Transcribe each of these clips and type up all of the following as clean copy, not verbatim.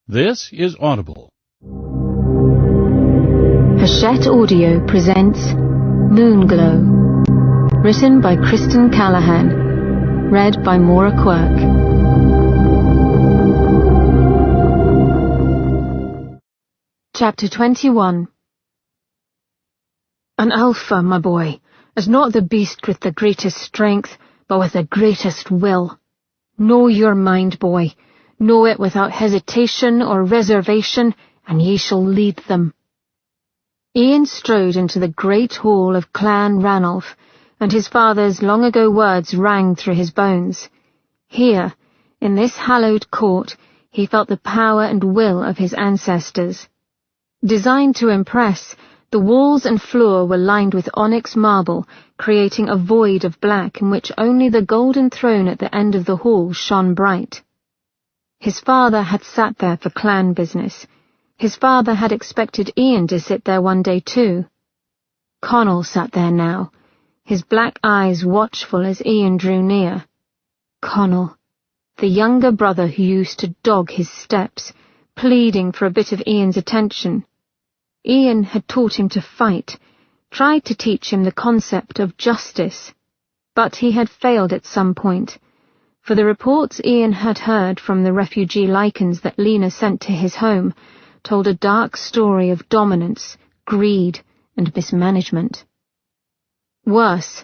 This is Audible. Hachette Audio presents Moonglow, written by Kristen Callihan, read by Maura Quirk. Chapter 21. An alpha, my boy, is not the beast with the greatest strength, but with the greatest will. Know your mind, boy. Know it without hesitation or reservation, and ye shall lead them. Ian strode into the great hall of Clan Ranulph, and his father's long-ago words rang through his bones. Here, in this hallowed court, he felt the power and will of his ancestors. Designed to impress, the walls and floor were lined with onyx marble, creating a void of black in which only the golden throne at the end of the hall shone bright. His father had sat there for clan business. His father had expected Ian to sit there one day too. Connell sat there now, his black eyes watchful as Ian drew near. Connell, the younger brother who used to dog his steps, pleading for a bit of Ian's attention. Ian had taught him to fight, tried to teach him the concept of justice, but he had failed at some point, for the reports Ian had heard from the refugee lichens that Lena sent to his home told a dark story of dominance, greed, and mismanagement. Worse,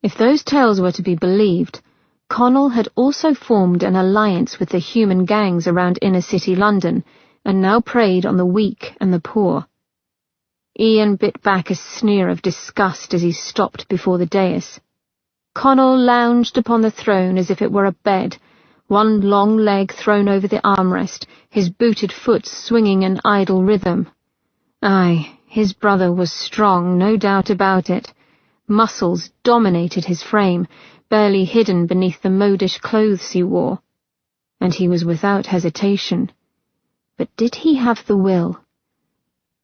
if those tales were to be believed, Connell had also formed an alliance with the human gangs around inner-city London, and now preyed on the weak and the poor. Ian bit back a sneer of disgust as he stopped before the dais. Connell lounged upon the throne as if it were a bed, one long leg thrown over the armrest, his booted foot swinging in idle rhythm. Aye, his brother was strong, no doubt about it. Muscles dominated his frame, barely hidden beneath the modish clothes he wore. And he was without hesitation. But did he have the will?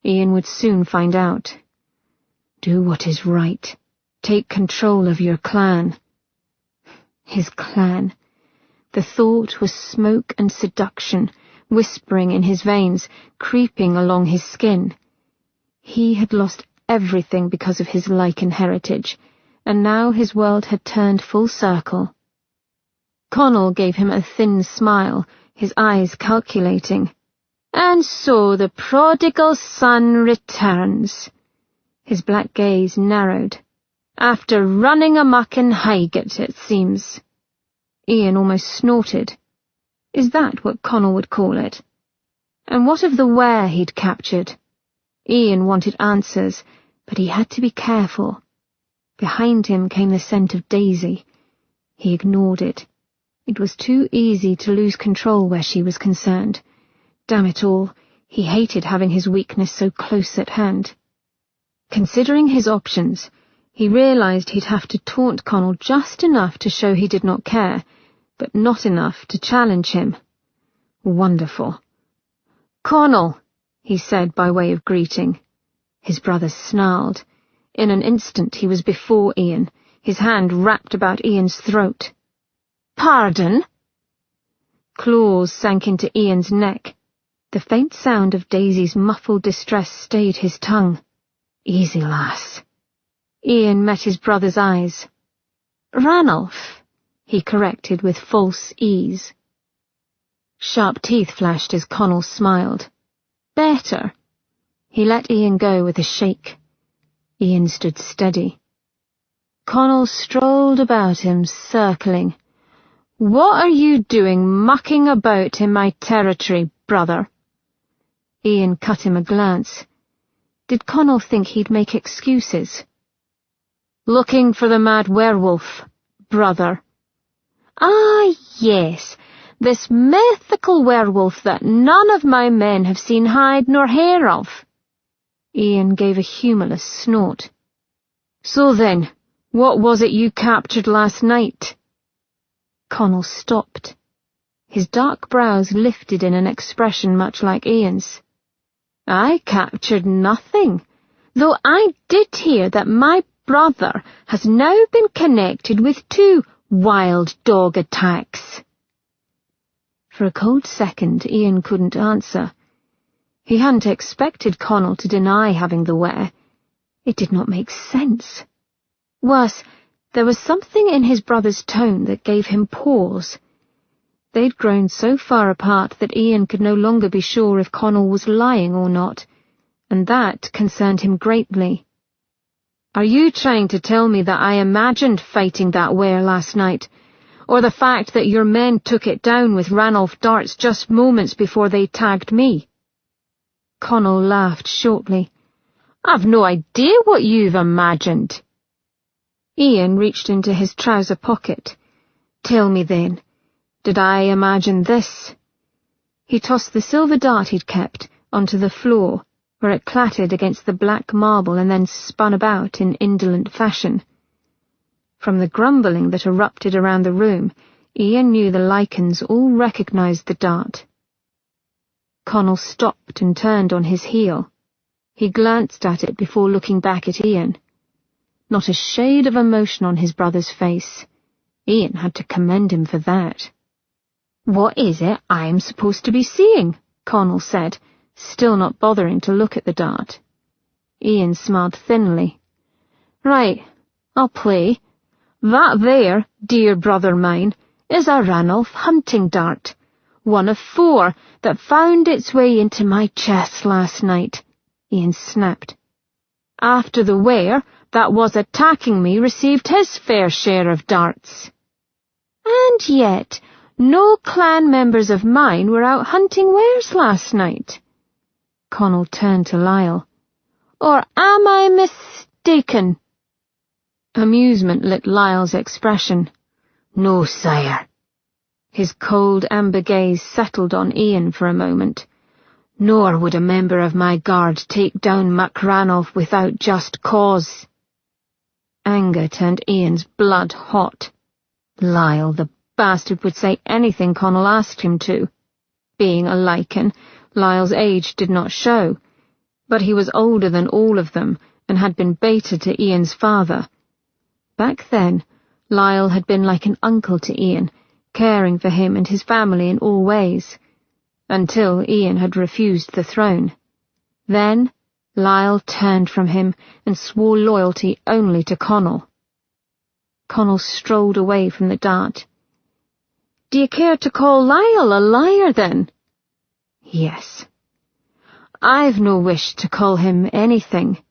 Ian would soon find out. Do what is right. Take control of your clan. His clan. The thought was smoke and seduction, whispering in his veins, creeping along his skin. He had lost everything because of his lichen heritage, and now his world had turned full circle. Connell gave him a thin smile, his eyes calculating. And so the prodigal son returns. His black gaze narrowed. After running amok in Highgate, it seems. Ian almost snorted. Is that what Connell would call it? And what of the were he'd captured? Ian wanted answers, but he had to be careful. Behind him came the scent of Daisy. He ignored it. It was too easy to lose control where she was concerned. Damn it all, he hated having his weakness so close at hand. Considering his options, he realized he'd have to taunt Connell just enough to show he did not care, but not enough to challenge him. Wonderful. Connell, he said by way of greeting. His brother snarled. In an instant he was before Ian, his hand wrapped about Ian's throat. Pardon? Claws sank into Ian's neck. The faint sound of Daisy's muffled distress stayed his tongue. Easy, lass. Ian met his brother's eyes. Ranulph, he corrected with false ease. Sharp teeth flashed as Connell smiled. Better. He let Ian go with a shake. Ian stood steady. Connell strolled about him, circling. What are you doing mucking about in my territory, brother? Ian cut him a glance. Did Connell think he'd make excuses? Looking for the mad werewolf, brother. Ah, yes, this mythical werewolf that none of my men have seen hide nor hair of. Ian gave a humorless snort. So then, what was it you captured last night? Connell stopped. His dark brows lifted in an expression much like Ian's. I captured nothing, though I did hear that my brother has now been connected with 2 wild dog attacks. For a cold second, Ian couldn't answer. He hadn't expected Connell to deny having the ware. It did not make sense. Worse, there was something in his brother's tone that gave him pause. They'd grown so far apart that Ian could no longer be sure if Connell was lying or not, and that concerned him greatly. "Are you trying to tell me that I imagined fighting that ware last night, or the fact that your men took it down with Ranulph darts just moments before they tagged me?" Connell laughed shortly. "I've no idea what you've imagined." Ian reached into his trouser pocket. "Tell me then, did I imagine this?" He tossed the silver dart he'd kept onto the floor, where it clattered against the black marble and then spun about in indolent fashion. From the grumbling that erupted around the room, Ian knew the lichens all recognized the dart. Connell stopped and turned on his heel. He glanced at it before looking back at Ian. Not a shade of emotion on his brother's face. Ian had to commend him for that. "What is it I'm supposed to be seeing?" Connell said, still not bothering to look at the dart. Ian smiled thinly. "Right, I'll play. That there, dear brother mine, is a Ranulph hunting dart, one of 4 that found its way into my chest last night," Ian snapped. "After the ware that was attacking me received his fair share of darts. And yet, no clan members of mine were out hunting wares last night." Connell turned to Lyle. "Or am I mistaken?" Amusement lit Lyle's expression. "No, sire." His cold amber gaze settled on Ian for a moment. "Nor would a member of my guard take down Mac Ranulph without just cause." Anger turned Ian's blood hot. Lyle, the bastard, would say anything Connell asked him to. Being a lichen, Lyle's age did not show, but he was older than all of them and had been beta to Ian's father. Back then, Lyle had been like an uncle to Ian, caring for him and his family in all ways, until Ian had refused the throne. Then, Lyle turned from him and swore loyalty only to Connell. Connell strolled away from the dart. "Do you care to call Lyle a liar, then?" "Yes. I've no wish to call him anything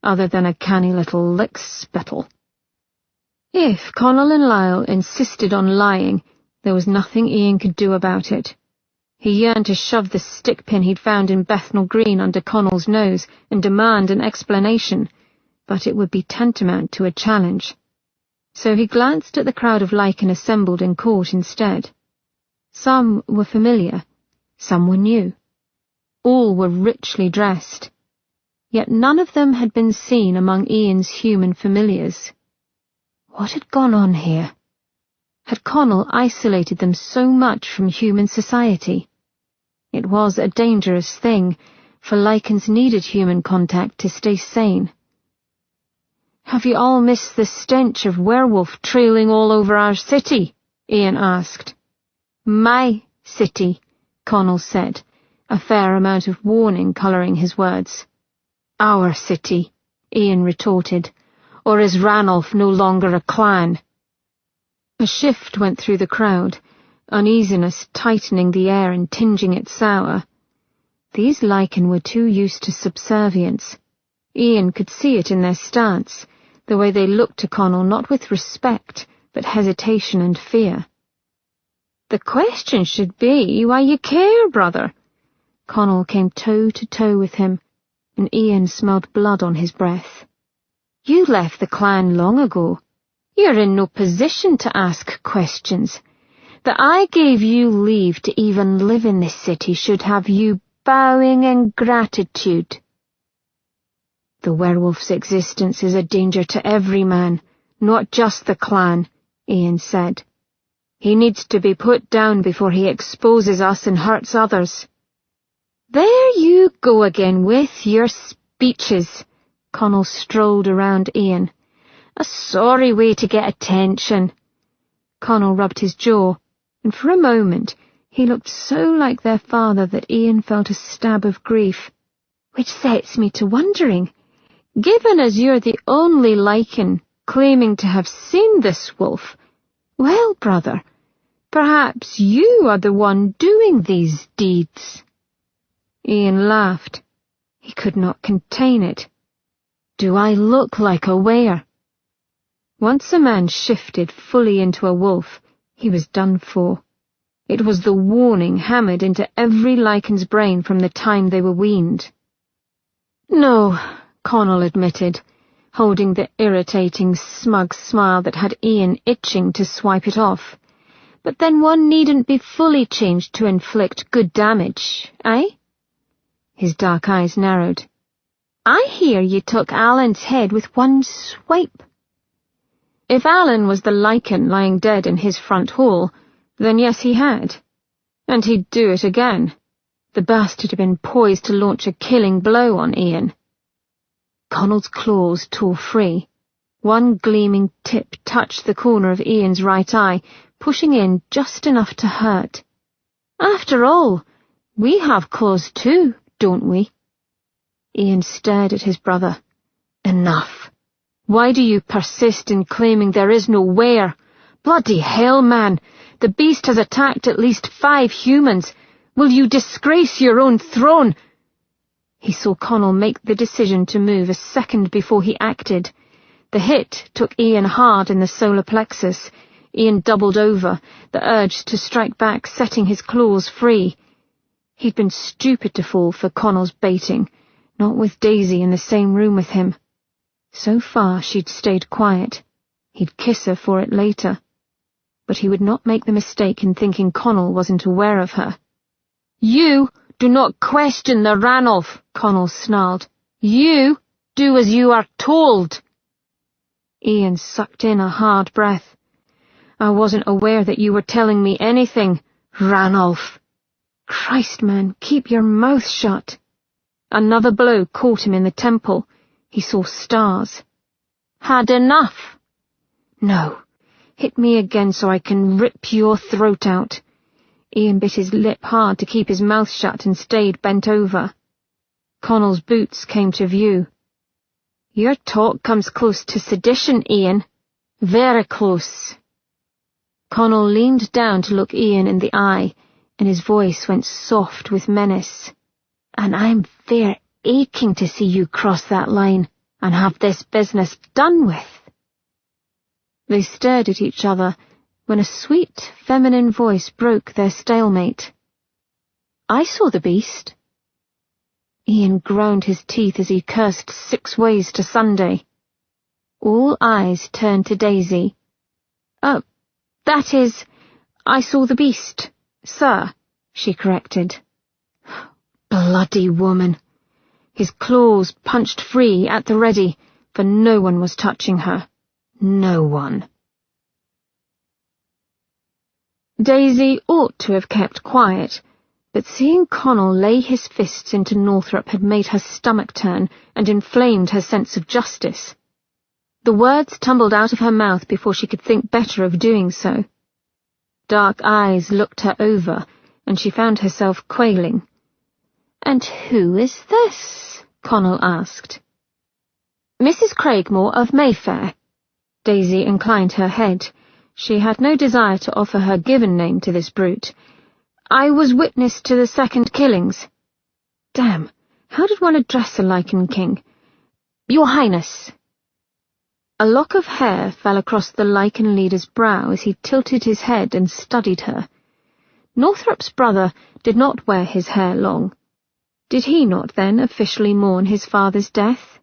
other than a canny little lick-spittle." If Connell and Lyle insisted on lying, there was nothing Ian could do about it. He yearned to shove the stick-pin he'd found in Bethnal Green under Connell's nose and demand an explanation, but it would be tantamount to a challenge. So he glanced at the crowd of lichen assembled in court instead. Some were familiar, some were new. All were richly dressed, yet none of them had been seen among Ian's human familiars. What had gone on here? Had Connell isolated them so much from human society? It was a dangerous thing, for lichens needed human contact to stay sane. "Have you all missed the stench of werewolf trailing all over our city?" Ian asked. "My city," Connell said, a fair amount of warning colouring his words. "Our city," Ian retorted. "Or is Ranulph no longer a clan?" A shift went through the crowd, uneasiness tightening the air and tinging it sour. These lichen were too used to subservience. Ian could see it in their stance, the way they looked to Connell not with respect, but hesitation and fear. "The question should be why you care, brother." Connell came toe to toe with him, and Ian smelled blood on his breath. "You left the clan long ago. You're in no position to ask questions. That I gave you leave to even live in this city should have you bowing in gratitude." "The werewolf's existence is a danger to every man, not just the clan," Ian said. "He needs to be put down before he exposes us and hurts others." "There you go again with your speeches." Connell strolled around Ian. "A sorry way to get attention." Connell rubbed his jaw, and for a moment He looked so like their father that Ian felt a stab of grief, which sets me to wondering, given as you're the only lichen claiming to have seen this wolf, well, brother, perhaps you are the one doing these deeds. Ian laughed. He could not contain it. Do I look like a were? Once a man shifted fully into a wolf, he was done for. It was the warning hammered into every lichen's brain from the time they were weaned. No, Connell admitted, holding the irritating, smug smile that had Ian itching to swipe it off. But then one needn't be fully changed to inflict good damage, eh? His dark eyes narrowed. I hear you took Alan's head with one swipe. If Alan was the lichen lying dead in his front hall, then yes, he had. And he'd do it again. The bastard had been poised to launch a killing blow on Ian. Connell's claws tore free. One gleaming tip touched the corner of Ian's right eye, pushing in just enough to hurt. After all, we have claws too, don't we? Ian stared at his brother. Enough. Why do you persist in claiming there is no were? Bloody hell, man! The beast has attacked at least 5 humans. Will you disgrace your own throne? He saw Connell make the decision to move a second before he acted. The hit took Ian hard in the solar plexus. Ian doubled over, the urge to strike back setting his claws free. He'd been stupid to fall for Connell's baiting, not with Daisy in the same room with him. So far she'd stayed quiet. He'd kiss her for it later. But he would not make the mistake in thinking Connell wasn't aware of her. You do not question the Ranulph, Connell snarled. You do as you are told. Ian sucked in a hard breath. I wasn't aware that you were telling me anything, Ranulph. Christ, man, keep your mouth shut. Another blow caught him in the temple. He saw stars. Had enough? No. Hit me again so I can rip your throat out. Ian bit his lip hard to keep his mouth shut and stayed bent over. Connell's boots came to view. Your talk comes close to sedition, Ian. Very close. Connell leaned down to look Ian in the eye, and his voice went soft with menace. And I'm fair aching to see you cross that line and have this business done with. They stared at each other when a sweet, feminine voice broke their stalemate. I saw the beast. Ian ground his teeth as he cursed 6 ways to Sunday. All eyes turned to Daisy. That is, I saw the beast, sir, she corrected. Bloody woman. His claws punched free at the ready, for no one was touching her. No one. Daisy ought to have kept quiet, but seeing Connell lay his fists into Northrop had made her stomach turn and inflamed her sense of justice. The words tumbled out of her mouth before she could think better of doing so. Dark eyes looked her over, and she found herself quailing. "And who is this?" Connell asked. "Mrs. Craigmore of Mayfair." Daisy inclined her head. She had no desire to offer her given name to this brute. "I was witness to the second killings." Damn, how did one address a Lichen King? "Your Highness." A lock of hair fell across the Lichen leader's brow as he tilted his head and studied her. Northrop's brother did not wear his hair long. Did he not then officially mourn his father's death?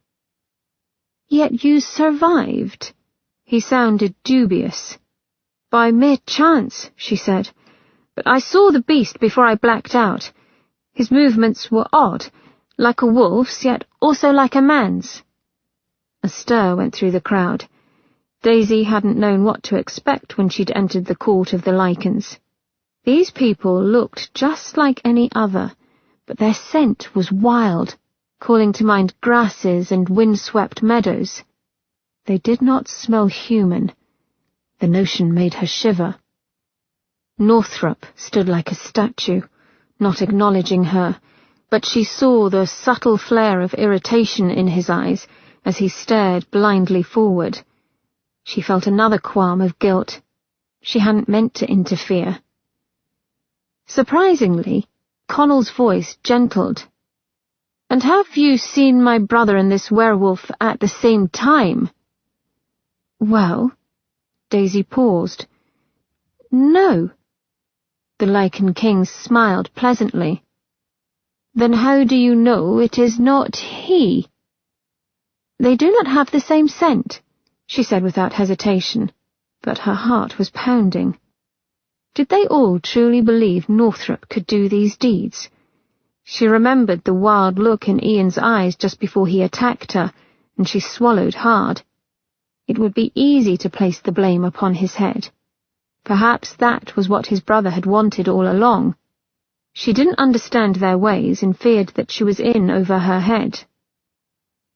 "Yet you survived." He sounded dubious. "By mere chance," she said, "but I saw the beast before I blacked out. His movements were odd, like a wolf's, yet also like a man's." A stir went through the crowd. Daisy hadn't known what to expect when she'd entered the court of the Lichens. These people looked just like any other, but their scent was wild, calling to mind grasses and wind-swept meadows. They did not smell human. The notion made her shiver. Northrop stood like a statue, not acknowledging her, but she saw the subtle flare of irritation in his eyes as he stared blindly forward. She felt another qualm of guilt. She hadn't meant to interfere. Surprisingly, Connell's voice gentled. "And have you seen my brother and this werewolf at the same time?" "Well," Daisy paused. "No." The Lichen King smiled pleasantly. "Then how do you know it is not he?" "They do not have the same scent," she said without hesitation, but her heart was pounding. Did they all truly believe Northrop could do these deeds? She remembered the wild look in Ian's eyes just before he attacked her, and she swallowed hard. It would be easy to place the blame upon his head. Perhaps that was what his brother had wanted all along. She didn't understand their ways and feared that she was in over her head.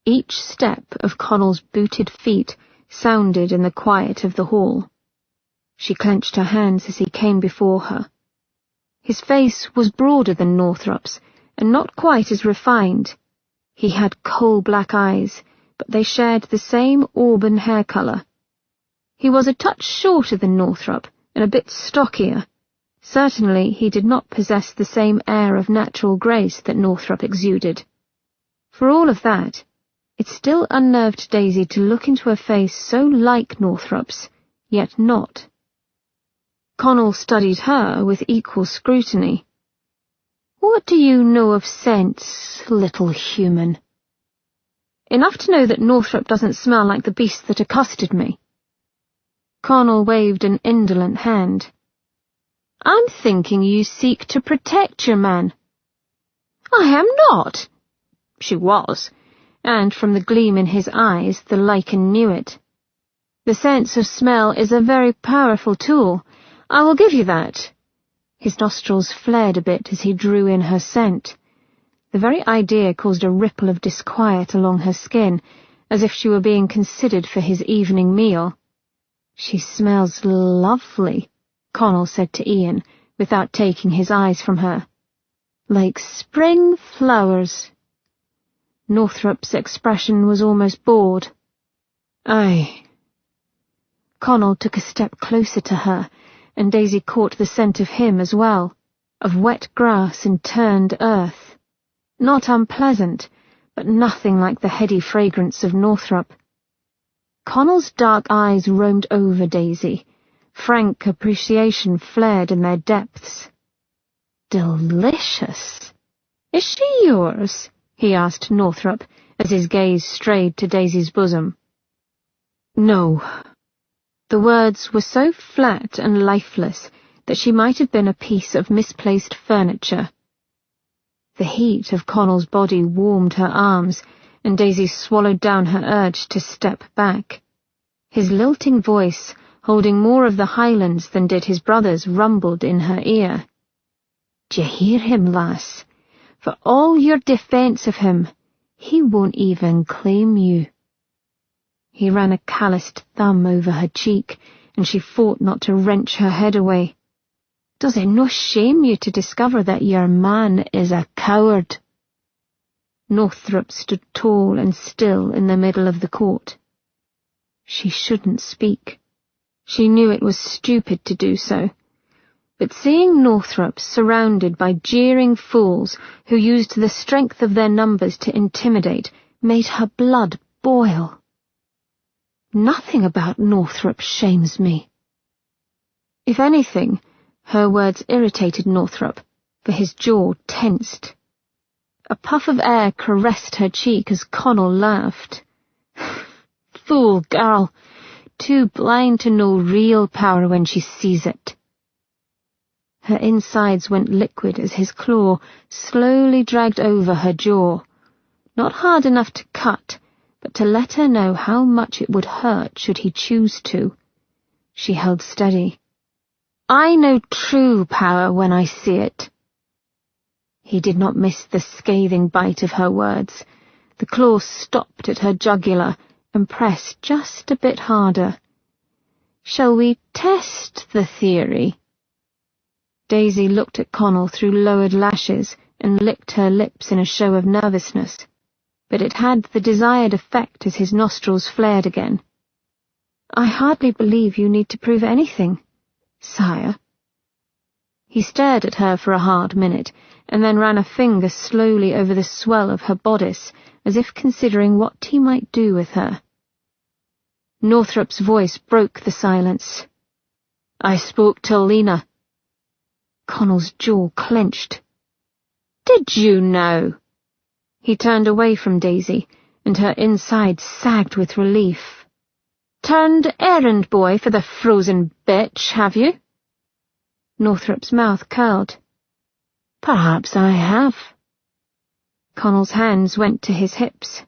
Each step of Connell's booted feet sounded in the quiet of the hall. She clenched her hands as he came before her. His face was broader than Northrop's, and not quite as refined. He had coal-black eyes, but they shared the same auburn hair colour. He was a touch shorter than Northrop, and a bit stockier. Certainly he did not possess the same air of natural grace that Northrop exuded. For all of that, it still unnerved Daisy to look into a face so like Northrop's, yet not. Connell studied her with equal scrutiny. "What do you know of scents, little human?" "Enough to know that Northrop doesn't smell like the beast that accosted me." Connell waved an indolent hand. "I'm thinking you seek to protect your man." "I am not." She was, and from the gleam in his eyes the lichen knew it. "The sense of smell is a very powerful tool. I will give you that." His nostrils flared a bit as he drew in her scent. The very idea caused a ripple of disquiet along her skin, as if she were being considered for his evening meal. "She smells lovely," Connell said to Ian, without taking his eyes from her. "Like spring flowers." Northrop's expression was almost bored. "Aye." Connell took a step closer to her, and Daisy caught the scent of him as well, of wet grass and turned earth. Not unpleasant, but nothing like the heady fragrance of Northrop. Connell's dark eyes roamed over Daisy. Frank appreciation flared in their depths. "Delicious. Is she yours?" he asked Northrop, as his gaze strayed to Daisy's bosom. "No." The words were so flat and lifeless that she might have been a piece of misplaced furniture. The heat of Connell's body warmed her arms, and Daisy swallowed down her urge to step back. His lilting voice, holding more of the Highlands than did his brother's, rumbled in her ear. "D'ye hear him, lass? For all your defence of him, he won't even claim you." He ran a calloused thumb over her cheek, and she fought not to wrench her head away. "Does it no shame you to discover that your man is a coward?" Northrop stood tall and still in the middle of the court. She shouldn't speak. She knew it was stupid to do so. But seeing Northrop surrounded by jeering fools who used the strength of their numbers to intimidate made her blood boil. "Nothing about Northrop shames me." If anything, her words irritated Northrop, for his jaw tensed. A puff of air caressed her cheek as Connell laughed. "Fool girl, too blind to know real power when she sees it." Her insides went liquid as his claw slowly dragged over her jaw, not hard enough to cut, but to let her know how much it would hurt should he choose to. She held steady. "I know true power when I see it." He did not miss the scathing bite of her words. The claw stopped at her jugular and pressed just a bit harder. "Shall we test the theory?" Daisy looked at Connell through lowered lashes and licked her lips in a show of nervousness, but it had the desired effect as his nostrils flared again. "I hardly believe you need to prove anything, sire." He stared at her for a hard minute, and then ran a finger slowly over the swell of her bodice, as if considering what he might do with her. Northrup's voice broke the silence. "I spoke to Lena." Connell's jaw clenched. "Did you know?" He turned away from Daisy, and her insides sagged with relief. "Turned errand boy for the frozen bitch, have you?" Northrup's mouth curled. "Perhaps I have." Connell's hands went to his hips.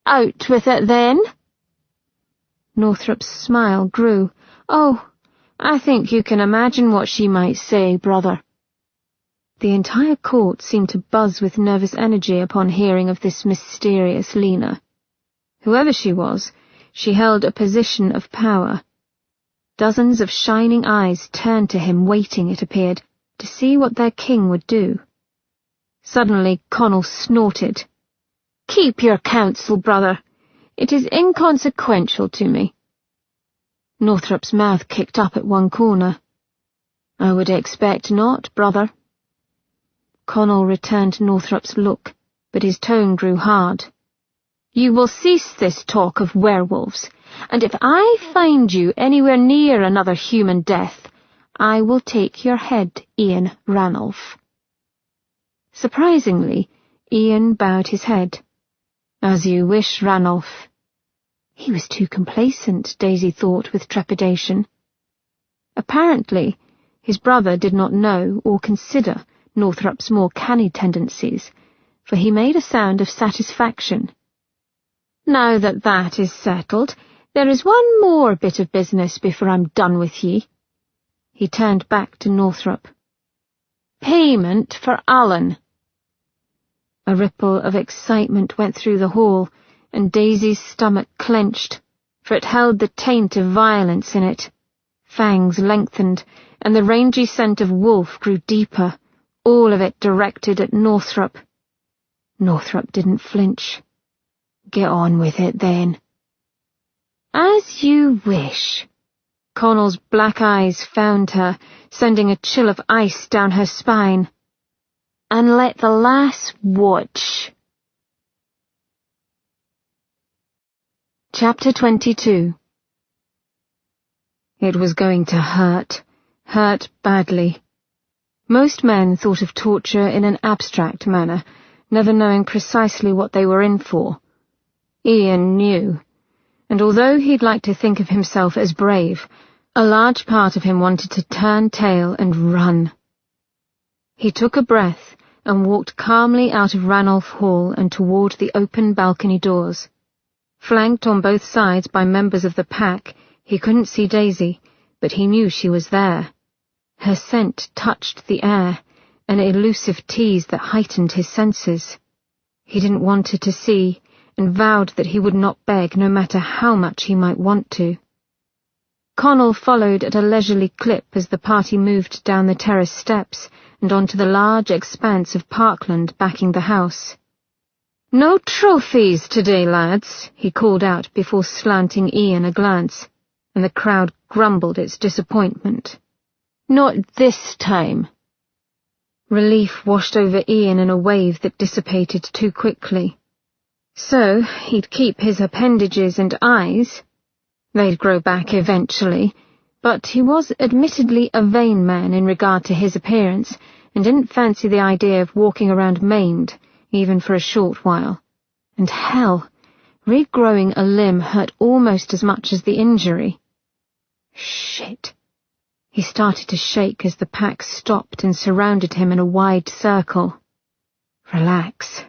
"Out with it, then?" Northrup's smile grew. "Oh, I think you can imagine what she might say, brother." The entire court seemed to buzz with nervous energy upon hearing of this mysterious Lena. Whoever she was, she held a position of power. Dozens of shining eyes turned to him, waiting, it appeared, to see what their king would do. Suddenly Connell snorted. "Keep your counsel, brother. It is inconsequential to me." Northrup's mouth kicked up at one corner. "I would expect not, brother." Connell returned Northrup's look, but his tone grew hard. "You will cease this talk of werewolves, and if I find you anywhere near another human death, I will take your head, Ian Ranulph." Surprisingly, Ian bowed his head. "As you wish, Ranulph." He was too complacent, Daisy thought with trepidation. Apparently, his brother did not know or consider Northrup's more canny tendencies, for he made a sound of satisfaction. "Now that that is settled, there is one more bit of business before I'm done with ye." He turned back to Northrop. "Payment for Alan." A ripple of excitement went through the hall, and Daisy's stomach clenched, for it held the taint of violence in it. Fangs lengthened, and the rangy scent of wolf grew deeper, all of it directed at Northrop. Northrop didn't flinch. "Get on with it, then." "As you wish." Connell's black eyes found her, sending a chill of ice down her spine. "And let the lass watch." Chapter 22. It was going to hurt badly. Most men thought of torture in an abstract manner, never knowing precisely what they were in for. Ian knew, and although he'd like to think of himself as brave, a large part of him wanted to turn tail and run. He took a breath and walked calmly out of Ranulph Hall and toward the open balcony doors. Flanked on both sides by members of the pack, he couldn't see Daisy, but he knew she was there. Her scent touched the air, an elusive tease that heightened his senses. He didn't want her to see, and vowed that he would not beg no matter how much he might want to. Connell followed at a leisurely clip as the party moved down the terrace steps and onto the large expanse of parkland backing the house. "No trophies today, lads," he called out before slanting Ian a glance, and the crowd grumbled its disappointment. "Not this time." Relief washed over Ian in a wave that dissipated too quickly. So he'd keep his appendages and eyes. They'd grow back eventually, but he was admittedly a vain man in regard to his appearance, and didn't fancy the idea of walking around maimed, even for a short while. And hell, regrowing a limb hurt almost as much as the injury. Shit. He started to shake as the pack stopped and surrounded him in a wide circle. Relax.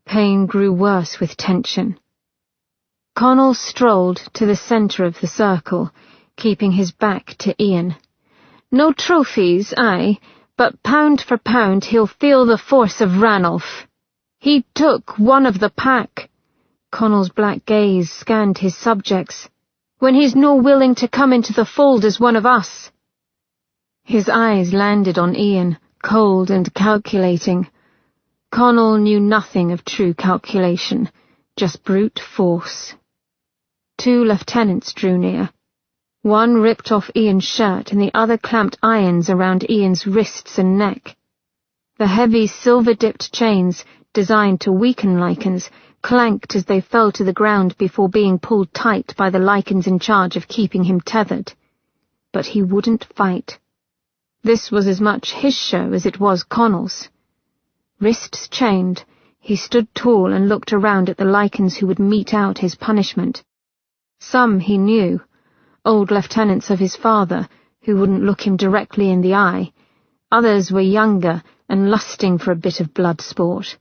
Pain grew worse with tension. Connell strolled to the centre of the circle, keeping his back to Ian. "No trophies, aye, but pound for pound he'll feel the force of Ranulph. He took one of the pack." Connell's black gaze scanned his subjects. "When he's no willing to come into the fold as one of us." His eyes landed on Ian, cold and calculating. Connell knew nothing of true calculation, just brute force. 2 lieutenants drew near. One ripped off Ian's shirt and the other clamped irons around Ian's wrists and neck. The heavy silver-dipped chains, designed to weaken lichens, clanked as they fell to the ground before being pulled tight by the lichens in charge of keeping him tethered. But he wouldn't fight. This was as much his show as it was Connell's. Wrists chained, he stood tall and looked around at the lichens who would mete out his punishment. Some he knew, old lieutenants of his father, who wouldn't look him directly in the eye. Others were younger and lusting for a bit of blood sport.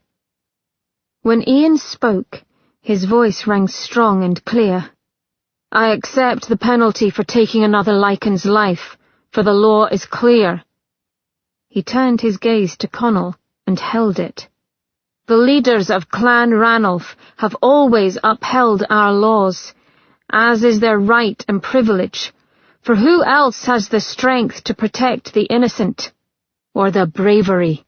When Ian spoke, his voice rang strong and clear. "I accept the penalty for taking another lichen's life, for the law is clear." He turned his gaze to Connell and held it. "The leaders of Clan Ranulph have always upheld our laws, as is their right and privilege, for who else has the strength to protect the innocent, or the bravery?"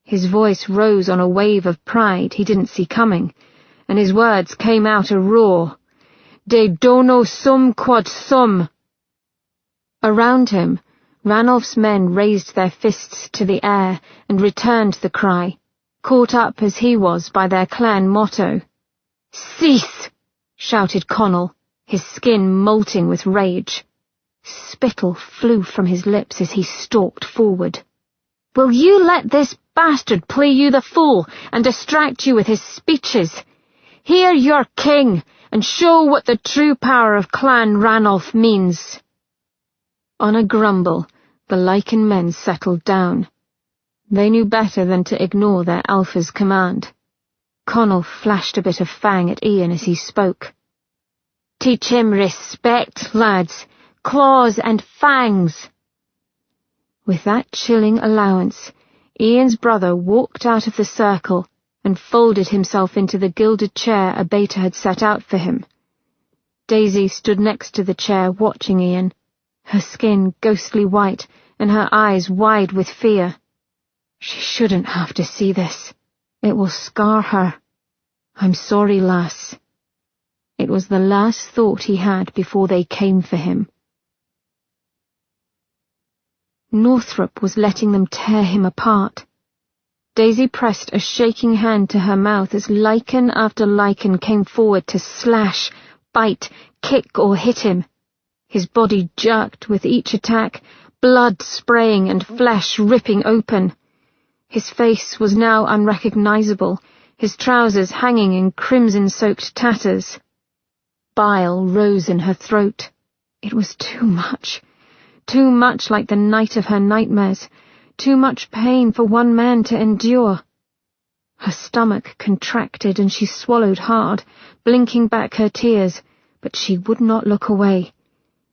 His voice rose on a wave of pride he didn't see coming, and his words came out a roar. "De dono sum quod sum." Around him, Ranulph's men raised their fists to the air and returned the cry, caught up as he was by their clan motto. "Cease!" shouted Connell, his skin molting with rage. Spittle flew from his lips as he stalked forward. "Will you let this bastard play you the fool and distract you with his speeches? Hear your king, and show what the true power of Clan Ranulph means." On a grumble, the lichen men settled down. They knew better than to ignore their alpha's command. Connell flashed a bit of fang at Ian as he spoke. "Teach him respect, lads. Claws and fangs." With that chilling allowance, Ian's brother walked out of the circle and folded himself into the gilded chair Abeta had set out for him. Daisy stood next to the chair watching Ian, her skin ghostly white and her eyes wide with fear. "She shouldn't have to see this. It will scar her. I'm sorry, lass." It was the last thought he had before they came for him. Northrop was letting them tear him apart. Daisy pressed a shaking hand to her mouth as lichen after lichen came forward to slash, bite, kick or hit him. His body jerked with each attack, blood spraying and flesh ripping open. His face was now unrecognizable, his trousers hanging in crimson-soaked tatters. Bile rose in her throat. It was too much like the night of her nightmares, too much pain for one man to endure. Her stomach contracted and she swallowed hard, blinking back her tears, but she would not look away.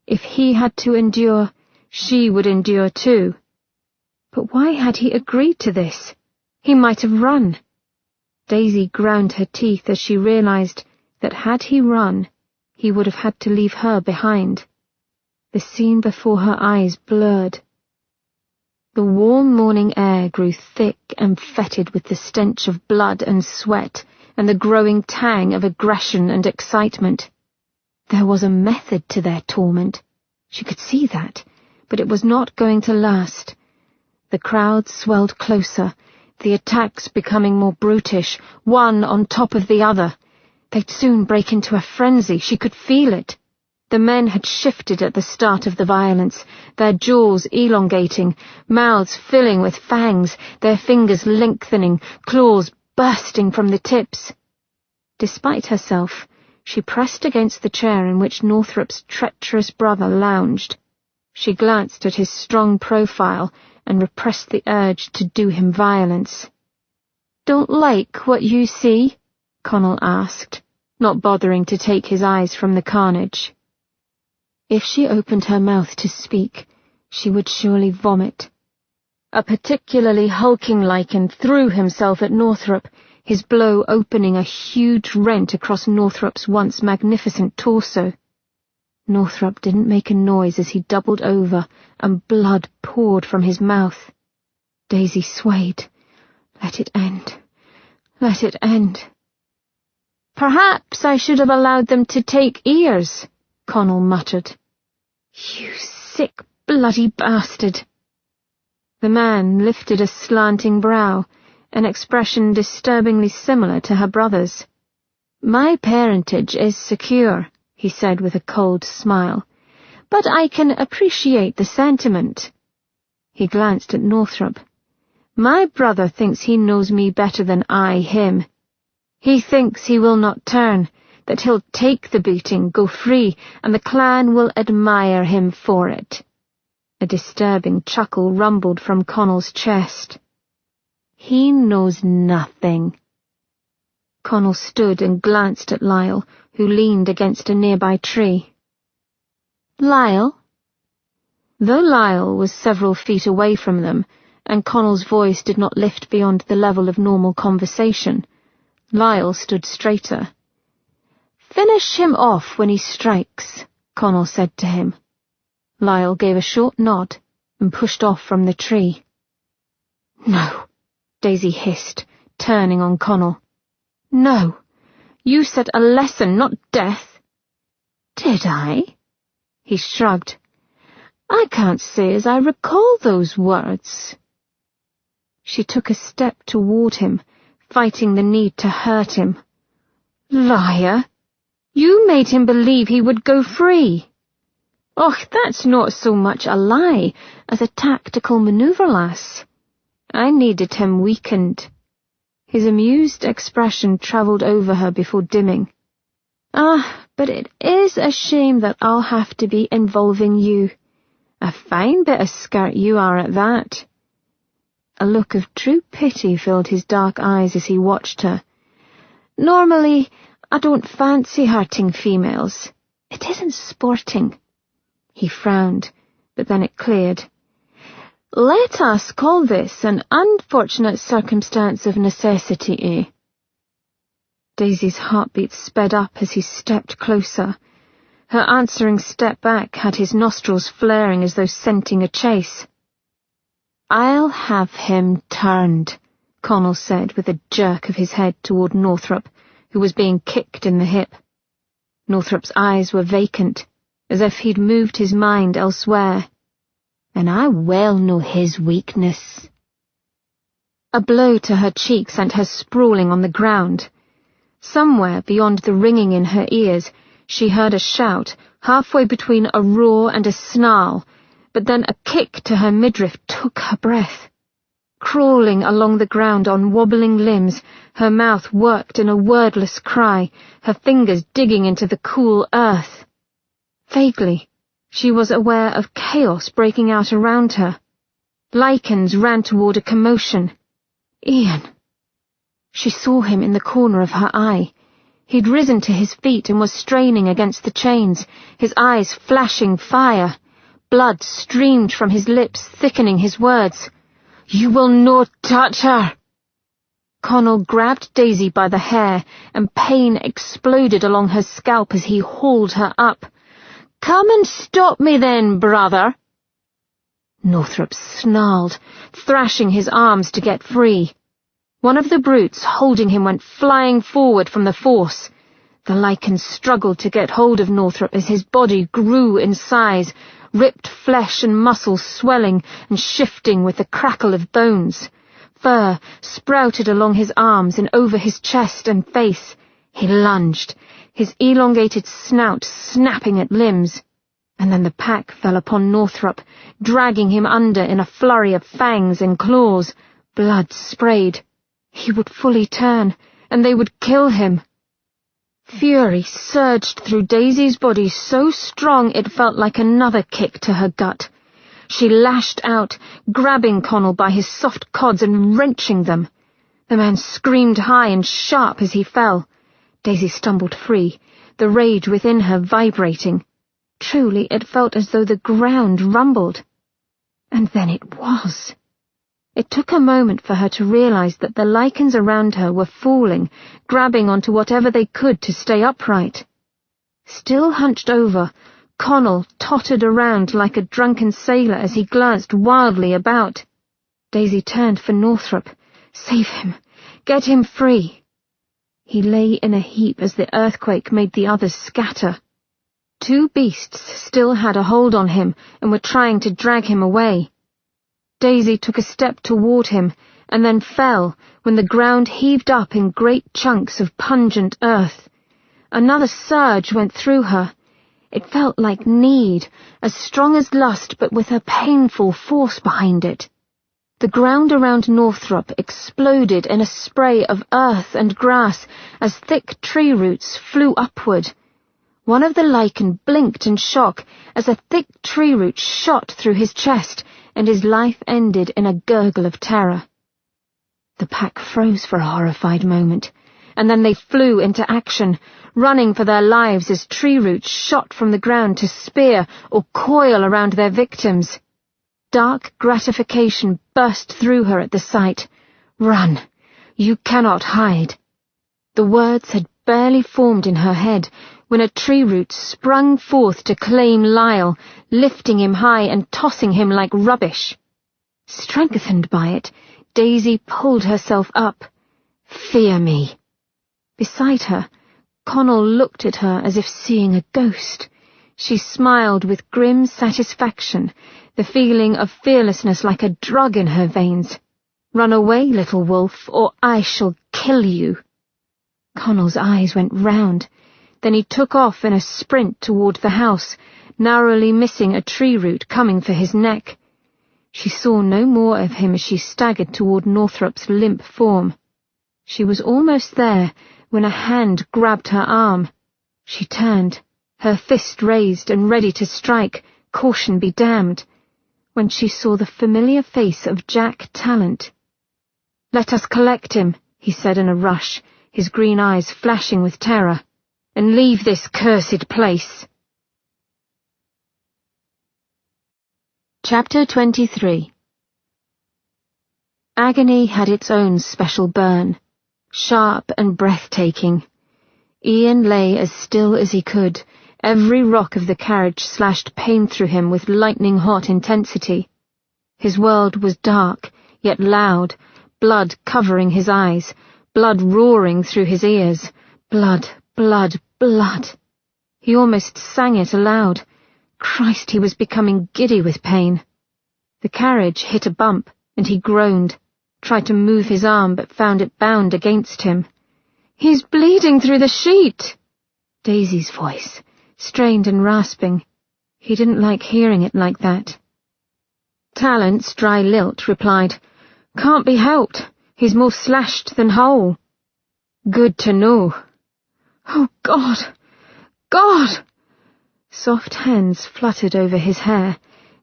If he had to endure, she would endure too. But why had he agreed to this? He might have run. Daisy ground her teeth as she realized that had he run, he would have had to leave her behind. The scene before her eyes blurred. The warm morning air grew thick and fetid with the stench of blood and sweat and the growing tang of aggression and excitement. There was a method to their torment. She could see that, but it was not going to last. The crowd swelled closer, the attacks becoming more brutish, one on top of the other. They'd soon break into a frenzy, she could feel it. The men had shifted at the start of the violence, their jaws elongating, mouths filling with fangs, their fingers lengthening, claws bursting from the tips. Despite herself, she pressed against the chair in which Northrop's treacherous brother lounged. She glanced at his strong profile and repressed the urge to do him violence. "Don't like what you see?" Connell asked, not bothering to take his eyes from the carnage. If she opened her mouth to speak, she would surely vomit. A particularly hulking lichen threw himself at Northrop, his blow opening a huge rent across Northrop's once magnificent torso. Northrop didn't make a noise as he doubled over and blood poured from his mouth. Daisy swayed. Let it end. Let it end. Perhaps I should have allowed them to take ears, Connell muttered. You sick, bloody bastard. The man lifted a slanting brow, an expression disturbingly similar to her brother's. My parentage is secure, he said with a cold smile, but I can appreciate the sentiment. He glanced at Northrop. My brother thinks he knows me better than I him. He thinks he will not turn, that he'll take the beating, go free, and the clan will admire him for it. A disturbing chuckle rumbled from Connell's chest. He knows nothing. Connell stood and glanced at Lyle, who leaned against a nearby tree. Lyle? Though Lyle was several feet away from them, and Connell's voice did not lift beyond the level of normal conversation, Lyle stood straighter. Finish him off when he strikes, Connell said to him. Lyle gave a short nod and pushed off from the tree. No, Daisy hissed, turning on Connell. No, you said a lesson, not death. Did I? He shrugged. I can't say as I recall those words. She took a step toward him, fighting the need to hurt him. Liar! You made him believe he would go free. Och, that's not so much a lie as a tactical maneuver, lass. I needed him weakened. His amused expression travelled over her before dimming. But it is a shame that I'll have to be involving you. A fine bit of skirt you are at that. A look of true pity filled his dark eyes as he watched her. Normally, I don't fancy hurting females. It isn't sporting. He frowned, but then it cleared. Let us call this an unfortunate circumstance of necessity, eh? Daisy's heartbeat sped up as he stepped closer. Her answering step back had his nostrils flaring as though scenting a chase. I'll have him turned, Connell said with a jerk of his head toward Northrop, who was being kicked in the hip. Northrop's eyes were vacant, as if he'd moved his mind elsewhere. And I well know his weakness. A blow to her cheek sent her sprawling on the ground. Somewhere beyond the ringing in her ears, she heard a shout, halfway between a roar and a snarl, but then a kick to her midriff took her breath. Crawling along the ground on wobbling limbs, her mouth worked in a wordless cry, her fingers digging into the cool earth. Vaguely, she was aware of chaos breaking out around her. Lichens ran toward a commotion. Ian. She saw him in the corner of her eye. He'd risen to his feet and was straining against the chains, his eyes flashing fire. Blood streamed from his lips, thickening his words. You will not touch her! Connell grabbed Daisy by the hair, and pain exploded along her scalp as he hauled her up. Come and stop me then, brother! Northrop snarled, thrashing his arms to get free. One of the brutes holding him went flying forward from the force. The lichen struggled to get hold of Northrop as his body grew in size, ripped flesh and muscle swelling and shifting with the crackle of bones. Fur sprouted along his arms and over his chest and face. He lunged, his elongated snout snapping at limbs. And then the pack fell upon Northrop, dragging him under in a flurry of fangs and claws. Blood sprayed. He would fully turn, and they would kill him. Fury surged through Daisy's body so strong it felt like another kick to her gut. She lashed out, grabbing Connell by his soft cods and wrenching them. The man screamed high and sharp as he fell. Daisy stumbled free, the rage within her vibrating. Truly, it felt as though the ground rumbled. And then it was. It took a moment for her to realize that the lichens around her were falling, grabbing onto whatever they could to stay upright. Still hunched over, Connell tottered around like a drunken sailor as he glanced wildly about. Daisy turned for Northrop. Save him! Get him free! He lay in a heap as the earthquake made the others scatter. Two beasts still had a hold on him and were trying to drag him away. Daisy took a step toward him and then fell when the ground heaved up in great chunks of pungent earth. Another surge went through her. It felt like need, as strong as lust but with a painful force behind it. The ground around Northrop exploded in a spray of earth and grass as thick tree roots flew upward. One of the lichen blinked in shock as a thick tree root shot through his chest, and his life ended in a gurgle of terror. The pack froze for a horrified moment, and then they flew into action, running for their lives as tree roots shot from the ground to spear or coil around their victims. Dark gratification burst through her at the sight. Run! You cannot hide! The words had barely formed in her head when a tree root sprung forth to claim Lyle, lifting him high and tossing him like rubbish. Strengthened by it, Daisy pulled herself up. Fear me! Beside her, Connell looked at her as if seeing a ghost. She smiled with grim satisfaction, the feeling of fearlessness like a drug in her veins. Run away, little wolf, or I shall kill you. Connell's eyes went round. Then he took off in a sprint toward the house, narrowly missing a tree root coming for his neck. She saw no more of him as she staggered toward Northrop's limp form. She was almost there when a hand grabbed her arm. She turned, her fist raised and ready to strike, caution be damned, when she saw the familiar face of Jack Talent. "Let us collect him," he said in a rush, his green eyes flashing with terror, "and leave this cursed place." Chapter 23. Agony had its own special burn, sharp and breathtaking. Ian lay as still as he could, every rock of the carriage slashed pain through him with lightning-hot intensity. His world was dark, yet loud, blood covering his eyes, blood roaring through his ears. Blood, blood, blood. He almost sang it aloud. Christ, he was becoming giddy with pain. The carriage hit a bump, and he groaned, tried to move his arm but found it bound against him. "He's bleeding through the sheet!" Daisy's voice, strained and rasping. He didn't like hearing it like that. Talent's dry lilt replied, "Can't be helped. He's more slashed than whole." "Good to know." "Oh, God! God!" Soft hands fluttered over his hair,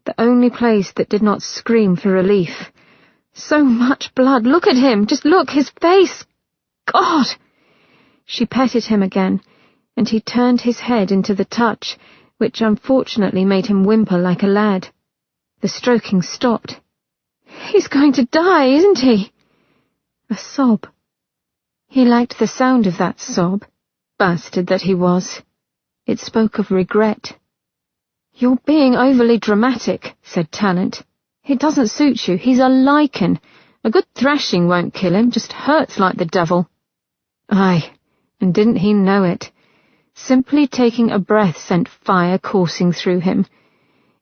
the only place that did not scream for relief. "So much blood! Look at him! Just look! His face! God!" She petted him again, and he turned his head into the touch, which unfortunately made him whimper like a lad. The stroking stopped. "He's going to die, isn't he?" A sob. He liked the sound of that sob, bastard that he was. It spoke of regret. "You're being overly dramatic," said Talent. "It doesn't suit you. He's a lichen. A good thrashing won't kill him, just hurts like the devil." Aye, and didn't he know it? Simply taking a breath sent fire coursing through him.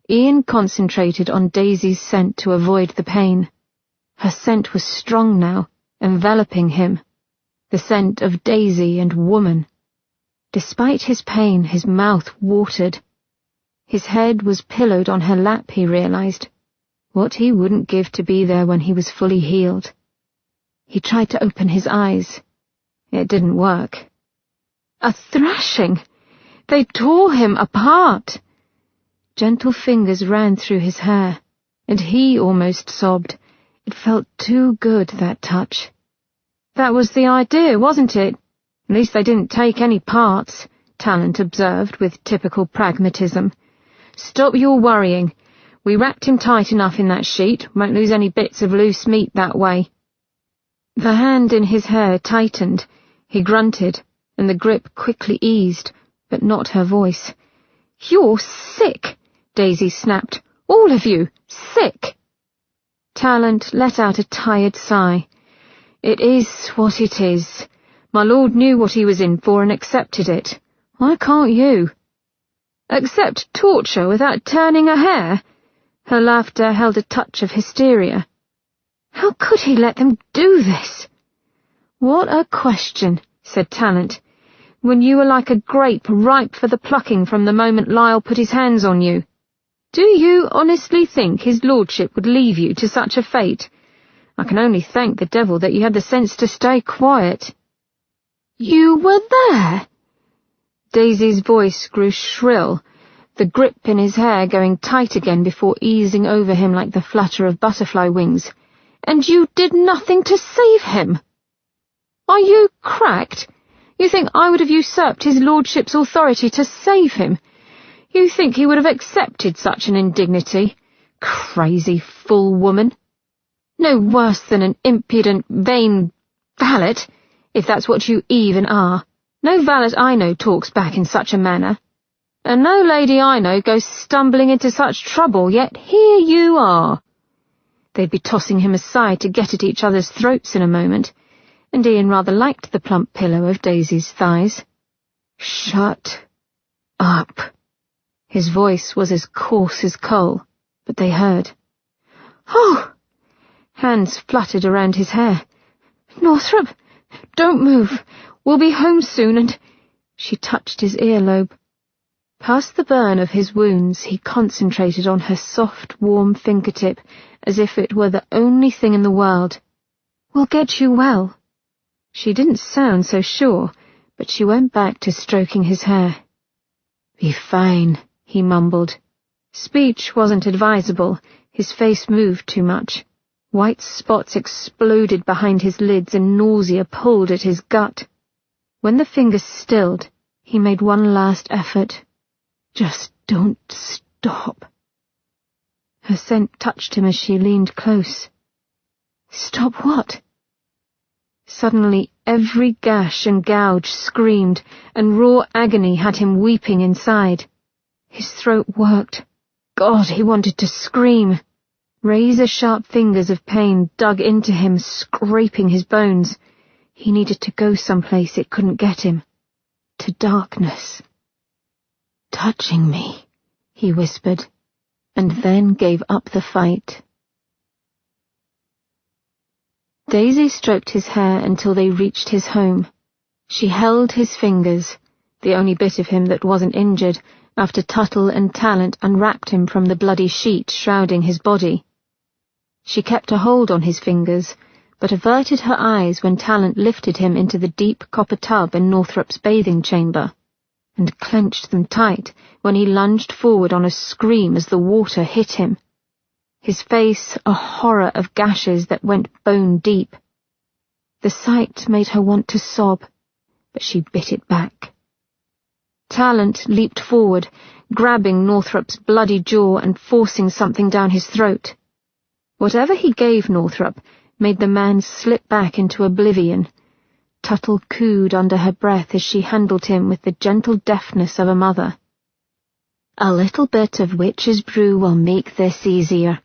Ian concentrated on Daisy's scent to avoid the pain. Her scent was strong now, enveloping him. The scent of Daisy and woman. Despite his pain, his mouth watered. His head was pillowed on her lap, he realized. What he wouldn't give to be there when he was fully healed. He tried to open his eyes. It didn't work. A thrashing! They tore him apart! Gentle fingers ran through his hair, and he almost sobbed. It felt too good, that touch. "That was the idea, wasn't it? At least they didn't take any parts," Talent observed with typical pragmatism. "Stop your worrying. We wrapped him tight enough in that sheet, won't lose any bits of loose meat that way." The hand in his hair tightened. He grunted, and the grip quickly eased, but not her voice. "You're sick," Daisy snapped. "All of you, sick." Talent let out a tired sigh. "It is what it is. My lord knew what he was in for and accepted it. Why can't you?" "Accept torture without turning a hair?" Her laughter held a touch of hysteria. "How could he let them do this?" "What a question," said Talent, "when you were like a grape ripe for the plucking from the moment Lyle put his hands on you. Do you honestly think his lordship would leave you to such a fate? I can only thank the devil that you had the sense to stay quiet." "You were there?" Daisy's voice grew shrill, the grip in his hair going tight again before easing over him like the flutter of butterfly wings. "And you did nothing to save him? Are you cracked? You think I would have usurped his lordship's authority to save him? You think he would have accepted such an indignity? Crazy fool woman. No worse than an impudent, vain valet, if that's what you even are. No valet I know talks back in such a manner. And no lady I know goes stumbling into such trouble, yet here you are." They'd be tossing him aside to get at each other's throats in a moment, and Ian rather liked the plump pillow of Daisy's thighs. "Shut up." His voice was as coarse as coal, but they heard. "Oh!" Hands fluttered around his hair. "Northrop, don't move. We'll be home soon, and—" She touched his earlobe. Past the burn of his wounds, he concentrated on her soft, warm fingertip, as if it were the only thing in the world. "We'll get you well." She didn't sound so sure, but she went back to stroking his hair. "Be fine," he mumbled. Speech wasn't advisable. His face moved too much. White spots exploded behind his lids and nausea pulled at his gut. When the fingers stilled, he made one last effort. "Just don't stop." Her scent touched him as she leaned close. "Stop what?" Suddenly every gash and gouge screamed, and raw agony had him weeping inside. His throat worked. God, he wanted to scream. Razor-sharp fingers of pain dug into him, scraping his bones. He needed to go someplace it couldn't get him. To darkness. "Touching me," he whispered, and then gave up the fight. Daisy stroked his hair until they reached his home. She held his fingers, the only bit of him that wasn't injured, after Tuttle and Talent unwrapped him from the bloody sheet shrouding his body. She kept a hold on his fingers, but averted her eyes when Talent lifted him into the deep copper tub in Northrop's bathing chamber, and clenched them tight when he lunged forward on a scream as the water hit him. His face a horror of gashes that went bone deep. The sight made her want to sob, but she bit it back. Talent leaped forward, grabbing Northrop's bloody jaw and forcing something down his throat. Whatever he gave Northrop made the man slip back into oblivion. Tuttle cooed under her breath as she handled him with the gentle deftness of a mother. "A little bit of witch's brew will make this easier."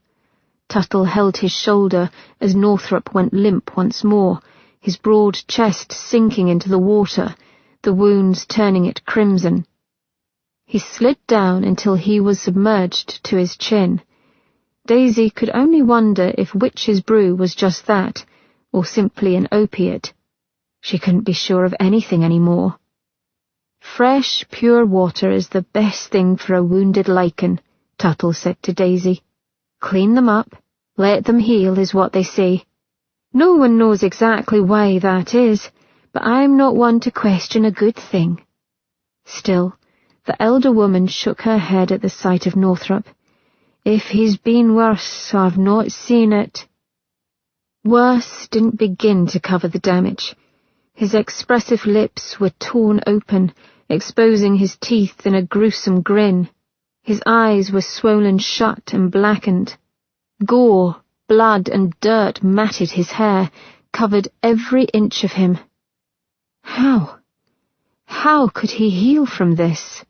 Tuttle held his shoulder as Northrop went limp once more, his broad chest sinking into the water, the wounds turning it crimson. He slid down until he was submerged to his chin. Daisy could only wonder if witch's brew was just that, or simply an opiate. She couldn't be sure of anything anymore. "Fresh, pure water is the best thing for a wounded lichen," Tuttle said to Daisy. "Clean them up, let them heal is what they say. No one knows exactly why that is, but I'm not one to question a good thing." Still, the elder woman shook her head at the sight of Northrop. "If he's been worse, I've not seen it." Worse didn't begin to cover the damage. His expressive lips were torn open, exposing his teeth in a gruesome grin. His eyes were swollen shut and blackened. Gore, blood, and dirt matted his hair, covered every inch of him. How could he heal from this?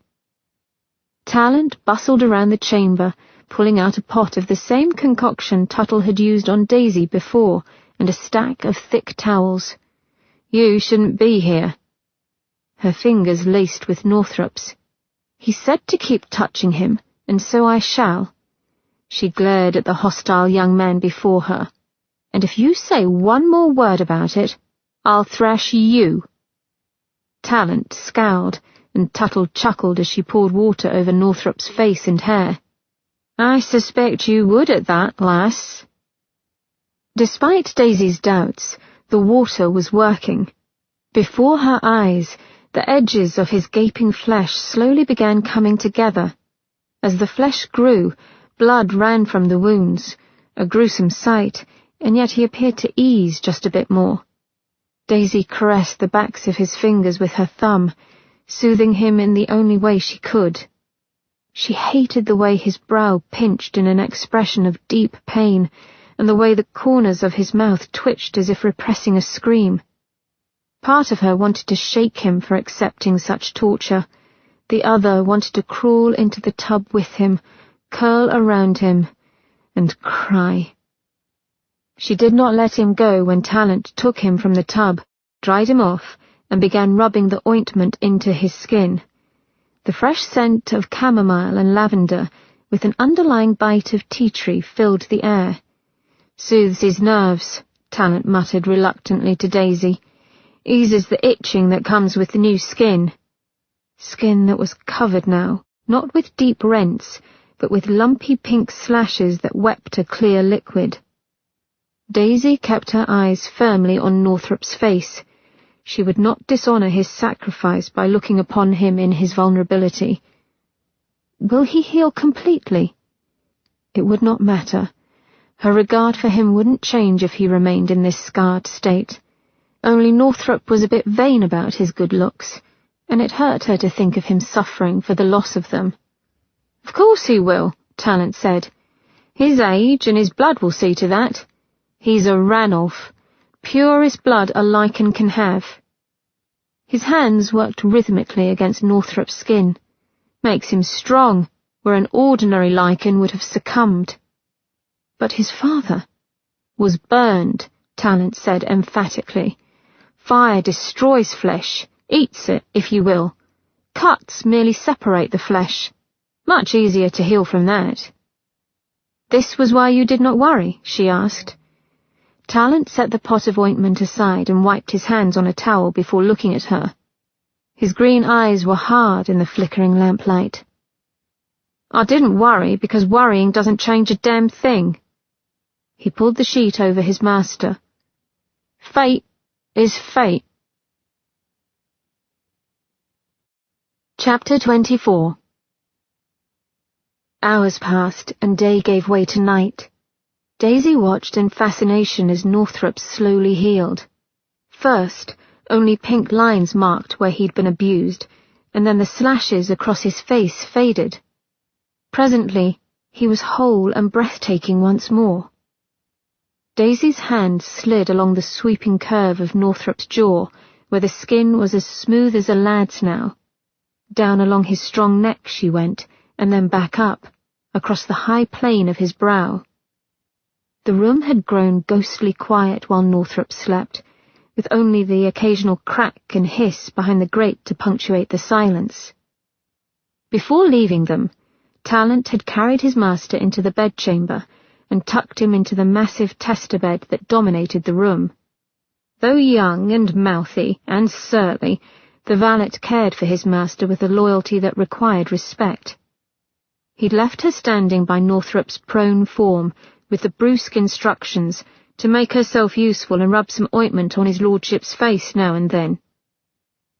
Talent bustled around the chamber, pulling out a pot of the same concoction Tuttle had used on Daisy before, and a stack of thick towels. "You shouldn't be here." Her fingers laced with Northrup's. "He said to keep touching him, and so I shall." She glared at the hostile young man before her. "And if you say one more word about it, I'll thrash you." Talent scowled, and Tuttle chuckled as she poured water over Northrup's face and hair. "I suspect you would at that, lass." Despite Daisy's doubts, the water was working. Before her eyes, the edges of his gaping flesh slowly began coming together. As the flesh grew, blood ran from the wounds, a gruesome sight, and yet he appeared to ease just a bit more. Daisy caressed the backs of his fingers with her thumb, soothing him in the only way she could. She hated the way his brow pinched in an expression of deep pain, and the way the corners of his mouth twitched as if repressing a scream. Part of her wanted to shake him for accepting such torture. The other wanted to crawl into the tub with him, curl around him, and cry. She did not let him go when Talent took him from the tub, dried him off, and began rubbing the ointment into his skin. The fresh scent of chamomile and lavender, with an underlying bite of tea tree, filled the air. "Soothes his nerves," Talent muttered reluctantly to Daisy. "Eases the itching that comes with the new skin." Skin that was covered now, not with deep rents, but with lumpy pink slashes that wept a clear liquid. Daisy kept her eyes firmly on Northrup's face. She would not dishonour his sacrifice by looking upon him in his vulnerability. Will he heal completely? It would not matter. Her regard for him wouldn't change if he remained in this scarred state. Only Northrup was a bit vain about his good looks, and it hurt her to think of him suffering for the loss of them. "Of course he will," Talent said. "His age and his blood will see to that. He's a Ranulph, purest blood a lichen can have." His hands worked rhythmically against Northrup's skin. "Makes him strong, where an ordinary lichen would have succumbed." But his father was burned, Talent said emphatically. "Fire destroys flesh, eats it, if you will. Cuts merely separate the flesh. Much easier to heal from that." "This was why you did not worry?" she asked. Talent set the pot of ointment aside and wiped his hands on a towel before looking at her. His green eyes were hard in the flickering lamplight. "I didn't worry because worrying doesn't change a damn thing." He pulled the sheet over his master. "Fate is fate." Chapter 24. Hours passed, and day gave way to night. Daisy watched in fascination as Northrup slowly healed. First, only pink lines marked where he'd been abused, and then the slashes across his face faded. Presently, he was whole and breathtaking once more. Daisy's hand slid along the sweeping curve of Northrup's jaw, where the skin was as smooth as a lad's now. Down along his strong neck she went, and then back up, across the high plane of his brow. The room had grown ghostly quiet while Northrup slept, with only the occasional crack and hiss behind the grate to punctuate the silence. Before leaving them, Talent had carried his master into the bedchamber and tucked him into the massive tester bed that dominated the room. Though young and mouthy and surly, the valet cared for his master with a loyalty that required respect. He'd left her standing by Northrup's prone form, with the brusque instructions to make herself useful and rub some ointment on his lordship's face now and then.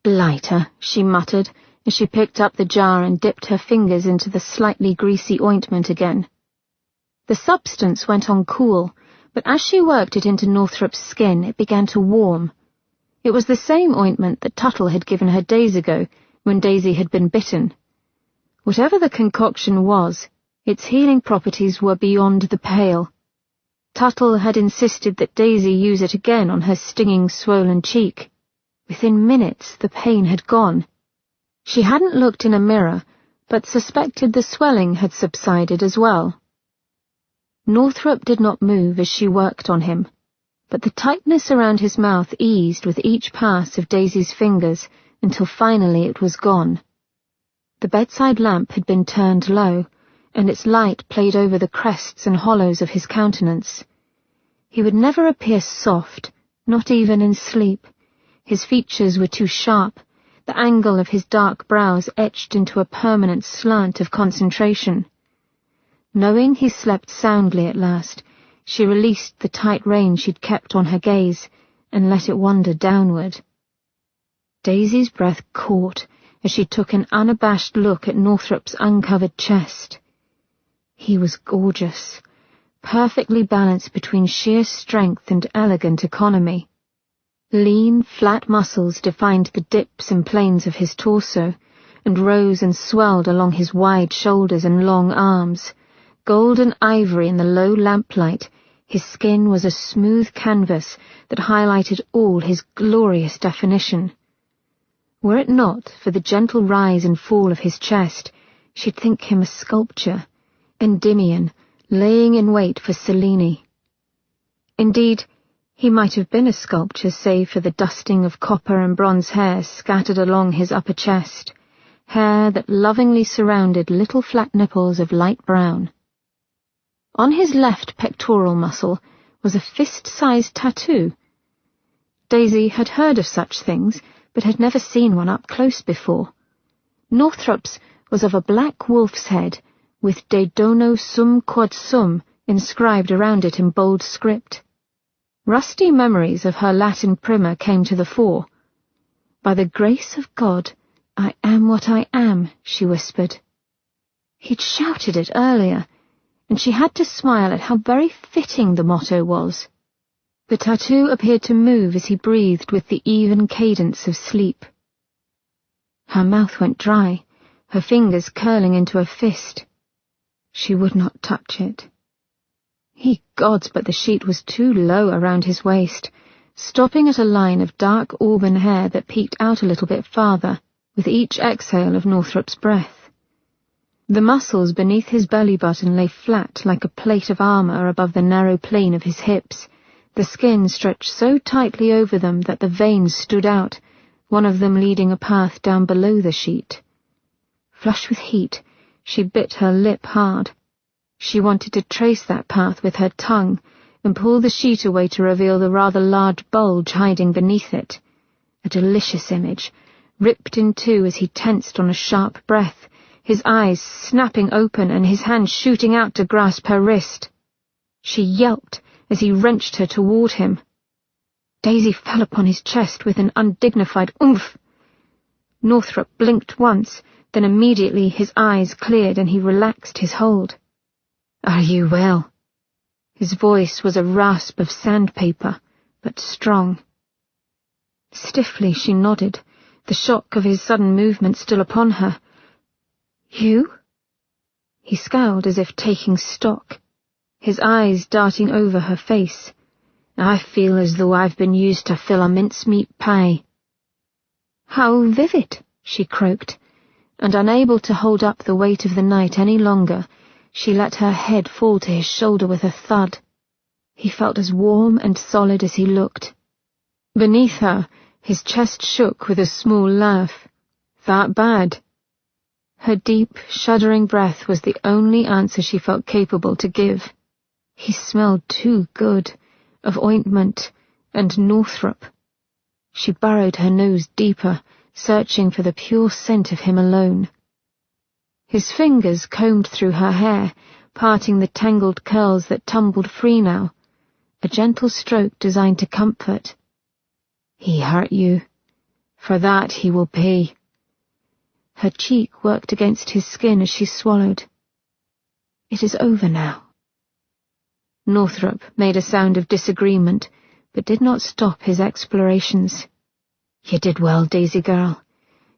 "Blighter," she muttered, as she picked up the jar and dipped her fingers into the slightly greasy ointment again. The substance went on cool, but as she worked it into Northrup's skin, it began to warm. It was the same ointment that Tuttle had given her days ago, when Daisy had been bitten. Whatever the concoction was, its healing properties were beyond the pale. Tuttle had insisted that Daisy use it again on her stinging, swollen cheek. Within minutes, the pain had gone. She hadn't looked in a mirror, but suspected the swelling had subsided as well. Northrop did not move as she worked on him, but the tightness around his mouth eased with each pass of Daisy's fingers until finally it was gone. The bedside lamp had been turned low, and its light played over the crests and hollows of his countenance. He would never appear soft, not even in sleep. His features were too sharp, the angle of his dark brows etched into a permanent slant of concentration. Knowing he slept soundly at last, she released the tight rein she'd kept on her gaze and let it wander downward. Daisy's breath caught as she took an unabashed look at Northrop's uncovered chest. He was gorgeous, perfectly balanced between sheer strength and elegant economy. Lean, flat muscles defined the dips and planes of his torso, and rose and swelled along his wide shoulders and long arms. Golden ivory in the low lamplight, his skin was a smooth canvas that highlighted all his glorious definition. Were it not for the gentle rise and fall of his chest, she'd think him a sculpture, Endymion, laying in wait for Selene. Indeed, he might have been a sculpture save for the dusting of copper and bronze hair scattered along his upper chest, hair that lovingly surrounded little flat nipples of light brown. On his left pectoral muscle was a fist-sized tattoo. Daisy had heard of such things, but had never seen one up close before. Northrop's was of a black wolf's head, with De Dono Sum Quod Sum inscribed around it in bold script. Rusty memories of her Latin primer came to the fore. "By the grace of God, I am what I am," she whispered. He'd shouted it earlier, and she had to smile at how very fitting the motto was. The tattoo appeared to move as he breathed with the even cadence of sleep. Her mouth went dry, her fingers curling into a fist. She would not touch it. Ye gods, but the sheet was too low around his waist, stopping at a line of dark auburn hair that peeked out a little bit farther with each exhale of Northrop's breath. The muscles beneath his belly button lay flat like a plate of armor above the narrow plane of his hips, the skin stretched so tightly over them that the veins stood out, one of them leading a path down below the sheet. Flushed with heat, she bit her lip hard. She wanted to trace that path with her tongue and pull the sheet away to reveal the rather large bulge hiding beneath it. A delicious image, ripped in two as he tensed on a sharp breath, his eyes snapping open and his hand shooting out to grasp her wrist. She yelped as he wrenched her toward him. Daisy fell upon his chest with an undignified oomph. Northrop blinked once, then immediately his eyes cleared and he relaxed his hold. "Are you well?" His voice was a rasp of sandpaper, but strong. Stiffly she nodded, the shock of his sudden movement still upon her. "You?" He scowled as if taking stock, his eyes darting over her face. "I feel as though I've been used to fill a mincemeat pie." "How vivid," she croaked, and unable to hold up the weight of the night any longer, she let her head fall to his shoulder with a thud. He felt as warm and solid as he looked. Beneath her, his chest shook with a small laugh. "That bad?" Her deep, shuddering breath was the only answer she felt capable to give. He smelled too good, of ointment and Northrop. She burrowed her nose deeper, searching for the pure scent of him alone. His fingers combed through her hair, parting the tangled curls that tumbled free now, a gentle stroke designed to comfort. "He hurt you. For that he will pay." Her cheek worked against his skin as she swallowed. "It is over now." Northrop made a sound of disagreement, but did not stop his explorations. "You did well, Daisy girl.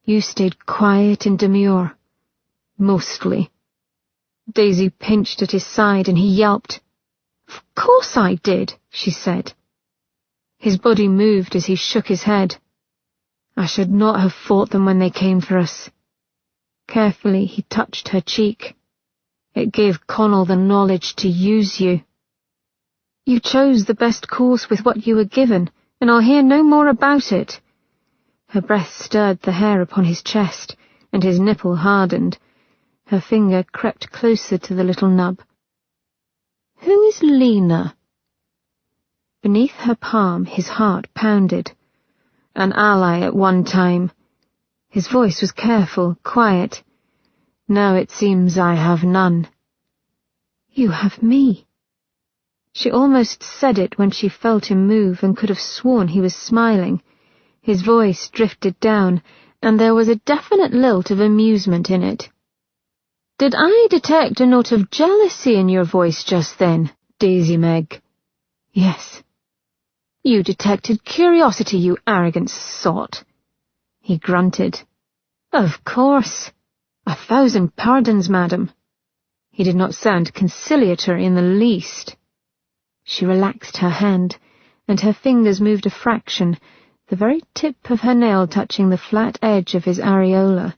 You stayed quiet and demure. Mostly." Daisy pinched at his side and he yelped. "Of course I did," she said. His body moved as he shook his head. "I should not have fought them when they came for us." Carefully he touched her cheek. It gave Connell the knowledge to use you. You chose the best course with what you were given, and I'll hear no more about it. Her breath stirred the hair upon his chest, and his nipple hardened. Her finger crept closer to the little nub. Who is Lena? Beneath her palm his heart pounded. An ally at one time. His voice was careful, quiet. Now it seems I have none. You have me. She almost said it when she felt him move and could have sworn he was smiling. His voice drifted down, and there was a definite lilt of amusement in it. Did I detect a note of jealousy in your voice just then, Daisy Meg? Yes. You detected curiosity, you arrogant sot. He grunted. Of course. 1,000 pardons, madam. He did not sound conciliatory in the least. She relaxed her hand, and her fingers moved a fraction, the very tip of her nail touching the flat edge of his areola.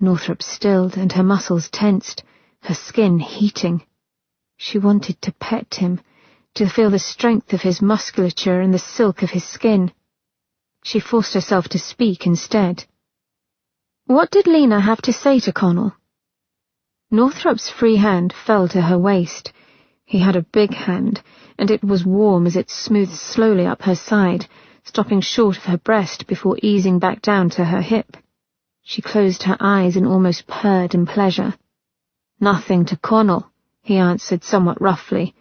Northrop stilled, and her muscles tensed, her skin heating. She wanted to pet him, to feel the strength of his musculature and the silk of his skin. She forced herself to speak instead. What did Lena have to say to Connell? Northrop's free hand fell to her waist. He had a big hand, and it was warm as it smoothed slowly up her side, stopping short of her breast before easing back down to her hip. She closed her eyes and almost purred in pleasure. Nothing to Connell, he answered somewhat roughly.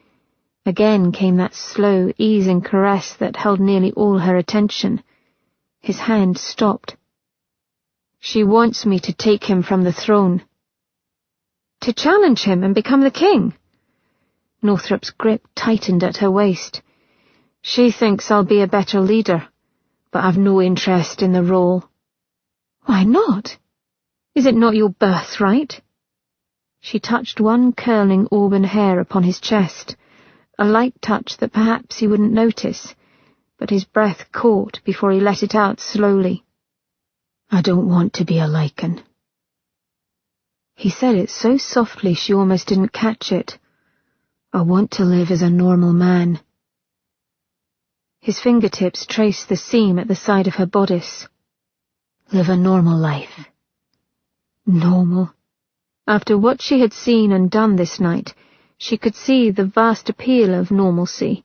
Again came that slow, easing caress that held nearly all her attention. His hand stopped. She wants me to take him from the throne. To challenge him and become the king? Northrop's grip tightened at her waist. She thinks I'll be a better leader, but I've no interest in the role. Why not? Is it not your birthright? She touched one curling auburn hair upon his chest, a light touch that perhaps he wouldn't notice, but his breath caught before he let it out slowly. I don't want to be a lichen. He said it so softly she almost didn't catch it. I want to live as a normal man. His fingertips traced the seam at the side of her bodice. Live a normal life. Normal. After what she had seen and done this night, she could see the vast appeal of normalcy.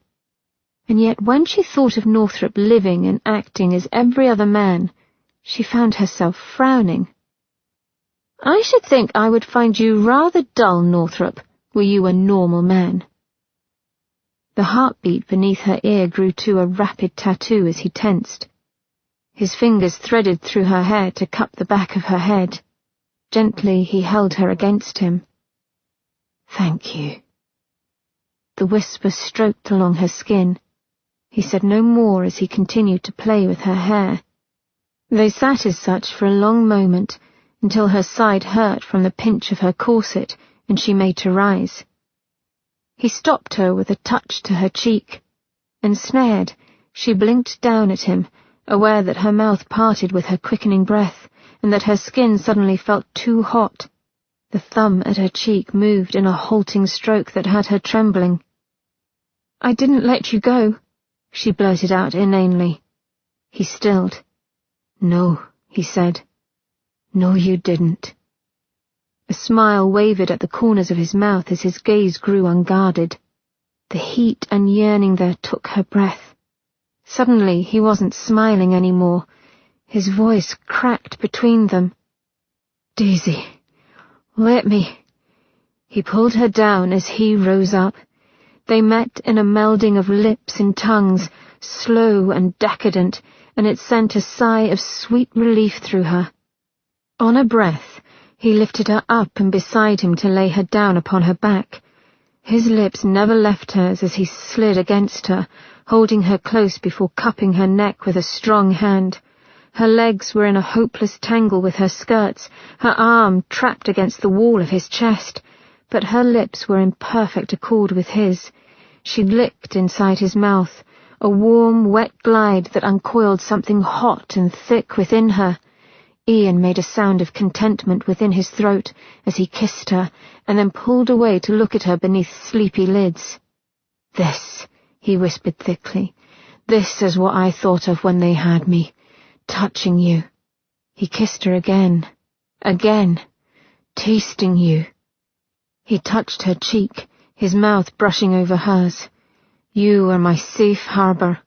And yet when she thought of Northrop living and acting as every other man, she found herself frowning. I should think I would find you rather dull, Northrop, were you a normal man. The heartbeat beneath her ear grew to a rapid tattoo as he tensed. His fingers threaded through her hair to cup the back of her head. Gently he held her against him. Thank you. The whisper stroked along her skin. He said no more as he continued to play with her hair. They sat as such for a long moment, until her side hurt from the pinch of her corset, and she made to rise. He stopped her with a touch to her cheek. Ensnared, she blinked down at him, aware that her mouth parted with her quickening breath, and that her skin suddenly felt too hot. The thumb at her cheek moved in a halting stroke that had her trembling. I didn't let you go, she blurted out inanely. He stilled. No, he said. No, you didn't. A smile wavered at the corners of his mouth as his gaze grew unguarded. The heat and yearning there took her breath. Suddenly he wasn't smiling anymore. His voice cracked between them. Daisy, let me. He pulled her down as he rose up. They met in a melding of lips and tongues, slow and decadent, and it sent a sigh of sweet relief through her. On a breath, he lifted her up and beside him to lay her down upon her back. His lips never left hers as he slid against her, holding her close before cupping her neck with a strong hand. Her legs were in a hopeless tangle with her skirts, her arm trapped against the wall of his chest, but her lips were in perfect accord with his. She licked inside his mouth, a warm, wet glide that uncoiled something hot and thick within her. Ian made a sound of contentment within his throat as he kissed her, and then pulled away to look at her beneath sleepy lids. "This," he whispered thickly, "this is what I thought of when they had me, touching you." He kissed her again, tasting you. He touched her cheek, his mouth brushing over hers. "You are my safe harbour."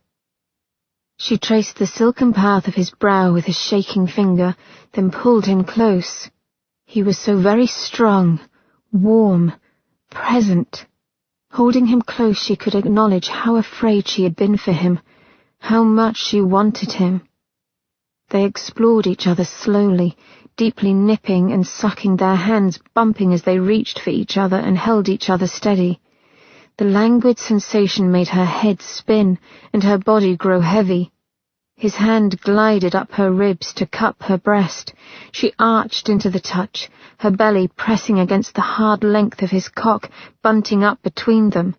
She traced the silken path of his brow with a shaking finger, then pulled him close. He was so very strong, warm, present. Holding him close, she could acknowledge how afraid she had been for him, how much she wanted him. They explored each other slowly, deeply nipping and sucking, their hands bumping as they reached for each other and held each other steady. The languid sensation made her head spin and her body grow heavy. His hand glided up her ribs to cup her breast. She arched into the touch, her belly pressing against the hard length of his cock, bunting up between them.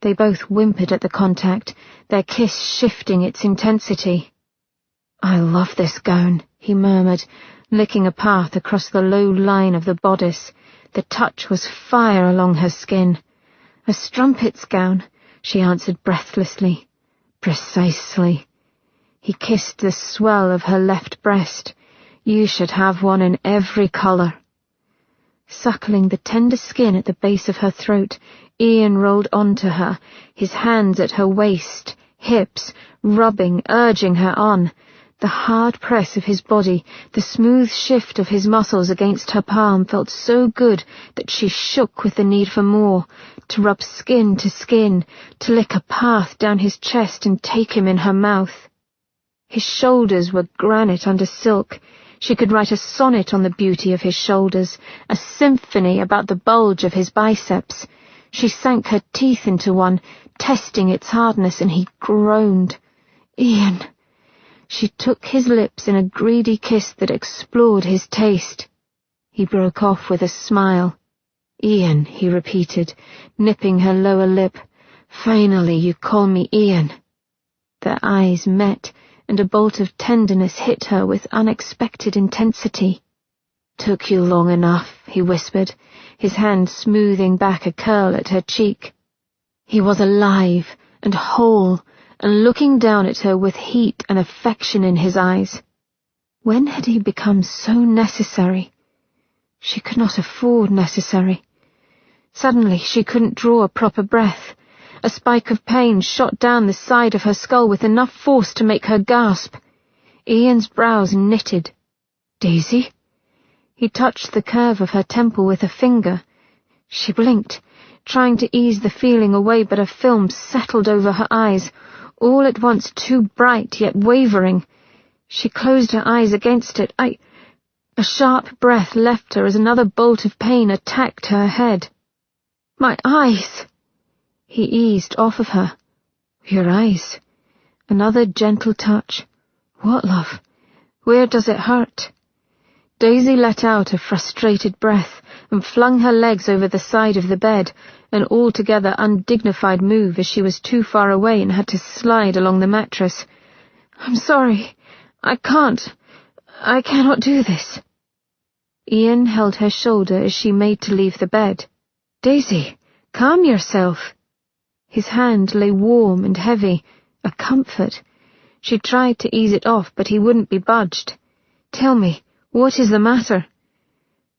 They both whimpered at the contact, their kiss shifting its intensity. "I love this gown," he murmured, licking a path across the low line of the bodice. The touch was fire along her skin. "A strumpet's gown," she answered breathlessly. "Precisely." He kissed the swell of her left breast. "You should have one in every colour." Suckling the tender skin at the base of her throat, Ian rolled onto her, his hands at her waist, hips, rubbing, urging her on. The hard press of his body, the smooth shift of his muscles against her palm felt so good that she shook with the need for more, to rub skin, to lick a path down his chest and take him in her mouth. His shoulders were granite under silk. She could write a sonnet on the beauty of his shoulders, a symphony about the bulge of his biceps. She sank her teeth into one, testing its hardness, and he groaned. "Ian!" She took his lips in a greedy kiss that explored his taste. He broke off with a smile. "Ian," he repeated, nipping her lower lip. "Finally you call me Ian." Their eyes met, and a bolt of tenderness hit her with unexpected intensity. "Took you long enough," he whispered, his hand smoothing back a curl at her cheek. He was alive and whole, and looking down at her with heat and affection in his eyes. When had he become so necessary? She could not afford necessary. Suddenly she couldn't draw a proper breath. A spike of pain shot down the side of her skull with enough force to make her gasp. Ian's brows knitted. "Daisy?" He touched the curve of her temple with a finger. She blinked, trying to ease the feeling away, but a film settled over her eyes, all at once too bright yet wavering. She closed her eyes against it. A sharp breath left her as another bolt of pain attacked her head. "My eyes!" He eased off of her. "Your eyes." Another gentle touch. "What, love? Where does it hurt?" Daisy let out a frustrated breath and flung her legs over the side of the bed, an altogether undignified move as she was too far away and had to slide along the mattress. "I'm sorry. I cannot do this." Ian held her shoulder as she made to leave the bed. "Daisy, calm yourself." His hand lay warm and heavy, a comfort. She tried to ease it off, but he wouldn't be budged. "Tell me, what is the matter?"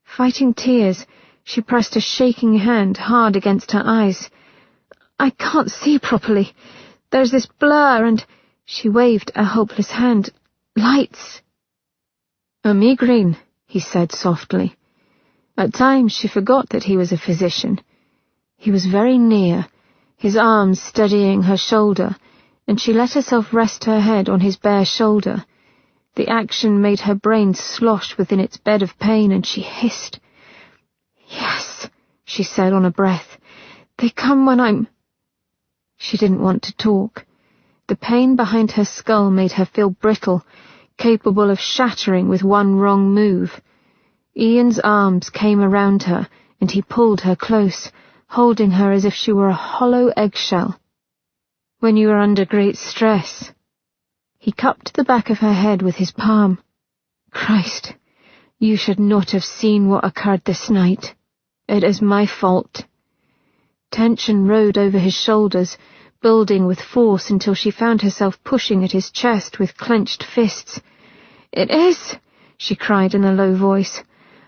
Fighting tears, she pressed a shaking hand hard against her eyes. "I can't see properly. There's this blur and—" She waved a hopeless hand. "Lights." "A migraine," he said softly. At times she forgot that he was a physician. He was very near, his arms steadying her shoulder, and she let herself rest her head on his bare shoulder. The action made her brain slosh within its bed of pain, and she hissed. "Yes," she said on a breath. "They come when I'm—" She didn't want to talk. The pain behind her skull made her feel brittle, capable of shattering with one wrong move. Ian's arms came around her, and he pulled her close, holding her as if she were a hollow eggshell. "When you are under great stress." He cupped the back of her head with his palm. Christ, you should not have seen what occurred this night. It is my fault. Tension rode over his shoulders, building with force until she found herself pushing at his chest with clenched fists. "It is," she cried in a low voice.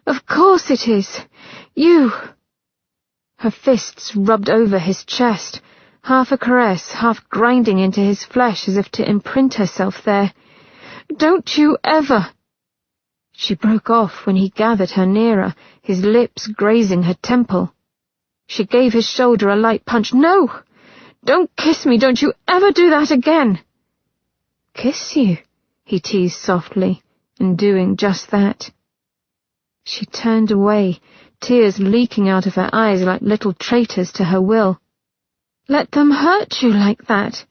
"Of course it is. You—" Her fists rubbed over his chest, half a caress, half grinding into his flesh as if to imprint herself there. "Don't you ever—" She broke off when he gathered her nearer, his lips grazing her temple. She gave his shoulder a light punch. "No! Don't kiss me! Don't you ever do that again!" "Kiss you?" he teased softly, and doing just that. She turned away, tears leaking out of her eyes like little traitors to her will. "Let them hurt you like that?"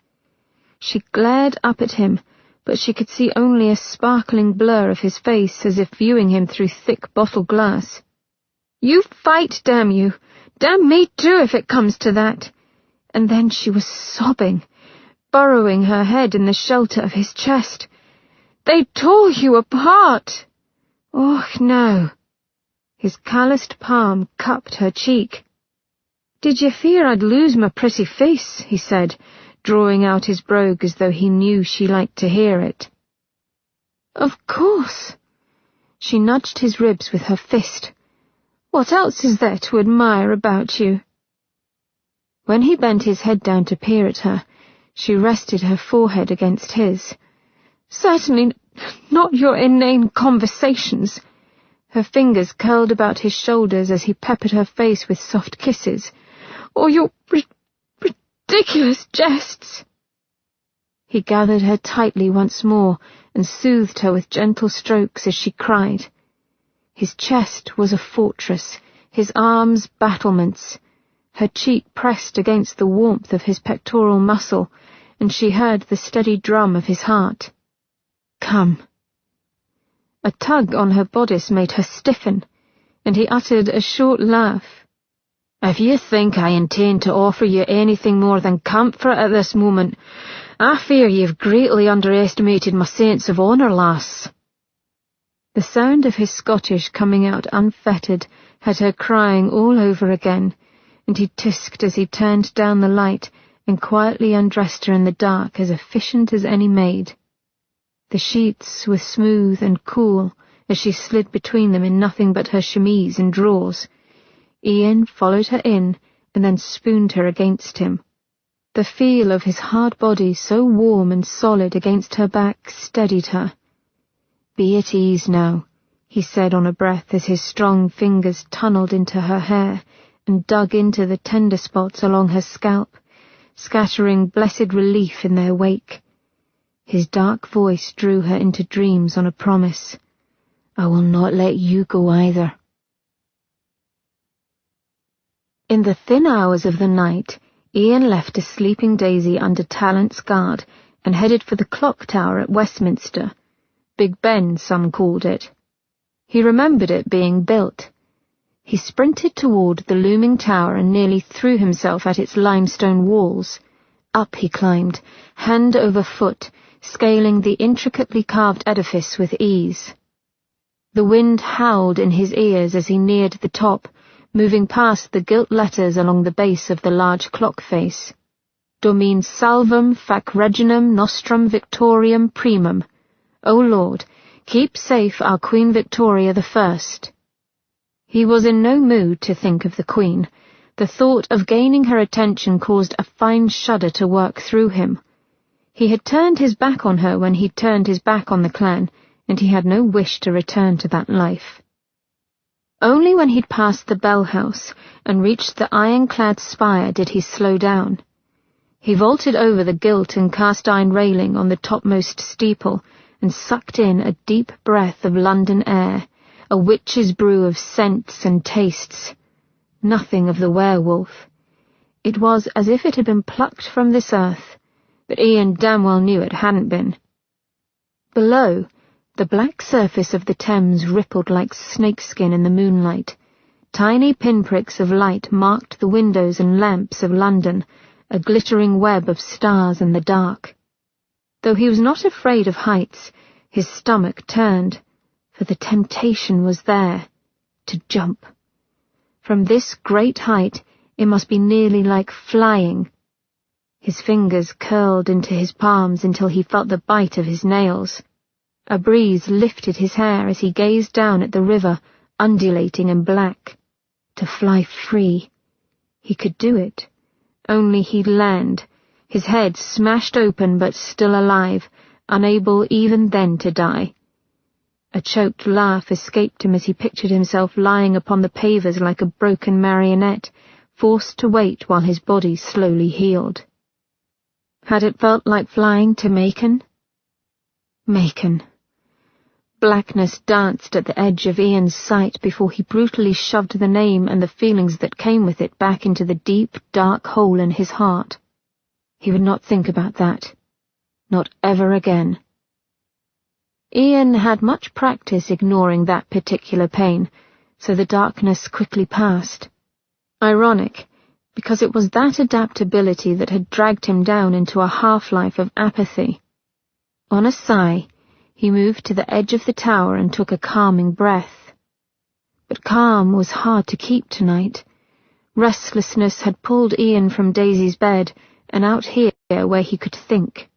She glared up at him, but she could see only a sparkling blur of his face as if viewing him through thick bottle glass. "You fight, damn you! Damn me too if it comes to that!" And then she was sobbing, burrowing her head in the shelter of his chest. "They tore you apart!" "Oh, no." His calloused palm cupped her cheek. "Did you fear I'd lose my pretty face?" he said, drawing out his brogue as though he knew she liked to hear it. "Of course." She nudged his ribs with her fist. "What else is there to admire about you?" When he bent his head down to peer at her, she rested her forehead against his. "Certainly not your inane conversations." Her fingers curled about his shoulders as he peppered her face with soft kisses. "Or your ridiculous jests." He gathered her tightly once more and soothed her with gentle strokes as she cried. His chest was a fortress, his arms battlements. Her cheek pressed against the warmth of his pectoral muscle, and she heard the steady drum of his heart. "Come." A tug on her bodice made her stiffen, and he uttered a short laugh. "If you think I intend to offer you anything more than comfort at this moment, I fear you've greatly underestimated my sense of honour, lass." The sound of his Scottish coming out unfettered had her crying all over again, and he tusked as he turned down the light and quietly undressed her in the dark as efficient as any maid. The sheets were smooth and cool as she slid between them in nothing but her chemise and drawers. Ian followed her in and then spooned her against him. The feel of his hard body so warm and solid against her back steadied her. "Be at ease now," he said on a breath as his strong fingers tunneled into her hair and dug into the tender spots along her scalp, scattering blessed relief in their wake. His dark voice drew her into dreams on a promise. "I will not let you go either." In the thin hours of the night, Ian left a sleeping Daisy under Tallant's guard and headed for the clock tower at Westminster. Big Ben, some called it. He remembered it being built. He sprinted toward the looming tower and nearly threw himself at its limestone walls. Up he climbed, hand over foot, scaling the intricately carved edifice with ease. The wind howled in his ears as he neared the top, moving past the gilt letters along the base of the large clock face. Domine salvum fac reginam nostrum victoriam primum. O Lord, keep safe our Queen Victoria the First. He was in no mood to think of the Queen. The thought of gaining her attention caused a fine shudder to work through him. He had turned his back on her when he'd turned his back on the clan, and he had no wish to return to that life. Only when he'd passed the bell house and reached the iron-clad spire did he slow down. He vaulted over the gilt and cast-iron railing on the topmost steeple and sucked in a deep breath of London air, a witch's brew of scents and tastes. Nothing of the werewolf. It was as if it had been plucked from this earth, but Ian damn well knew it hadn't been. Below, the black surface of the Thames rippled like snakeskin in the moonlight. Tiny pinpricks of light marked the windows and lamps of London, a glittering web of stars in the dark. Though he was not afraid of heights, his stomach turned. for the temptation was there, to jump. From this great height it must be nearly like flying. His fingers curled into his palms until he felt the bite of his nails. A breeze lifted his hair as he gazed down at the river, undulating and black. To fly free. He could do it. Only he'd land, his head smashed open but still alive, unable even then to die. A choked laugh escaped him as he pictured himself lying upon the pavers like a broken marionette, forced to wait while his body slowly healed. Had it felt like flying to Macon? Macon. Blackness danced at the edge of Ian's sight before he brutally shoved the name and the feelings that came with it back into the deep, dark hole in his heart. He would not think about that. Not ever again. Ian had much practice ignoring that particular pain, so the darkness quickly passed. Ironic, because it was that adaptability that had dragged him down into a half-life of apathy. On a sigh, he moved to the edge of the tower and took a calming breath. But calm was hard to keep tonight. Restlessness had pulled Ian from Daisy's bed and out here where he could think.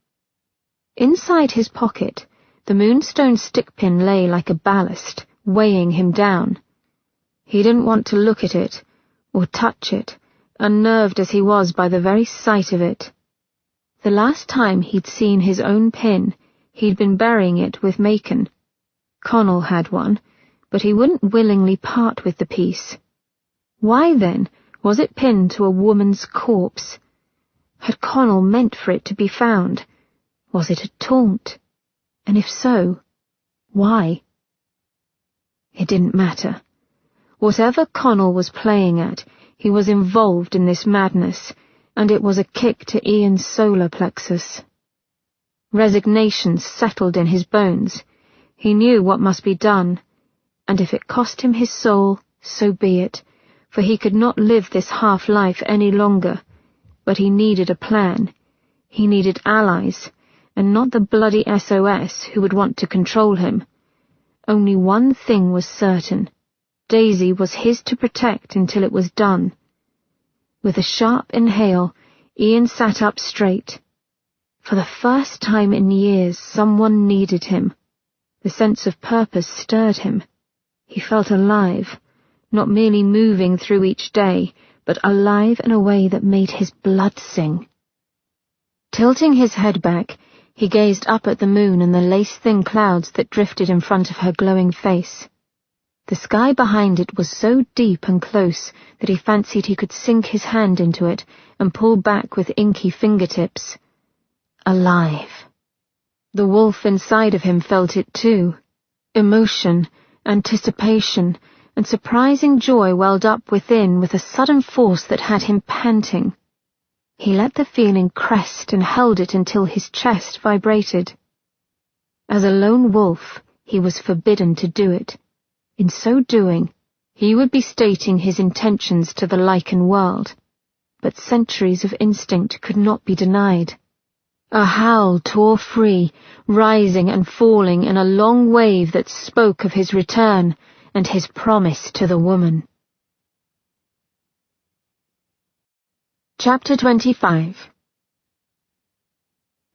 Inside his pocket, the moonstone stickpin lay like a ballast, weighing him down. He didn't want to look at it, or touch it, unnerved as he was by the very sight of it. The last time he'd seen his own pin, he'd been burying it with Macon. Connell had one, but he wouldn't willingly part with the piece. Why, then, was it pinned to a woman's corpse? Had Connell meant for it to be found? Was it a taunt? And if so, why? It didn't matter. Whatever Connell was playing at, he was involved in this madness, and it was a kick to Ian's solar plexus. Resignation settled in his bones. He knew what must be done, and if it cost him his soul, so be it, for he could not live this half-life any longer. But he needed a plan. He needed allies, and not the bloody SOS who would want to control him. Only one thing was certain. Daisy was his to protect until it was done. With a sharp inhale, Ian sat up straight. For the first time in years, someone needed him. The sense of purpose stirred him. He felt alive, not merely moving through each day, but alive in a way that made his blood sing. Tilting his head back, he gazed up at the moon and the lace-thin clouds that drifted in front of her glowing face. The sky behind it was so deep and close that he fancied he could sink his hand into it and pull back with inky fingertips. Alive. The wolf inside of him felt it too. Emotion, anticipation, and surprising joy welled up within with a sudden force that had him panting. He let the feeling crest and held it until his chest vibrated. As a lone wolf, he was forbidden to do it. In so doing, he would be stating his intentions to the lichen world, but centuries of instinct could not be denied. A howl tore free, rising and falling in a long wave that spoke of his return and his promise to the woman. Chapter 25.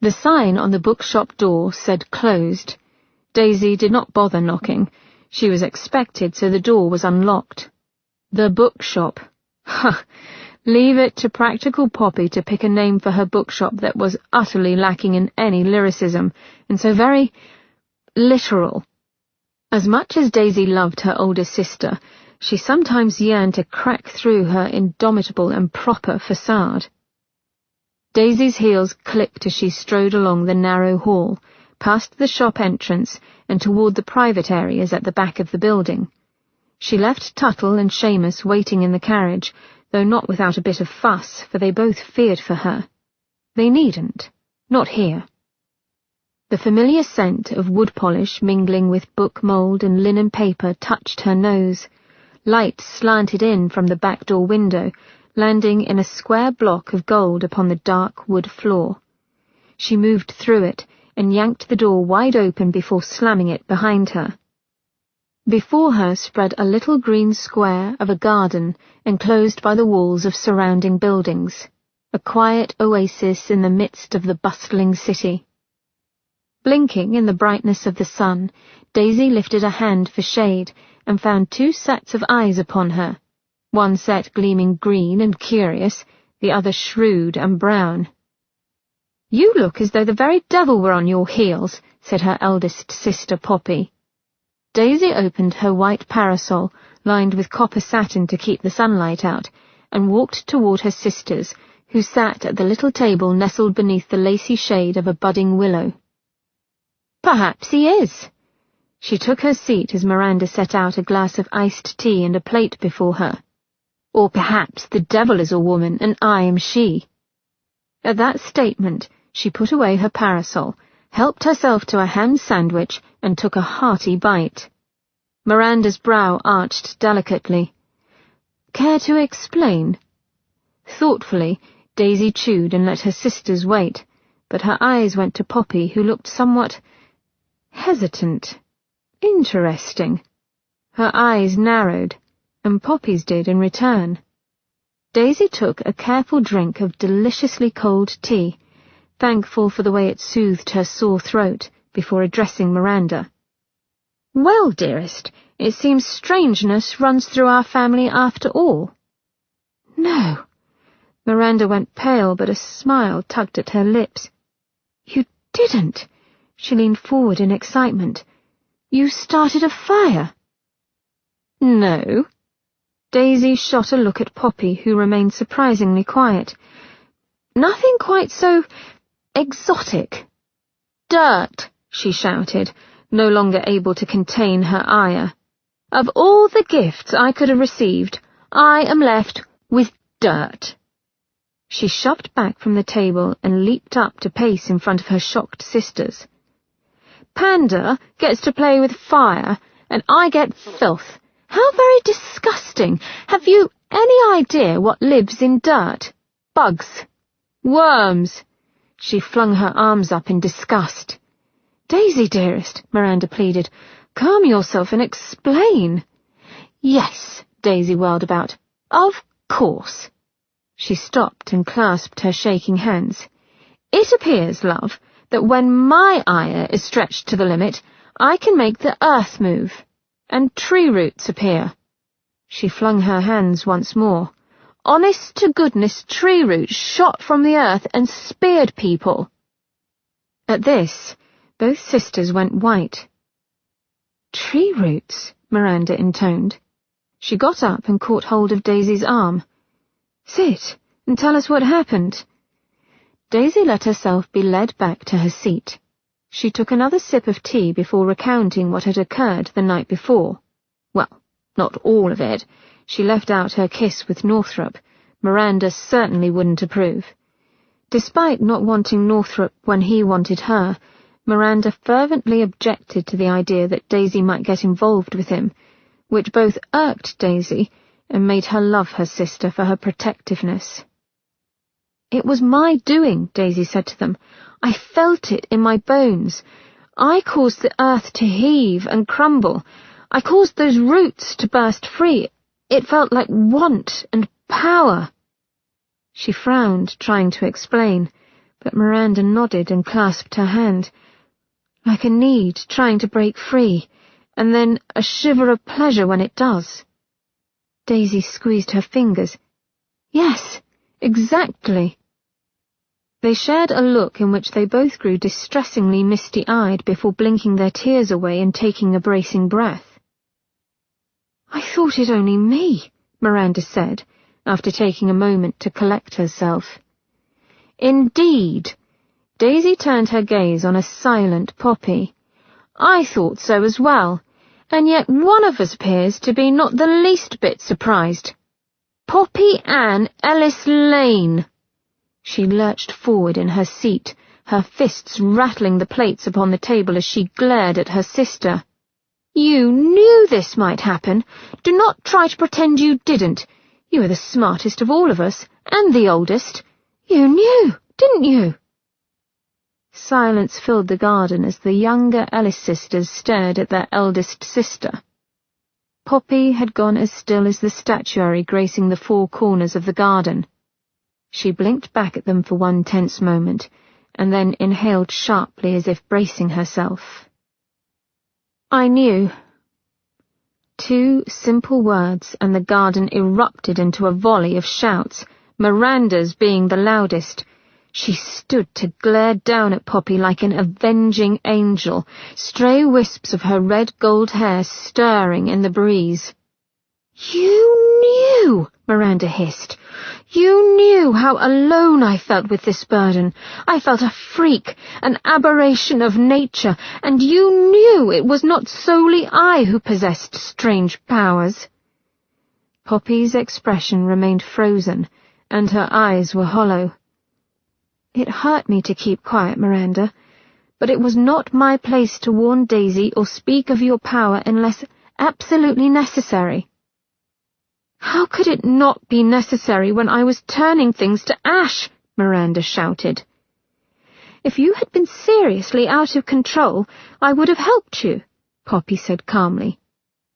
The sign on the bookshop door said closed. Daisy did not bother knocking. She was expected, so the door was unlocked. The bookshop. Ha! Leave it to practical Poppy to pick a name for her bookshop that was utterly lacking in any lyricism, and so very literal. As much as Daisy loved her older sister, she sometimes yearned to crack through her indomitable and proper facade. Daisy's heels clicked as she strode along the narrow hall, past the shop entrance and toward the private areas at the back of the building. She left Tuttle and Seamus waiting in the carriage, though not without a bit of fuss, for they both feared for her. They needn't. Not here. The familiar scent of wood polish mingling with book mould and linen paper touched her nose. Light slanted in from the back door window, landing in a square block of gold upon the dark wood floor. She moved through it and yanked the door wide open before slamming it behind her. Before her spread a little green square of a garden enclosed by the walls of surrounding buildings, a quiet oasis in the midst of the bustling city. Blinking in the brightness of the sun, Daisy lifted a hand for shade and found two sets of eyes upon her, one set gleaming green and curious, the other shrewd and brown. "You look as though the very devil were on your heels," said her eldest sister Poppy. Daisy opened her white parasol, lined with copper satin to keep the sunlight out, and walked toward her sisters, who sat at the little table nestled beneath the lacy shade of a budding willow. "Perhaps he is." She took her seat as Miranda set out a glass of iced tea and a plate before her. "Or perhaps the devil is a woman and I am she." At that statement, she put away her parasol, helped herself to a ham sandwich, and took a hearty bite. Miranda's brow arched delicately. "Care to explain?" Thoughtfully, Daisy chewed and let her sisters wait, but her eyes went to Poppy, who looked somewhat hesitant. Interesting. Her eyes narrowed, and Poppy's did in return. Daisy took a careful drink of deliciously cold tea, thankful for the way it soothed her sore throat, before addressing Miranda. "Well, dearest, it seems strangeness runs through our family after all." "No." Miranda went pale, but a smile tugged at her lips. "You didn't." She leaned forward in excitement. "You started a fire." "No." Daisy shot a look at Poppy, who remained surprisingly quiet. "Nothing quite so exotic." "Dirt," she shouted, no longer able to contain her ire. "Of all the gifts I could have received, I am left with dirt." She shoved back from the table and leaped up to pace in front of her shocked sisters. "Panda gets to play with fire, and I get filth. How very disgusting! Have you any idea what lives in dirt? Bugs. Worms." She flung her arms up in disgust. "Daisy, dearest," Miranda pleaded, "calm yourself and explain." "Yes," Daisy whirled about. "Of course." She stopped and clasped her shaking hands. "It appears, love, that when my ire is stretched to the limit, I can make the earth move, and tree roots appear." She flung her hands once more. "Honest to goodness, tree roots shot from the earth and speared people." At this, both sisters went white. "Tree roots," Miranda intoned. She got up and caught hold of Daisy's arm. "Sit, and tell us what happened." Daisy let herself be led back to her seat. She took another sip of tea before recounting what had occurred the night before. Well, not all of it. She left out her kiss with Northrop. Miranda certainly wouldn't approve. Despite not wanting Northrop when he wanted her, Miranda fervently objected to the idea that Daisy might get involved with him, which both irked Daisy and made her love her sister for her protectiveness. "It was my doing," Daisy said to them. "I felt it in my bones. I caused the earth to heave and crumble. I caused those roots to burst free. It felt like want and power." She frowned, trying to explain, but Miranda nodded and clasped her hand. "Like a need trying to break free, and then a shiver of pleasure when it does." Daisy squeezed her fingers. "Yes, exactly." They shared a look in which they both grew distressingly misty-eyed before blinking their tears away and taking a bracing breath. "I thought it only me," Miranda said, after taking a moment to collect herself. "Indeed." Daisy turned her gaze on a silent Poppy. "I thought so as well, and yet one of us appears to be not the least bit surprised. Poppy Ann Ellis Lane." She lurched forward in her seat, her fists rattling the plates upon the table as she glared at her sister. "You knew this might happen. Do not try to pretend you didn't. You are the smartest of all of us, and the oldest. You knew, didn't you?" Silence filled the garden as the younger Ellis sisters stared at their eldest sister. Poppy had gone as still as the statuary gracing the four corners of the garden. She blinked back at them for one tense moment, and then inhaled sharply as if bracing herself. I knew. 2 simple words, and the garden erupted into a volley of shouts, Miranda's being the loudest. She stood to glare down at Poppy like an avenging angel, stray wisps of her red-gold hair stirring in the breeze. "You knew," Miranda hissed. "You knew how alone I felt with this burden. I felt a freak, an aberration of nature, and you knew it was not solely I who possessed strange powers." Poppy's expression remained frozen, and her eyes were hollow. "It hurt me to keep quiet, Miranda, but it was not my place to warn Daisy or speak of your power unless absolutely necessary." "How could it not be necessary when I was turning things to ash?" Miranda shouted. "If you had been seriously out of control, I would have helped you," Poppy said calmly.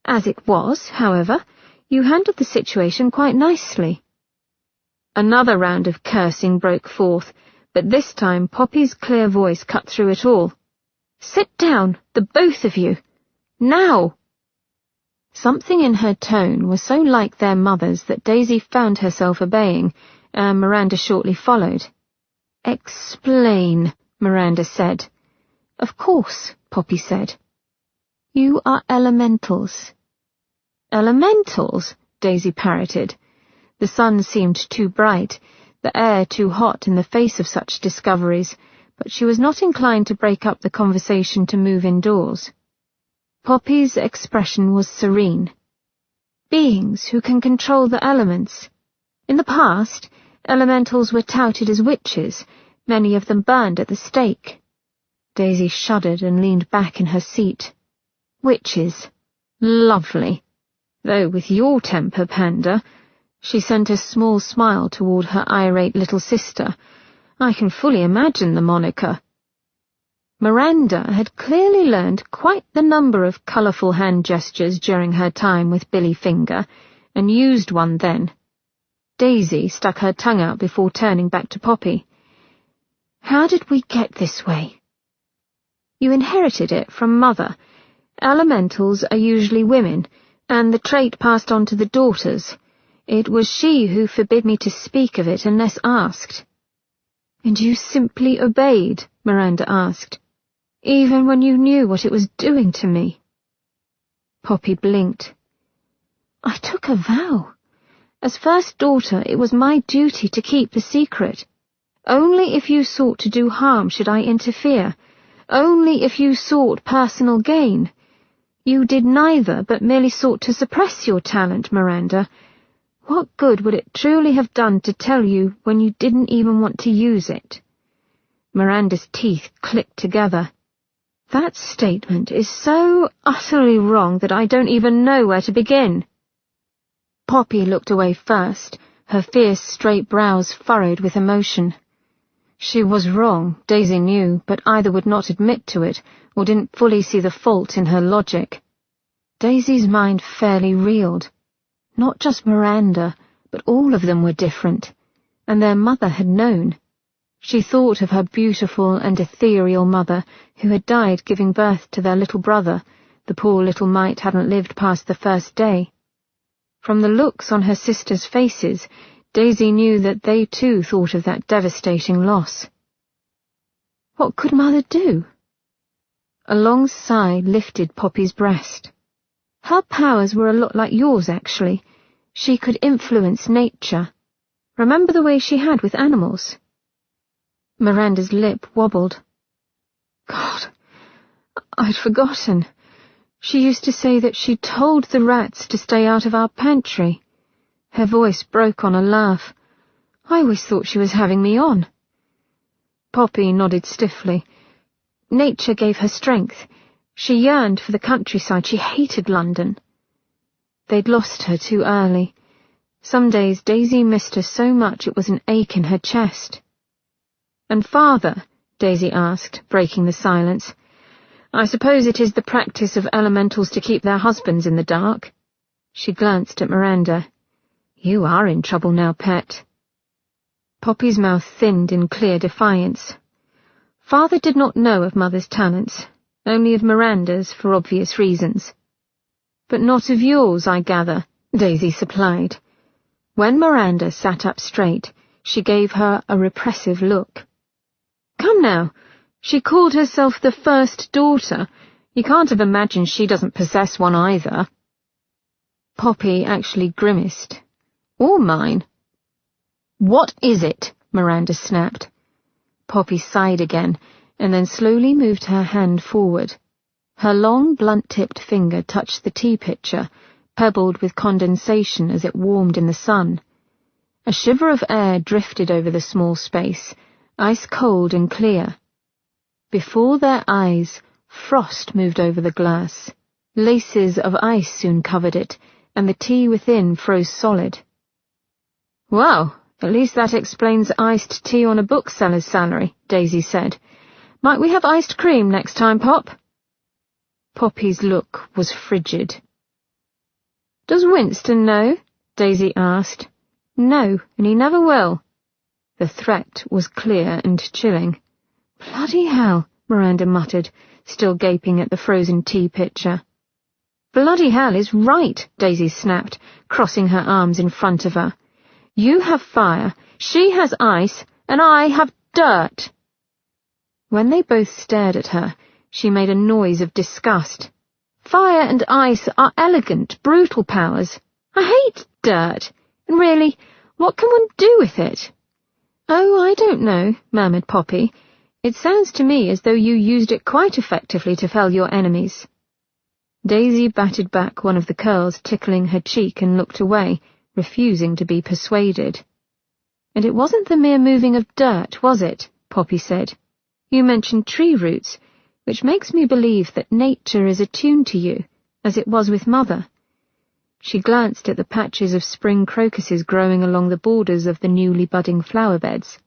"As it was, however, you handled the situation quite nicely." Another round of cursing broke forth, but this time Poppy's clear voice cut through it all. "Sit down, the both of you. Now!" Something in her tone was so like their mother's that Daisy found herself obeying, and Miranda shortly followed. "Explain," Miranda said. "Of course," Poppy said. "You are elementals." "Elementals?" Daisy parroted. The sun seemed too bright, the air too hot in the face of such discoveries, but she was not inclined to break up the conversation to move indoors. Poppy's expression was serene. "Beings who can control the elements. In the past, elementals were touted as witches, many of them burned at the stake." Daisy shuddered and leaned back in her seat. "Witches. Lovely. Though with your temper, Panda," she sent a small smile toward her irate little sister, "I can fully imagine the moniker." Miranda had clearly learned quite the number of colourful hand gestures during her time with Billy Finger, and used one then. Daisy stuck her tongue out before turning back to Poppy. "How did we get this way?" "You inherited it from Mother. Elementals are usually women, and the trait passed on to the daughters. It was she who forbid me to speak of it unless asked." "And you simply obeyed?" Miranda asked. "Even when you knew what it was doing to me?" Poppy blinked. "I took a vow. As first daughter, it was my duty to keep the secret. Only if you sought to do harm should I interfere. Only if you sought personal gain. You did neither, but merely sought to suppress your talent, Miranda. What good would it truly have done to tell you when you didn't even want to use it?" Miranda's teeth clicked together. "That statement is so utterly wrong that I don't even know where to begin." Poppy looked away first, her fierce straight brows furrowed with emotion. She was wrong, Daisy knew, but either would not admit to it, or didn't fully see the fault in her logic. Daisy's mind fairly reeled. Not just Miranda, but all of them were different, and their mother had known. She thought of her beautiful and ethereal mother, who had died giving birth to their little brother. The poor little mite hadn't lived past the first day. From the looks on her sisters' faces, Daisy knew that they too thought of that devastating loss. What could Mother do? A long sigh lifted Poppy's breast. Her powers were a lot like yours, actually. She could influence nature. Remember the way she had with animals? Miranda's lip wobbled. God, I'd forgotten. She used to say that she told the rats to stay out of our pantry. Her voice broke on a laugh. I always thought she was having me on. Poppy nodded stiffly. Nature gave her strength. She yearned for the countryside. She hated London. They'd lost her too early. Some days Daisy missed her so much it was an ache in her chest. "And father?" Daisy asked, breaking the silence. "I suppose it is the practice of elementals to keep their husbands in the dark?" She glanced at Miranda. You are in trouble now, pet. Poppy's mouth thinned in clear defiance. Father did not know of Mother's talents, only of Miranda's for obvious reasons. But not of yours, I gather, Daisy supplied. When Miranda sat up straight, she gave her a repressive look. Come now, she called herself the first daughter. You can't have imagined she doesn't possess one either. Poppy actually grimaced. Or mine. What is it? Miranda snapped. Poppy sighed again, and then slowly moved her hand forward. Her long, blunt-tipped finger touched the tea pitcher, pebbled with condensation as it warmed in the sun. A shiver of air drifted over the small space, ice-cold and clear. Before their eyes, frost moved over the glass. Laces of ice soon covered it, and the tea within froze solid. Well, at least that explains iced tea on a bookseller's salary, Daisy said. Might we have iced cream next time, Pop? Poppy's look was frigid. Does Winston know? Daisy asked. No, and he never will. The threat was clear and chilling. Bloody hell, Miranda muttered, still gaping at the frozen tea pitcher. Bloody hell is right, Daisy snapped, crossing her arms in front of her. You have fire, she has ice, and I have dirt. When they both stared at her, she made a noise of disgust. Fire and ice are elegant, brutal powers. I hate dirt, and really, what can one do with it? Oh, I don't know, murmured Poppy. It sounds to me as though you used it quite effectively to fell your enemies. Daisy batted back one of the curls tickling her cheek and looked away, refusing to be persuaded. And it wasn't the mere moving of dirt, was it? Poppy said. You mentioned tree roots, which makes me believe that nature is attuned to you, as it was with Mother. She glanced at the patches of spring crocuses growing along the borders of the newly budding flower beds.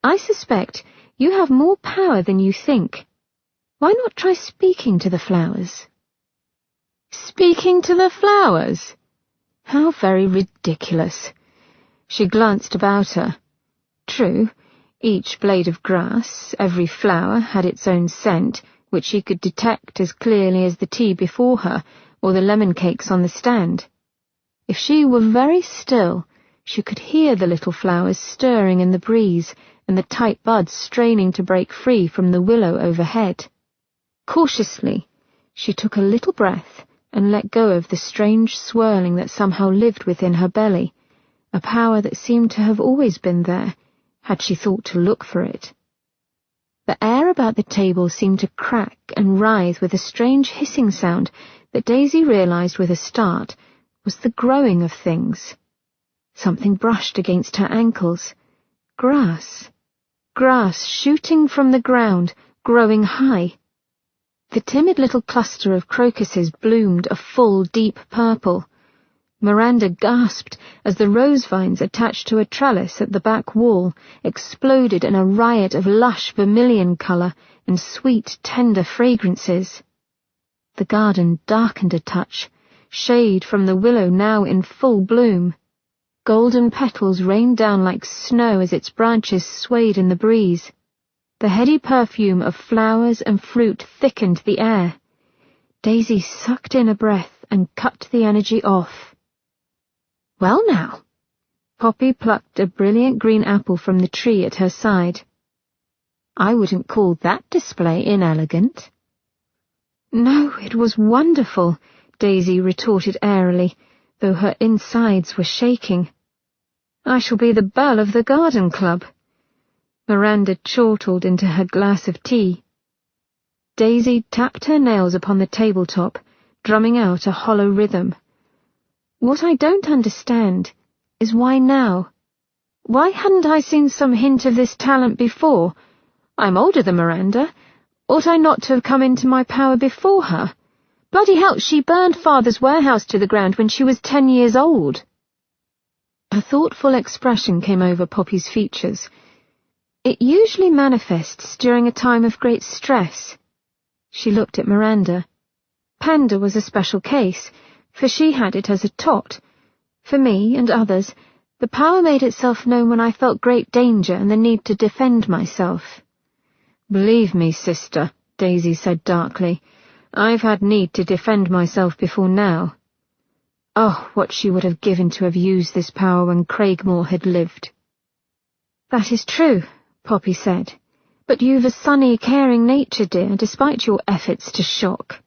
I suspect you have more power than you think. Why not try speaking to the flowers? Speaking to the flowers? How very ridiculous. She glanced about her. True, each blade of grass, every flower, had its own scent, which she could detect as clearly as the tea before her or the lemon cakes on the stand. If she were very still, she could hear the little flowers stirring in the breeze and the tight buds straining to break free from the willow overhead. Cautiously, she took a little breath and let go of the strange swirling that somehow lived within her belly, a power that seemed to have always been there, had she thought to look for it. The air about the table seemed to crack and writhe with a strange hissing sound that Daisy realized with a start was the growing of things. Something brushed against her ankles. Grass. Grass shooting from the ground, growing high. The timid little cluster of crocuses bloomed a full, deep purple. Miranda gasped as the rose vines attached to a trellis at the back wall exploded in a riot of lush vermilion colour and sweet, tender fragrances. The garden darkened a touch, shade from the willow now in full bloom. Golden petals rained down like snow as its branches swayed in the breeze. The heady perfume of flowers and fruit thickened the air. Daisy sucked in a breath and cut the energy off. Well now. Poppy plucked a brilliant green apple from the tree at her side. I wouldn't call that display inelegant. No, it was wonderful, Daisy retorted airily, though her insides were shaking. I shall be the belle of the garden club. Miranda chortled into her glass of tea. Daisy tapped her nails upon the tabletop, drumming out a hollow rhythm. What I don't understand is why now? Why hadn't I seen some hint of this talent before? I'm older than Miranda. Ought I not to have come into my power before her? Bloody hell, she burned Father's warehouse to the ground when she was 10 years old. A thoughtful expression came over Poppy's features. It usually manifests during a time of great stress. She looked at Miranda. Panda was a special case. for she had it as a tot. For me and others, the power made itself known when I felt great danger and the need to defend myself. "Believe me, sister," Daisy said darkly, "I've had need to defend myself before now." Oh, what she would have given to have used this power when Craigmore had lived. "That is true," Poppy said, "but you've a sunny, caring nature, dear, despite your efforts to shock."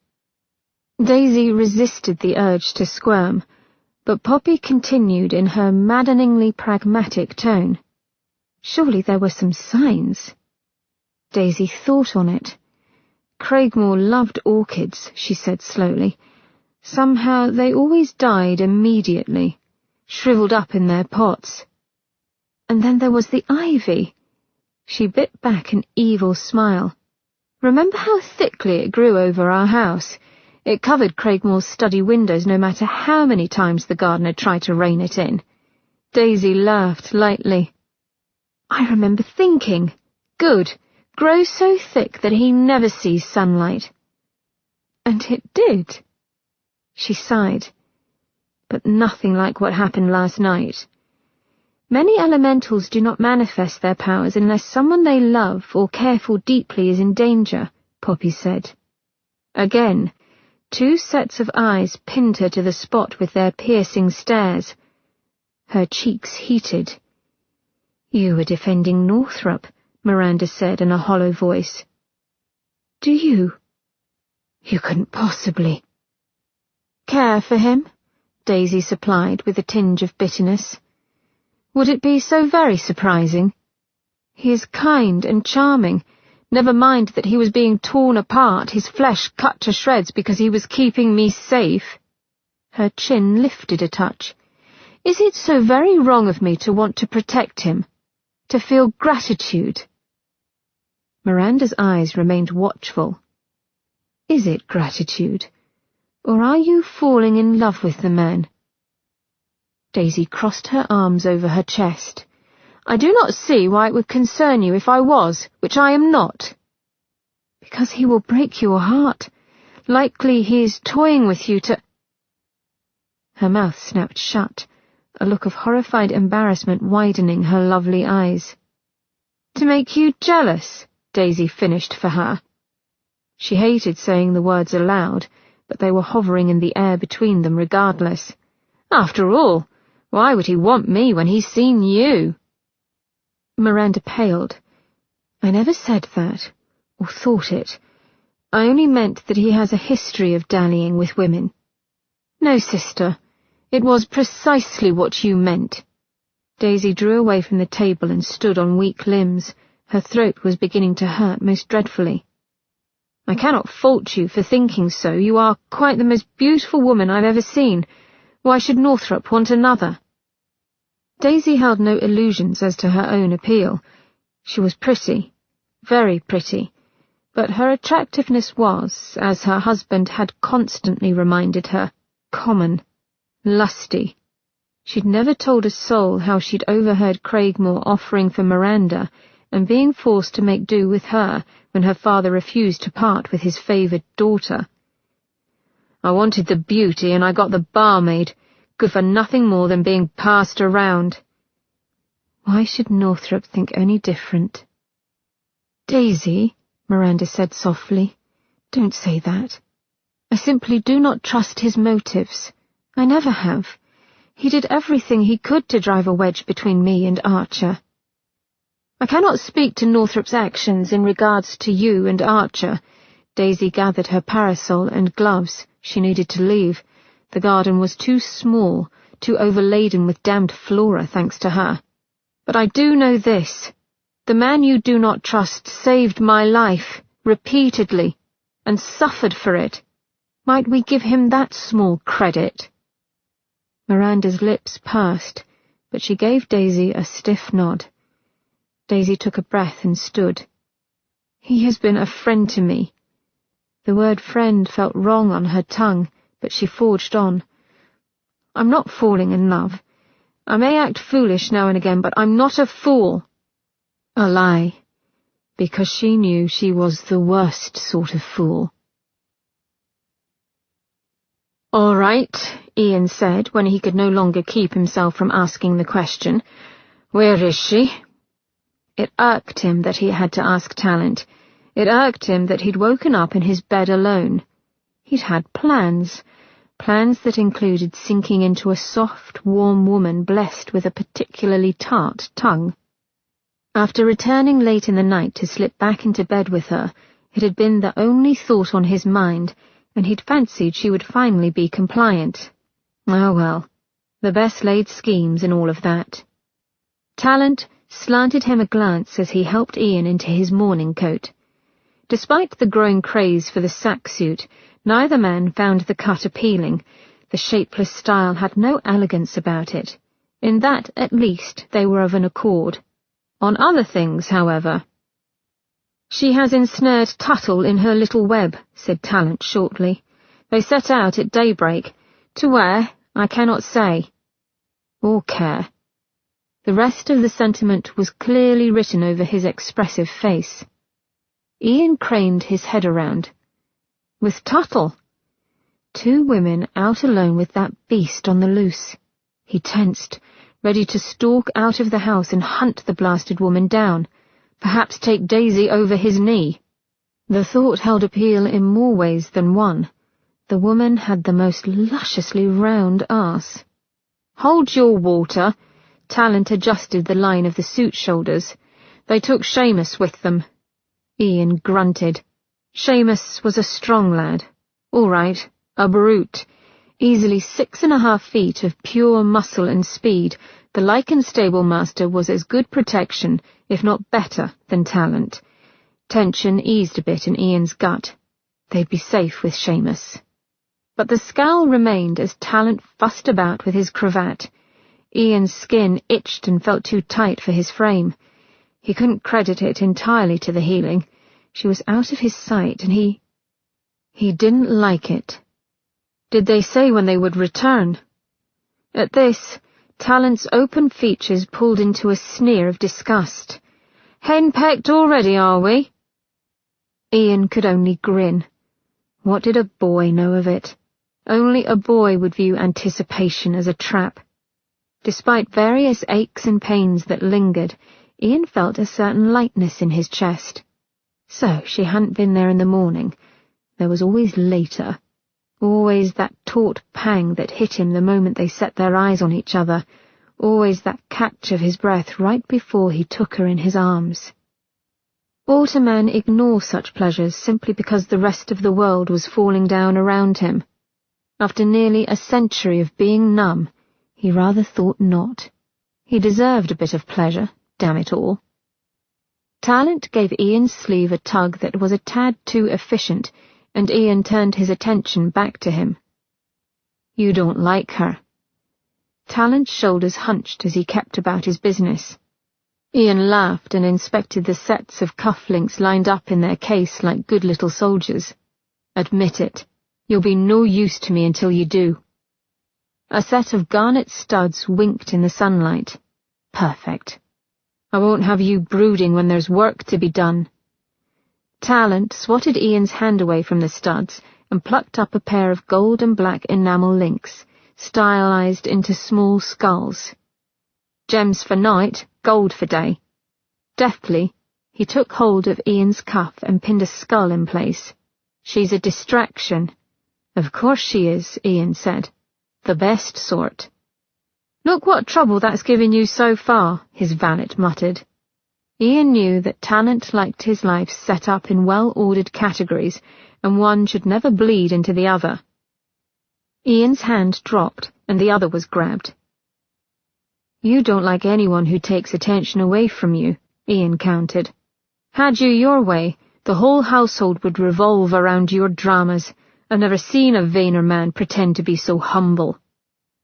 Daisy resisted the urge to squirm, but Poppy continued in her maddeningly pragmatic tone. Surely there were some signs. Daisy thought on it. Craigmore loved orchids, she said slowly. Somehow they always died immediately, shriveled up in their pots. And then there was the ivy. She bit back an evil smile. Remember how thickly it grew over our house? It covered Craigmore's study windows no matter how many times the gardener tried to rein it in. Daisy laughed lightly. "I remember thinking, good, grow so thick that he never sees sunlight." And it did. She sighed. But nothing like what happened last night. Many elementals do not manifest their powers unless someone they love or care for deeply is in danger, Poppy said. Again, 2 sets of eyes pinned her to the spot with their piercing stares. Her cheeks heated. "You were defending Northrop," Miranda said in a hollow voice. "Do you? You couldn't possibly." "Care for him?" Daisy supplied with a tinge of bitterness. "Would it be so very surprising? He is kind and charming. Never mind that he was being torn apart, his flesh cut to shreds because he was keeping me safe." Her chin lifted a touch. "Is it so very wrong of me to want to protect him? To feel gratitude?" Miranda's eyes remained watchful. "Is it gratitude? Or are you falling in love with the man?" Daisy crossed her arms over her chest. "I do not see why it would concern you if I was, which I am not." "Because he will break your heart. Likely he is toying with you to—" Her mouth snapped shut, a look of horrified embarrassment widening her lovely eyes. "To make you jealous," Daisy finished for her. She hated saying the words aloud, but they were hovering in the air between them regardless. "After all, why would he want me when he's seen you?" Miranda paled. "I never said that, or thought it. I only meant that he has a history of dallying with women." "No, sister, it was precisely what you meant." Daisy drew away from the table and stood on weak limbs. Her throat was beginning to hurt most dreadfully. "I cannot fault you for thinking so. You are quite the most beautiful woman I've ever seen. Why should Northrop want another?" Daisy held no illusions as to her own appeal. She was pretty, very pretty, but her attractiveness was, as her husband had constantly reminded her, common, lusty. She'd never told a soul how she'd overheard Craigmore offering for Miranda and being forced to make do with her when her father refused to part with his favoured daughter. "I wanted the beauty and I got the barmaid, good for nothing more than being passed around." Why should Northrop think any different? "Daisy," Miranda said softly, "don't say that. I simply do not trust his motives. I never have. He did everything he could to drive a wedge between me and Archer." "I cannot speak to Northrop's actions in regards to you and Archer." Daisy gathered her parasol and gloves. She needed to leave. The garden was too small, too overladen with damned flora thanks to her. "But I do know this. The man you do not trust saved my life, repeatedly, and suffered for it. Might we give him that small credit?" Miranda's lips pursed, but she gave Daisy a stiff nod. Daisy took a breath and stood. "He has been a friend to me." The word friend felt wrong on her tongue, but she forged on. "I'm not falling in love. I may act foolish now and again, but I'm not a fool." A lie, because she knew she was the worst sort of fool. "All right," Ian said when he could no longer keep himself from asking the question. "Where is she?" It irked him that he had to ask Talent. It irked him that he'd woken up in his bed alone. He'd had plans that included sinking into a soft, warm woman blessed with a particularly tart tongue. After returning late in the night to slip back into bed with her, it had been the only thought on his mind, and he'd fancied she would finally be compliant. Oh well, the best-laid schemes in all of that. Talent slanted him a glance as he helped Ian into his morning coat. Despite the growing craze for the sack suit, neither man found the cut appealing. The shapeless style had no elegance about it. In that, at least, they were of an accord. On other things, however— "She has ensnared Tuttle in her little web," said Talent shortly. "They set out at daybreak. To where, I cannot say. Or care." The rest of the sentiment was clearly written over his expressive face. Ian craned his head around. With Tuttle? 2 women out alone with that beast on the loose. He tensed, ready to stalk out of the house and hunt the blasted woman down, perhaps take Daisy over his knee. The thought held appeal in more ways than one. The woman had the most lusciously round arse. "Hold your water." Talent adjusted the line of the suit shoulders. "They took Seamus with them." Ian grunted. Seamus was a strong lad. All right, a brute. Easily 6.5 feet of pure muscle and speed, the Lycan stable master was as good protection, if not better, than Talent. Tension eased a bit in Ian's gut. They'd be safe with Seamus. But the scowl remained as Talent fussed about with his cravat. Ian's skin itched and felt too tight for his frame. He couldn't credit it entirely to the healing. She was out of his sight, and he didn't like it. Did they say when they would return? At this, Talent's open features pulled into a sneer of disgust. "Henpecked already, are we?" Ian could only grin. What did a boy know of it? Only a boy would view anticipation as a trap. Despite various aches and pains that lingered, Ian felt a certain lightness in his chest. So she hadn't been there in the morning. There was always later. Always that taut pang that hit him the moment they set their eyes on each other. Always that catch of his breath right before he took her in his arms. Ought a man ignore such pleasures simply because the rest of the world was falling down around him? After nearly a century of being numb, he rather thought not. He deserved a bit of pleasure, damn it all. Talent gave Ian's sleeve a tug that was a tad too efficient, and Ian turned his attention back to him. "You don't like her." Talent's shoulders hunched as he kept about his business. Ian laughed and inspected the sets of cufflinks lined up in their case like good little soldiers. "Admit it. You'll be no use to me until you do." A set of garnet studs winked in the sunlight. "Perfect. I won't have you brooding when there's work to be done." Talent swatted Ian's hand away from the studs and plucked up a pair of gold and black enamel links, stylized into small skulls. "Gems for night, gold for day." Deftly, he took hold of Ian's cuff and pinned a skull in place. "She's a distraction." "Of course she is," Ian said. "The best sort." "Look what trouble that's given you so far," his valet muttered. Ian knew that Talent liked his life set up in well-ordered categories, and one should never bleed into the other. Ian's hand dropped, and the other was grabbed. "You don't like anyone who takes attention away from you," Ian countered. "Had you your way, the whole household would revolve around your dramas. I've never seen a vainer man pretend to be so humble."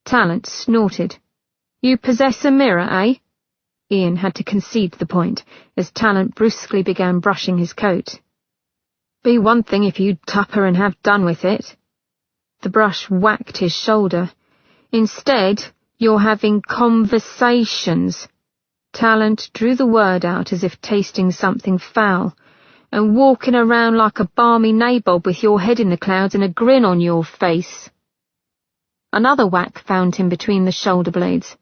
Talent snorted. "You possess a mirror, eh?" Ian had to concede the point, as Talent brusquely began brushing his coat. "Be one thing if you'd tap her and have done with it." The brush whacked his shoulder. "Instead, you're having conversations." Talent drew the word out as if tasting something foul. "And walking around like a balmy nabob with your head in the clouds and a grin on your face." Another whack found him between the shoulder blades.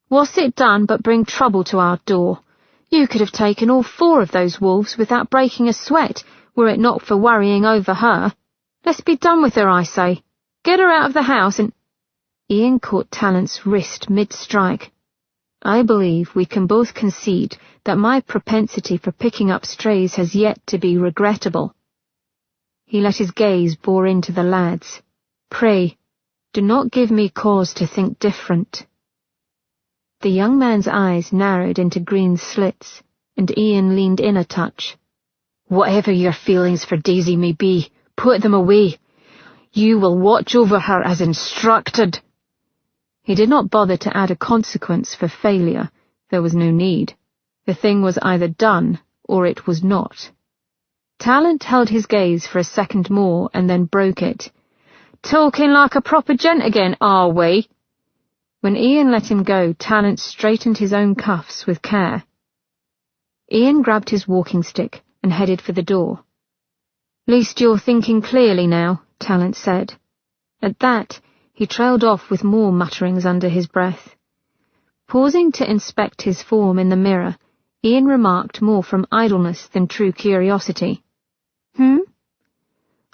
"What's it done but bring trouble to our door? You could have taken all 4 of those wolves without breaking a sweat, were it not for worrying over her. Let's be done with her, I say. Get her out of the house and—" Ian caught Talent's wrist mid-strike. "I believe we can both concede that my propensity for picking up strays has yet to be regrettable." He let his gaze bore into the lad's. "Pray, do not give me cause to think different." The young man's eyes narrowed into green slits, and Ian leaned in a touch. "Whatever your feelings for Daisy may be, put them away. You will watch over her as instructed." He did not bother to add a consequence for failure. There was no need. The thing was either done, or it was not. Talent held his gaze for a second more, and then broke it. "Talking like a proper gent again, are we?" When Ian let him go, Talent straightened his own cuffs with care. Ian grabbed his walking stick and headed for the door. "Least you're thinking clearly now," Talent said. At that, he trailed off with more mutterings under his breath. Pausing to inspect his form in the mirror, Ian remarked more from idleness than true curiosity.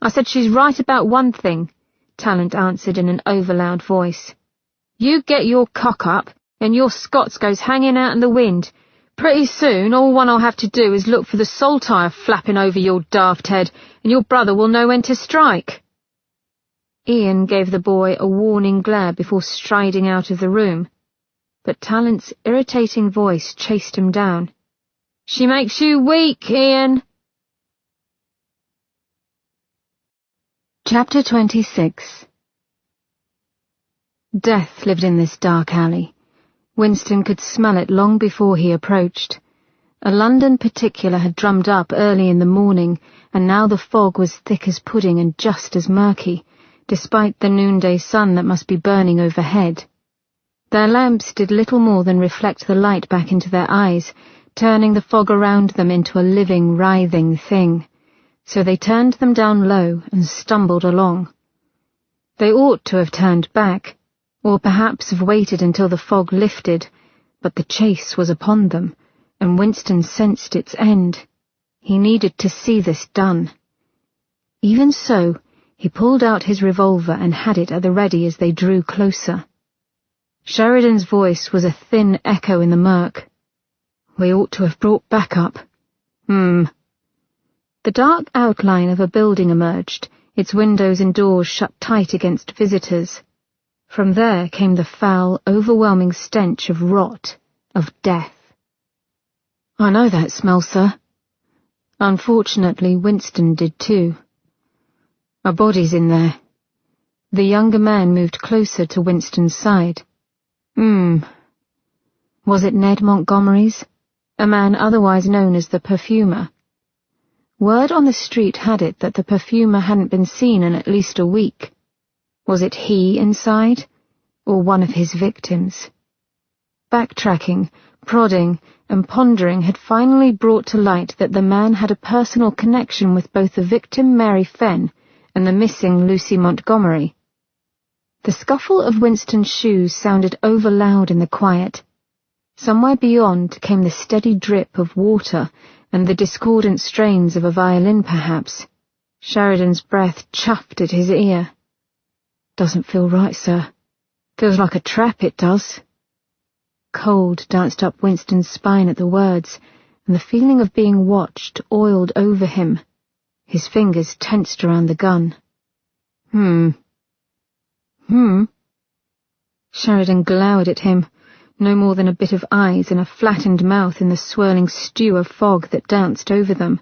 "I said she's right about one thing," Talent answered in an overloud voice. "You get your cock up, and your Scots goes hanging out in the wind. Pretty soon, all one I'll have to do is look for the saltire flapping over your daft head, and your brother will know when to strike." Ian gave the boy a warning glare before striding out of the room, but Talent's irritating voice chased him down. "She makes you weak, Ian." Chapter 26. Death lived in this dark alley. Winston could smell it long before he approached. A London particular had drummed up early in the morning, and now the fog was thick as pudding and just as murky, despite the noonday sun that must be burning overhead. Their lamps did little more than reflect the light back into their eyes, turning the fog around them into a living, writhing thing. So they turned them down low and stumbled along. They ought to have turned back, or perhaps have waited until the fog lifted, but the chase was upon them, and Winston sensed its end. He needed to see this done. Even so, he pulled out his revolver and had it at the ready as they drew closer. Sheridan's voice was a thin echo in the murk. "We ought to have brought backup." The dark outline of a building emerged, its windows and doors shut tight against visitors. From there came the foul, overwhelming stench of rot, of death. "I know that smell, sir." Unfortunately, Winston did too. "A body's in there." The younger man moved closer to Winston's side. Was it Ned Montgomery's? A man otherwise known as the perfumer? Word on the street had it that the perfumer hadn't been seen in at least a week. Was it he inside, or one of his victims? Backtracking, prodding, and pondering had finally brought to light that the man had a personal connection with both the victim Mary Fenn and the missing Lucy Montgomery. The scuffle of Winston's shoes sounded over-loud in the quiet. Somewhere beyond came the steady drip of water and the discordant strains of a violin, perhaps. Sheridan's breath chuffed at his ear. "Doesn't feel right, sir. Feels like a trap, it does." Cold danced up Winston's spine at the words, and the feeling of being watched oiled over him. His fingers tensed around the gun. Sheridan glowered at him, no more than a bit of eyes and a flattened mouth in the swirling stew of fog that danced over them.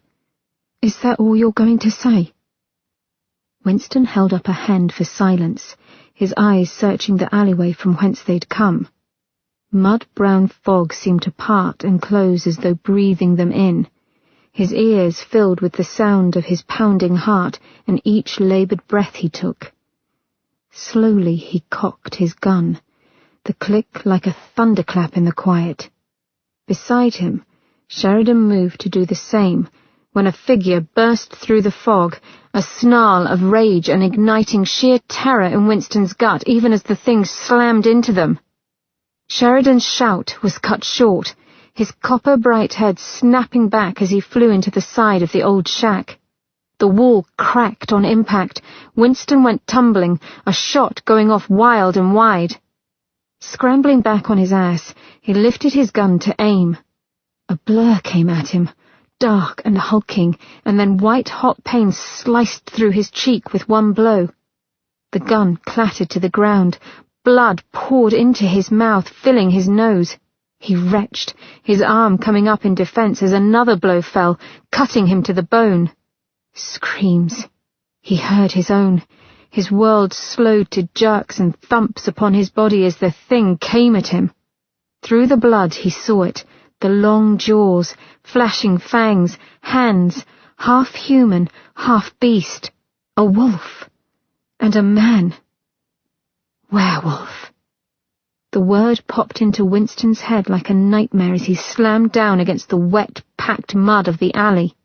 "Is that all you're going to say?" Winston held up a hand for silence, his eyes searching the alleyway from whence they'd come. Mud-brown fog seemed to part and close as though breathing them in. His ears filled with the sound of his pounding heart and each laboured breath he took. Slowly he cocked his gun, the click like a thunderclap in the quiet. Beside him, Sheridan moved to do the same, when a figure burst through the fog, a snarl of rage and igniting sheer terror in Winston's gut even as the thing slammed into them. Sheridan's shout was cut short, his copper-bright head snapping back as he flew into the side of the old shack. The wall cracked on impact. Winston went tumbling, a shot going off wild and wide. Scrambling back on his ass, he lifted his gun to aim. A blur came at him, dark and hulking, and then white-hot pain sliced through his cheek with one blow. The gun clattered to the ground. Blood poured into his mouth, filling his nose. He retched, his arm coming up in defense as another blow fell, cutting him to the bone. Screams. He heard his own. His world slowed to jerks and thumps upon his body as the thing came at him. Through the blood he saw it, the long jaws, flashing fangs, hands, half human, half beast, a wolf, and a man. Werewolf. The word popped into Winston's head like a nightmare as he slammed down against the wet, packed mud of the alley.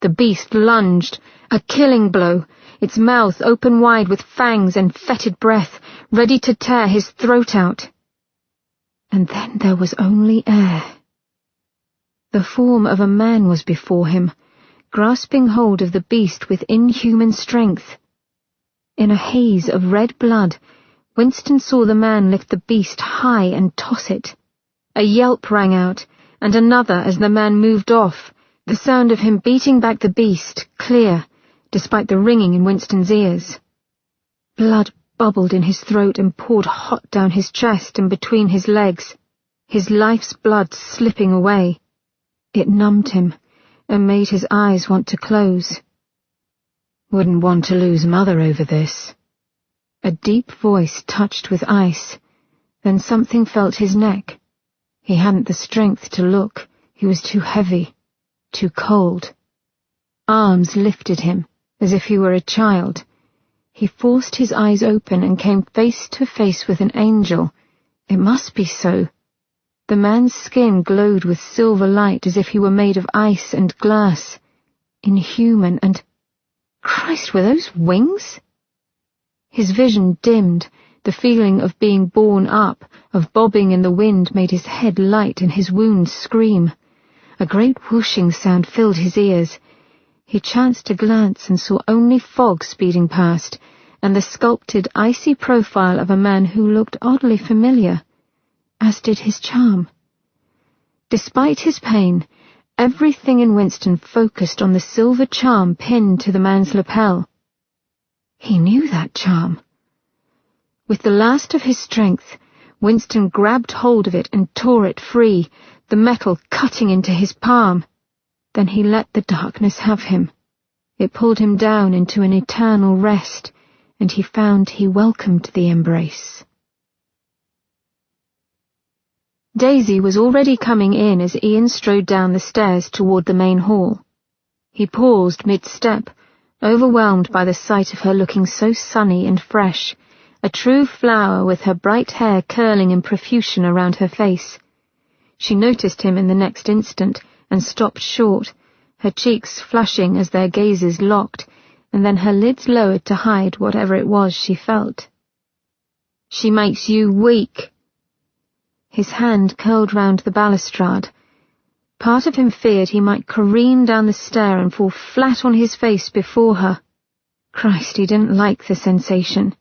The beast lunged, a killing blow, its mouth open wide with fangs and fetid breath, ready to tear his throat out. And then there was only air. The form of a man was before him, grasping hold of the beast with inhuman strength. In a haze of red blood, Winston saw the man lift the beast high and toss it. A yelp rang out, and another as the man moved off, the sound of him beating back the beast, clear, despite the ringing in Winston's ears. Blood bubbled in his throat and poured hot down his chest and between his legs, his life's blood slipping away. It numbed him and made his eyes want to close. Wouldn't want to lose Mother over this. A deep voice touched with ice. Then something felt his neck. He hadn't the strength to look. He was too heavy, too cold. Arms lifted him, as if he were a child. He forced his eyes open and came face to face with an angel. It must be so. The man's skin glowed with silver light as if he were made of ice and glass. Inhuman and... Christ, were those wings? His vision dimmed. The feeling of being borne up, of bobbing in the wind, made his head light and his wounds scream. A great whooshing sound filled his ears. He chanced to glance and saw only fog speeding past, and the sculpted, icy profile of a man who looked oddly familiar, as did his charm. Despite his pain, everything in Winston focused on the silver charm pinned to the man's lapel. He knew that charm. With the last of his strength, Winston grabbed hold of it and tore it free, the metal cutting into his palm. Then he let the darkness have him. It pulled him down into an eternal rest, and he found he welcomed the embrace. Daisy was already coming in as Ian strode down the stairs toward the main hall. He paused mid-step, overwhelmed by the sight of her looking so sunny and fresh, a true flower with her bright hair curling in profusion around her face. She noticed him in the next instant and stopped short, her cheeks flushing as their gazes locked, and then her lids lowered to hide whatever it was she felt. "She makes you weak." His hand curled round the balustrade. Part of him feared he might careen down the stair and fall flat on his face before her. Christ, he didn't like the sensation.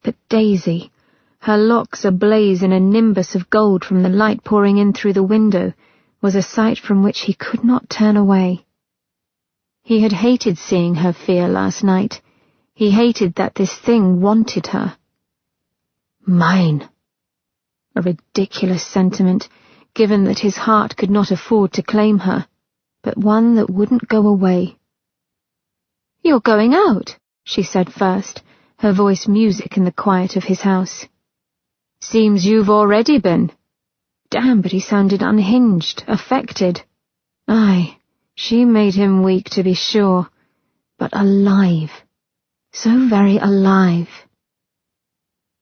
But Daisy, her locks ablaze in a nimbus of gold from the light pouring in through the window, was a sight from which he could not turn away. He had hated seeing her fear last night. He hated that this thing wanted her. Mine. A ridiculous sentiment, given that his heart could not afford to claim her, but one that wouldn't go away. "You're going out," she said first, her voice music in the quiet of his house. "Seems you've already been." Damn, but he sounded unhinged, affected. Aye, she made him weak to be sure, but alive. So very alive.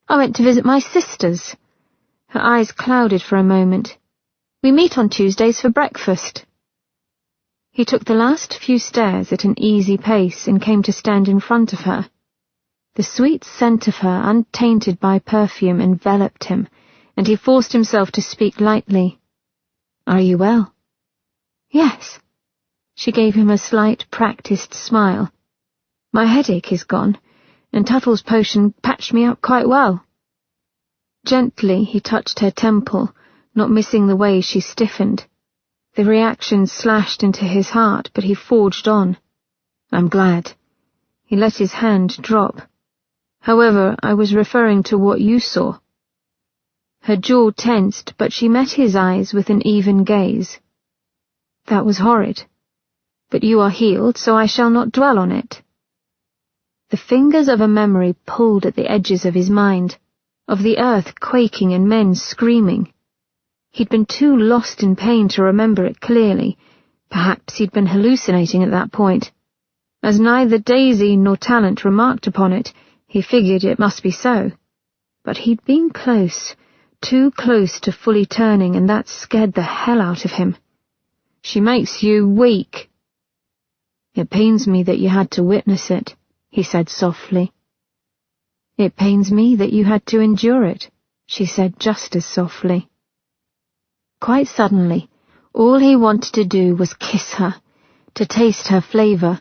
"I went to visit my sisters." Her eyes clouded for a moment. "We meet on Tuesdays for breakfast." He took the last few stairs at an easy pace and came to stand in front of her. The sweet scent of her, untainted by perfume, enveloped him, and he forced himself to speak lightly. "Are you well?" "Yes." She gave him a slight, practiced smile. "My headache is gone, and Tuttle's potion patched me up quite well." Gently he touched her temple, not missing the way she stiffened. The reaction slashed into his heart, but he forged on. "I'm glad." He let his hand drop. "However, I was referring to what you saw." Her jaw tensed, but she met his eyes with an even gaze. "That was horrid. But you are healed, so I shall not dwell on it." The fingers of a memory pulled at the edges of his mind, of the earth quaking and men screaming. He'd been too lost in pain to remember it clearly. Perhaps he'd been hallucinating at that point. As neither Daisy nor Talent remarked upon it, he figured it must be so. But he'd been close, too close to fully turning, and that scared the hell out of him. "She makes you weak." "It pains me that you had to witness it," he said softly. "It pains me that you had to endure it," she said just as softly. Quite suddenly, all he wanted to do was kiss her, to taste her flavor,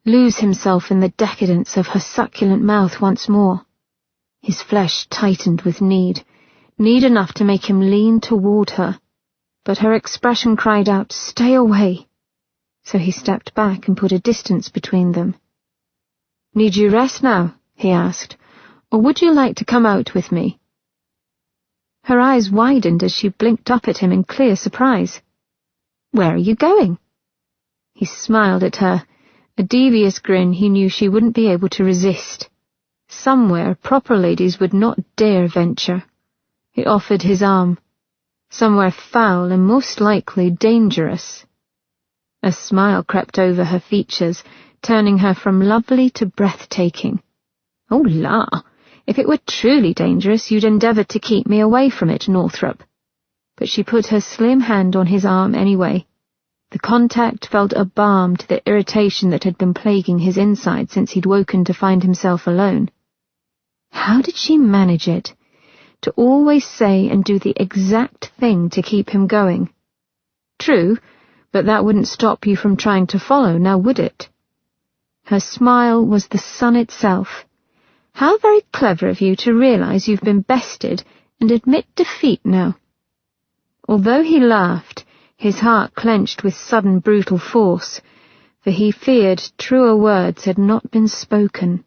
lose himself in the decadence of her succulent mouth once more. His flesh tightened with need enough to make him lean toward her, but her expression cried out, "Stay away!" So he stepped back and put a distance between them. "Need you rest now?" he asked, "or would you like to come out with me?" Her eyes widened as she blinked up at him in clear surprise. "Where are you going?" He smiled at her, a devious grin he knew she wouldn't be able to resist. Somewhere proper ladies would not dare venture. He offered his arm. Somewhere foul and most likely dangerous. A smile crept over her features, turning her from lovely to breathtaking. "Oh la! If it were truly dangerous, you'd endeavour to keep me away from it, Northrop." But she put her slim hand on his arm anyway. The contact felt a balm to the irritation that had been plaguing his inside since he'd woken to find himself alone. How did she manage it? To always say and do the exact thing to keep him going. True, but that wouldn't stop you from trying to follow, now would it? Her smile was the sun itself. How very clever of you to realize you've been bested and admit defeat now. Although he laughed, his heart clenched with sudden brutal force, for he feared truer words had not been spoken.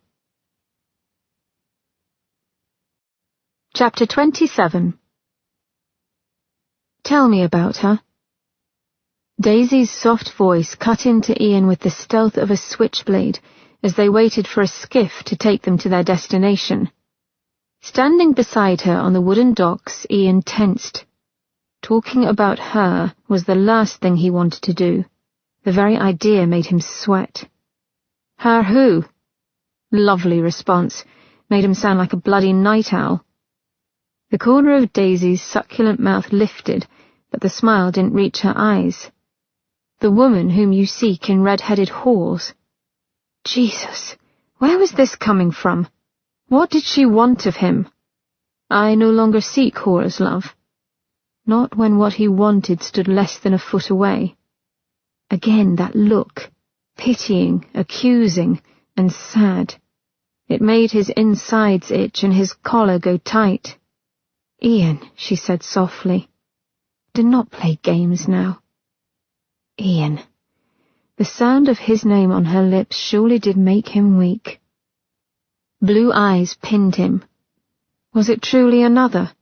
Chapter 27. Tell me about her. Daisy's soft voice cut into Ian with the stealth of a switchblade as they waited for a skiff to take them to their destination. Standing beside her on the wooden docks, Ian tensed. Talking about her was the last thing he wanted to do. The very idea made him sweat. "Her who?" Lovely response, made him sound like a bloody night owl. The corner of Daisy's succulent mouth lifted, but the smile didn't reach her eyes. "The woman whom you seek in red-headed whores." Jesus, where was this coming from? What did she want of him? "I no longer seek whores, love." Not when what he wanted stood less than a foot away. Again that look, pitying, accusing, and sad. It made his insides itch and his collar go tight. "Ian," she said softly. "Do not play games now." Ian. The sound of his name on her lips surely did make him weak. Blue eyes pinned him. Was it truly another?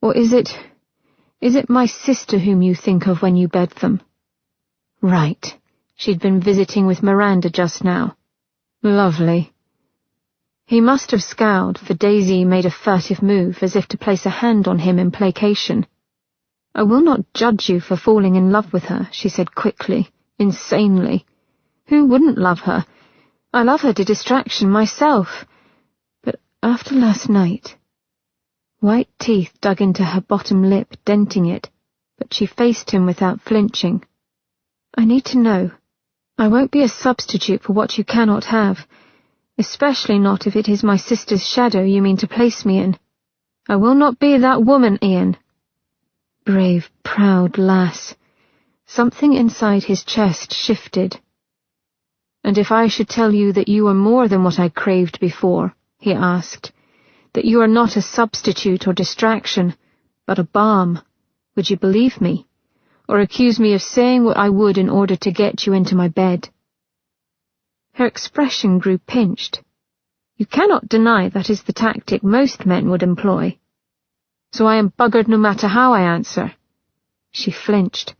Or is it my sister whom you think of when you bed them? Right. She'd been visiting with Miranda just now. Lovely. He must have scowled, for Daisy made a furtive move as if to place a hand on him in placation. "I will not judge you for falling in love with her," she said quickly, insanely. "Who wouldn't love her? I love her to distraction myself. But after last night..." White teeth dug into her bottom lip, denting it, but she faced him without flinching. "I need to know." I won't be a substitute for what you cannot have, especially not if it is my sister's shadow you mean to place me in. I will not be that woman, Ian. Brave, proud lass. Something inside his chest shifted. And if I should tell you that you are more than what I craved before, he asked, that you are not a substitute or distraction, but a balm, would you believe me? Or accuse me of saying what I would in order to get you into my bed? Her expression grew pinched. You cannot deny that is the tactic most men would employ. So I am buggered no matter how I answer. She flinched.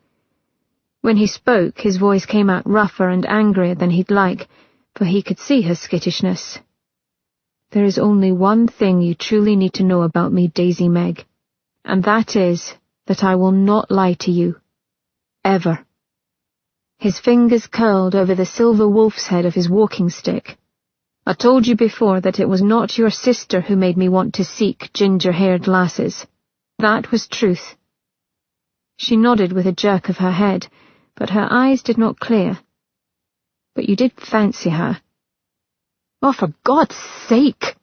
When he spoke, his voice came out rougher and angrier than he'd like, for he could see her skittishness. There is only one thing you truly need to know about me, Daisy Meg, and that is that I will not lie to you. Ever. His fingers curled over the silver wolf's head of his walking stick. I told you before that it was not your sister who made me want to seek ginger-haired lasses. That was truth. She nodded with a jerk of her head, but her eyes did not clear. But you did fancy her. Oh, for God's sake!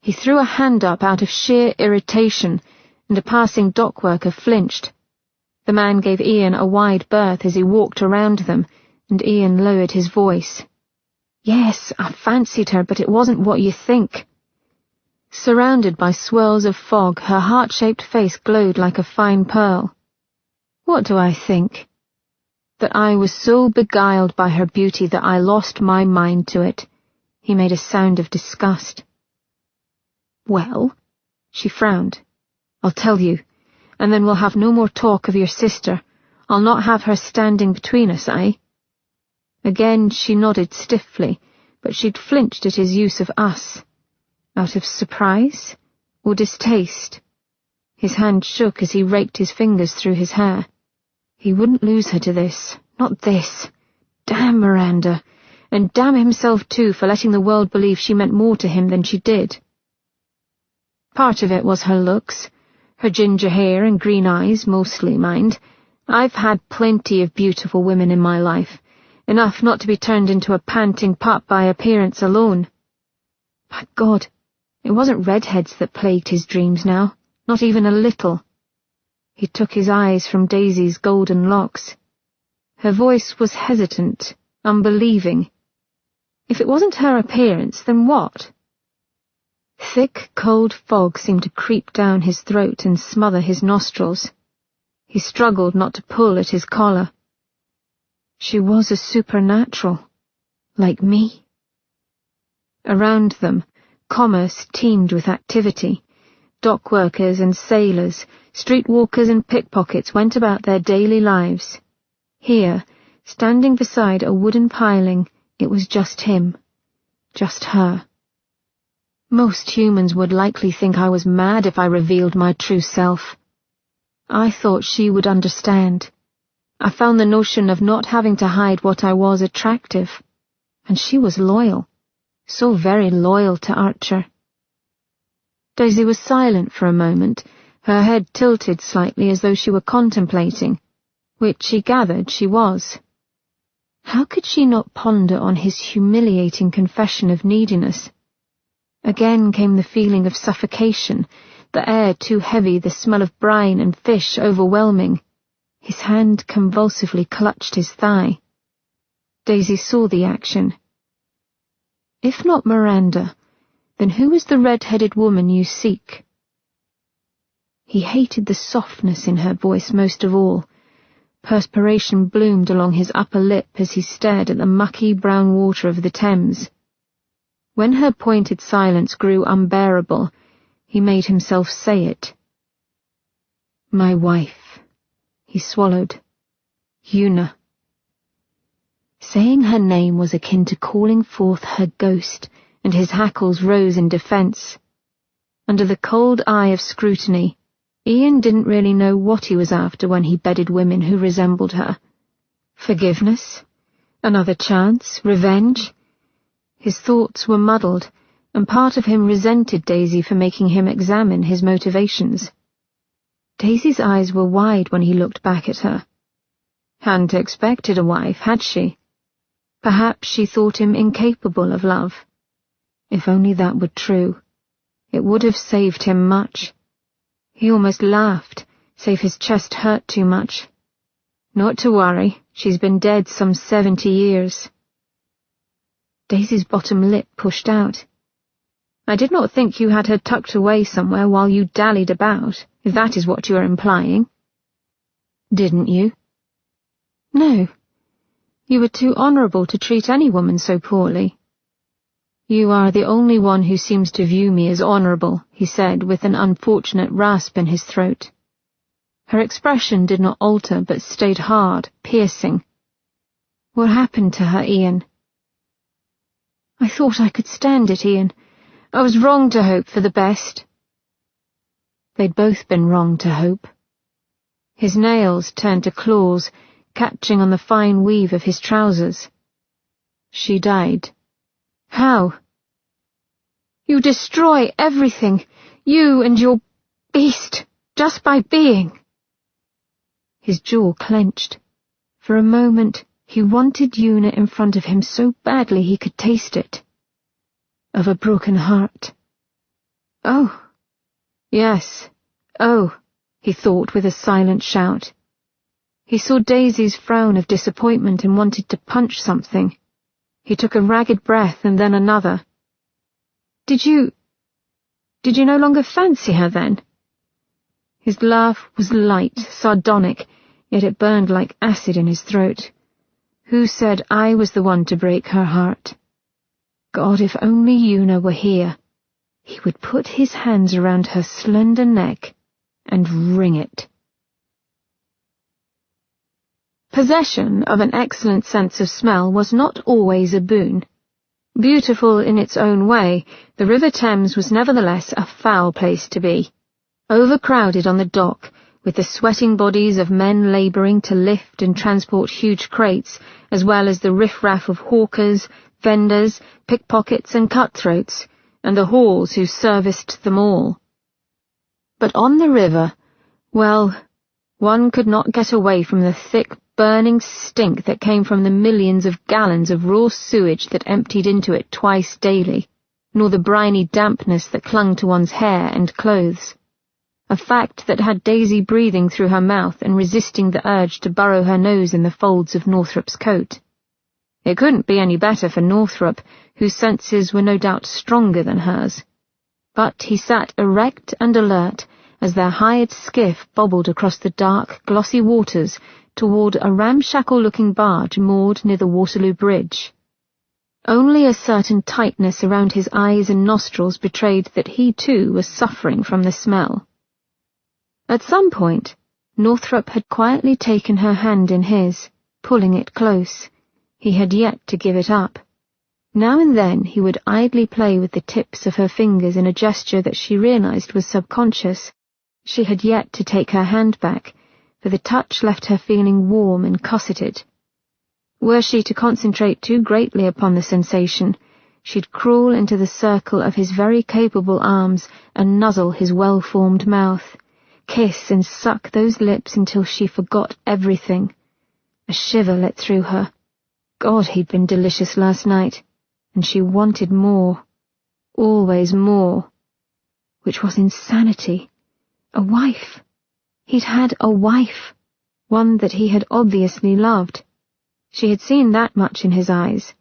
He threw a hand up out of sheer irritation, and a passing dock worker flinched. The man gave Ian a wide berth as he walked around them, and Ian lowered his voice. Yes, I fancied her, but it wasn't what you think. Surrounded by swirls of fog, her heart-shaped face glowed like a fine pearl. What do I think? That I was so beguiled by her beauty that I lost my mind to it. He made a sound of disgust. Well, she frowned. I'll tell you, and then we'll have no more talk of your sister. I'll not have her standing between us, eh? Again she nodded stiffly, but she'd flinched at his use of us. Out of surprise or distaste? His hand shook as he raked his fingers through his hair. He wouldn't lose her to this. Not this. Damn Miranda. And damn himself too for letting the world believe she meant more to him than she did. Part of it was her looks. Her ginger hair and green eyes, mostly, mind. I've had plenty of beautiful women in my life. Enough not to be turned into a panting pup by appearance alone. By God, it wasn't redheads that plagued his dreams now. Not even a little. He took his eyes from Daisy's golden locks. Her voice was hesitant, unbelieving. If it wasn't her appearance, then what? Thick, cold fog seemed to creep down his throat and smother his nostrils. He struggled not to pull at his collar. She was a supernatural, like me. Around them, commerce teemed with activity. Dock workers and sailors, streetwalkers and pickpockets went about their daily lives. Here, standing beside a wooden piling, it was just him. Just her. Most humans would likely think I was mad if I revealed my true self. I thought she would understand. I found the notion of not having to hide what I was attractive. And she was loyal. So very loyal to Archer. Daisy was silent for a moment, her head tilted slightly as though she were contemplating, which he gathered she was. How could she not ponder on his humiliating confession of neediness? Again came the feeling of suffocation, the air too heavy, the smell of brine and fish overwhelming. His hand convulsively clutched his thigh. Daisy saw the action. If not Miranda, then who is the red-headed woman you seek? He hated the softness in her voice most of all. Perspiration bloomed along his upper lip as he stared at the mucky brown water of the Thames. When her pointed silence grew unbearable, he made himself say it. My wife, he swallowed. Una. Saying her name was akin to calling forth her ghost, and his hackles rose in defence. Under the cold eye of scrutiny, Ian didn't really know what he was after when he bedded women who resembled her. Forgiveness? Another chance? Revenge? His thoughts were muddled, and part of him resented Daisy for making him examine his motivations. Daisy's eyes were wide when he looked back at her. Hadn't expected a wife, had she? Perhaps she thought him incapable of love. If only that were true, it would have saved him much. He almost laughed, save his chest hurt too much. Not to worry, she's been dead some 70 years. Daisy's bottom lip pushed out. I did not think you had her tucked away somewhere while you dallied about, if that is what you are implying. Didn't you? No. You were too honourable to treat any woman so poorly. You are the only one who seems to view me as honourable, he said, with an unfortunate rasp in his throat. Her expression did not alter, but stayed hard, piercing. What happened to her, Ian? I thought I could stand it, Ian. I was wrong to hope for the best. They'd both been wrong to hope. His nails turned to claws, catching on the fine weave of his trousers. She died. How? You destroy everything, you and your beast, just by being. His jaw clenched. For a moment, he wanted Una in front of him so badly he could taste it. Of a broken heart. Oh. Yes. Oh, he thought with a silent shout. He saw Daisy's frown of disappointment and wanted to punch something. He took a ragged breath and then another. Did you no longer fancy her then? His laugh was light, sardonic, yet it burned like acid in his throat. Who said I was the one to break her heart? God, if only Una were here. He would put his hands around her slender neck and wring it. Possession of an excellent sense of smell was not always a boon. Beautiful in its own way, the River Thames was nevertheless a foul place to be. Overcrowded on the dock, with the sweating bodies of men labouring to lift and transport huge crates, as well as the riff-raff of hawkers, vendors, pickpockets and cutthroats, and the whores who serviced them all. But on the river, well, one could not get away from the thick, burning stink that came from the millions of gallons of raw sewage that emptied into it twice daily, nor the briny dampness that clung to one's hair and clothes. A fact that had Daisy breathing through her mouth and resisting the urge to burrow her nose in the folds of Northrop's coat. It couldn't be any better for Northrop, whose senses were no doubt stronger than hers. But he sat erect and alert as their hired skiff bobbled across the dark, glossy waters toward a ramshackle-looking barge moored near the Waterloo Bridge. Only a certain tightness around his eyes and nostrils betrayed that he too was suffering from the smell. At some point, Northrop had quietly taken her hand in his, pulling it close. He had yet to give it up. Now and then he would idly play with the tips of her fingers in a gesture that she realized was subconscious. She had yet to take her hand back, for the touch left her feeling warm and cosseted. Were she to concentrate too greatly upon the sensation, she'd crawl into the circle of his very capable arms and nuzzle his well-formed mouth, kiss and suck those lips until she forgot everything. A shiver lit through her. God, he'd been delicious last night, and she wanted more. Always more. Which was insanity. A wife. He'd had a wife, one that he had obviously loved. She had seen that much in his eyes,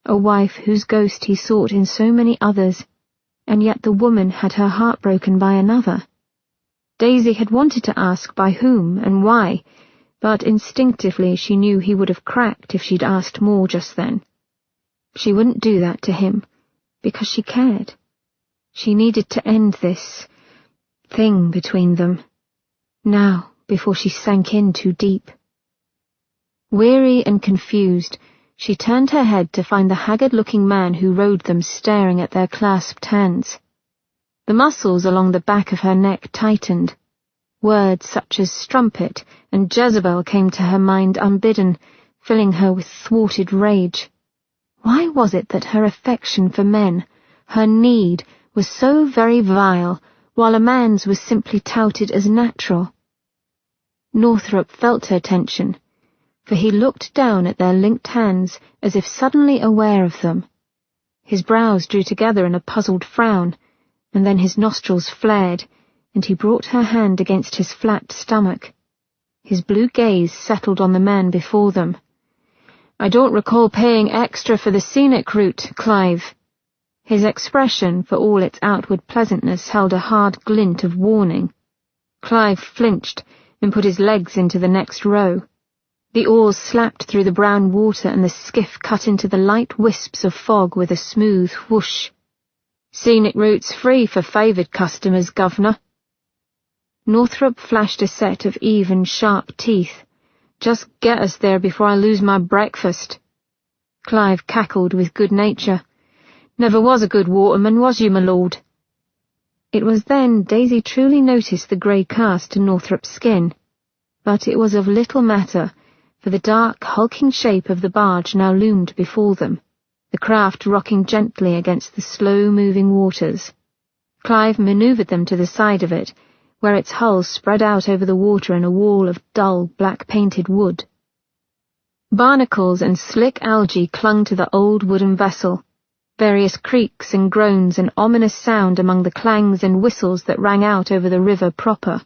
a wife whose ghost he sought in so many others, and yet the woman had her heart broken by another. Daisy had wanted to ask by whom and why, but instinctively she knew he would have cracked if she'd asked more just then. She wouldn't do that to him, because she cared. She needed to end this thing between them. Now, before she sank in too deep. Weary and confused, she turned her head to find the haggard-looking man who rowed them staring at their clasped hands. The muscles along the back of her neck tightened. Words such as strumpet and Jezebel came to her mind unbidden, filling her with thwarted rage. Why was it that her affection for men, her need, was so very vile, while a man's was simply touted as natural? Northrop felt her tension, for he looked down at their linked hands as if suddenly aware of them. His brows drew together in a puzzled frown, and then his nostrils flared, and he brought her hand against his flat stomach. His blue gaze settled on the man before them. "I don't recall paying extra for the scenic route, Clive." His expression, for all its outward pleasantness, held a hard glint of warning. Clive flinched and put his legs into the next row. The oars slapped through the brown water and the skiff cut into the light wisps of fog with a smooth whoosh. "Scenic route's free for favoured customers, Governor." Northrop flashed a set of even, sharp teeth. "Just get us there before I lose my breakfast." Clive cackled with good nature. "Never was a good waterman, was you, my lord?" It was then Daisy truly noticed the grey cast to Northrop's skin, but it was of little matter, for the dark, hulking shape of the barge now loomed before them, the craft rocking gently against the slow-moving waters. Clive manoeuvred them to the side of it, where its hull spread out over the water in a wall of dull, black-painted wood. Barnacles and slick algae clung to the old wooden vessel, various creaks and groans and ominous sound among the clangs and whistles that rang out over the river proper.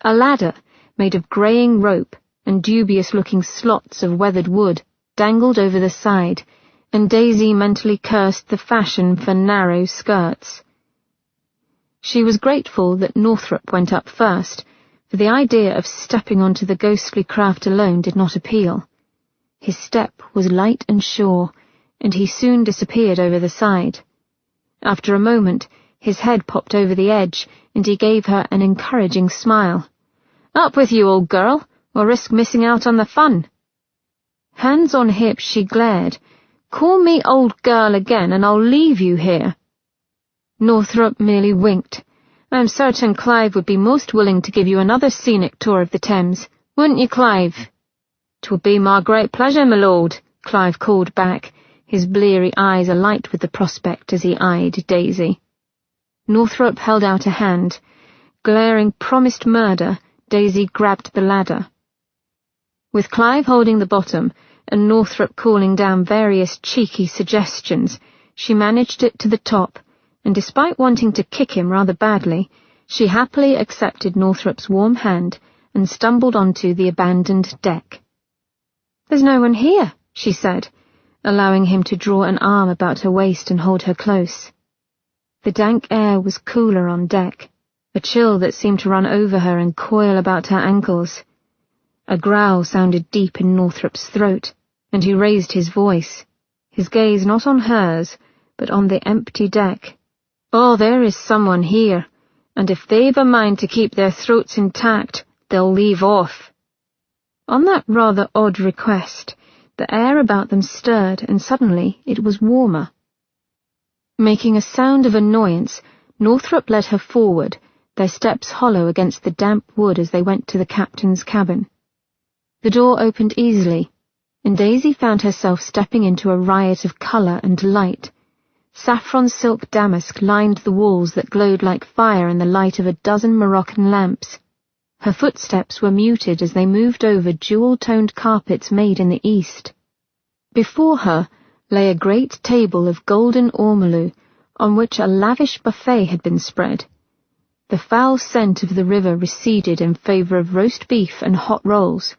A ladder, made of greying rope and dubious-looking slots of weathered wood, dangled over the side, and Daisy mentally cursed the fashion for narrow skirts. She was grateful that Northrop went up first, for the idea of stepping onto the ghostly craft alone did not appeal. His step was light and sure, and he soon disappeared over the side. After a moment, his head popped over the edge, and he gave her an encouraging smile. "Up with you, old girl, or risk missing out on the fun." Hands on hips, she glared. "Call me old girl again, and I'll leave you here." Northrop merely winked. "I'm certain Clive would be most willing to give you another scenic tour of the Thames, wouldn't you, Clive?" "'Twould be my great pleasure, my lord," Clive called back, his bleary eyes alight with the prospect as he eyed Daisy. Northrop held out a hand. Glaring promised murder, Daisy grabbed the ladder. With Clive holding the bottom, and Northrop calling down various cheeky suggestions, she managed it to the top, and despite wanting to kick him rather badly, she happily accepted Northrop's warm hand and stumbled onto the abandoned deck. "There's no one here," she said, allowing him to draw an arm about her waist and hold her close. The dank air was cooler on deck, a chill that seemed to run over her and coil about her ankles. A growl sounded deep in Northrop's throat, and he raised his voice, his gaze not on hers, but on the empty deck. "Oh, there is someone here, and if they've a mind to keep their throats intact, they'll leave off." On that rather odd request, the air about them stirred, and suddenly it was warmer. Making a sound of annoyance, Northrop led her forward, their steps hollow against the damp wood as they went to the captain's cabin. The door opened easily, and Daisy found herself stepping into a riot of colour and light. Saffron silk damask lined the walls that glowed like fire in the light of a dozen Moroccan lamps. Her footsteps were muted as they moved over jewel-toned carpets made in the East. Before her lay a great table of golden ormolu, on which a lavish buffet had been spread. The foul scent of the river receded in favour of roast beef and hot rolls.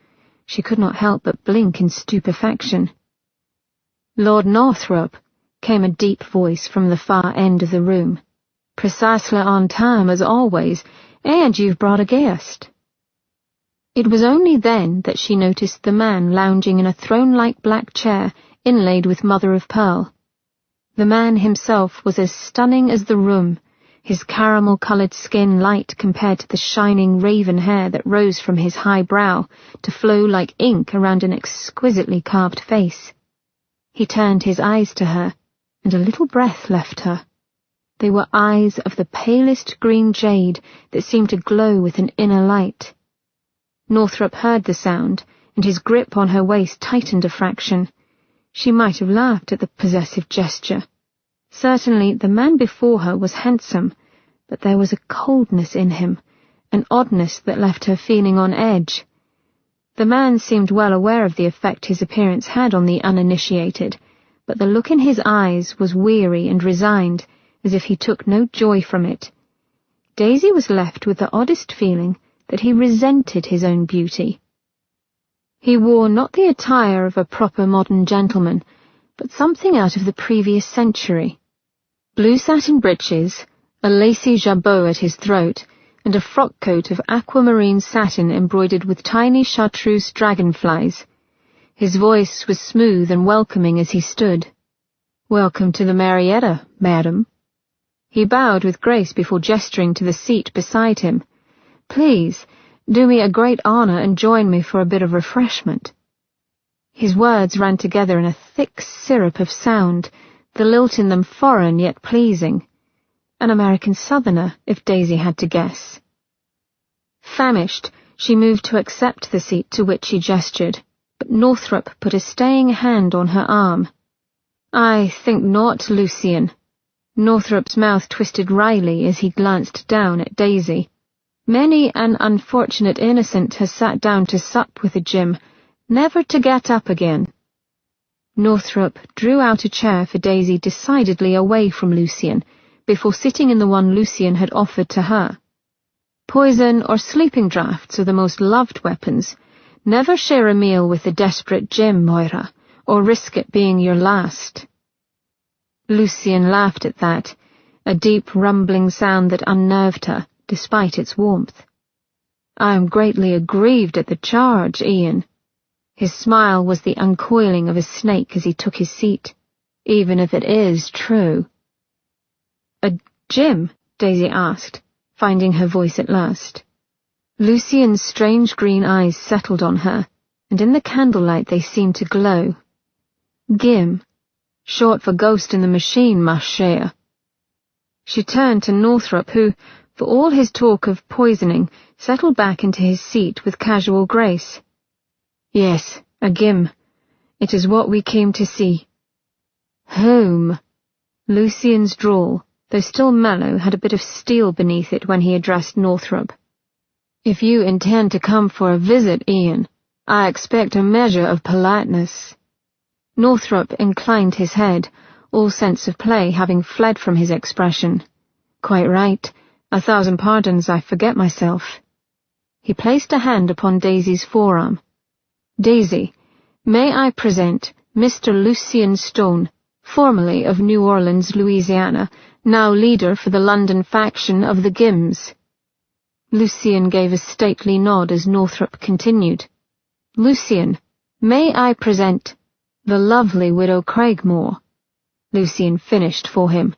She could not help but blink in stupefaction. "Lord Northrop," came a deep voice from the far end of the room. "Precisely on time, as always, and you've brought a guest." It was only then that she noticed the man lounging in a throne-like black chair inlaid with mother-of-pearl. The man himself was as stunning as the room, his caramel-coloured skin light compared to the shining raven hair that rose from his high brow to flow like ink around an exquisitely carved face. He turned his eyes to her, and a little breath left her. They were eyes of the palest green jade that seemed to glow with an inner light. Northrop heard the sound, and his grip on her waist tightened a fraction. She might have laughed at the possessive gesture. Certainly the man before her was handsome, but there was a coldness in him, an oddness that left her feeling on edge. The man seemed well aware of the effect his appearance had on the uninitiated, but the look in his eyes was weary and resigned, as if he took no joy from it. Daisy was left with the oddest feeling that he resented his own beauty. He wore not the attire of a proper modern gentleman, but something out of the previous century. Blue satin breeches, a lacy jabot at his throat, and a frock coat of aquamarine satin embroidered with tiny chartreuse dragonflies. His voice was smooth and welcoming as he stood. "Welcome to the Marietta, madam." He bowed with grace before gesturing to the seat beside him. "Please, do me a great honor and join me for a bit of refreshment." His words ran together in a thick syrup of sound, the lilt in them foreign yet pleasing. An American Southerner, if Daisy had to guess. Famished, she moved to accept the seat to which he gestured, but Northrop put a staying hand on her arm. "I think not, Lucian." Northrop's mouth twisted wryly as he glanced down at Daisy. Many an unfortunate innocent has sat down to sup with a Jim, never to get up again. Northrop drew out a chair for Daisy decidedly away from Lucian, before sitting in the one Lucian had offered to her. Poison or sleeping draughts are the most loved weapons. Never share a meal with the desperate Jim, Moira, or risk it being your last. Lucian laughed at that, a deep rumbling sound that unnerved her, despite its warmth. "I am greatly aggrieved at the charge, Ian." His smile was the uncoiling of a snake as he took his seat, "even if it is true." "A Jim?" Daisy asked, finding her voice at last. Lucian's strange green eyes settled on her, and in the candlelight they seemed to glow. "Gim. Short for ghost in the machine, ma chère." She turned to Northrop, who, for all his talk of poisoning, settled back into his seat with casual grace. "Yes, a Gim. It is what we came to see." "Whom?" Lucian's drawl, though still mellow, had a bit of steel beneath it when he addressed Northrop. "If you intend to come for a visit, Ian, I expect a measure of politeness." Northrop inclined his head, all sense of play having fled from his expression. "Quite right. 1,000 pardons, I forget myself." He placed a hand upon Daisy's forearm. "Daisy, may I present Mr. Lucian Stone, formerly of New Orleans, Louisiana, now leader for the London faction of the Gims." Lucian gave a stately nod as Northrop continued. "Lucian, may I present the lovely widow Craigmore." Lucian finished for him.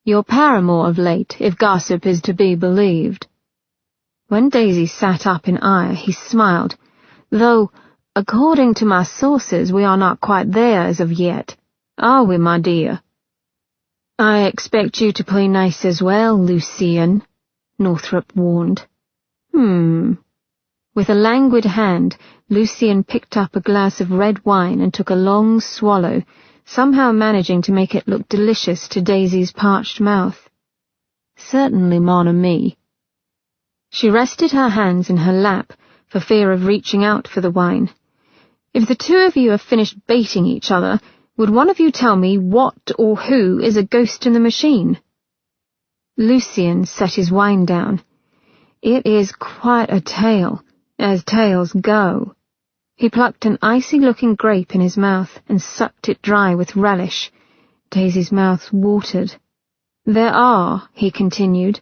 "Your paramour of late, if gossip is to be believed." When Daisy sat up in ire, he smiled, "Though, according to my sources, we are not quite there as of yet. Are we, my dear?" "I expect you to play nice as well, Lucian," Northrop warned. With a languid hand, Lucian picked up a glass of red wine and took a long swallow, somehow managing to make it look delicious to Daisy's parched mouth. "Certainly, mon ami." She rested her hands in her lap, for fear of reaching out for the wine. "If the two of you have finished baiting each other, would one of you tell me what or who is a ghost in the machine?" Lucian set his wine down. "It is quite a tale, as tales go." He plucked an icy-looking grape in his mouth and sucked it dry with relish. Daisy's mouth watered. "There are," he continued,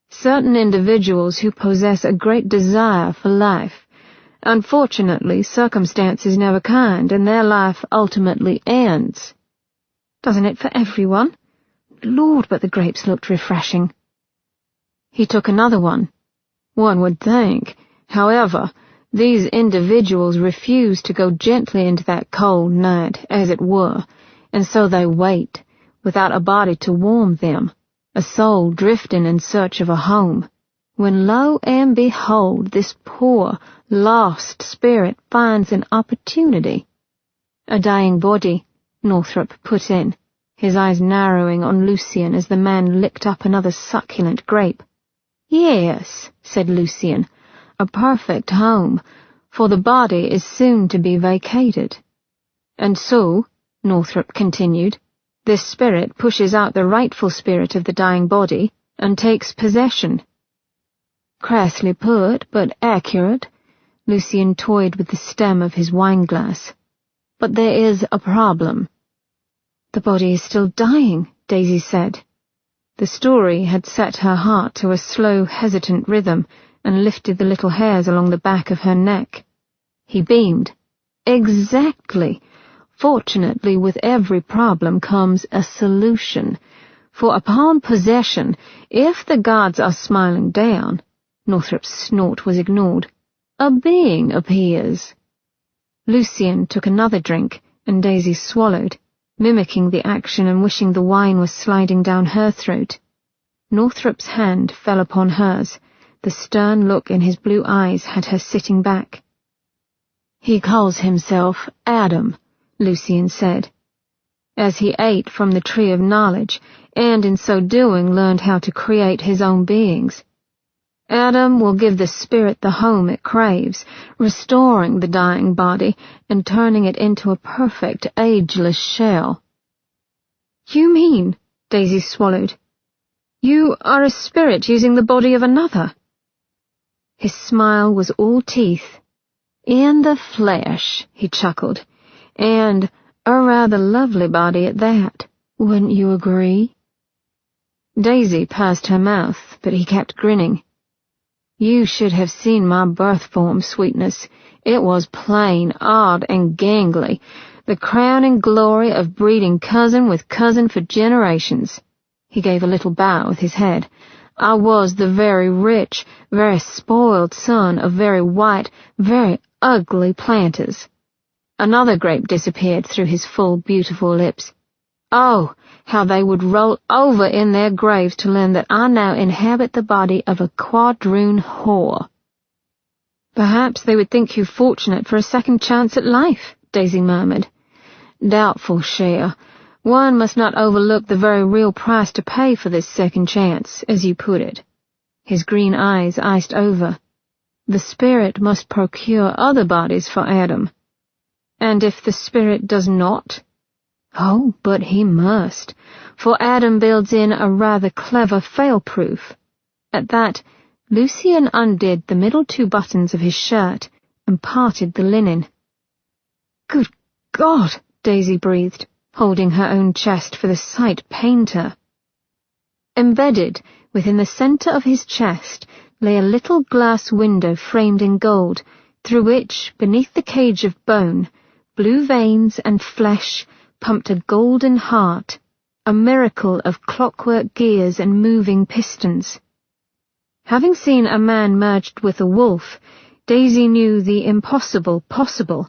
"certain individuals who possess a great desire for life. Unfortunately, circumstance is never kind, and their life ultimately ends." "Doesn't it for everyone? Lord, but the grapes looked refreshing." He took another one. "One would think. However, these individuals refuse to go gently into that cold night, as it were, and so they wait, without a body to warm them, a soul drifting in search of a home, when lo and behold, this poor, lost spirit finds an opportunity." "A dying body," Northrop put in, his eyes narrowing on Lucian as the man licked up another succulent grape. "Yes," said Lucian, "a perfect home, for the body is soon to be vacated. And so, Northrop continued, this spirit pushes out the rightful spirit of the dying body and takes possession. Crassly put, but accurate. Lucian toyed with the stem of his wineglass. But there is a problem. The body is still dying, Daisy said. The story had set her heart to a slow, hesitant rhythm and lifted the little hairs along the back of her neck. He beamed. Exactly. Fortunately, with every problem comes a solution. For upon possession, if the gods are smiling down, Northrop's snort was ignored, a being appears. Lucian took another drink, and Daisy swallowed, mimicking the action and wishing the wine was sliding down her throat. Northrop's hand fell upon hers. The stern look in his blue eyes had her sitting back. He calls himself Adam, Lucian said, as he ate from the tree of knowledge, and in so doing learned how to create his own beings. Adam will give the spirit the home it craves, restoring the dying body and turning it into a perfect, ageless shell. You mean, Daisy swallowed, you are a spirit using the body of another? His smile was all teeth. In the flesh, he chuckled, and a rather lovely body at that, wouldn't you agree? Daisy pursed her mouth, but he kept grinning. You should have seen my birth form, sweetness. It was plain, odd, and gangly, the crowning glory of breeding cousin with cousin for generations. He gave a little bow with his head. I was the very rich, very spoiled son of very white, very ugly planters. Another grape disappeared through his full, beautiful lips. Oh, how they would roll over in their graves to learn that I now inhabit the body of a quadroon whore. Perhaps they would think you fortunate for a second chance at life, Daisy murmured. Doubtful, Cher. One must not overlook the very real price to pay for this second chance, as you put it. His green eyes iced over. The spirit must procure other bodies for Adam. And if the spirit does not? Oh, but he must, for Adam builds in a rather clever fail-proof. At that, Lucian undid the middle two buttons of his shirt and parted the linen. Good God, Daisy breathed, holding her own chest for the sight pained her. Embedded within the centre of his chest lay a little glass window framed in gold, through which, beneath the cage of bone, blue veins and flesh pumped a golden heart, a miracle of clockwork gears and moving pistons. Having seen a man merged with a wolf, Daisy knew the impossible possible.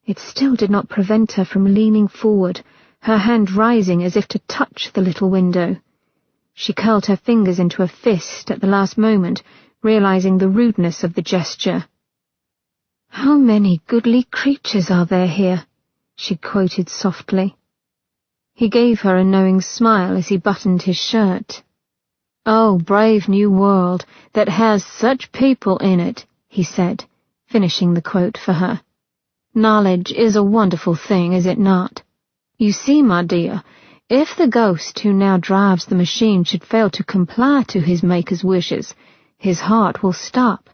It still did not prevent her from leaning forward, her hand rising as if to touch the little window. She curled her fingers into a fist at the last moment, realizing the rudeness of the gesture. How many goodly creatures are there here? She quoted softly. He gave her a knowing smile as he buttoned his shirt. Oh, brave new world that has such people in it, he said, finishing the quote for her. Knowledge is a wonderful thing, is it not? You see, my dear, if the ghost who now drives the machine should fail to comply to his maker's wishes, his heart will stop,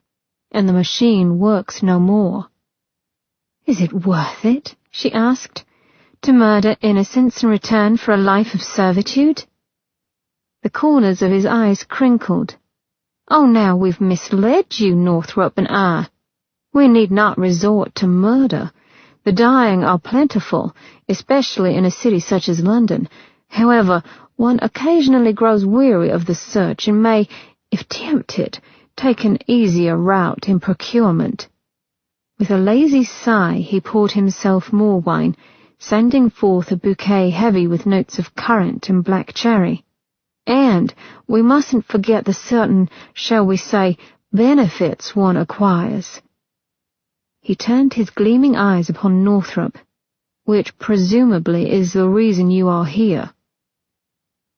and the machine works no more. Is it worth it? She asked, to murder innocents in return for a life of servitude? The corners of his eyes crinkled. Oh, now we've misled you, Northrop and I. We need not resort to murder. The dying are plentiful, especially in a city such as London. However, one occasionally grows weary of the search and may, if tempted, take an easier route in procurement. With a lazy sigh, he poured himself more wine, sending forth a bouquet heavy with notes of currant and black cherry. And we mustn't forget the certain, shall we say, benefits one acquires. He turned his gleaming eyes upon Northrop, which presumably is the reason you are here.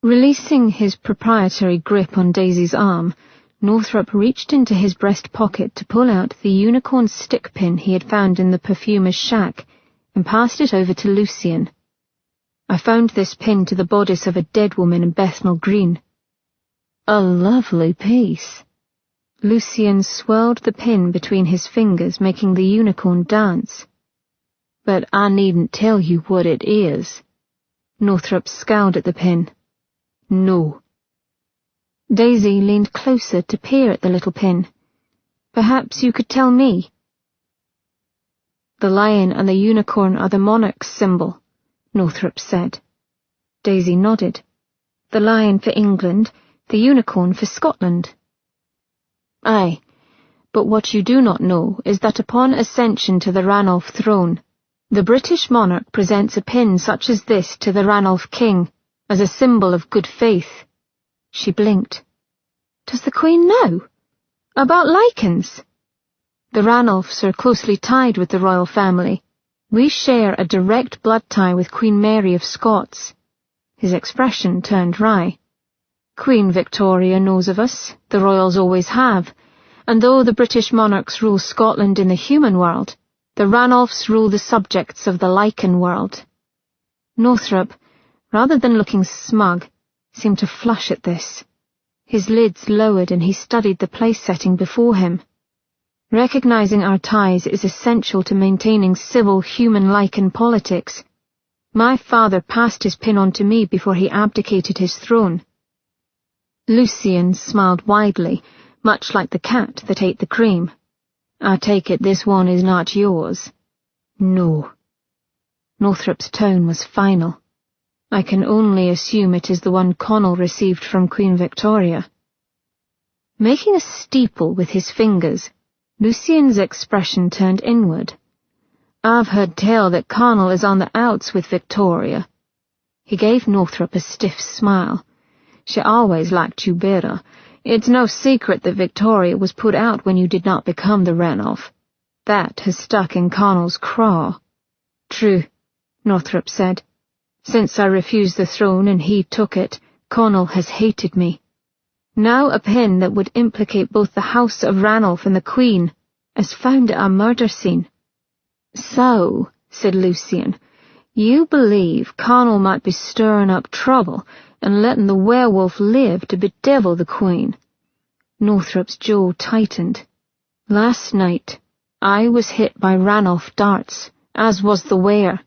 Releasing his proprietary grip on Daisy's arm, Northrop reached into his breast pocket to pull out the unicorn stick pin he had found in the perfumer's shack and passed it over to Lucian. I found this pin to the bodice of a dead woman in Bethnal Green. A lovely piece. Lucian swirled the pin between his fingers, making the unicorn dance. But I needn't tell you what it is. Northrop scowled at the pin. No. Daisy leaned closer to peer at the little pin. Perhaps you could tell me. The lion and the unicorn are the monarch's symbol, Northrop said. Daisy nodded. The lion for England, the unicorn for Scotland. Aye, but what you do not know is that upon ascension to the Ranulph throne, the British monarch presents a pin such as this to the Ranulph king as a symbol of good faith. She blinked. Does the Queen know? About lichens? The Ranulphs are closely tied with the royal family. We share a direct blood tie with Queen Mary of Scots. His expression turned wry. Queen Victoria knows of us, the royals always have, and though the British monarchs rule Scotland in the human world, the Ranulphs rule the subjects of the lichen world. Northrop, rather than looking smug, seemed to flush at this. His lids lowered and he studied the place setting before him. Recognizing our ties is essential to maintaining civil human lichen politics. My father passed his pin on to me before he abdicated his throne. Lucian smiled widely, much like the cat that ate the cream. I take it this one is not yours. No. Northrop's tone was final. I can only assume it is the one Connell received from Queen Victoria. Making a steeple with his fingers, Lucian's expression turned inward. I've heard tell that Connell is on the outs with Victoria. He gave Northrop a stiff smile. She always liked you better. It's no secret that Victoria was put out when you did not become the Ranulph. That has stuck in Connell's craw. True, Northrop said. Since I refused the throne and he took it, Connell has hated me. Now a pin that would implicate both the House of Ranulph and the Queen is found at a murder scene. So, said Lucian, you believe Connell might be stirring up trouble and letting the werewolf live to bedevil the Queen. Northrop's jaw tightened. Last night, I was hit by Ranulph darts, as was the were.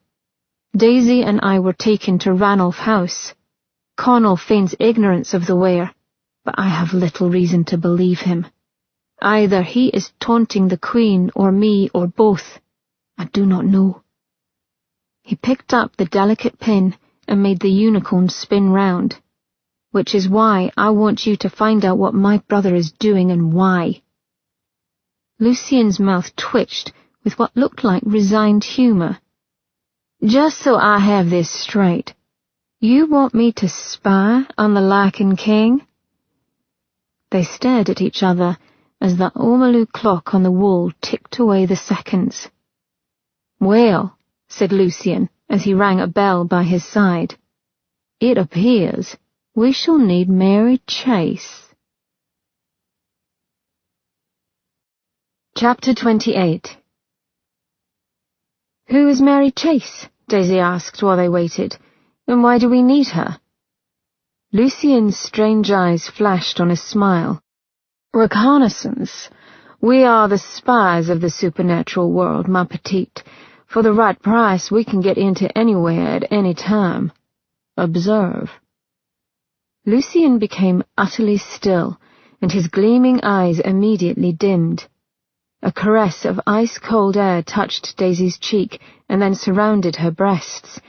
Daisy and I were taken to Ranulph House. Connell feigns ignorance of the were, but I have little reason to believe him. Either he is taunting the Queen or me or both. I do not know. He picked up the delicate pin and made the unicorn spin round, which is why I want you to find out what my brother is doing and why. Lucian's mouth twitched with what looked like resigned humour. Just so I have this straight, you want me to spy on the Lichen King? They stared at each other as the Ormolu clock on the wall ticked away the seconds. Well, said Lucian as he rang a bell by his side, it appears we shall need Mary Chase. Chapter 28. Who is Mary Chase? Daisy asked while they waited. And why do we need her? Lucian's strange eyes flashed on a smile. Reconnaissance. We are the spies of the supernatural world, ma petite. For the right price, we can get into anywhere at any time. Observe. Lucian became utterly still, and his gleaming eyes immediately dimmed. A caress of ice-cold air touched Daisy's cheek and then surrounded her breasts.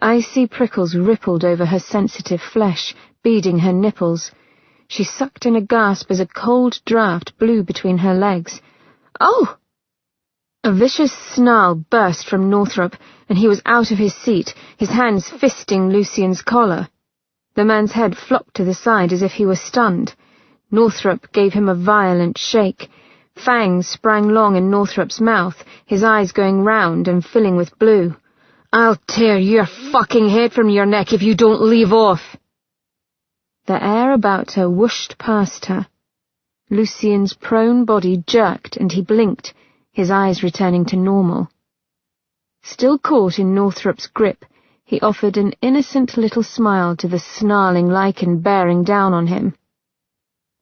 Icy prickles rippled over her sensitive flesh, beading her nipples. She sucked in a gasp as a cold draught blew between her legs. Oh! A vicious snarl burst from Northrop, and he was out of his seat, his hands fisting Lucian's collar. The man's head flopped to the side as if he were stunned. Northrop gave him a violent shake. Fangs sprang long in Northrop's mouth, his eyes going round and filling with blue. I'll tear your fucking head from your neck if you don't leave off. The air about her whooshed past her. Lucien's prone body jerked and he blinked, his eyes returning to normal. Still caught in Northrop's grip, he offered an innocent little smile to the snarling lichen bearing down on him.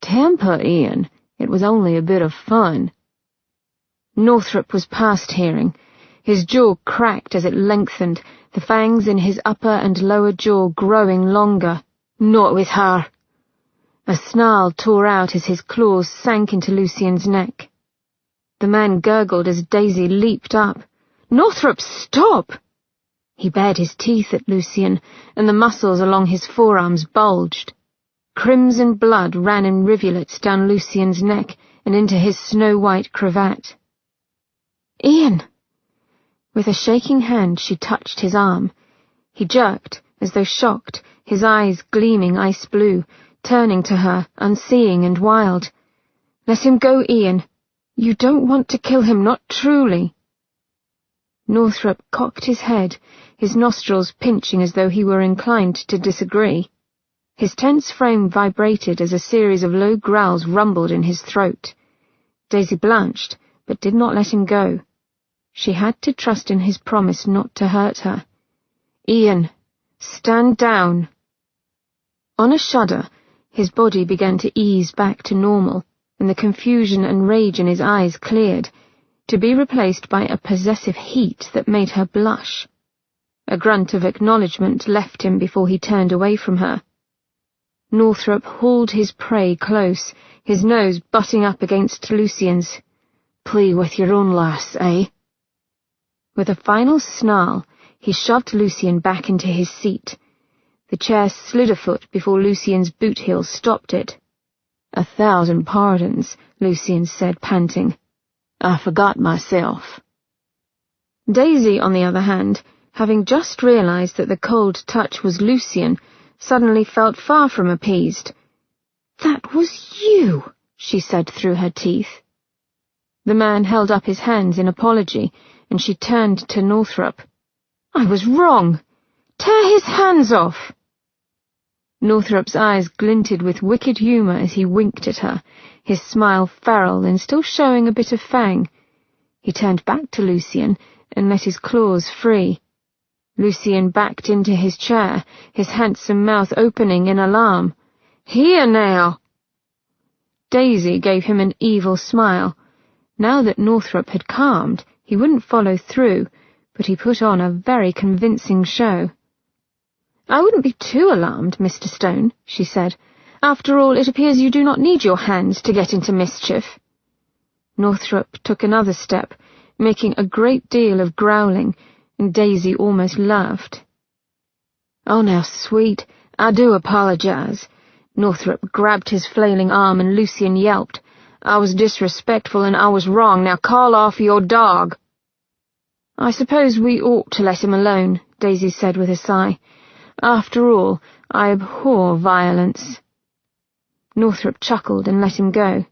"Temper, Ian. It was only a bit of fun." Northrop was past hearing. His jaw cracked as it lengthened, the fangs in his upper and lower jaw growing longer. "Not with her." A snarl tore out as his claws sank into Lucien's neck. The man gurgled as Daisy leaped up. "Northrop, stop!" He bared his teeth at Lucien, and the muscles along his forearms bulged. Crimson blood ran in rivulets down Lucien's neck and into his snow-white cravat. "Ian!" With a shaking hand she touched his arm. He jerked, as though shocked, his eyes gleaming ice blue, turning to her, unseeing and wild. "Let him go, Ian. You don't want to kill him, not truly." Northrop cocked his head, his nostrils pinching as though he were inclined to disagree. His tense frame vibrated as a series of low growls rumbled in his throat. Daisy blanched, but did not let him go. She had to trust in his promise not to hurt her. "Ian, stand down." On a shudder, his body began to ease back to normal, and the confusion and rage in his eyes cleared, to be replaced by a possessive heat that made her blush. A grunt of acknowledgement left him before he turned away from her. Northrop hauled his prey close, his nose butting up against Lucien's. "Play with your own lass, eh?" With a final snarl, he shoved Lucien back into his seat. The chair slid a foot before Lucien's boot heel stopped it. "1,000 pardons," Lucien said, panting. "I forgot myself." Daisy, on the other hand, having just realized that the cold touch was Lucien, suddenly felt far from appeased. "That was you," she said through her teeth. The man held up his hands in apology, and she turned to Northrop. "I was wrong. Tear his hands off." Northrop's eyes glinted with wicked humour as he winked at her, his smile feral and still showing a bit of fang. He turned back to Lucien and let his claws free. Lucien backed into his chair, his handsome mouth opening in alarm. "Here now!" Daisy gave him an evil smile. Now that Northrop had calmed, he wouldn't follow through, but he put on a very convincing show. "I wouldn't be too alarmed, Mr. Stone," she said. "After all, it appears you do not need your hands to get into mischief." Northrop took another step, making a great deal of growling, and Daisy almost laughed. "Oh, now, sweet, I do apologize." Northrop grabbed his flailing arm and Lucien yelped. "I was disrespectful and I was wrong. Now call off your dog." "I suppose we ought to let him alone," Daisy said with a sigh. "After all, I abhor violence." Northrop chuckled and let him go.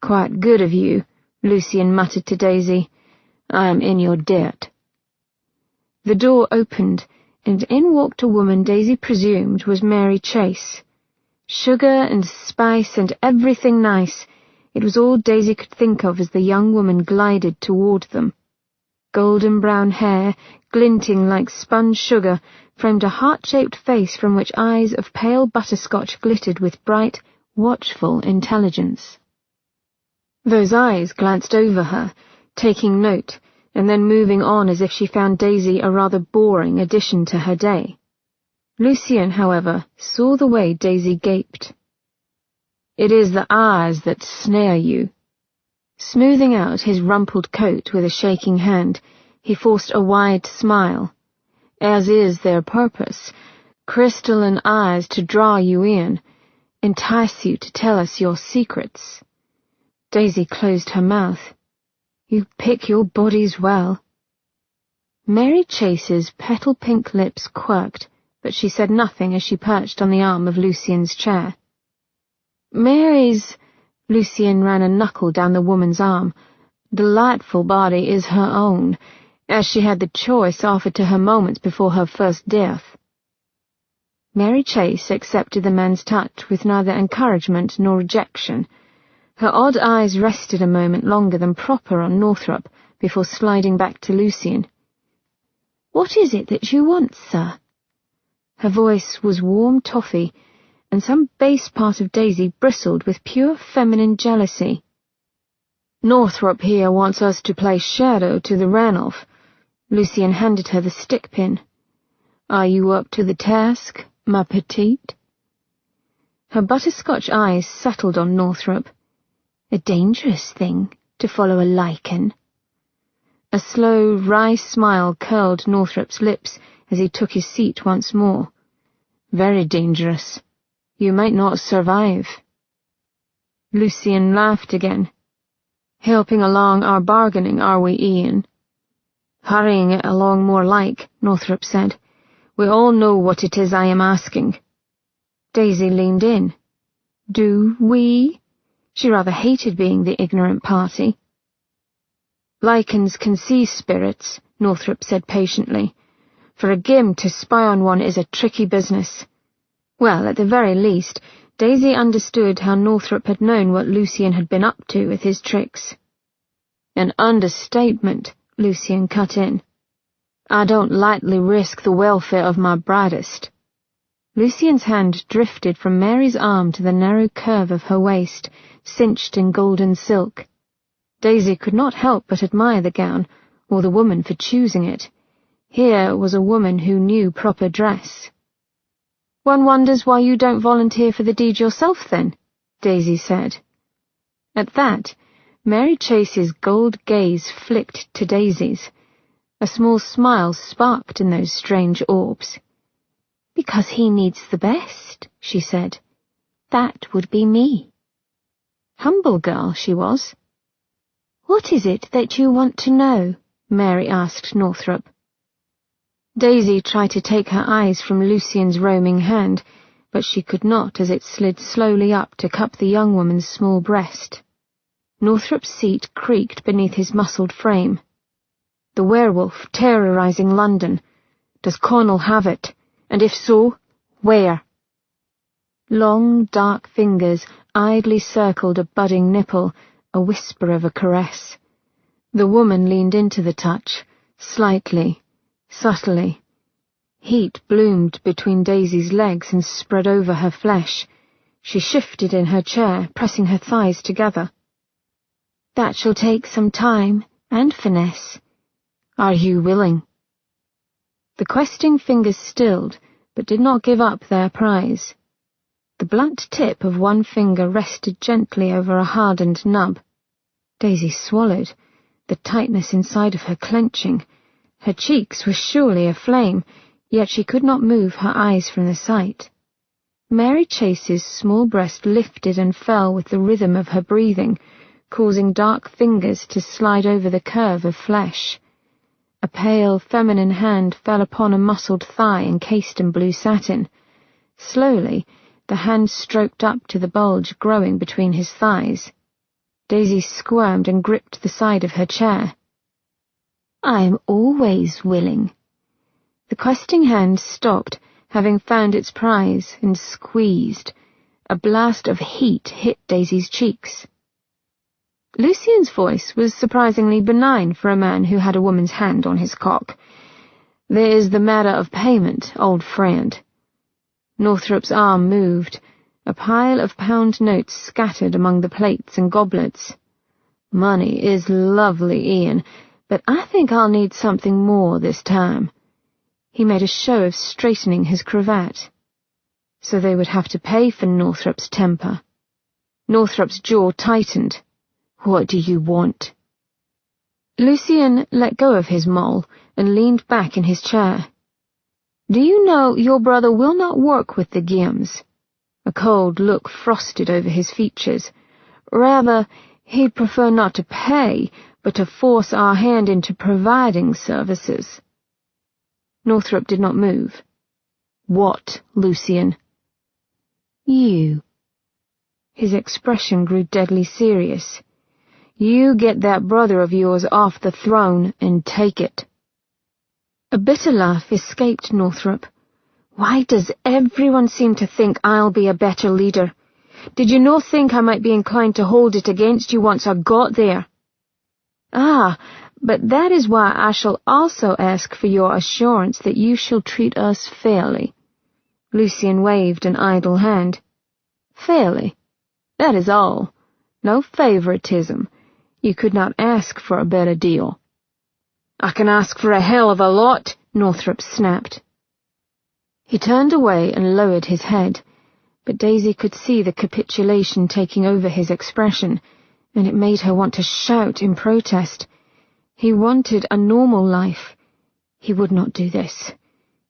"Quite good of you," Lucien muttered to Daisy. "I am in your debt." The door opened, and in walked a woman Daisy presumed was Mary Chase. Sugar and spice and everything nice, it was all Daisy could think of as the young woman glided toward them. Golden brown hair, glinting like spun sugar, framed a heart-shaped face from which eyes of pale butterscotch glittered with bright, watchful intelligence. Those eyes glanced over her, taking note, and then moving on as if she found Daisy a rather boring addition to her day. Lucien, however, saw the way Daisy gaped. "It is the eyes that snare you." Smoothing out his rumpled coat with a shaking hand, he forced a wide smile. "As is their purpose, crystalline eyes to draw you in, entice you to tell us your secrets." Daisy closed her mouth. "You pick your bodies well." Mary Chase's petal-pink lips quirked, but she said nothing as she perched on the arm of Lucien's chair. "Mary's—" Lucien ran a knuckle down the woman's arm. "Delightful body is her own, as she had the choice offered to her moments before her first death." Mary Chase accepted the man's touch with neither encouragement nor rejection. Her odd eyes rested a moment longer than proper on Northrop before sliding back to Lucian. "What is it that you want, sir?" Her voice was warm toffee, and some base part of Daisy bristled with pure feminine jealousy. "Northrop here wants us to play shadow to the Ranulph." Lucian handed her the stick pin. "Are you up to the task, ma petite?" Her butterscotch eyes settled on Northrop. A dangerous thing to follow a lichen. A slow, wry smile curled Northrop's lips as he took his seat once more. "Very dangerous. You might not survive." Lucian laughed again. "Helping along our bargaining, are we, Ian?" "Hurrying it along more like," Northrop said. "We all know what it is I am asking." Daisy leaned in. "Do we?" She rather hated being the ignorant party. "Lichens can see spirits," Northrop said patiently. "For a gim to spy on one is a tricky business." Well, at the very least, Daisy understood how Northrop had known what Lucian had been up to with his tricks. "An understatement," Lucian cut in. "I don't lightly risk the welfare of my brightest." Lucian's hand drifted from Mary's arm to the narrow curve of her waist, cinched in golden silk. Daisy could not help but admire the gown, or the woman for choosing it. Here was a woman who knew proper dress. "One wonders why you don't volunteer for the deed yourself, then," Daisy said. At that, Mary Chase's gold gaze flicked to Daisy's. A small smile sparked in those strange orbs. "Because he needs the best," she said. "That would be me." Humble girl she was. "What is it that you want to know?" Mary asked Northrop. Daisy tried to take her eyes from Lucian's roaming hand, but she could not as it slid slowly up to cup the young woman's small breast. Northrop's seat creaked beneath his muscled frame. "The werewolf terrorizing London. Does Connell have it? And if so, where?" Long, dark fingers idly circled a budding nipple, a whisper of a caress. The woman leaned into the touch, slightly, subtly. Heat bloomed between Daisy's legs and spread over her flesh. She shifted in her chair, pressing her thighs together. "That shall take some time and finesse. Are you willing?" The questing fingers stilled, but did not give up their prize. The blunt tip of one finger rested gently over a hardened nub. Daisy swallowed, the tightness inside of her clenching. Her cheeks were surely aflame, yet she could not move her eyes from the sight. Mary Chase's small breast lifted and fell with the rhythm of her breathing, causing dark fingers to slide over the curve of flesh. A pale, feminine hand fell upon a muscled thigh encased in blue satin. Slowly, the hand stroked up to the bulge growing between his thighs. Daisy squirmed and gripped the side of her chair. "I'm always willing." The questing hand stopped, having found its prize, and squeezed. A blast of heat hit Daisy's cheeks. Lucian's voice was surprisingly benign for a man who had a woman's hand on his cock. "There is the matter of payment, old friend." Northrop's arm moved. A pile of pound notes scattered among the plates and goblets. "Money is lovely, Ian, but I think I'll need something more this time." He made a show of straightening his cravat. So they would have to pay for Northrop's temper. Northrop's jaw tightened. "What do you want?" Lucian let go of his mole and leaned back in his chair. "Do you know your brother will not work with the Gims?" A cold look frosted over his features. "Rather, he'd prefer not to pay, but to force our hand into providing services." Northrop did not move. "What, Lucian?" "You." His expression grew deadly serious. "You get that brother of yours off the throne and take it." A bitter laugh escaped Northrop. "Why does everyone seem to think I'll be a better leader? Did you no think I might be inclined to hold it against you once I got there? Ah, but that is why I shall also ask for your assurance that you shall treat us fairly. Lucian waved an idle hand. Fairly. That is all. No favoritism. You could not ask for a better deal. I can ask for a hell of a lot, Northrop snapped. He turned away and lowered his head, but Daisy could see the capitulation taking over his expression, and it made her want to shout in protest. He wanted a normal life. He would not do this.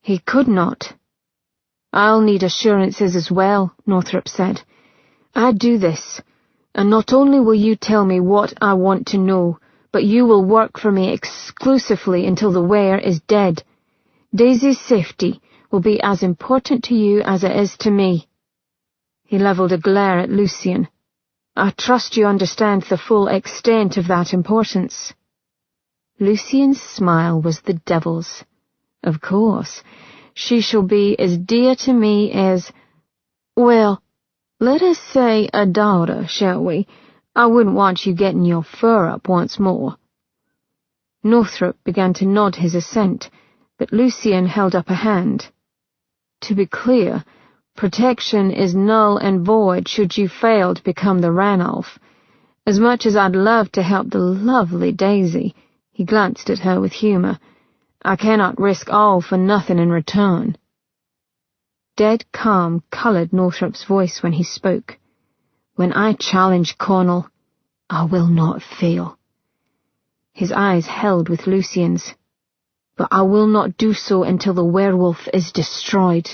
He could not. I'll need assurances as well, Northrop said. I do this, and not only will you tell me what I want to know, but you will work for me exclusively until the wearer is dead. Daisy's safety will be as important to you as it is to me. He levelled a glare at Lucian. I trust you understand the full extent of that importance. Lucian's smile was the devil's. Of course, she shall be as dear to me as, well, let us say a daughter, shall we? I wouldn't want you getting your fur up once more. Northrop began to nod his assent, but Lucian held up a hand. To be clear, protection is null and void should you fail to become the Ranulph. As much as I'd love to help the lovely Daisy, he glanced at her with humour, I cannot risk all for nothing in return. Dead calm coloured Northrop's voice when he spoke. When I challenge Connell, I will not fail. His eyes held with Lucian's. But I will not do so until the werewolf is destroyed.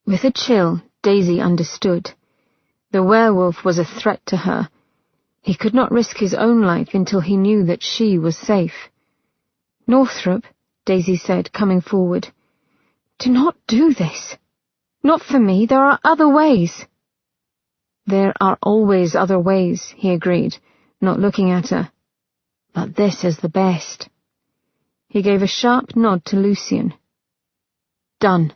With a chill, Daisy understood. The werewolf was a threat to her. He could not risk his own life until he knew that she was safe. Northrop, Daisy said, coming forward, do not do this. Not for me, there are other ways. There are always other ways, he agreed, not looking at her. But this is the best. He gave a sharp nod to Lucian. Done.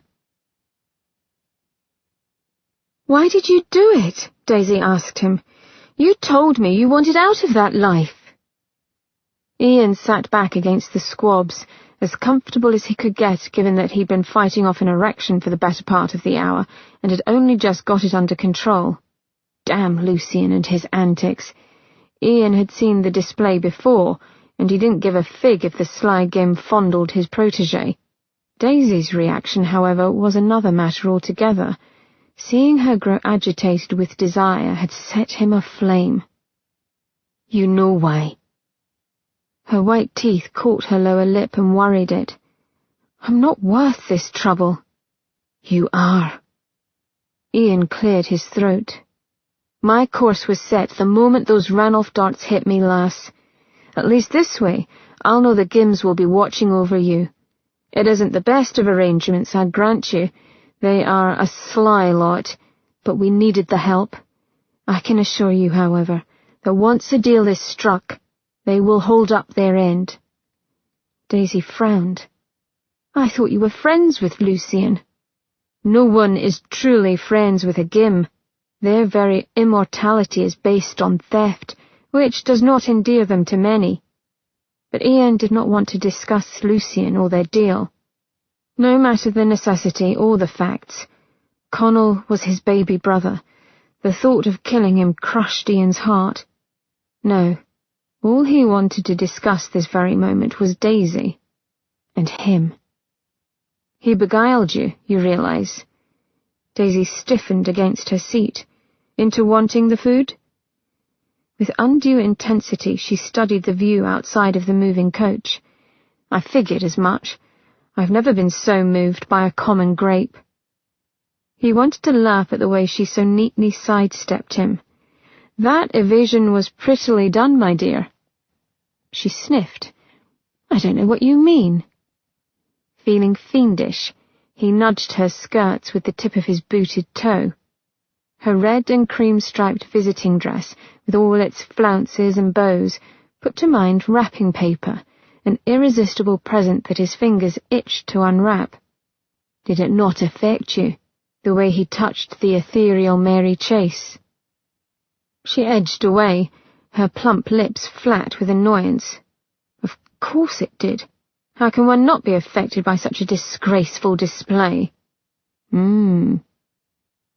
Why did you do it? Daisy asked him. You told me you wanted out of that life. Ian sat back against the squabs, as comfortable as he could get given that he'd been fighting off an erection for the better part of the hour and had only just got it under control. Damn Lucian and his antics. Ian had seen the display before, and he didn't give a fig if the sly Gim fondled his protégé. Daisy's reaction, however, was another matter altogether. Seeing her grow agitated with desire had set him aflame. You know why. Her white teeth caught her lower lip and worried it. I'm not worth this trouble. You are. Ian cleared his throat. My course was set the moment those Ranulph darts hit me, lass. At least this way, I'll know the Gims will be watching over you. It isn't the best of arrangements, I grant you. They are a sly lot, but we needed the help. I can assure you, however, that once a deal is struck, they will hold up their end. Daisy frowned. I thought you were friends with Lucian. No one is truly friends with a Gim. Their very immortality is based on theft, which does not endear them to many. But Ian did not want to discuss Lucian or their deal. No matter the necessity or the facts, Connell was his baby brother. The thought of killing him crushed Ian's heart. No, all he wanted to discuss this very moment was Daisy. And him. He beguiled you, you realize. Daisy stiffened against her seat. Into wanting the food? With undue intensity she studied the view outside of the moving coach. I figured as much. I've never been so moved by a common grape. He wanted to laugh at the way she so neatly sidestepped him. That evasion was prettily done, my dear. She sniffed. I don't know what you mean. Feeling fiendish, he nudged her skirts with the tip of his booted toe. Her red and cream-striped visiting dress, with all its flounces and bows, put to mind wrapping paper, an irresistible present that his fingers itched to unwrap. Did it not affect you? the way he touched the ethereal Mary Chase. She edged away, her plump lips flat with annoyance. Of course it did. How can one not be affected by such a disgraceful display?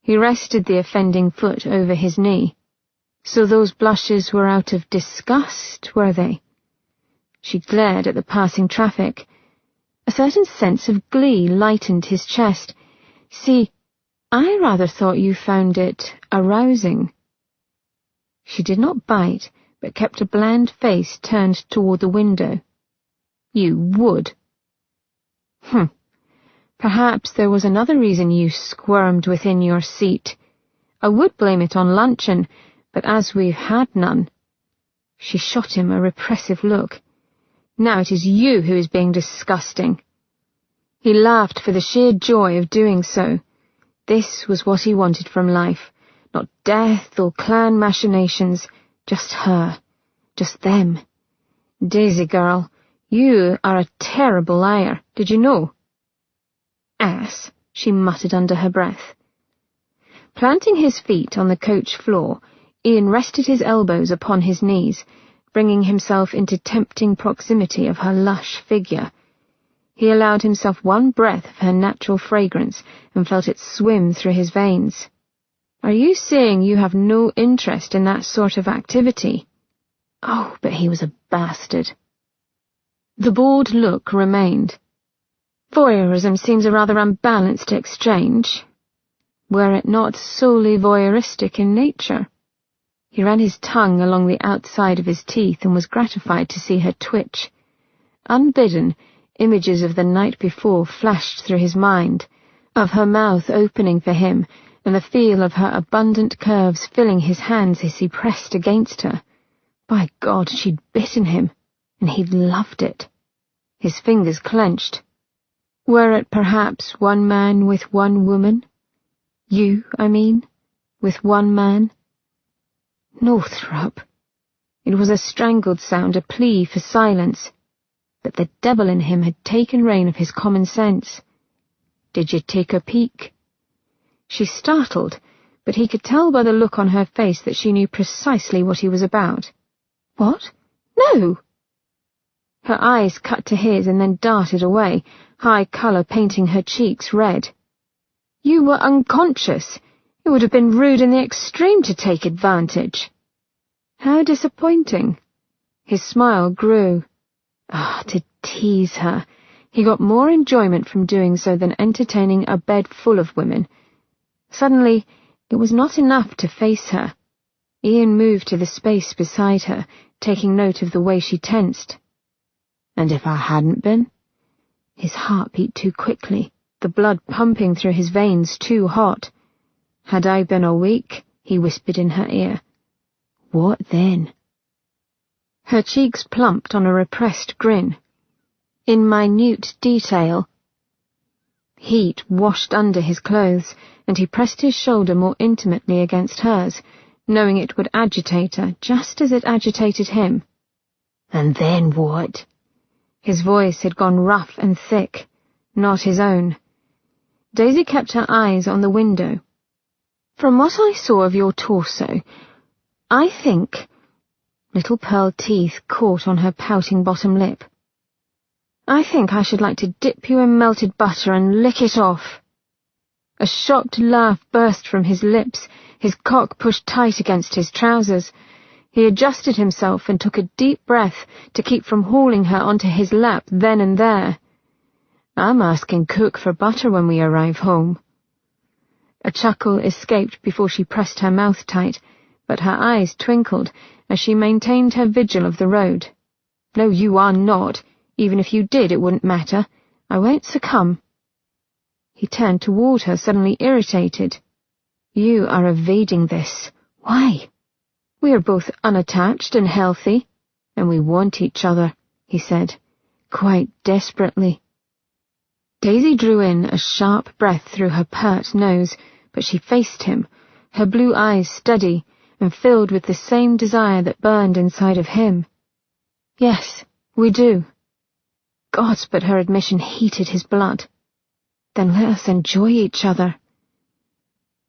He rested the offending foot over his knee. So those blushes were out of disgust, were they? She glared at the passing traffic. A certain sense of glee lightened his chest. See, I rather thought you found it arousing. She did not bite, but kept a bland face turned toward the window. You would. Perhaps there was another reason you squirmed within your seat. I would blame it on luncheon, but as we've had none. She shot him a repressive look. Now it is you who is being disgusting. He laughed for the sheer joy of doing so. This was what he wanted from life. Not death or clan machinations, just her, just them. Daisy girl, you are a terrible liar, did you know? Ass, she muttered under her breath. Planting his feet on the coach floor, Ian rested his elbows upon his knees, bringing himself into tempting proximity of her lush figure. He allowed himself one breath of her natural fragrance and felt it swim through his veins. Are you saying you have no interest in that sort of activity? Oh, but he was a bastard. The bored look remained. Voyeurism seems a rather unbalanced exchange. Were it not solely voyeuristic in nature? He ran his tongue along the outside of his teeth and was gratified to see her twitch. Unbidden, images of the night before flashed through his mind, of her mouth opening for him, and the feel of her abundant curves filling his hands as he pressed against her. By God, she'd bitten him, and he'd loved it. His fingers clenched. Were it perhaps one man with one woman? You, I mean, with one man? Northrop. It was a strangled sound, a plea for silence. But the devil in him had taken rein of his common sense. Did you take a peek? She startled, but he could tell by the look on her face that she knew precisely what he was about. What? No! Her eyes cut to his and then darted away, high colour painting her cheeks red. You were unconscious. It would have been rude in the extreme to take advantage. How disappointing. His smile grew. To tease her. He got more enjoyment from doing so than entertaining a bed full of women. Suddenly, it was not enough to face her. Ian moved to the space beside her, taking note of the way she tensed. And if I hadn't been? His heart beat too quickly, the blood pumping through his veins too hot. Had I been awake, he whispered in her ear. What then? Her cheeks plumped on a repressed grin. In minute detail. Heat washed under his clothes, and he pressed his shoulder more intimately against hers, knowing it would agitate her just as it agitated him. And then what? His voice had gone rough and thick, not his own. Daisy kept her eyes on the window. From what I saw of your torso, I think... Little pearl teeth caught on her pouting bottom lip. I think I should like to dip you in melted butter and lick it off. A shocked laugh burst from his lips, his cock pushed tight against his trousers. He adjusted himself and took a deep breath to keep from hauling her onto his lap then and there. I'm asking cook for butter when we arrive home. A chuckle escaped before she pressed her mouth tight, but her eyes twinkled as she maintained her vigil of the road. No, you are not. Even if you did, it wouldn't matter. I won't succumb. He turned toward her, suddenly irritated. You are evading this. Why? We are both unattached and healthy, and we want each other, he said, quite desperately. Daisy drew in a sharp breath through her pert nose, but she faced him, her blue eyes steady and filled with the same desire that burned inside of him. Yes, we do. God, but her admission heated his blood. Then let us enjoy each other.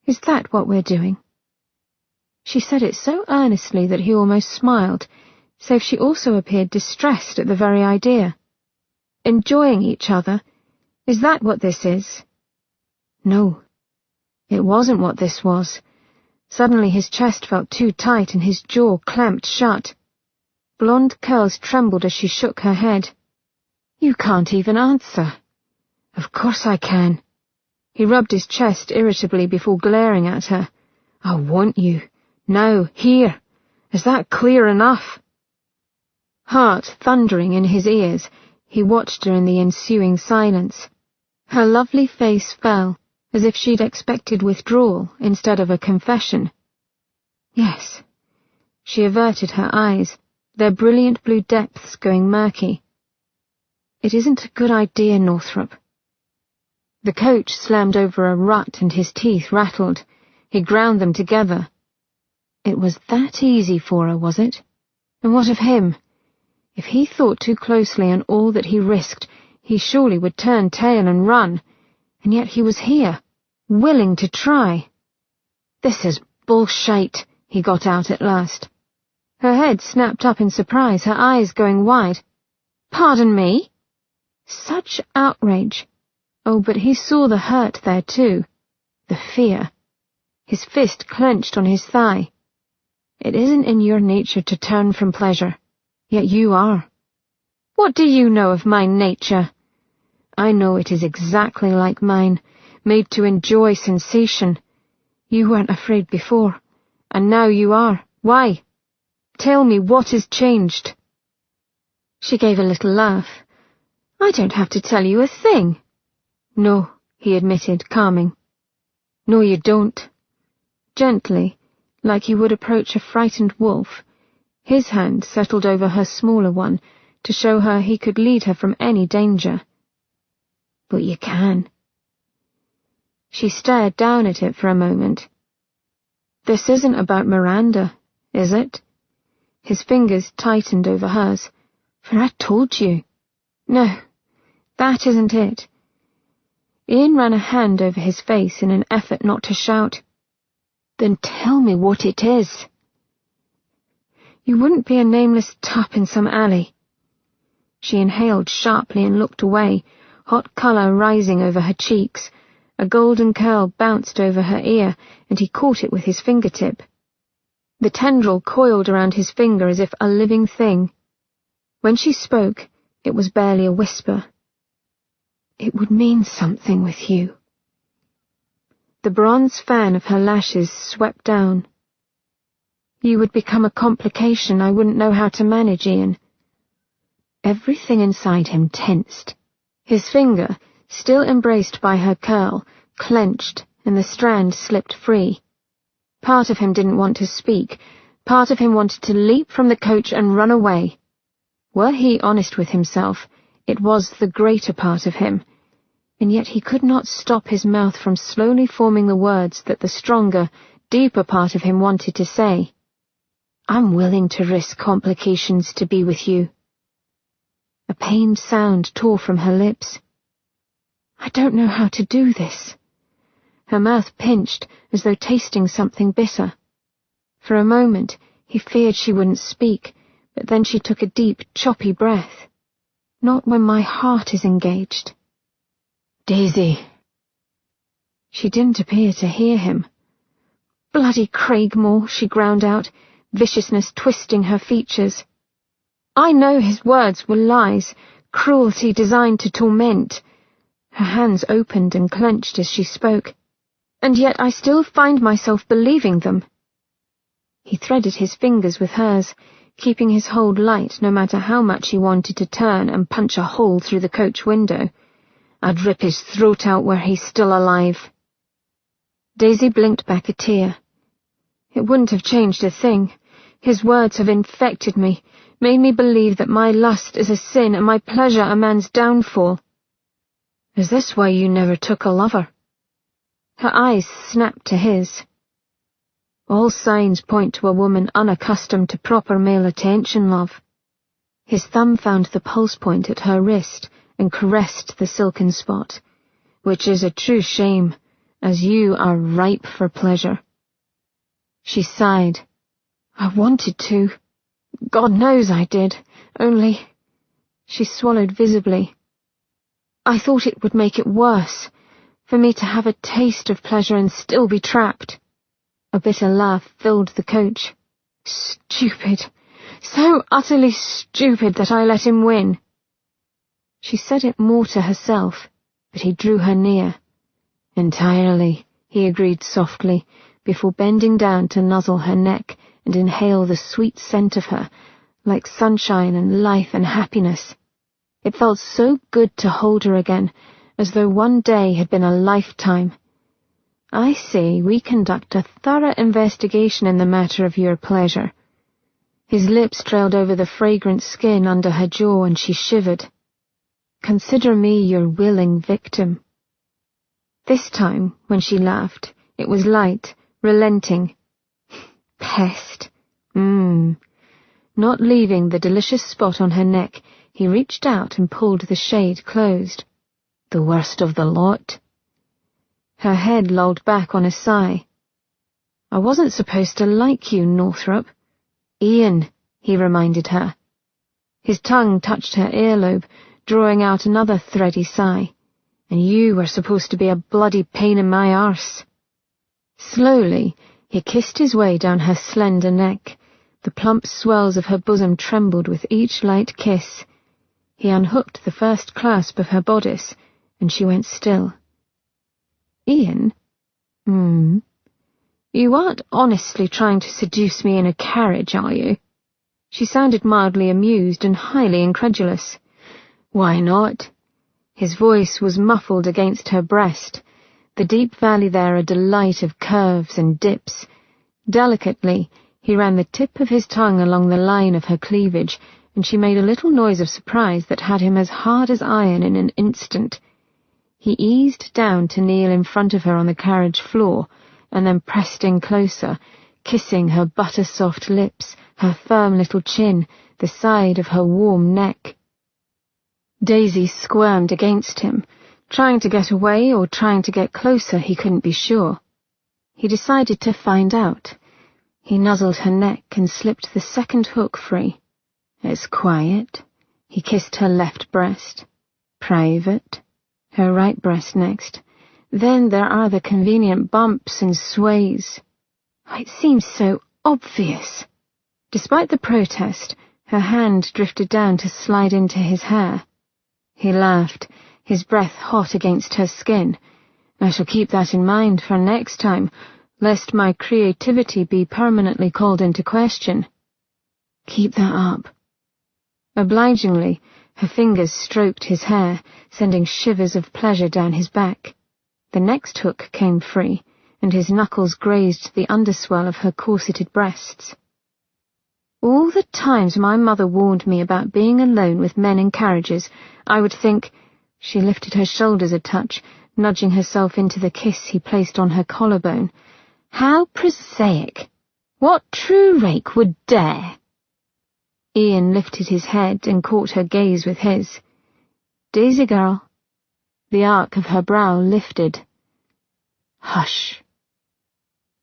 Is that what we're doing?" She said it so earnestly that he almost smiled, save she also appeared distressed at the very idea. "Enjoying each other? Is that what this is?" No, it wasn't what this was. Suddenly his chest felt too tight and his jaw clamped shut. Blonde curls trembled as she shook her head. "You can't even answer." "Of course I can." He rubbed his chest irritably before glaring at her. "I want you. Now, here. Is that clear enough?" Heart thundering in his ears, he watched her in the ensuing silence. Her lovely face fell, as if she'd expected withdrawal instead of a confession. "Yes." She averted her eyes, their brilliant blue depths going murky. "It isn't a good idea, Northrop." The coach slammed over a rut and his teeth rattled. He ground them together. It was that easy for her, was it? And what of him? If he thought too closely on all that he risked, he surely would turn tail and run. And yet he was here, willing to try. "This is bullshit," he got out at last. Her head snapped up in surprise, her eyes going wide. "Pardon me?" Such outrage. Oh, but he saw the hurt there too. The fear. His fist clenched on his thigh. "It isn't in your nature to turn from pleasure. Yet you are." "What do you know of my nature?" "I know it is exactly like mine, made to enjoy sensation. You weren't afraid before, and now you are. Why? Tell me what has changed." She gave a little laugh. "I don't have to tell you a thing." "No," he admitted, calming. "No, you don't." Gently, like he would approach a frightened wolf, his hand settled over her smaller one to show her he could lead her from any danger. "But you can." She stared down at it for a moment. "This isn't about Miranda, is it?" His fingers tightened over hers. "For I told you." "No, that isn't it." Ian ran a hand over his face in an effort not to shout. "Then tell me what it is." "You wouldn't be a nameless tup in some alley." She inhaled sharply and looked away, hot colour rising over her cheeks. A golden curl bounced over her ear, and he caught it with his fingertip. The tendril coiled around his finger as if a living thing. When she spoke, it was barely a whisper. "It would mean something with you." The bronze fan of her lashes swept down. "You would become a complication I wouldn't know how to manage, Ian." Everything inside him tensed. His finger, still embraced by her curl, clenched, and the strand slipped free. Part of him didn't want to speak. Part of him wanted to leap from the coach and run away. Were he honest with himself, it was the greater part of him, and yet he could not stop his mouth from slowly forming the words that the stronger, deeper part of him wanted to say. "I'm willing to risk complications to be with you." A pained sound tore from her lips. "I don't know how to do this." Her mouth pinched as though tasting something bitter. For a moment he feared she wouldn't speak, but then she took a deep, choppy breath. "Not when my heart is engaged." "Daisy." She didn't appear to hear him. "Bloody Craigmore," she ground out, viciousness twisting her features. "I know his words were lies, cruelty designed to torment." Her hands opened and clenched as she spoke. "And yet I still find myself believing them." He threaded his fingers with hers, keeping his hold light no matter how much he wanted to turn and punch a hole through the coach window. "I'd rip his throat out were he still alive." Daisy blinked back a tear. "It wouldn't have changed a thing. His words have infected me, made me believe that my lust is a sin and my pleasure a man's downfall." "Is this why you never took a lover?" Her eyes snapped to his. "All signs point to a woman unaccustomed to proper male attention, love." His thumb found the pulse point at her wrist and caressed the silken spot. "Which is a true shame. as you are ripe for pleasure." She sighed. "I wanted to. God knows I did. Only—" She swallowed visibly. "I thought it would make it worse, for me to have a taste of pleasure and still be trapped." A bitter laugh filled the coach. "Stupid. So utterly stupid that I let him win." She said it more to herself, but he drew her near. "Entirely," he agreed softly, before bending down to nuzzle her neck and inhale the sweet scent of her, like sunshine and life and happiness. It felt so good to hold her again, as though one day had been a lifetime. "I say we conduct a thorough investigation in the matter of your pleasure." His lips trailed over the fragrant skin under her jaw, and she shivered. "Consider me your willing victim." This time, when she laughed, it was light, relenting. "Pest." Not leaving the delicious spot on her neck, he reached out and pulled the shade closed. "The worst of the lot." Her head lolled back on a sigh. "I wasn't supposed to like you, Northrop." "Ian," he reminded her. His tongue touched her earlobe, drawing out another thready sigh. "And you were supposed to be a bloody pain in my arse." Slowly, he kissed his way down her slender neck. The plump swells of her bosom trembled with each light kiss. He unhooked the first clasp of her bodice, and she went still. "Ian?" "You aren't honestly trying to seduce me in a carriage, are you?" She sounded mildly amused and highly incredulous. "Why not?" His voice was muffled against her breast, the deep valley there a delight of curves and dips. Delicately, he ran the tip of his tongue along the line of her cleavage, and she made a little noise of surprise that had him as hard as iron in an instant. He eased down to kneel in front of her on the carriage floor, and then pressed in closer, kissing her butter-soft lips, her firm little chin, the side of her warm neck. Daisy squirmed against him, trying to get away or trying to get closer, he couldn't be sure. He decided to find out. He nuzzled her neck and slipped the second hook free. "It's quiet." He kissed her left breast. "Private." Her right breast next. "Then there are the convenient bumps and sways." It seems so obvious. Despite the protest, her hand drifted down to slide into his hair. He laughed, his breath hot against her skin. "I shall keep that in mind for next time, lest my creativity be permanently called into question." "Keep that up." Obligingly, her fingers stroked his hair, sending shivers of pleasure down his back. The next hook came free, and his knuckles grazed the underswell of her corseted breasts. "All the times my mother warned me about being alone with men in carriages, I would think—" She lifted her shoulders a touch, nudging herself into the kiss he placed on her collarbone. "How prosaic! What true rake would dare?" Ian lifted his head and caught her gaze with his. "Daisy girl." The arc of her brow lifted. "Hush."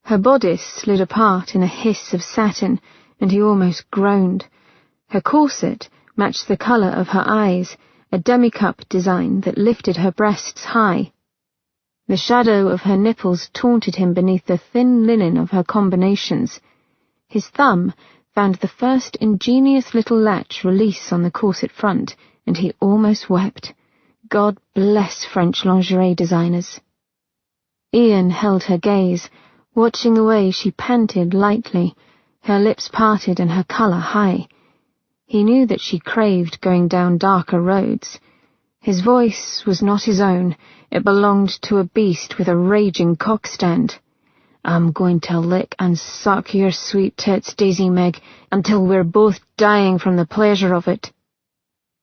Her bodice slid apart in a hiss of satin, and he almost groaned. Her corset matched the colour of her eyes, a demi-cup design that lifted her breasts high. The shadow of her nipples taunted him beneath the thin linen of her combinations. His thumb found the first ingenious little latch release on the corset front, and he almost wept. God bless French lingerie designers. Ian held her gaze, watching the way she panted lightly, her lips parted and her colour high. He knew that she craved going down darker roads. His voice was not his own. It belonged to a beast with a raging cockstand. "I'm going to lick and suck your sweet tits, Daisy Meg, until we're both dying from the pleasure of it."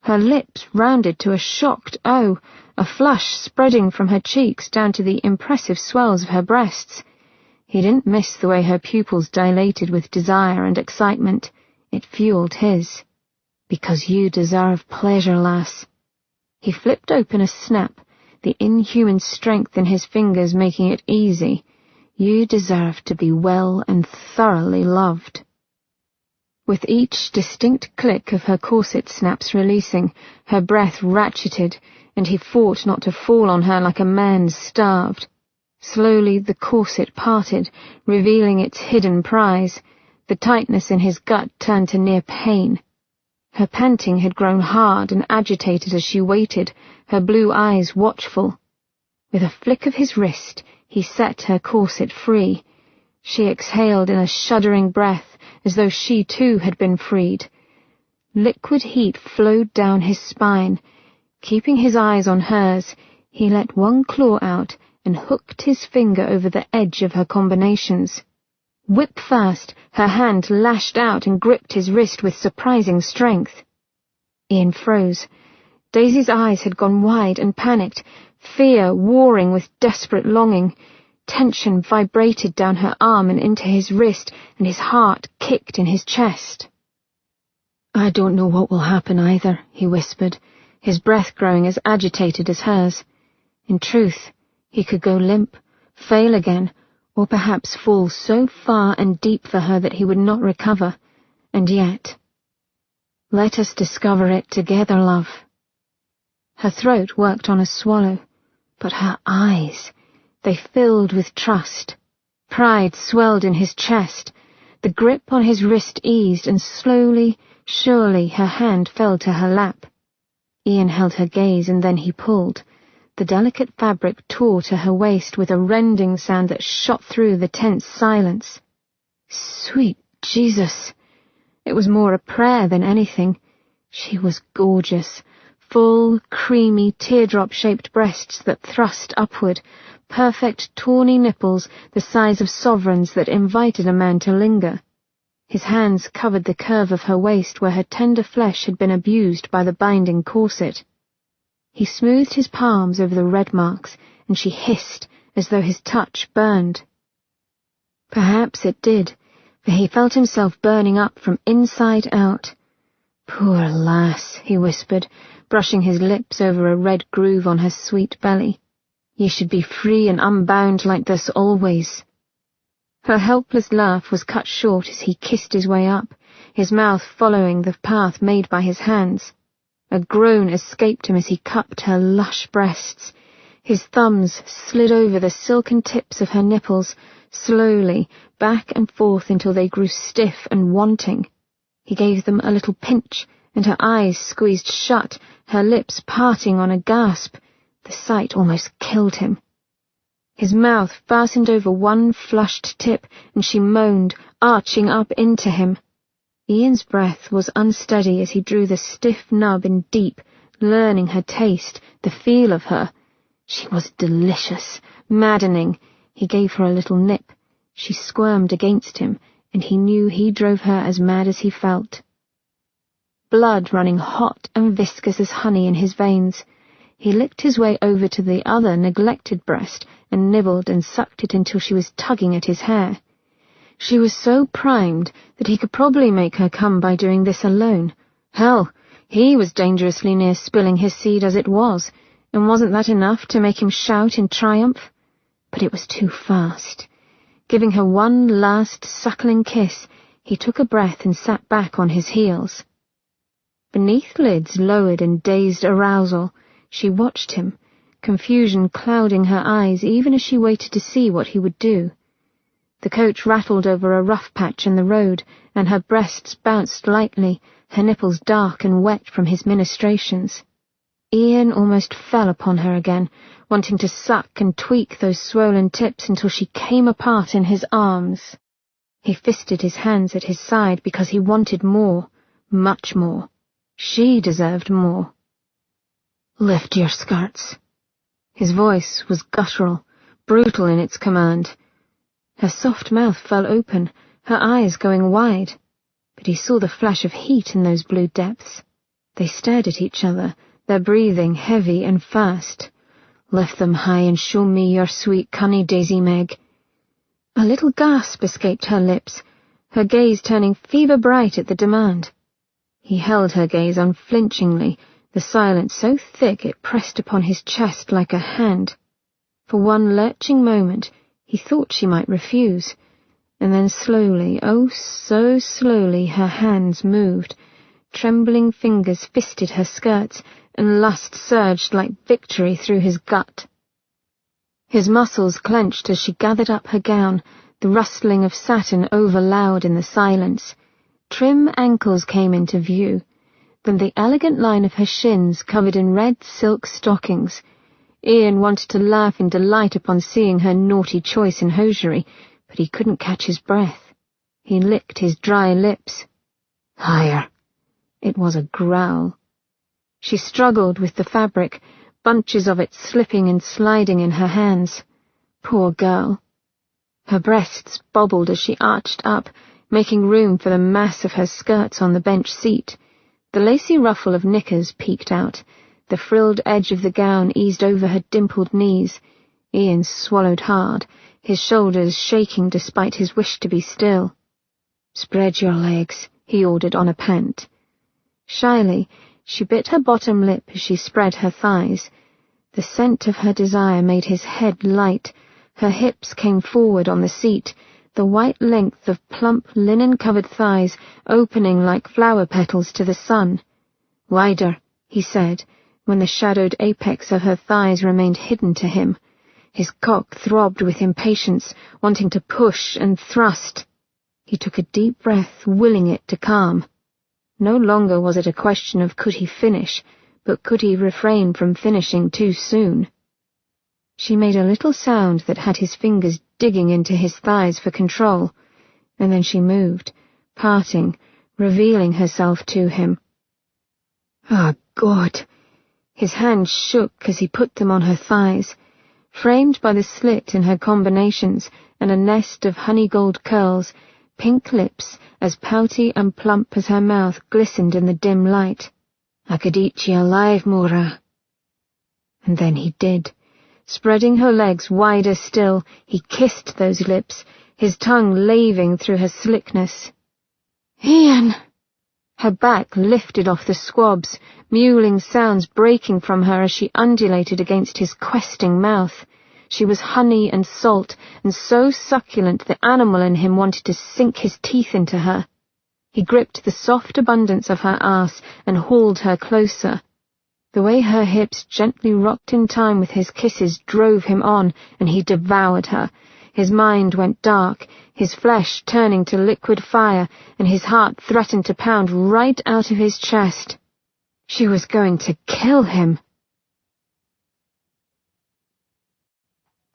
Her lips rounded to a shocked O, a flush spreading from her cheeks down to the impressive swells of her breasts. He didn't miss the way her pupils dilated with desire and excitement. It fueled his. "Because you deserve pleasure, lass." He flipped open a snap, the inhuman strength in his fingers making it easy, you deserve to be well and thoroughly loved. With each distinct click of her corset snaps releasing, her breath ratcheted, and he fought not to fall on her like a man starved. Slowly the corset parted, revealing its hidden prize. The tightness in his gut turned to near pain. Her panting had grown hard and agitated as she waited, her blue eyes watchful. With a flick of his wrist, he set her corset free. She exhaled in a shuddering breath, as though she too had been freed. Liquid heat flowed down his spine. Keeping his eyes on hers, he let one claw out and hooked his finger over the edge of her combinations. Whip first, her hand lashed out and gripped his wrist with surprising strength. Ian froze. Daisy's eyes had gone wide and panicked, fear warring with desperate longing. Tension vibrated down her arm and into his wrist, and his heart kicked in his chest. "I don't know what will happen either," he whispered, his breath growing as agitated as hers. In truth, he could go limp, fail again, or perhaps fall so far and deep for her that he would not recover. And yet, "Let us discover it together, love." Her throat worked on a swallow, but her eyes, they filled with trust. Pride swelled in his chest. The grip on his wrist eased, and slowly, surely, her hand fell to her lap. Ian held her gaze, and then he pulled. The delicate fabric tore to her waist with a rending sound that shot through the tense silence. Sweet Jesus! It was more a prayer than anything. She was gorgeous. Full, creamy, teardrop-shaped breasts that thrust upward, perfect tawny nipples the size of sovereigns that invited a man to linger. His hands covered the curve of her waist where her tender flesh had been abused by the binding corset. He smoothed his palms over the red marks, and she hissed as though his touch burned. Perhaps it did, for he felt himself burning up from inside out. "Poor lass," he whispered, brushing his lips over a red groove on her sweet belly. "Ye should be free and unbound like this always." Her helpless laugh was cut short as he kissed his way up, his mouth following the path made by his hands. A groan escaped him as he cupped her lush breasts. His thumbs slid over the silken tips of her nipples, slowly, back and forth until they grew stiff and wanting. He gave them a little pinch, and her eyes squeezed shut, her lips parting on a gasp. The sight almost killed him. His mouth fastened over one flushed tip, and she moaned, arching up into him. Ian's breath was unsteady as he drew the stiff nub in deep, learning her taste, the feel of her. She was delicious, maddening. He gave her a little nip. She squirmed against him, and he knew he drove her as mad as he felt. Blood running hot and viscous as honey in his veins. He licked his way over to the other neglected breast and nibbled and sucked it until she was tugging at his hair. She was so primed that he could probably make her come by doing this alone. Hell, he was dangerously near spilling his seed as it was, and wasn't that enough to make him shout in triumph? But it was too fast. Giving her one last suckling kiss, he took a breath and sat back on his heels. Beneath lids lowered in dazed arousal, she watched him, confusion clouding her eyes even as she waited to see what he would do. The coach rattled over a rough patch in the road, and her breasts bounced lightly, her nipples dark and wet from his ministrations. Ian almost fell upon her again, wanting to suck and tweak those swollen tips until she came apart in his arms. He fisted his hands at his side because he wanted more, much more. She deserved more. "Lift your skirts." His voice was guttural, brutal in its command. Her soft mouth fell open, her eyes going wide, but he saw the flash of heat in those blue depths. They stared at each other, their breathing heavy and fast. "Lift them high and show me your sweet cunny, Daisy Meg." A little gasp escaped her lips, her gaze turning fever-bright at the demand. He held her gaze unflinchingly, the silence so thick it pressed upon his chest like a hand. For one lurching moment he thought she might refuse, and then slowly, oh so slowly, her hands moved. Trembling fingers fisted her skirts, and lust surged like victory through his gut. His muscles clenched as she gathered up her gown, the rustling of satin over loud in the silence. Trim ankles came into view, then the elegant line of her shins covered in red silk stockings. Ian wanted to laugh in delight upon seeing her naughty choice in hosiery, but he couldn't catch his breath. He licked his dry lips. "Higher." It was a growl. She struggled with the fabric, bunches of it slipping and sliding in her hands. Poor girl. Her breasts bobbled as she arched up, making room for the mass of her skirts on the bench seat. The lacy ruffle of knickers peeked out. The frilled edge of the gown eased over her dimpled knees. Ian swallowed hard, his shoulders shaking despite his wish to be still. "Spread your legs," he ordered on a pant. Shyly, she bit her bottom lip as she spread her thighs. The scent of her desire made his head light. Her hips came forward on the seat, the white length of plump, linen-covered thighs opening like flower petals to the sun. "Wider," he said, when the shadowed apex of her thighs remained hidden to him. His cock throbbed with impatience, wanting to push and thrust. He took a deep breath, willing it to calm. No longer was it a question of could he finish, but could he refrain from finishing too soon? She made a little sound that had his fingers digging into his thighs for control, and then she moved, parting, revealing herself to him. "Ah, God!" His hands shook as he put them on her thighs. Framed by the slit in her combinations and a nest of honey-gold curls, pink lips, as pouty and plump as her mouth, glistened in the dim light. "I could eat ye alive, Mora." And then he did. Spreading her legs wider still, he kissed those lips, his tongue laving through her slickness. "Ian!" Her back lifted off the squabs, mewling sounds breaking from her as she undulated against his questing mouth. She was honey and salt, and so succulent the animal in him wanted to sink his teeth into her. He gripped the soft abundance of her arse and hauled her closer. The way her hips gently rocked in time with his kisses drove him on, and he devoured her. His mind went dark, his flesh turning to liquid fire, and his heart threatened to pound right out of his chest. She was going to kill him.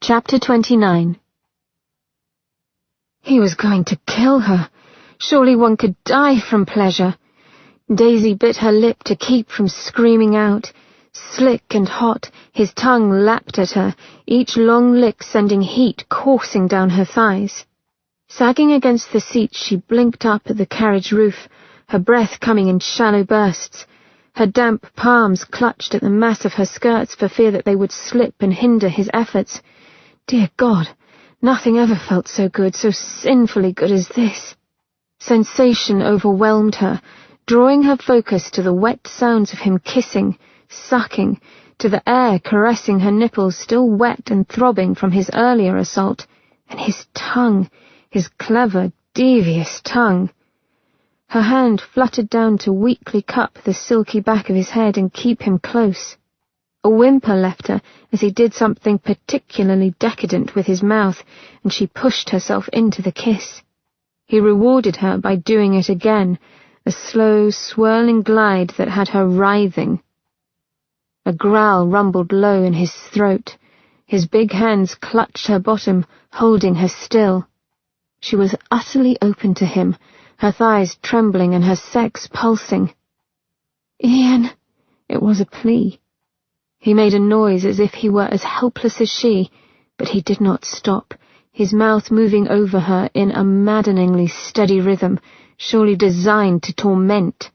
Chapter 29. He was going to kill her. Surely one could die from pleasure. Daisy bit her lip to keep from screaming out. Slick and hot, his tongue lapped at her, each long lick sending heat coursing down her thighs. Sagging against the seat, she blinked up at the carriage roof, her breath coming in shallow bursts. Her damp palms clutched at the mass of her skirts for fear that they would slip and hinder his efforts. Dear God, nothing ever felt so good, so sinfully good as this. Sensation overwhelmed her, drawing her focus to the wet sounds of him kissing, sucking, to the air caressing her nipples still wet and throbbing from his earlier assault, and his tongue, his clever, devious tongue. Her hand fluttered down to weakly cup the silky back of his head and keep him close. A whimper left her as he did something particularly decadent with his mouth, and she pushed herself into the kiss. He rewarded her by doing it again, a slow, swirling glide that had her writhing. A growl rumbled low in his throat. His big hands clutched her bottom, holding her still. She was utterly open to him, her thighs trembling and her sex pulsing. "Ian!" It was a plea. He made a noise as if he were as helpless as she, but he did not stop, his mouth moving over her in a maddeningly steady rhythm, surely designed to torment.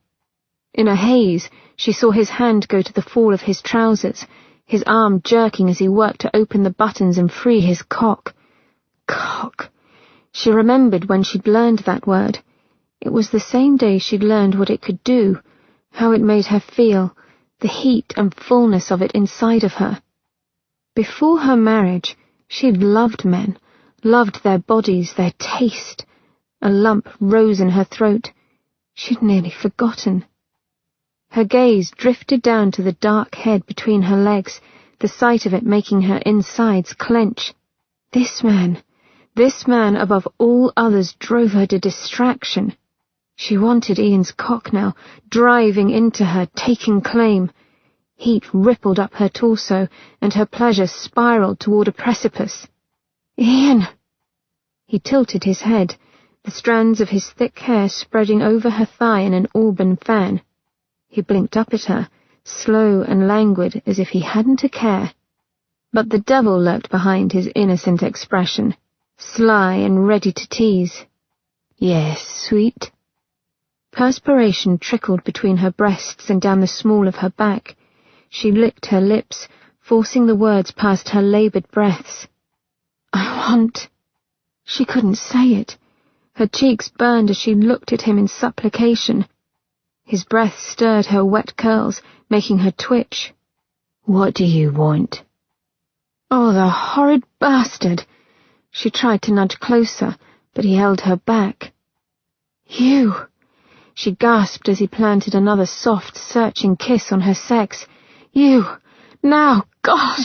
In a haze, she saw his hand go to the fall of his trousers, his arm jerking as he worked to open the buttons and free his cock. Cock. She remembered when she'd learned that word. It was the same day she'd learned what it could do, how it made her feel, the heat and fullness of it inside of her. Before her marriage, she'd loved men, loved their bodies, their taste. A lump rose in her throat. She'd nearly forgotten. Her gaze drifted down to the dark head between her legs, the sight of it making her insides clench. This man above all others drove her to distraction. She wanted Ian's cock now, driving into her, taking claim. Heat rippled up her torso, and her pleasure spiraled toward a precipice. "Ian!" He tilted his head, the strands of his thick hair spreading over her thigh in an auburn fan. He blinked up at her, slow and languid as if he hadn't a care. But the devil lurked behind his innocent expression, sly and ready to tease. "Yes, sweet." Perspiration trickled between her breasts and down the small of her back. She licked her lips, forcing the words past her laboured breaths. "I want—" She couldn't say it. Her cheeks burned as she looked at him in supplication. His breath stirred her wet curls, making her twitch. "What do you want?" Oh, the horrid bastard! She tried to nudge closer, but he held her back. "You!" She gasped as he planted another soft, searching kiss on her sex. "You! Now! God!"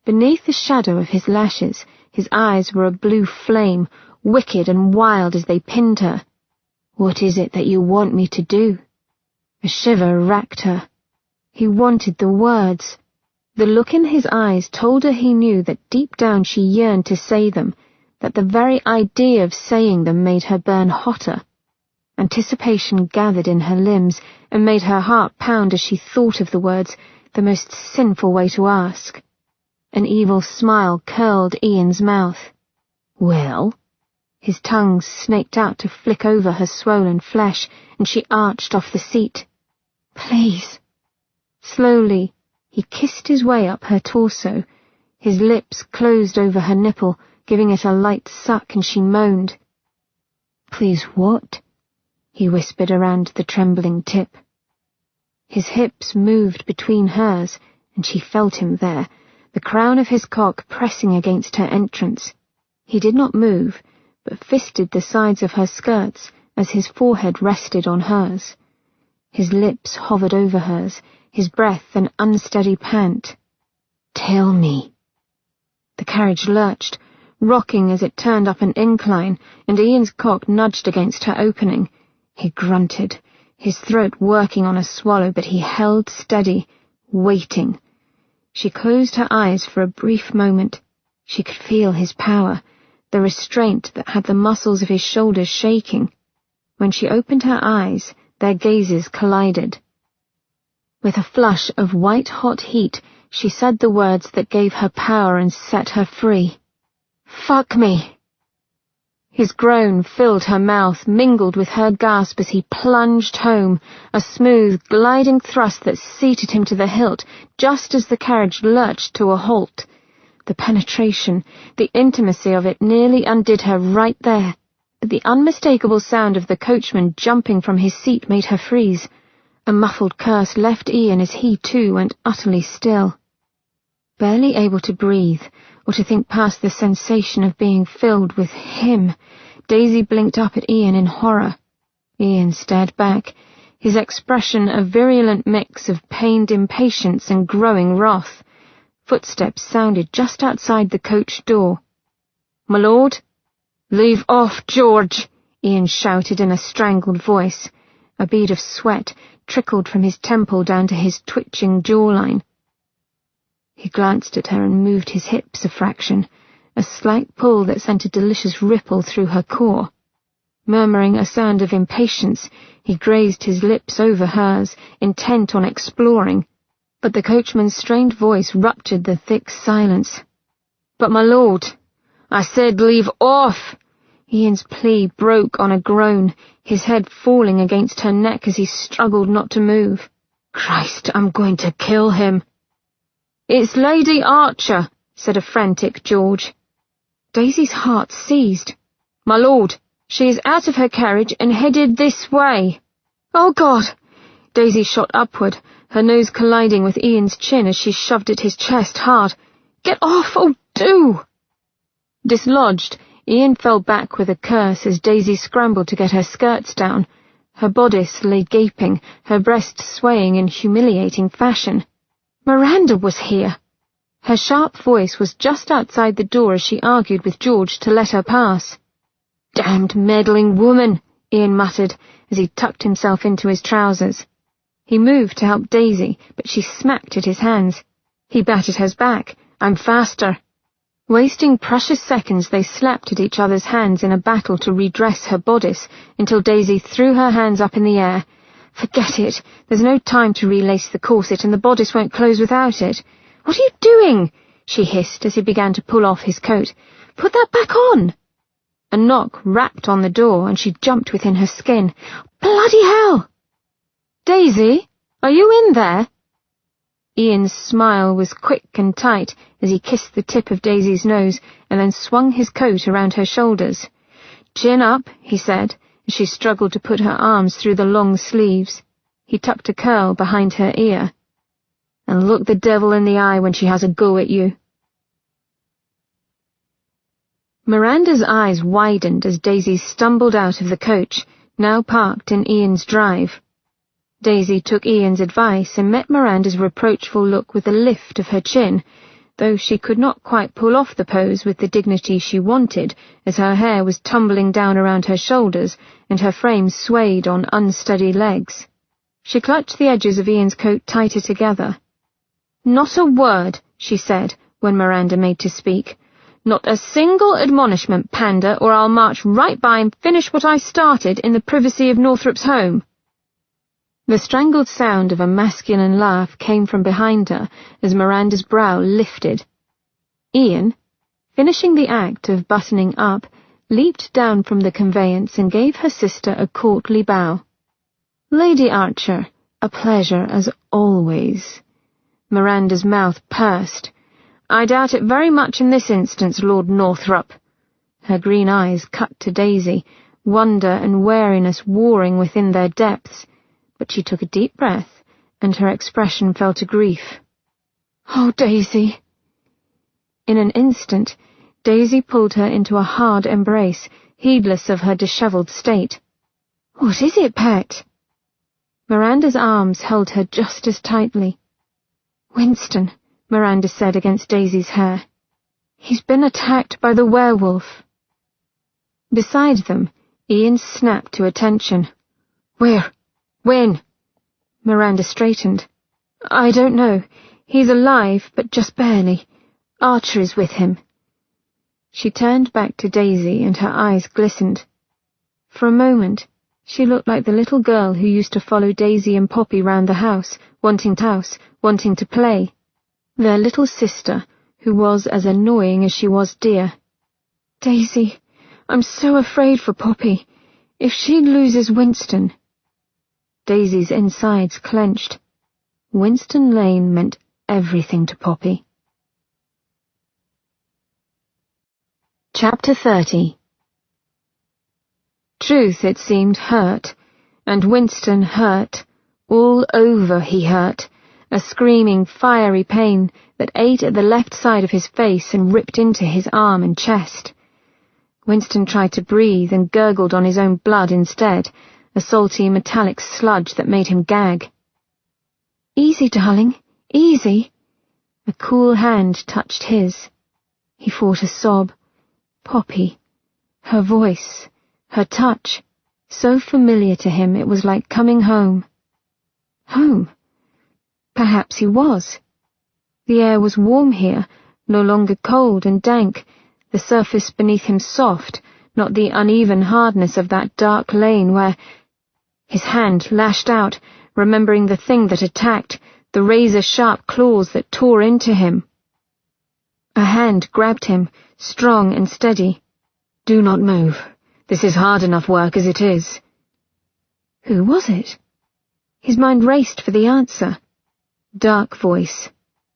Beneath the shadow of his lashes, his eyes were a blue flame, wicked and wild as they pinned her. "What is it that you want me to do?" A shiver racked her. He wanted the words. The look in his eyes told her he knew that deep down she yearned to say them, that the very idea of saying them made her burn hotter. Anticipation gathered in her limbs and made her heart pound as she thought of the words, the most sinful way to ask. An evil smile curled Ian's mouth. "Well?" His tongue snaked out to flick over her swollen flesh, and she arched off the seat. "Please." Slowly, he kissed his way up her torso. His lips closed over her nipple, giving it a light suck, and she moaned. "Please what?" he whispered around the trembling tip. His hips moved between hers, and she felt him there, the crown of his cock pressing against her entrance. He did not move, but fisted the sides of her skirts as his forehead rested on hers. His lips hovered over hers, his breath an unsteady pant. "Tell me." The carriage lurched, rocking as it turned up an incline, and Ian's cock nudged against her opening. He grunted, his throat working on a swallow, but he held steady, waiting. She closed her eyes for a brief moment. She could feel his power, the restraint that had the muscles of his shoulders shaking. When she opened her eyes, their gazes collided. With a flush of white-hot heat, she said the words that gave her power and set her free. "Fuck me!" His groan filled her mouth, mingled with her gasp as he plunged home, a smooth, gliding thrust that seated him to the hilt just as the carriage lurched to a halt. The penetration, the intimacy of it nearly undid her right there, but the unmistakable sound of the coachman jumping from his seat made her freeze. A muffled curse left Ian as he too went utterly still. Barely able to breathe, or to think past the sensation of being filled with him, Daisy blinked up at Ian in horror. Ian stared back, his expression a virulent mix of pained impatience and growing wrath. Footsteps sounded just outside the coach door. "My lord?" "Leave off, George!" Ian shouted in a strangled voice. A bead of sweat trickled from his temple down to his twitching jawline. He glanced at her and moved his hips a fraction, a slight pull that sent a delicious ripple through her core. Murmuring a sound of impatience, he grazed his lips over hers, intent on exploring, but the coachman's strained voice ruptured the thick silence. "But my lord, I said leave off!" Ian's plea broke on a groan, his head falling against her neck as he struggled not to move. "Christ, I'm going to kill him." "It's Lady Archer," said a frantic George. Daisy's heart seized. "My lord, she is out of her carriage and headed this way." "Oh, God!" Daisy shot upward, her nose colliding with Ian's chin as she shoved at his chest hard. "Get off! Oh, do!" Dislodged, Ian fell back with a curse as Daisy scrambled to get her skirts down. Her bodice lay gaping, her breasts swaying in humiliating fashion. Miranda was here. Her sharp voice was just outside the door as she argued with George to let her pass. "Damned meddling woman," Ian muttered as he tucked himself into his trousers. He moved to help Daisy, but she smacked at his hands. He batted hers back. "I'm faster." Wasting precious seconds, they slapped at each other's hands in a battle to redress her bodice until Daisy threw her hands up in the air. "Forget it. There's no time to relace the corset, and the bodice won't close without it." "What are you doing?" she hissed as he began to pull off his coat. "Put that back on." A knock rapped on the door, and she jumped within her skin. "Bloody hell!" "Daisy, are you in there?" Ian's smile was quick and tight as he kissed the tip of Daisy's nose and then swung his coat around her shoulders. "Chin up," he said, as she struggled to put her arms through the long sleeves. He tucked a curl behind her ear. "And look the devil in the eye when she has a go at you." Miranda's eyes widened as Daisy stumbled out of the coach, now parked in Ian's drive. Daisy took Ian's advice and met Miranda's reproachful look with a lift of her chin, though she could not quite pull off the pose with the dignity she wanted, as her hair was tumbling down around her shoulders and her frame swayed on unsteady legs. She clutched the edges of Ian's coat tighter together. "Not a word," she said, when Miranda made to speak. "Not a single admonishment, Panda, or I'll march right by and finish what I started in the privacy of Northrop's home." The strangled sound of a masculine laugh came from behind her as Miranda's brow lifted. Ian, finishing the act of buttoning up, leaped down from the conveyance and gave her sister a courtly bow. "Lady Archer, a pleasure as always." Miranda's mouth pursed. "I doubt it very much in this instance, Lord Northrop." Her green eyes cut to Daisy, wonder and wariness warring within their depths, but she took a deep breath, and her expression fell to grief. "Oh, Daisy." In an instant, Daisy pulled her into a hard embrace, heedless of her dishevelled state. "What is it, pet?" Miranda's arms held her just as tightly. "Winston," Miranda said against Daisy's hair. "He's been attacked by the werewolf." Beside them, Ian snapped to attention. "Where? When?" Miranda straightened. "I don't know. He's alive, but just barely. Archer is with him." She turned back to Daisy and her eyes glistened. For a moment, she looked like the little girl who used to follow Daisy and Poppy round the house, wanting to play. Their little sister, who was as annoying as she was dear. "Daisy, I'm so afraid for Poppy. If she loses Winston..." Daisy's insides clenched. Winston Lane meant everything to Poppy. Chapter 30. Truth, it seemed, hurt, and Winston hurt. All over he hurt, a screaming, fiery pain that ate at the left side of his face and ripped into his arm and chest. Winston tried to breathe and gurgled on his own blood instead, a salty metallic sludge that made him gag. "Easy, darling, easy." A cool hand touched his. He fought a sob. Poppy. Her voice. Her touch. So familiar to him it was like coming home. Home? Perhaps he was. The air was warm here, no longer cold and dank, the surface beneath him soft, not the uneven hardness of that dark lane where... His hand lashed out, remembering the thing that attacked, the razor-sharp claws that tore into him. A hand grabbed him, strong and steady. "Do not move. This is hard enough work as it is." Who was it? His mind raced for the answer. Dark voice.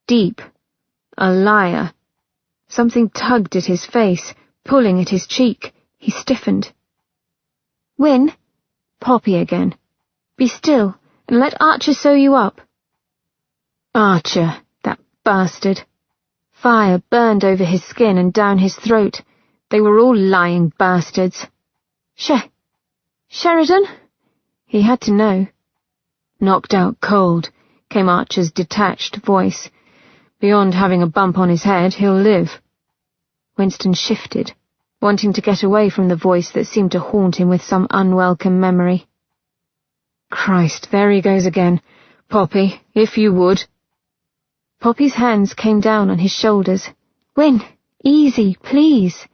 Deep. A liar. Something tugged at his face, pulling at his cheek. He stiffened. "Win?" Poppy again. "Be still, and let Archer sew you up." Archer, that bastard. Fire burned over his skin and down his throat. They were all lying bastards. Sheridan? He had to know. "Knocked out cold," came Archer's detached voice. "Beyond having a bump on his head, he'll live." Winston shifted, wanting to get away from the voice that seemed to haunt him with some unwelcome memory. "Christ, there he goes again. Poppy, if you would." Poppy's hands came down on his shoulders. "Win, easy, please."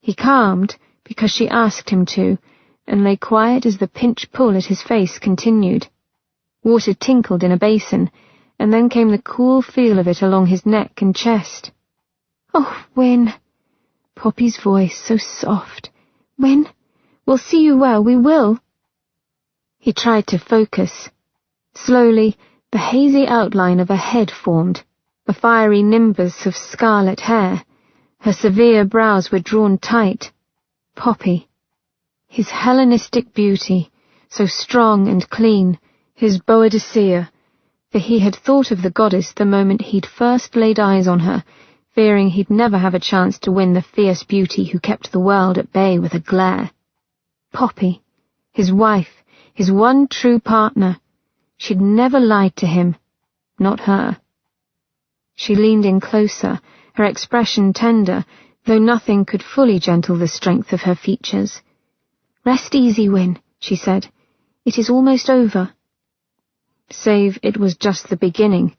He calmed because she asked him to, and lay quiet as the pinch pull at his face continued. Water tinkled in a basin, and then came the cool feel of it along his neck and chest. "Oh, Win." Poppy's voice so soft. "Win, we'll see you well, we will." He tried to focus. Slowly, the hazy outline of a head formed, a fiery nimbus of scarlet hair. Her severe brows were drawn tight. Poppy. His Hellenistic beauty, so strong and clean, his Boadicea, for he had thought of the goddess the moment he'd first laid eyes on her, fearing he'd never have a chance to win the fierce beauty who kept the world at bay with a glare. Poppy, his wife, his one true partner. She'd never lied to him. Not her. She leaned in closer, her expression tender, though nothing could fully gentle the strength of her features. "Rest easy, Win," she said. "It is almost over." Save it was just the beginning.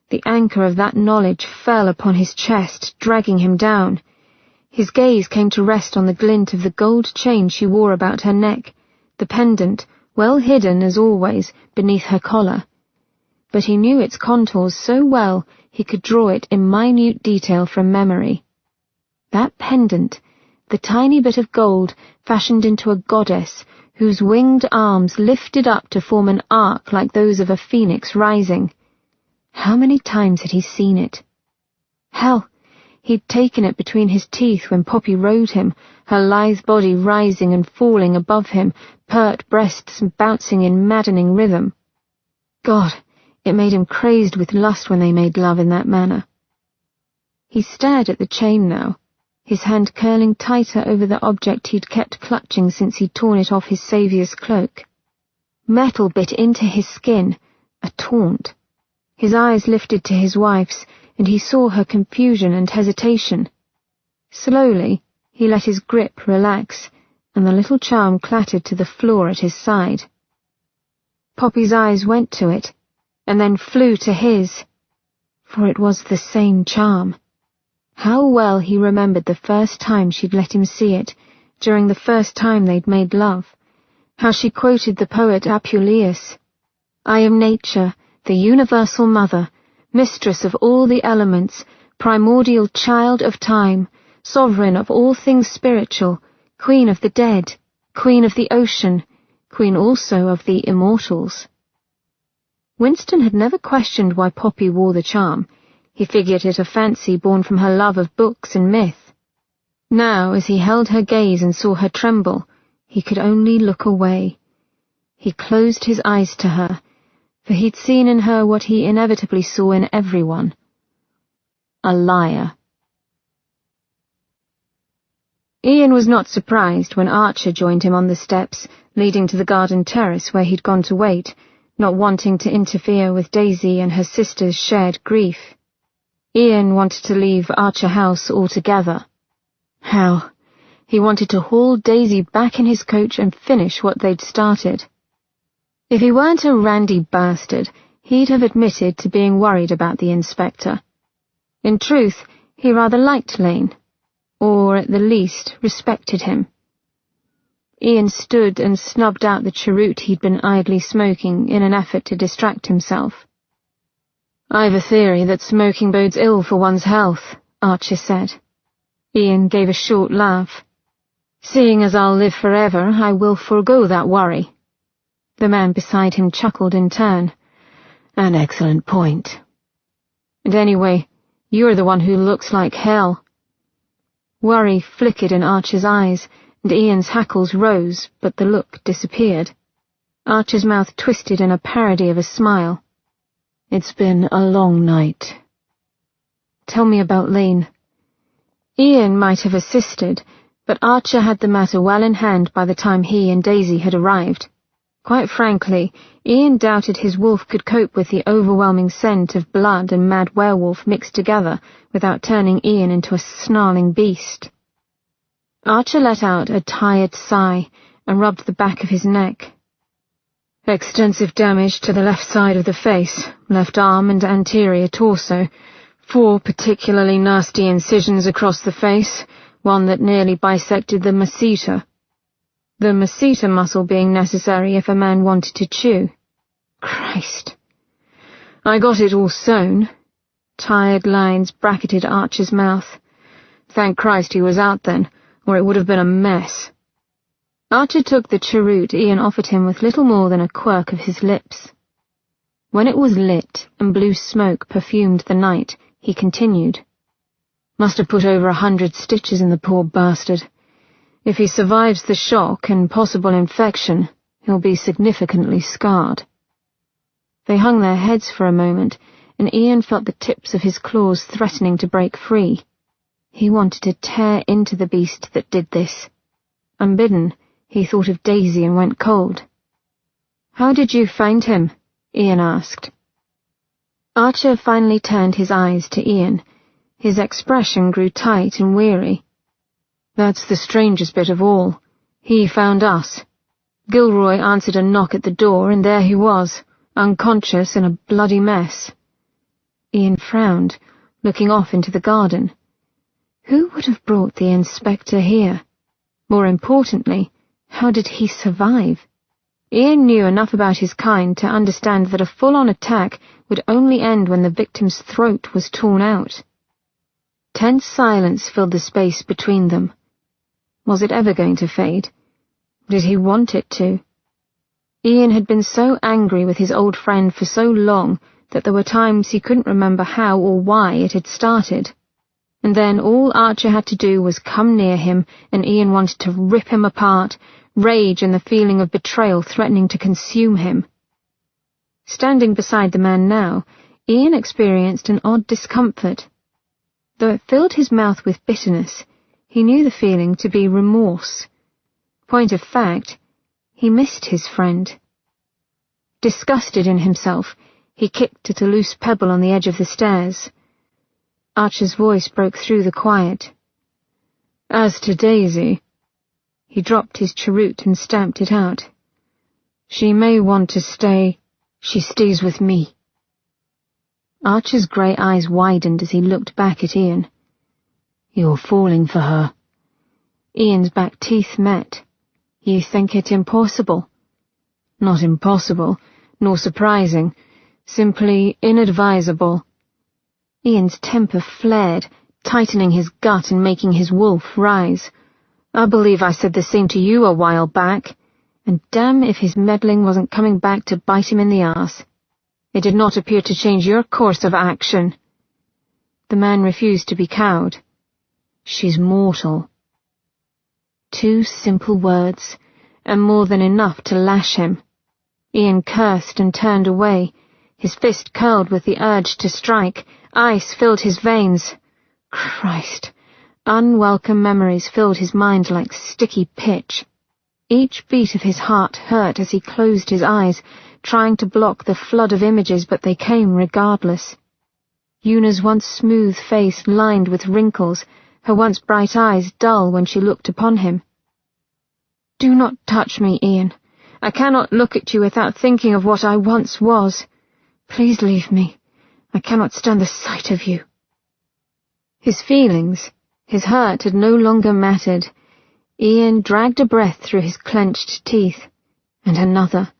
The anchor of that knowledge fell upon his chest, dragging him down. His gaze came to rest on the glint of the gold chain she wore about her neck, the pendant, well hidden as always, beneath her collar. But he knew its contours so well he could draw it in minute detail from memory. That pendant, the tiny bit of gold fashioned into a goddess whose winged arms lifted up to form an arc like those of a phoenix rising. How many times had he seen it? Hell, he'd taken it between his teeth when Poppy rode him, her lithe body rising and falling above him, pert breasts bouncing in maddening rhythm. God, it made him crazed with lust when they made love in that manner. He stared at the chain now, his hand curling tighter over the object he'd kept clutching since he'd torn it off his saviour's cloak. Metal bit into his skin, a taunt. His eyes lifted to his wife's, and he saw her confusion and hesitation. Slowly, he let his grip relax, and the little charm clattered to the floor at his side. Poppy's eyes went to it, and then flew to his, for it was the same charm. How well he remembered the first time she'd let him see it, during the first time they'd made love. How she quoted the poet Apuleius, "I am nature, the universal mother, mistress of all the elements, primordial child of time, sovereign of all things spiritual, queen of the dead, queen of the ocean, queen also of the immortals." Winston had never questioned why Poppy wore the charm. He figured it a fancy born from her love of books and myth. Now, as he held her gaze and saw her tremble, he could only look away. He closed his eyes to her, for he'd seen in her what he inevitably saw in everyone. A liar. Ian was not surprised when Archer joined him on the steps leading to the garden terrace where he'd gone to wait, not wanting to interfere with Daisy and her sister's shared grief. Ian wanted to leave Archer House altogether. Hell, he wanted to haul Daisy back in his coach and finish what they'd started. If he weren't a randy bastard, he'd have admitted to being worried about the inspector. In truth, he rather liked Lane, or at the least respected him. Ian stood and snubbed out the cheroot he'd been idly smoking in an effort to distract himself. "I've a theory that smoking bodes ill for one's health," Archer said. Ian gave a short laugh. "Seeing as I'll live forever, I will forego that worry." The man beside him chuckled in turn. "An excellent point. And anyway, you're the one who looks like hell." Worry flickered in Archer's eyes, and Ian's hackles rose, but the look disappeared. Archer's mouth twisted in a parody of a smile. "It's been a long night." "Tell me about Lane." Ian might have assisted, but Archer had the matter well in hand by the time he and Daisy had arrived. Quite frankly, Ian doubted his wolf could cope with the overwhelming scent of blood and mad werewolf mixed together without turning Ian into a snarling beast. Archer let out a tired sigh and rubbed the back of his neck. "Extensive damage to the left side of the face, left arm and anterior torso. 4 particularly nasty incisions across the face, one that nearly bisected the masseter. The masseter muscle being necessary if a man wanted to chew. Christ. I got it all sewn." Tired lines bracketed Archer's mouth. "Thank Christ he was out then, or it would have been a mess." Archer took the cheroot Ian offered him with little more than a quirk of his lips. When it was lit and blue smoke perfumed the night, he continued. "Must have put over 100 stitches in the poor bastard. If he survives the shock and possible infection, he'll be significantly scarred." They hung their heads for a moment, and Ian felt the tips of his claws threatening to break free. He wanted to tear into the beast that did this. Unbidden, he thought of Daisy and went cold. "How did you find him?" Ian asked. Archer finally turned his eyes to Ian. His expression grew tight and weary. "That's the strangest bit of all. He found us. Gilroy answered a knock at the door, and there he was, unconscious and a bloody mess." Ian frowned, looking off into the garden. Who would have brought the inspector here? More importantly, how did he survive? Ian knew enough about his kind to understand that a full-on attack would only end when the victim's throat was torn out. Tense silence filled the space between them. Was it ever going to fade? Did he want it to? Ian had been so angry with his old friend for so long that there were times he couldn't remember how or why it had started. And then all Archer had to do was come near him, and Ian wanted to rip him apart, rage and the feeling of betrayal threatening to consume him. Standing beside the man now, Ian experienced an odd discomfort. Though it filled his mouth with bitterness, he knew the feeling to be remorse. Point of fact, he missed his friend. Disgusted in himself, he kicked at a loose pebble on the edge of the stairs. Archer's voice broke through the quiet. "As to Daisy," he dropped his cheroot and stamped it out. "She may want to stay. She stays with me." Archer's grey eyes widened as he looked back at Ian. "You're falling for her." Ian's back teeth met. "You think it impossible?" "Not impossible, nor surprising. Simply inadvisable." Ian's temper flared, tightening his gut and making his wolf rise. "I believe I said the same to you a while back, and damn if his meddling wasn't coming back to bite him in the arse. It did not appear to change your course of action." The man refused to be cowed. "She's mortal." 2 simple words, and more than enough to lash him. Ian cursed and turned away, his fist curled with the urge to strike. Ice filled his veins. Christ! Unwelcome memories filled his mind like sticky pitch. Each beat of his heart hurt as he closed his eyes, trying to block the flood of images, but they came regardless. Una's once smooth face lined with wrinkles, her once bright eyes dull when she looked upon him. "Do not touch me, Ian. I cannot look at you without thinking of what I once was. Please leave me. I cannot stand the sight of you." His feelings, his hurt had no longer mattered. Ian dragged a breath through his clenched teeth, and another.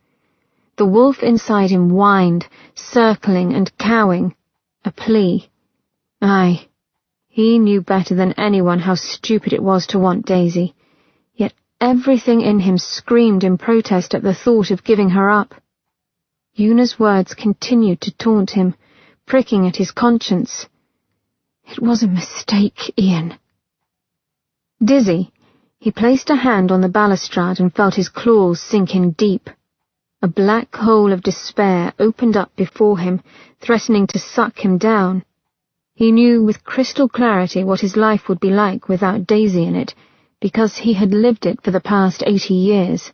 The wolf inside him whined, circling and cowing, a plea. Aye, he knew better than anyone how stupid it was to want Daisy, yet everything in him screamed in protest at the thought of giving her up. Una's words continued to taunt him, pricking at his conscience. "It was a mistake, Ian." Dizzy, he placed a hand on the balustrade and felt his claws sink in deep. A black hole of despair opened up before him, threatening to suck him down. He knew with crystal clarity what his life would be like without Daisy in it, because he had lived it for the past 80 years.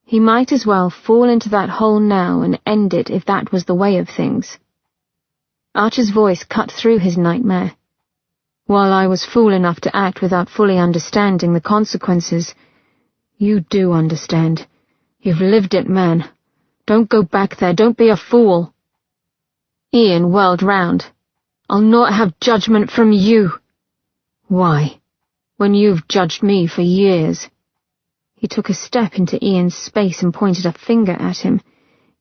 He might as well fall into that hole now and end it if that was the way of things. Archer's voice cut through his nightmare. While I was fool enough to act without fully understanding the consequences, you do understand. You've lived it, man. Don't go back there, don't be a fool. Ian whirled round. I'll not have judgment from you. Why? When you've judged me for years. He took a step into Ian's space and pointed a finger at him.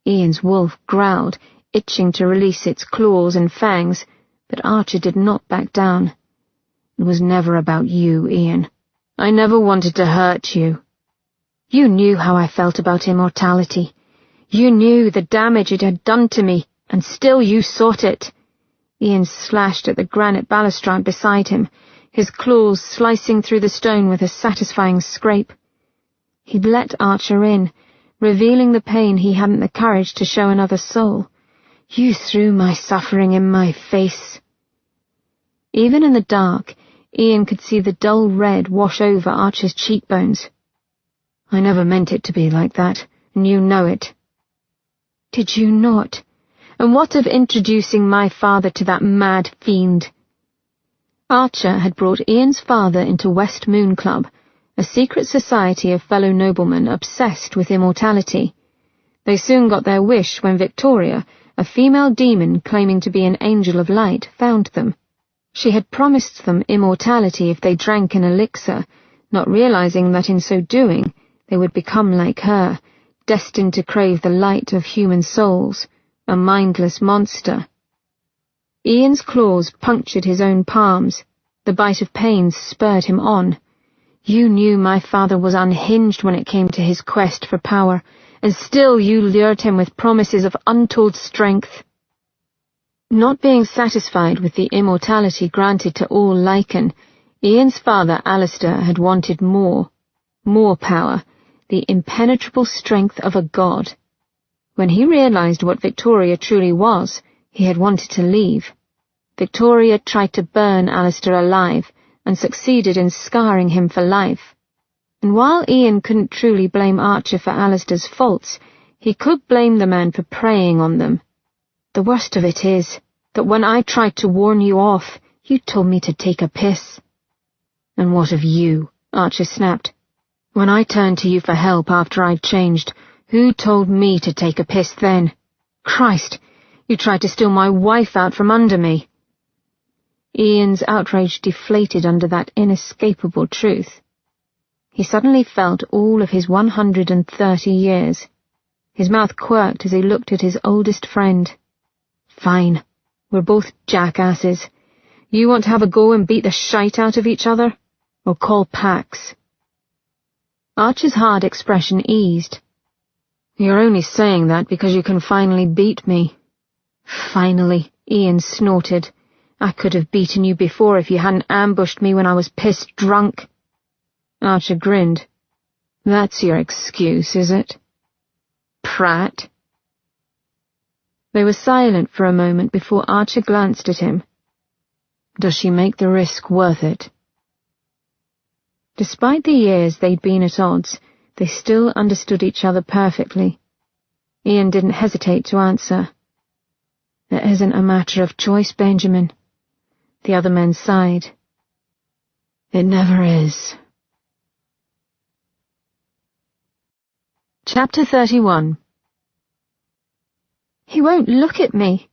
Ian's wolf growled, itching to release its claws and fangs, but Archer did not back down. It was never about you, Ian. I never wanted to hurt you. You knew how I felt about immortality. You knew the damage it had done to me, and still you sought it. Ian slashed at the granite balustrade beside him, his claws slicing through the stone with a satisfying scrape. He'd let Archer in, revealing the pain he hadn't the courage to show another soul. You threw my suffering in my face. Even in the dark, Ian could see the dull red wash over Archer's cheekbones. I never meant it to be like that, and you know it. Did you not? And what of introducing my father to that mad fiend? Archer had brought Ian's father into West Moon Club, a secret society of fellow noblemen obsessed with immortality. They soon got their wish when Victoria, a female demon claiming to be an angel of light, found them. She had promised them immortality if they drank an elixir, not realizing that in so doing they would become like her, destined to crave the light of human souls, a mindless monster. Ian's claws punctured his own palms. The bite of pain spurred him on. You knew my father was unhinged when it came to his quest for power, and still you lured him with promises of untold strength. Not being satisfied with the immortality granted to all Lycan, Ian's father Alistair had wanted more power, the impenetrable strength of a god. When he realized what Victoria truly was, he had wanted to leave. Victoria tried to burn Alistair alive, and succeeded in scarring him for life. And while Ian couldn't truly blame Archer for Alistair's faults, he could blame the man for preying on them. The worst of it is that when I tried to warn you off, you told me to take a piss. And what of you? Archer snapped. When I turned to you for help after I'd changed, who told me to take a piss then? Christ, you tried to steal my wife out from under me. Ian's outrage deflated under that inescapable truth. He suddenly felt all of his 130 years. His mouth quirked as he looked at his oldest friend. Fine, we're both jackasses. You want to have a go and beat the shite out of each other? Or call Pax? Archer's hard expression eased. You're only saying that because you can finally beat me. Finally, Ian snorted. I could have beaten you before if you hadn't ambushed me when I was pissed drunk. Archer grinned. That's your excuse, is it? Prat. They were silent for a moment before Archer glanced at him. Does she make the risk worth it? Despite the years they'd been at odds, they still understood each other perfectly. Ian didn't hesitate to answer. It isn't a matter of choice, Benjamin. The other men sighed. It never is. Chapter 31. He won't look at me.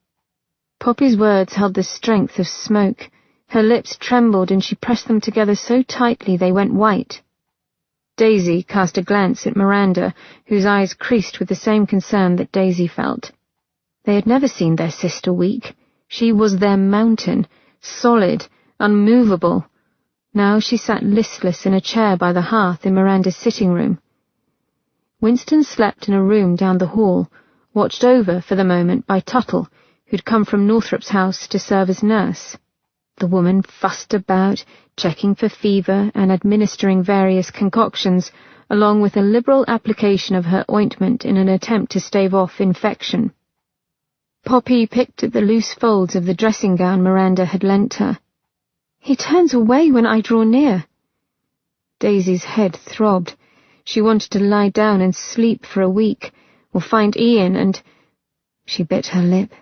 Poppy's words held the strength of smoke. Her lips trembled and she pressed them together so tightly they went white. Daisy cast a glance at Miranda, whose eyes creased with the same concern that Daisy felt. They had never seen their sister weak. She was their mountain, solid, unmovable. Now she sat listless in a chair by the hearth in Miranda's sitting room. Winston slept in a room down the hall, watched over for the moment by Tuttle, who'd come from Northrop's house to serve as nurse. The woman fussed about, checking for fever and administering various concoctions, along with a liberal application of her ointment in an attempt to stave off infection. Poppy picked at the loose folds of the dressing gown Miranda had lent her. "He turns away when I draw near." Daisy's head throbbed. She wanted to lie down and sleep for a week, or find Ian and... She bit her lip.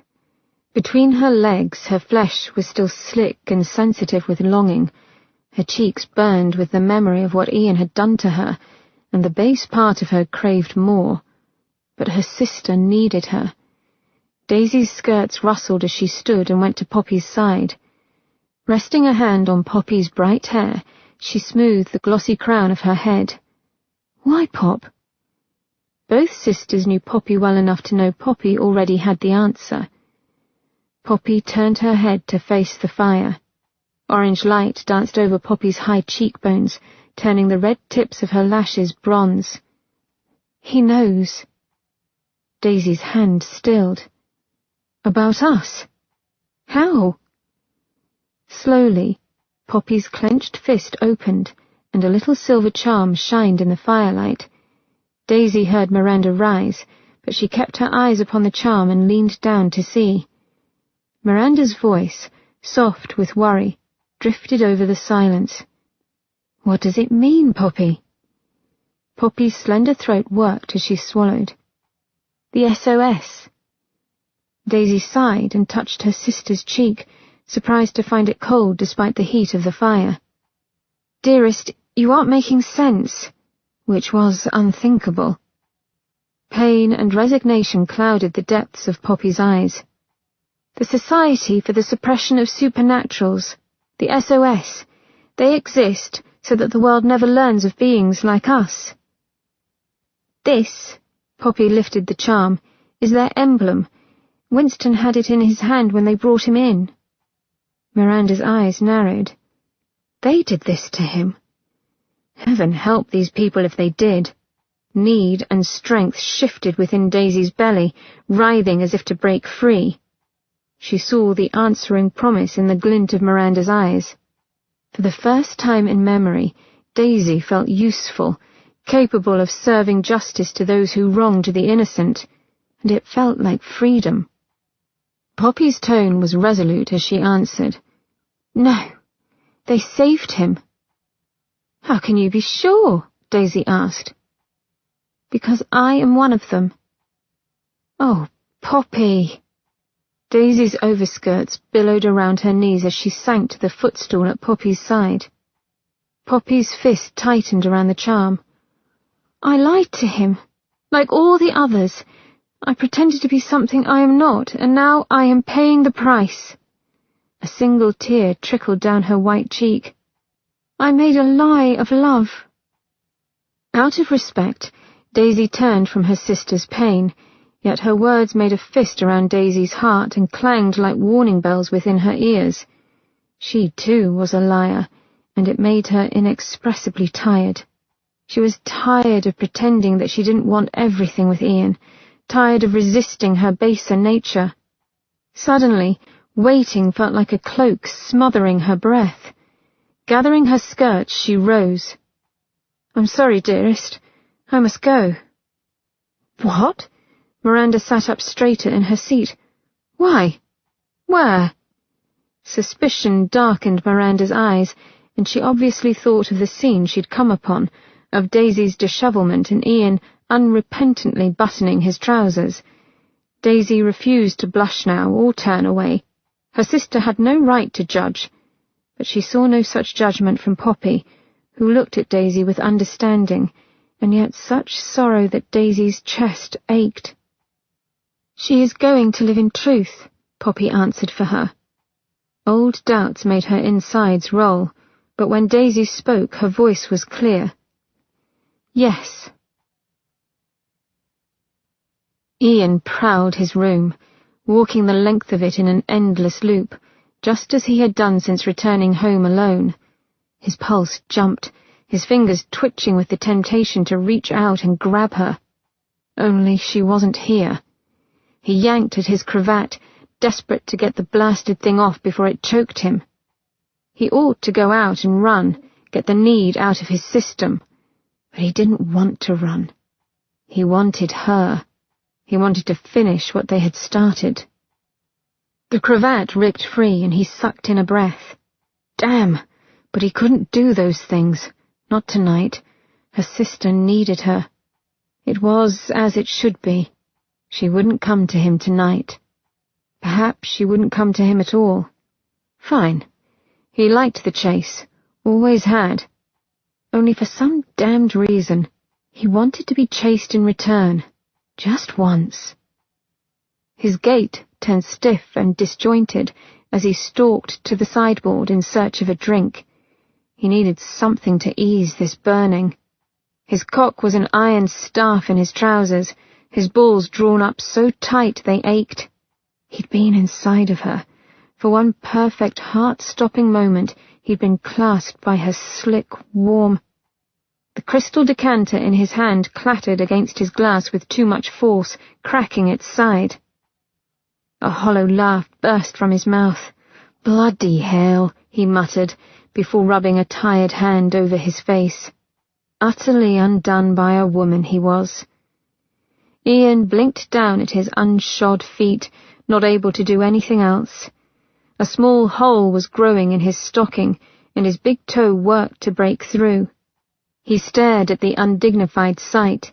Between her legs, her flesh was still slick and sensitive with longing. Her cheeks burned with the memory of what Ian had done to her, and the base part of her craved more. But her sister needed her. Daisy's skirts rustled as she stood and went to Poppy's side. Resting a hand on Poppy's bright hair, she smoothed the glossy crown of her head. "Why, Pop?" Both sisters knew Poppy well enough to know Poppy already had the answer. Poppy turned her head to face the fire. Orange light danced over Poppy's high cheekbones, turning the red tips of her lashes bronze. "He knows." Daisy's hand stilled. "About us? How?" Slowly, Poppy's clenched fist opened, and a little silver charm shined in the firelight. Daisy heard Miranda rise, but she kept her eyes upon the charm and leaned down to see. Miranda's voice, soft with worry, drifted over the silence. "What does it mean, Poppy?" Poppy's slender throat worked as she swallowed. "The SOS." Daisy sighed and touched her sister's cheek, surprised to find it cold despite the heat of the fire. "Dearest, you aren't making sense," which was unthinkable. Pain and resignation clouded the depths of Poppy's eyes. "The Society for the Suppression of Supernaturals, the SOS, they exist so that the world never learns of beings like us. This," Poppy lifted the charm, "is their emblem. Winston had it in his hand when they brought him in." Miranda's eyes narrowed. "They did this to him." Heaven help these people if they did. Need and strength shifted within Daisy's belly, writhing as if to break free. She saw the answering promise in the glint of Miranda's eyes. For the first time in memory, Daisy felt useful, capable of serving justice to those who wronged the innocent, and it felt like freedom. Poppy's tone was resolute as she answered. "No, they saved him." "How can you be sure?" Daisy asked. "Because I am one of them." "Oh, Poppy." Daisy's overskirts billowed around her knees as she sank to the footstool at Poppy's side. Poppy's fist tightened around the charm. "I lied to him, like all the others. I pretended to be something I am not, and now I am paying the price." A single tear trickled down her white cheek. "I made a lie of love." Out of respect, Daisy turned from her sister's pain, yet her words made a fist around Daisy's heart and clanged like warning bells within her ears. She, too, was a liar, and it made her inexpressibly tired. She was tired of pretending that she didn't want everything with Ian, tired of resisting her baser nature. Suddenly, waiting felt like a cloak smothering her breath. Gathering her skirts, she rose. "I'm sorry, dearest. I must go." "What?" Miranda sat up straighter in her seat. "Why? Where?" Suspicion darkened Miranda's eyes, and she obviously thought of the scene she'd come upon, of Daisy's dishevelment and Ian unrepentantly buttoning his trousers. Daisy refused to blush now or turn away. Her sister had no right to judge, but she saw no such judgment from Poppy, who looked at Daisy with understanding, and yet such sorrow that Daisy's chest ached. "She is going to live in truth," Poppy answered for her. Old doubts made her insides roll, but when Daisy spoke, her voice was clear. "Yes." Ian prowled his room, walking the length of it in an endless loop, just as he had done since returning home alone. His pulse jumped, his fingers twitching with the temptation to reach out and grab her. Only she wasn't here. He yanked at his cravat, desperate to get the blasted thing off before it choked him. He ought to go out and run, get the need out of his system. But he didn't want to run. He wanted her. He wanted to finish what they had started. The cravat ripped free and he sucked in a breath. Damn, but he couldn't do those things. Not tonight. Her sister needed her. It was as it should be. She wouldn't come to him tonight. Perhaps she wouldn't come to him at all. Fine. He liked the chase. Always had. Only for some damned reason, he wanted to be chased in return. Just once. His gait turned stiff and disjointed as he stalked to the sideboard in search of a drink. He needed something to ease this burning. His cock was an iron staff in his trousers, his balls drawn up so tight they ached. He'd been inside of her. For one perfect heart-stopping moment, he'd been clasped by her slick, warm... The crystal decanter in his hand clattered against his glass with too much force, cracking its side. A hollow laugh burst from his mouth. Bloody hell, he muttered, before rubbing a tired hand over his face. Utterly undone by a woman he was. Ian blinked down at his unshod feet, not able to do anything else. A small hole was growing in his stocking, and his big toe worked to break through. He stared at the undignified sight.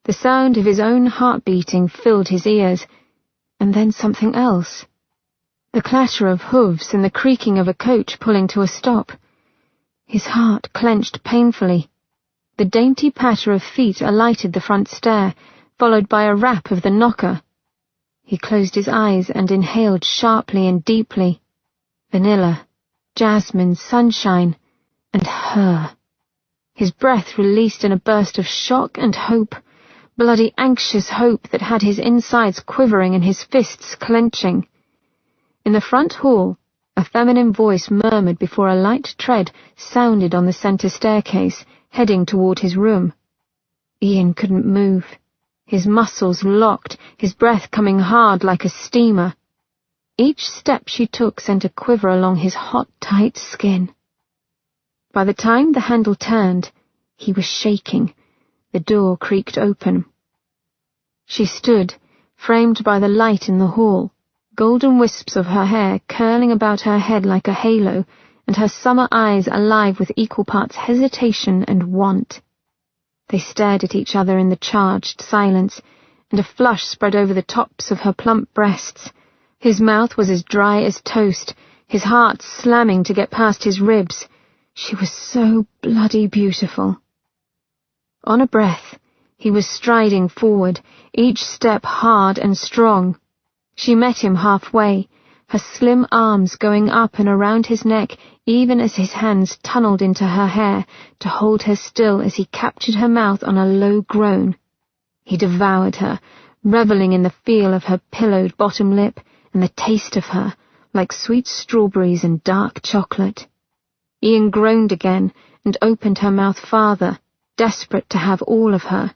The sound of his own heart beating filled his ears, and then something else. The clatter of hooves and the creaking of a coach pulling to a stop. His heart clenched painfully. The dainty patter of feet alighted the front stair, followed by a rap of the knocker. He closed his eyes and inhaled sharply and deeply. Vanilla, jasmine, sunshine, and her. His breath released in a burst of shock and hope, bloody anxious hope that had his insides quivering and his fists clenching. In the front hall, a feminine voice murmured before a light tread sounded on the centre staircase, heading toward his room. Ian couldn't move. His muscles locked, his breath coming hard like a steamer. Each step she took sent a quiver along his hot, tight skin. By the time the handle turned, he was shaking. The door creaked open. She stood, framed by the light in the hall, golden wisps of her hair curling about her head like a halo, and her summer eyes alive with equal parts hesitation and want. They stared at each other in the charged silence, and a flush spread over the tops of her plump breasts. His mouth was as dry as toast, his heart slamming to get past his ribs. She was so bloody beautiful. On a breath, he was striding forward, each step hard and strong. She met him halfway, her slim arms going up and around his neck even as his hands tunneled into her hair to hold her still as he captured her mouth on a low groan. He devoured her, reveling in the feel of her pillowed bottom lip and the taste of her, like sweet strawberries and dark chocolate. Ian groaned again and opened her mouth farther, desperate to have all of her.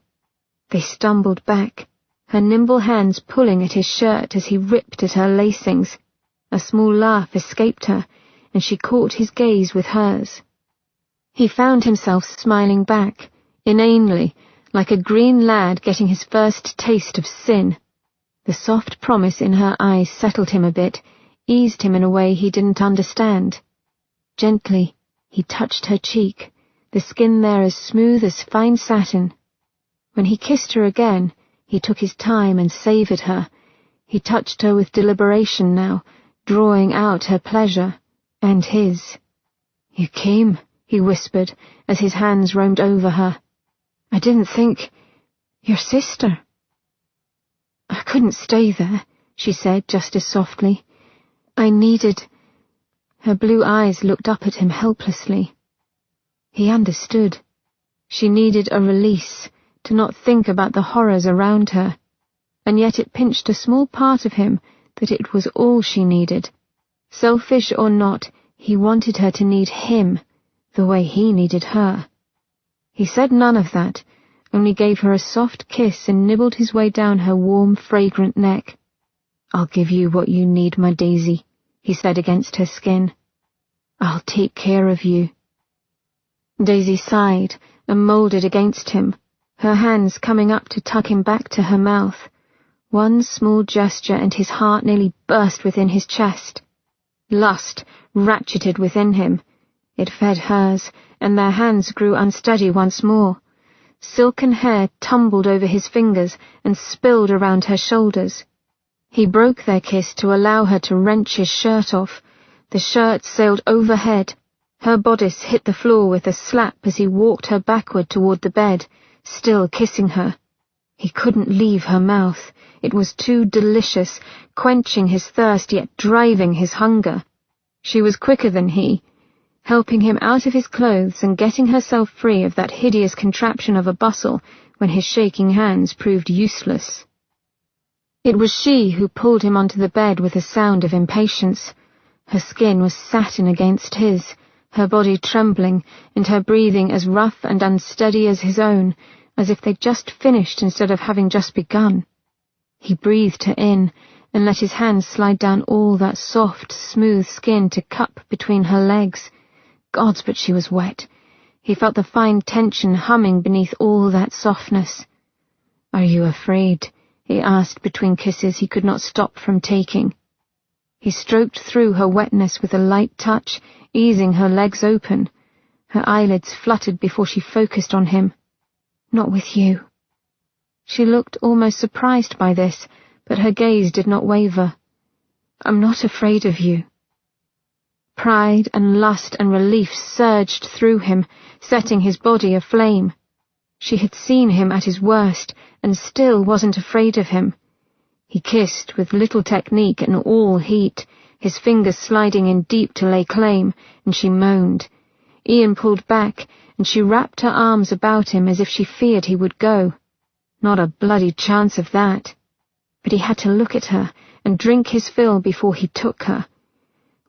They stumbled back, her nimble hands pulling at his shirt as he ripped at her lacings. A small laugh escaped her, and she caught his gaze with hers. He found himself smiling back, inanely, like a green lad getting his first taste of sin. The soft promise in her eyes settled him a bit, eased him in a way he didn't understand. Gently, he touched her cheek, the skin there as smooth as fine satin. When he kissed her again, he took his time and savoured her. He touched her with deliberation now, drawing out her pleasure, and his. "You came," he whispered, as his hands roamed over her. "I didn't think... your sister." "I couldn't stay there," she said just as softly. "I needed..." Her blue eyes looked up at him helplessly. He understood. She needed a release, to not think about the horrors around her, and yet it pinched a small part of him that it was all she needed. Selfish or not, he wanted her to need him, the way he needed her. He said none of that, only gave her a soft kiss and nibbled his way down her warm, fragrant neck. "I'll give you what you need, my daisy," he said against her skin. "I'll take care of you." Daisy sighed, and moulded against him, her hands coming up to tuck him back to her mouth. One small gesture and his heart nearly burst within his chest. Lust ratcheted within him. It fed hers, and their hands grew unsteady once more. Silken hair tumbled over his fingers and spilled around her shoulders. He broke their kiss to allow her to wrench his shirt off. The shirt sailed overhead. Her bodice hit the floor with a slap as he walked her backward toward the bed, still kissing her. He couldn't leave her mouth. It was too delicious, quenching his thirst yet driving his hunger. She was quicker than he, helping him out of his clothes and getting herself free of that hideous contraption of a bustle when his shaking hands proved useless. It was she who pulled him onto the bed with a sound of impatience. Her skin was satin against his, her body trembling, and her breathing as rough and unsteady as his own, as if they'd just finished instead of having just begun. He breathed her in, and let his hands slide down all that soft, smooth skin to cup between her legs. Gods, but she was wet. He felt the fine tension humming beneath all that softness. "Are you afraid?" he asked between kisses he could not stop from taking. He stroked through her wetness with a light touch, easing her legs open. Her eyelids fluttered before she focused on him. "Not with you." She looked almost surprised by this, but her gaze did not waver. "I'm not afraid of you." Pride and lust and relief surged through him, setting his body aflame. She had seen him at his worst, and still wasn't afraid of him. He kissed with little technique and all heat, his fingers sliding in deep to lay claim, and she moaned. Ian pulled back, and she wrapped her arms about him as if she feared he would go. Not a bloody chance of that. But he had to look at her and drink his fill before he took her.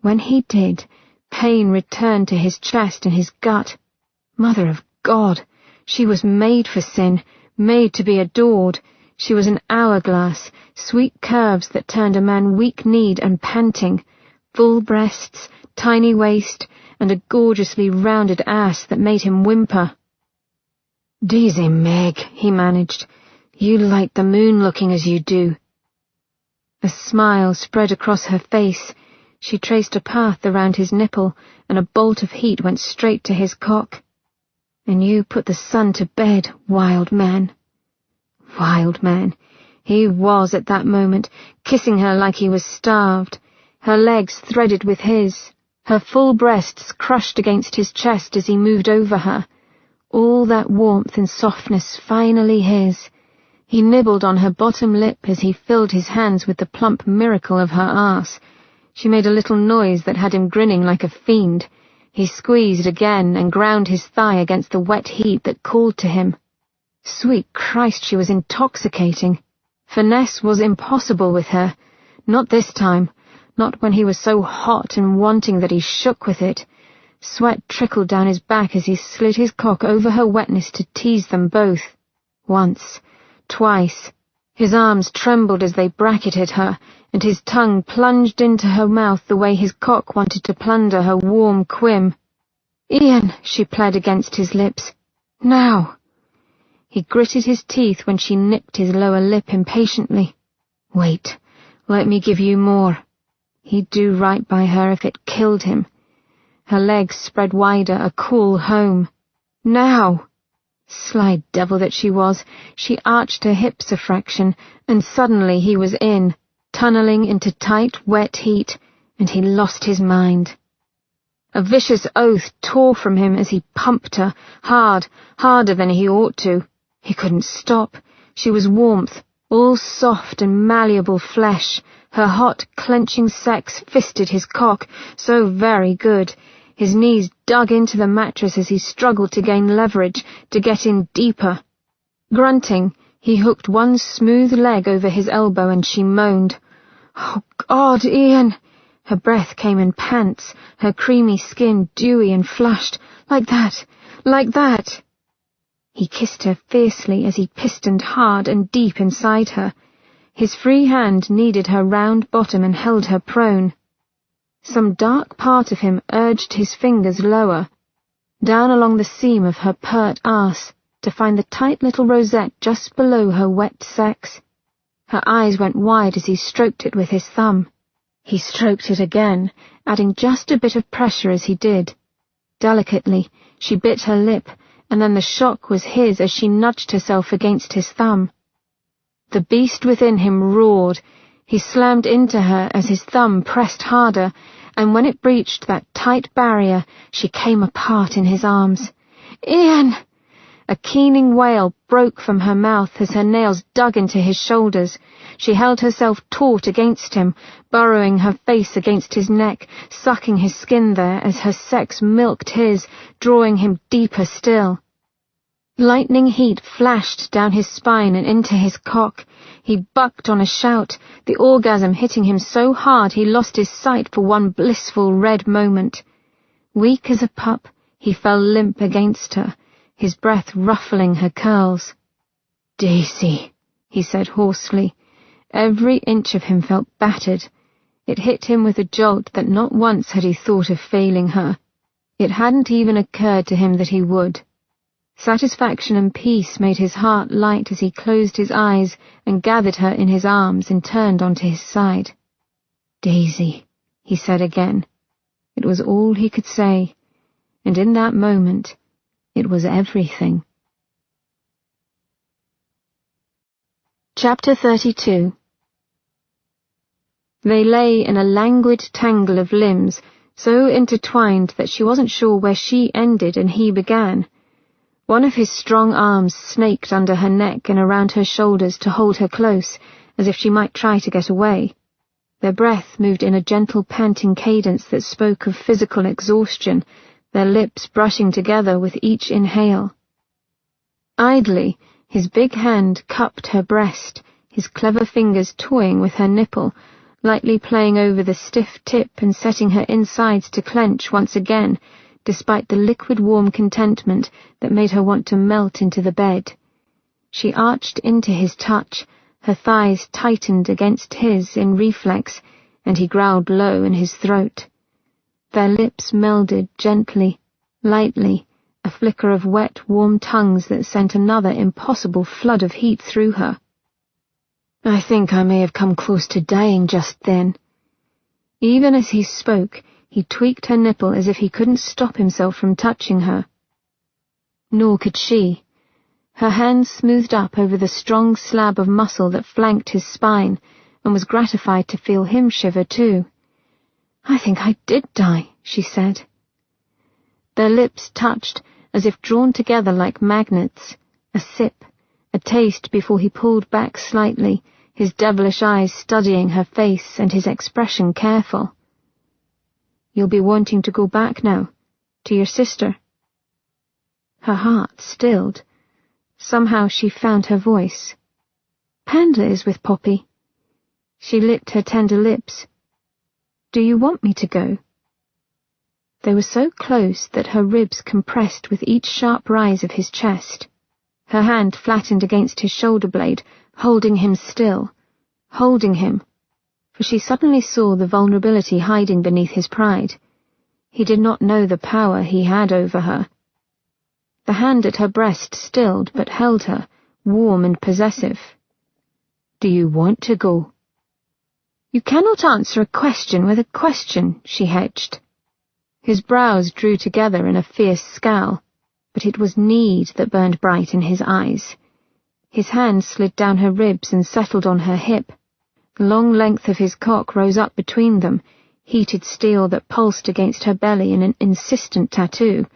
When he did, pain returned to his chest and his gut. Mother of God! She was made for sin, made to be adored. She was an hourglass, sweet curves that turned a man weak-kneed and panting, full breasts, tiny waist, and a gorgeously rounded ass that made him whimper. "Daisy Meg," he managed, "you like the moon looking as you do." A smile spread across her face. She traced a path around his nipple, and a bolt of heat went straight to his cock. "And you put the sun to bed, wild man." Wild man. He was at that moment, kissing her like he was starved, her legs threaded with his, her full breasts crushed against his chest as he moved over her. All that warmth and softness finally his. He nibbled on her bottom lip as he filled his hands with the plump miracle of her arse. She made a little noise that had him grinning like a fiend. He squeezed again and ground his thigh against the wet heat that called to him. Sweet Christ, she was intoxicating. Finesse was impossible with her. Not this time. Not when he was so hot and wanting that he shook with it. Sweat trickled down his back as he slid his cock over her wetness to tease them both. Once. Twice. His arms trembled as they bracketed her, and his tongue plunged into her mouth the way his cock wanted to plunder her warm quim. "Ian," she pled against his lips. "Now." He gritted his teeth when she nipped his lower lip impatiently. "Wait, let me give you more." He'd do right by her if it killed him. Her legs spread wider, a cool home. "Now!" Sly devil that she was, she arched her hips a fraction, and suddenly he was in, tunneling into tight, wet heat, and he lost his mind. A vicious oath tore from him as he pumped her, hard, harder than he ought to. He couldn't stop. She was warmth, all soft and malleable flesh. Her hot, clenching sex fisted his cock, so very good. His knees dug into the mattress as he struggled to gain leverage, to get in deeper. Grunting, he hooked one smooth leg over his elbow and she moaned. "Oh, God, Ian!" Her breath came in pants, her creamy skin dewy and flushed. Like that! Like that! He kissed her fiercely as he pistoned hard and deep inside her. His free hand kneaded her round bottom and held her prone. Some dark part of him urged his fingers lower. down along the seam of her pert arse, to find the tight little rosette just below her wet sex. Her eyes went wide as he stroked it with his thumb. He stroked it again, adding just a bit of pressure as he did. Delicately, she bit her lip, and then the shock was his as she nudged herself against his thumb. The beast within him roared. He slammed into her as his thumb pressed harder, and when it breached that tight barrier, she came apart in his arms. "Ian!" A keening wail broke from her mouth as her nails dug into his shoulders. She held herself taut against him, burrowing her face against his neck, sucking his skin there as her sex milked his, drawing him deeper still. Lightning heat flashed down his spine and into his cock. He bucked on a shout, the orgasm hitting him so hard he lost his sight for one blissful red moment. Weak as a pup, he fell limp against her, his breath ruffling her curls. "Daisy," he said hoarsely. Every inch of him felt battered. It hit him with a jolt that not once had he thought of failing her. It hadn't even occurred to him that he would. Satisfaction and peace made his heart light as he closed his eyes and gathered her in his arms and turned onto his side. "Daisy," he said again. It was all he could say, and in that moment, it was everything. Chapter 32. They lay in a languid tangle of limbs, so intertwined that she wasn't sure where she ended and he began. One of his strong arms snaked under her neck and around her shoulders to hold her close, as if she might try to get away. Their breath moved in a gentle panting cadence that spoke of physical exhaustion, their lips brushing together with each inhale. Idly, his big hand cupped her breast, his clever fingers toying with her nipple, lightly playing over the stiff tip and setting her insides to clench once again, despite the liquid-warm contentment that made her want to melt into the bed. She arched into his touch, her thighs tightened against his in reflex, and he growled low in his throat. Their lips melded gently, lightly, a flicker of wet, warm tongues that sent another impossible flood of heat through her. I think I may have come close to dying just then. Even as he spoke, he tweaked her nipple as if he couldn't stop himself from touching her. Nor could she. Her hand smoothed up over the strong slab of muscle that flanked his spine, and was gratified to feel him shiver too. "I think I did die," she said. Their lips touched, as if drawn together like magnets, a sip, a taste before he pulled back slightly, his devilish eyes studying her face and his expression careful. "You'll be wanting to go back now, to your sister?" Her heart stilled. Somehow she found her voice. "Panda is with Poppy." She licked her tender lips. "Do you want me to go?" They were so close that her ribs compressed with each sharp rise of his chest. Her hand flattened against his shoulder blade, holding him still, holding him, for she suddenly saw the vulnerability hiding beneath his pride. He did not know the power he had over her. The hand at her breast stilled but held her, warm and possessive. "Do you want to go?" "You cannot answer a question with a question," she hedged. His brows drew together in a fierce scowl, but it was need that burned bright in his eyes. His hand slid down her ribs and settled on her hip. The long length of his cock rose up between them, heated steel that pulsed against her belly in an insistent tattoo.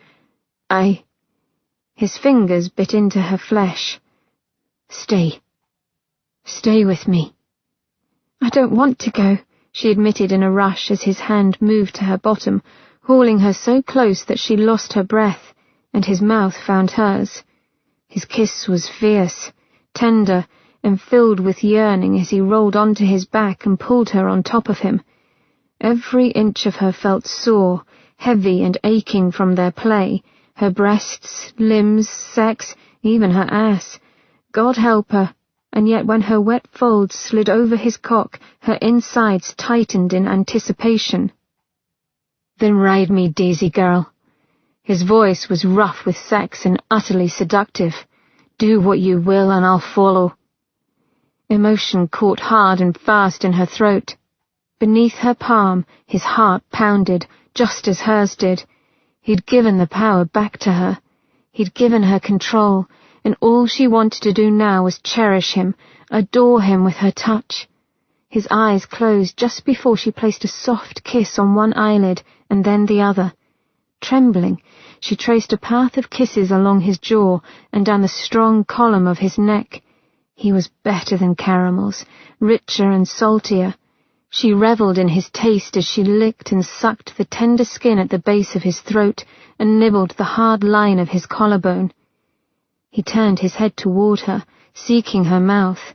His fingers bit into her flesh. "Stay. Stay with me." "I don't want to go," she admitted in a rush as his hand moved to her bottom, hauling her so close that she lost her breath, and his mouth found hers. His kiss was fierce, tender, and filled with yearning as he rolled onto his back and pulled her on top of him. Every inch of her felt sore, heavy and aching from their play, her breasts, limbs, sex, even her ass. God help her, and yet when her wet folds slid over his cock, her insides tightened in anticipation. "Then ride me, Daisy girl." His voice was rough with sex and utterly seductive. "Do what you will and I'll follow." Emotion caught hard and fast in her throat. Beneath her palm, his heart pounded, just as hers did. He'd given the power back to her. He'd given her control, and all she wanted to do now was cherish him, adore him with her touch. His eyes closed just before she placed a soft kiss on one eyelid and then the other. Trembling, she traced a path of kisses along his jaw and down the strong column of his neck. He was better than caramels, richer and saltier. She revelled in his taste as she licked and sucked the tender skin at the base of his throat and nibbled the hard line of his collarbone. He turned his head toward her, seeking her mouth.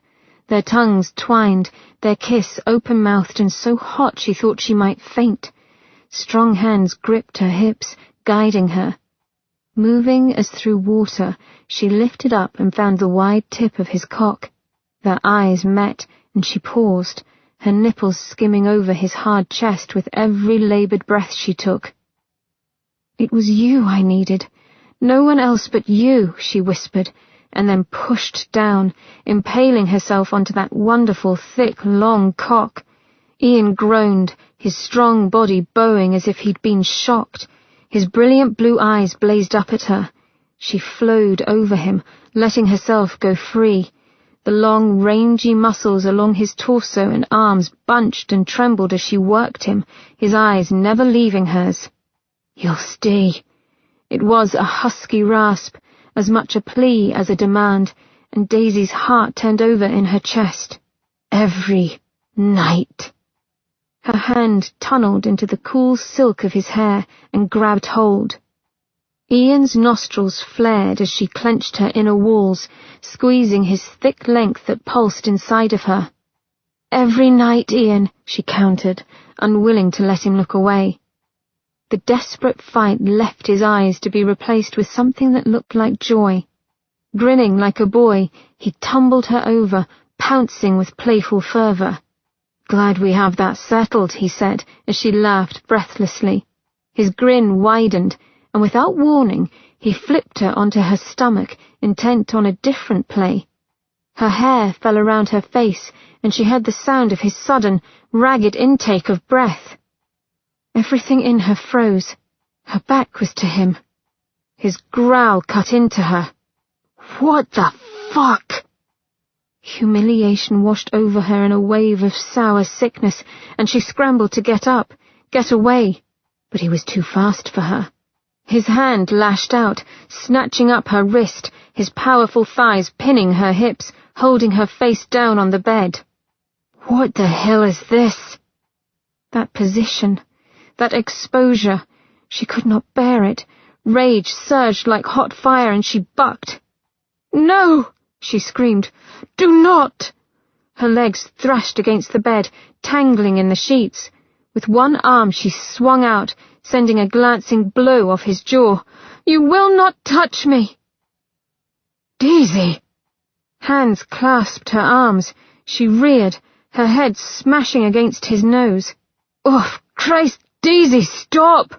Their tongues twined, their kiss open-mouthed and so hot she thought she might faint. Strong hands gripped her hips, guiding her. Moving as through water, she lifted up and found the wide tip of his cock. Their eyes met, and she paused, her nipples skimming over his hard chest with every laboured breath she took. "It was you I needed. No one else but you," she whispered, and then pushed down, impaling herself onto that wonderful, thick, long cock. Ian groaned, his strong body bowing as if he'd been shocked. His brilliant blue eyes blazed up at her. She flowed over him, letting herself go free. The long, rangy muscles along his torso and arms bunched and trembled as she worked him, his eyes never leaving hers. "You'll stay." It was a husky rasp, as much a plea as a demand, and Daisy's heart turned over in her chest. "Every night." Her hand tunneled into the cool silk of his hair and grabbed hold. Ian's nostrils flared as she clenched her inner walls, squeezing his thick length that pulsed inside of her. "Every night, Ian," she countered, unwilling to let him look away. The desperate fight left his eyes to be replaced with something that looked like joy. Grinning like a boy, he tumbled her over, pouncing with playful fervour. "Glad we have that settled," he said, as she laughed breathlessly. His grin widened, and without warning, he flipped her onto her stomach, intent on a different play. Her hair fell around her face, and she heard the sound of his sudden, ragged intake of breath. Everything in her froze. Her back was to him. His growl cut into her. "What the fuck?" Humiliation washed over her in a wave of sour sickness, and she scrambled to get up, get away, but he was too fast for her. His hand lashed out, snatching up her wrist, his powerful thighs pinning her hips, holding her face down on the bed. "What the hell is this?" That position, that exposure, she could not bear it. Rage surged like hot fire and she bucked. "No!" she screamed. "Do not!" Her legs thrashed against the bed, tangling in the sheets. With one arm she swung out, sending a glancing blow off his jaw. "You will not touch me!" "Daisy!" Hands clasped her arms. She reared, her head smashing against his nose. "Oh, Christ, Daisy, stop!"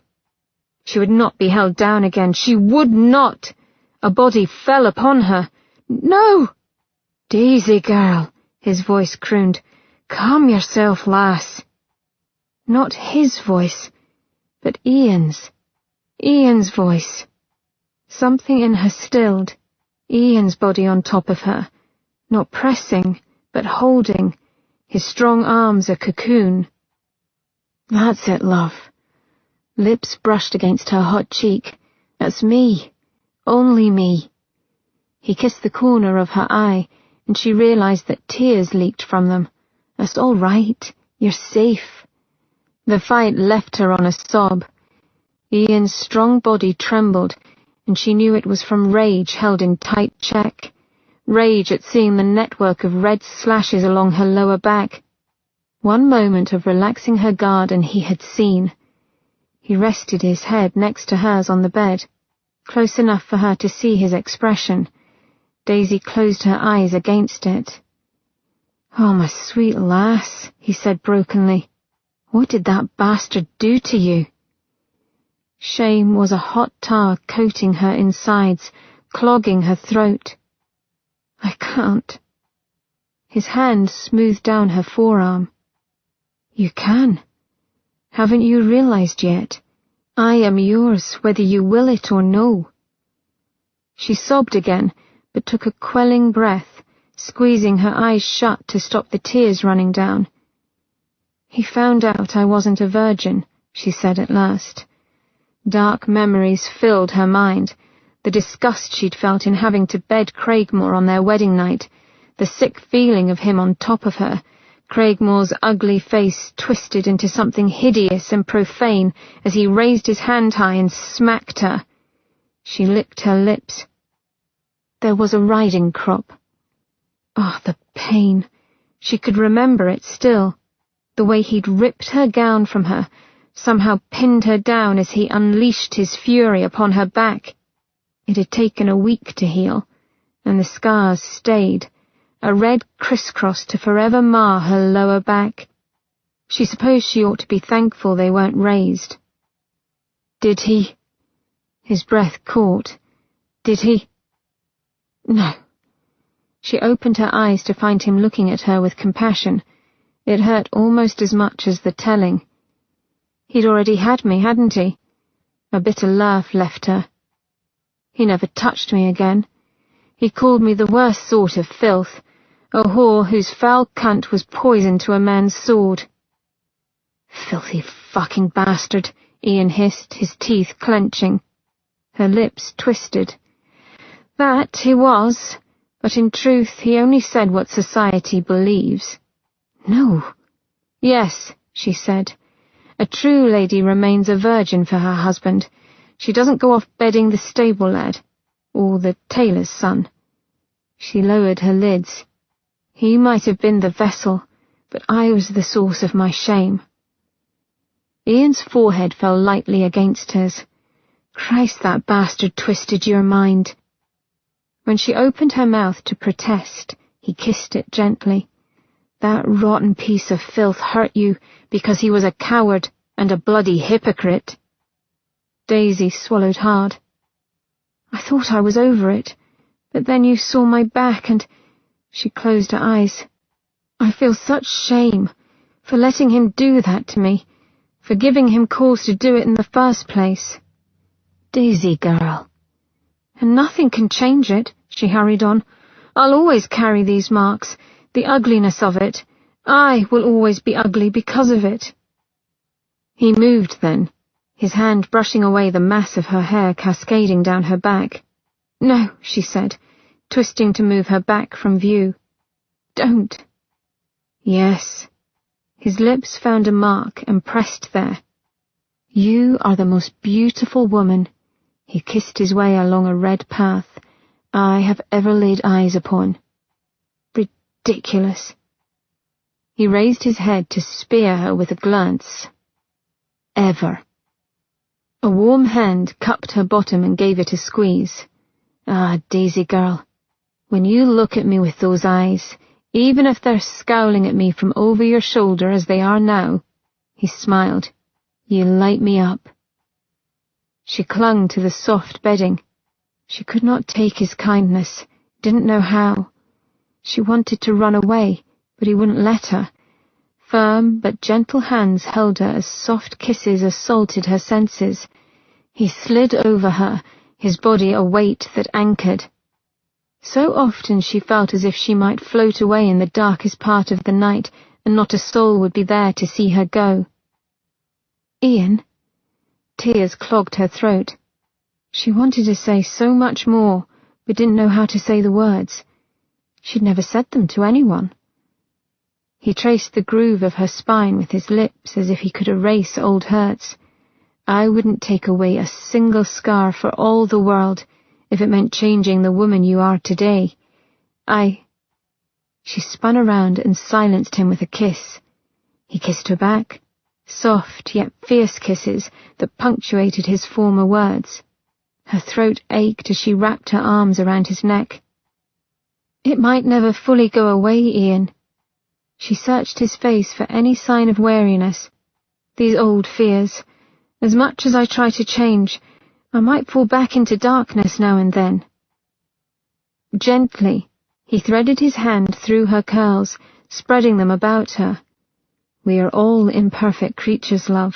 She would not be held down again. She would not. A body fell upon her. "No!" "Daisy, girl," his voice crooned. "Calm yourself, lass." Not his voice, but Ian's. Ian's voice. Something in her stilled. Ian's body on top of her. Not pressing, but holding. His strong arms a cocoon. "That's it, love." Lips brushed against her hot cheek. "That's me. Only me." He kissed the corner of her eye, and she realized that tears leaked from them. "That's all right. You're safe." The fight left her on a sob. Ian's strong body trembled, and she knew it was from rage held in tight check. Rage at seeing the network of red slashes along her lower back. One moment of relaxing her guard and he had seen. He rested his head next to hers on the bed, close enough for her to see his expression. Daisy closed her eyes against it. "Oh, my sweet lass," he said brokenly. "What did that bastard do to you?" Shame was a hot tar coating her insides, clogging her throat. I can't. His hand smoothed down her forearm. You can. Haven't you realized yet? I am yours, whether you will it or no. She sobbed again, but took a quelling breath, squeezing her eyes shut to stop the tears running down. He found out I wasn't a virgin, she said at last. Dark memories filled her mind, the disgust she'd felt in having to bed Craigmore on their wedding night, the sick feeling of him on top of her, Craigmore's ugly face twisted into something hideous and profane as he raised his hand high and smacked her. She licked her lips. There was a riding crop. Ah, the pain. She could remember it still. The way he'd ripped her gown from her, somehow pinned her down as he unleashed his fury upon her back. It had taken a week to heal, and the scars stayed, a red crisscross to forever mar her lower back. She supposed she ought to be thankful they weren't raised. Did he? His breath caught. Did he? No. She opened her eyes to find him looking at her with compassion. It hurt almost as much as the telling. He'd already had me, hadn't he? A bitter laugh left her. He never touched me again. He called me the worst sort of filth, a whore whose foul cunt was poison to a man's sword. Filthy fucking bastard, Ian hissed, his teeth clenching. Her lips twisted. That he was, but in truth he only said what society believes. No. Yes, she said. A true lady remains a virgin for her husband. She doesn't go off bedding the stable lad, or the tailor's son. She lowered her lids. He might have been the vessel, but I was the source of my shame. Ian's forehead fell lightly against hers. Christ, that bastard twisted your mind. When she opened her mouth to protest, he kissed it gently. That rotten piece of filth hurt you because he was a coward and a bloody hypocrite. Daisy swallowed hard. I thought I was over it, but then you saw my back and... She closed her eyes. I feel such shame for letting him do that to me, for giving him cause to do it in the first place. Daisy, girl. And nothing can change it, she hurried on. I'll always carry these marks, the ugliness of it. I will always be ugly because of it. He moved then, his hand brushing away the mass of her hair cascading down her back. No, she said, twisting to move her back from view. Don't. Yes. His lips found a mark and pressed there. You are the most beautiful woman, he kissed his way along a red path, I have ever laid eyes upon. Ridiculous. He raised his head to spear her with a glance. Ever. A warm hand cupped her bottom and gave it a squeeze. Ah, Daisy girl, when you look at me with those eyes, even if they're scowling at me from over your shoulder as they are now, he smiled, you light me up. She clung to the soft bedding. She could not take his kindness, didn't know how. She wanted to run away, but he wouldn't let her. Firm but gentle hands held her as soft kisses assaulted her senses. He slid over her, his body a weight that anchored. So often she felt as if she might float away in the darkest part of the night, and not a soul would be there to see her go. Ian? Tears clogged her throat. She wanted to say so much more, but didn't know how to say the words. She'd never said them to anyone. He traced the groove of her spine with his lips as if he could erase old hurts. I wouldn't take away a single scar for all the world if it meant changing the woman you are today. She spun around and silenced him with a kiss. He kissed her back, soft yet fierce kisses that punctuated his former words. Her throat ached as she wrapped her arms around his neck. It might never fully go away, Ian. She searched his face for any sign of weariness. These old fears, As much as I try to change, I might fall back into darkness now and then." Gently, he threaded his hand through her curls, spreading them about her. "We are all imperfect creatures, love.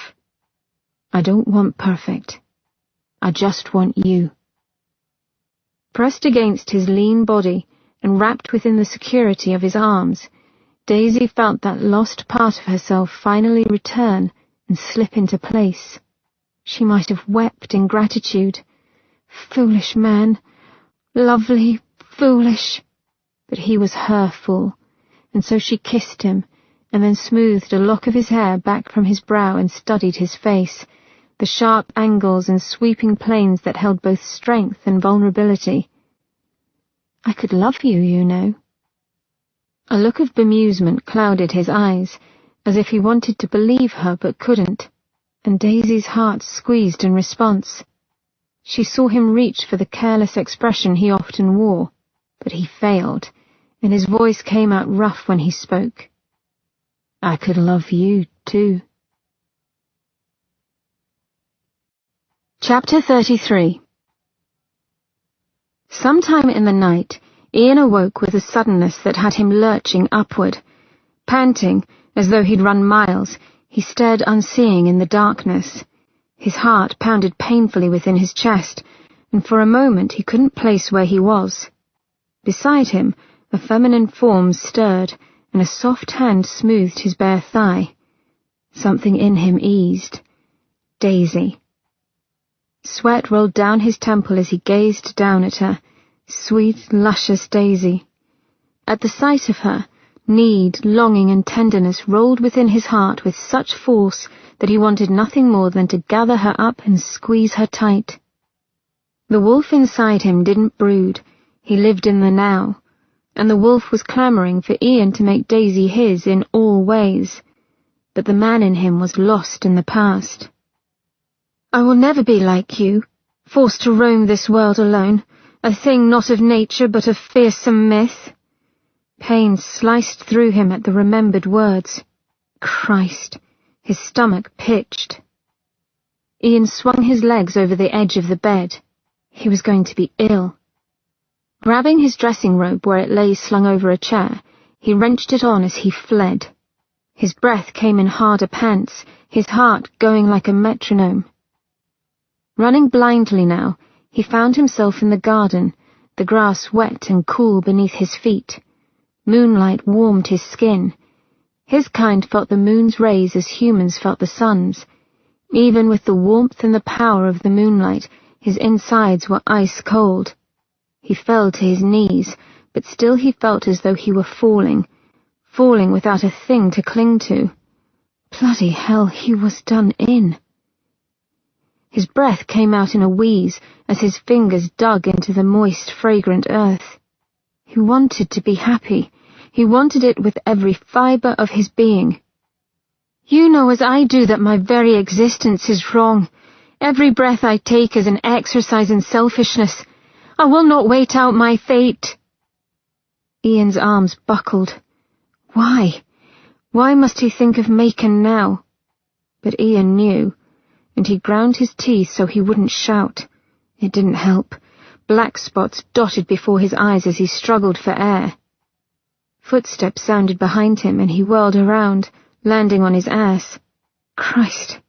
I don't want perfect. I just want you." Pressed against his lean body and wrapped within the security of his arms, Daisy felt that lost part of herself finally return and slip into place. She might have wept in gratitude. Foolish man. Lovely, foolish. But he was her fool, and so she kissed him, and then smoothed a lock of his hair back from his brow and studied his face, the sharp angles and sweeping planes that held both strength and vulnerability. "I could love you, you know." A look of bemusement clouded his eyes, as if he wanted to believe her but couldn't, and Daisy's heart squeezed in response. She saw him reach for the careless expression he often wore, but he failed, and his voice came out rough when he spoke. "I could love you, too." Chapter 33. Sometime in the night, Ian awoke with a suddenness that had him lurching upward. Panting, as though he'd run miles, he stared unseeing in the darkness. His heart pounded painfully within his chest, and for a moment he couldn't place where he was. Beside him, a feminine form stirred, and a soft hand smoothed his bare thigh. Something in him eased. Daisy. Sweat rolled down his temple as he gazed down at her. Sweet, luscious Daisy. At the sight of her, need, longing, and tenderness rolled within his heart with such force that he wanted nothing more than to gather her up and squeeze her tight. The wolf inside him didn't brood. He lived in the now, and the wolf was clamouring for Ian to make Daisy his in all ways. But the man in him was lost in the past. "I will never be like you, forced to roam this world alone, a thing not of nature but of fearsome myth." Pain sliced through him at the remembered words. Christ, his stomach pitched. Ian swung his legs over the edge of the bed. He was going to be ill. Grabbing his dressing robe where it lay slung over a chair, he wrenched it on as he fled. His breath came in harder pants, his heart going like a metronome. Running blindly now, he found himself in the garden, the grass wet and cool beneath his feet. Moonlight warmed his skin. His kind felt the moon's rays as humans felt the sun's. Even with the warmth and the power of the moonlight, his insides were ice cold. He fell to his knees, but still he felt as though he were falling without a thing to cling to. Bloody hell, he was done in. His breath came out in a wheeze as his fingers dug into the moist, fragrant earth. He wanted to be happy. He wanted it with every fibre of his being. "You know as I do that my very existence is wrong. Every breath I take is an exercise in selfishness. I will not wait out my fate." Ian's arms buckled. Why? Why must he think of Macon now? But Ian knew, and he ground his teeth so he wouldn't shout. It didn't help. Black spots dotted before his eyes as he struggled for air. Footsteps sounded behind him, and he whirled around, landing on his ass. Christ!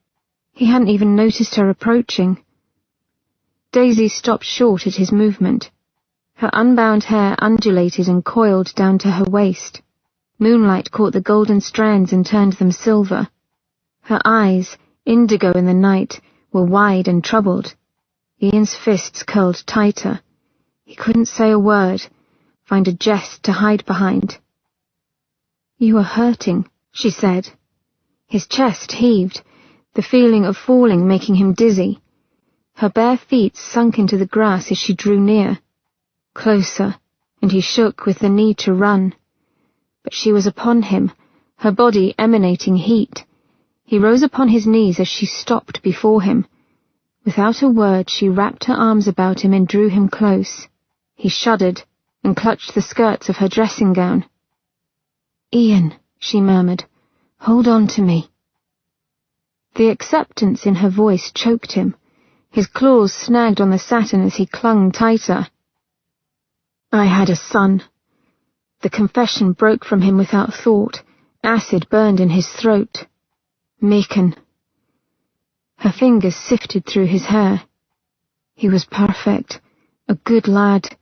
He hadn't even noticed her approaching. Daisy stopped short at his movement. Her unbound hair undulated and coiled down to her waist. Moonlight caught the golden strands and turned them silver. Her eyes, indigo in the night, were wide and troubled. Ian's fists curled tighter. He couldn't say a word, find a jest to hide behind. "You are hurting," she said. His chest heaved, the feeling of falling making him dizzy. Her bare feet sunk into the grass as she drew near. Closer, and he shook with the need to run. But she was upon him, her body emanating heat. He rose upon his knees as she stopped before him. Without a word, she wrapped her arms about him and drew him close. He shuddered and clutched the skirts of her dressing gown. "Ian," she murmured, "hold on to me." The acceptance in her voice choked him. His claws snagged on the satin as he clung tighter. I had a son. The confession broke from him without thought. Acid burned in his throat. Macon. Her fingers sifted through his hair. He was perfect, a good lad.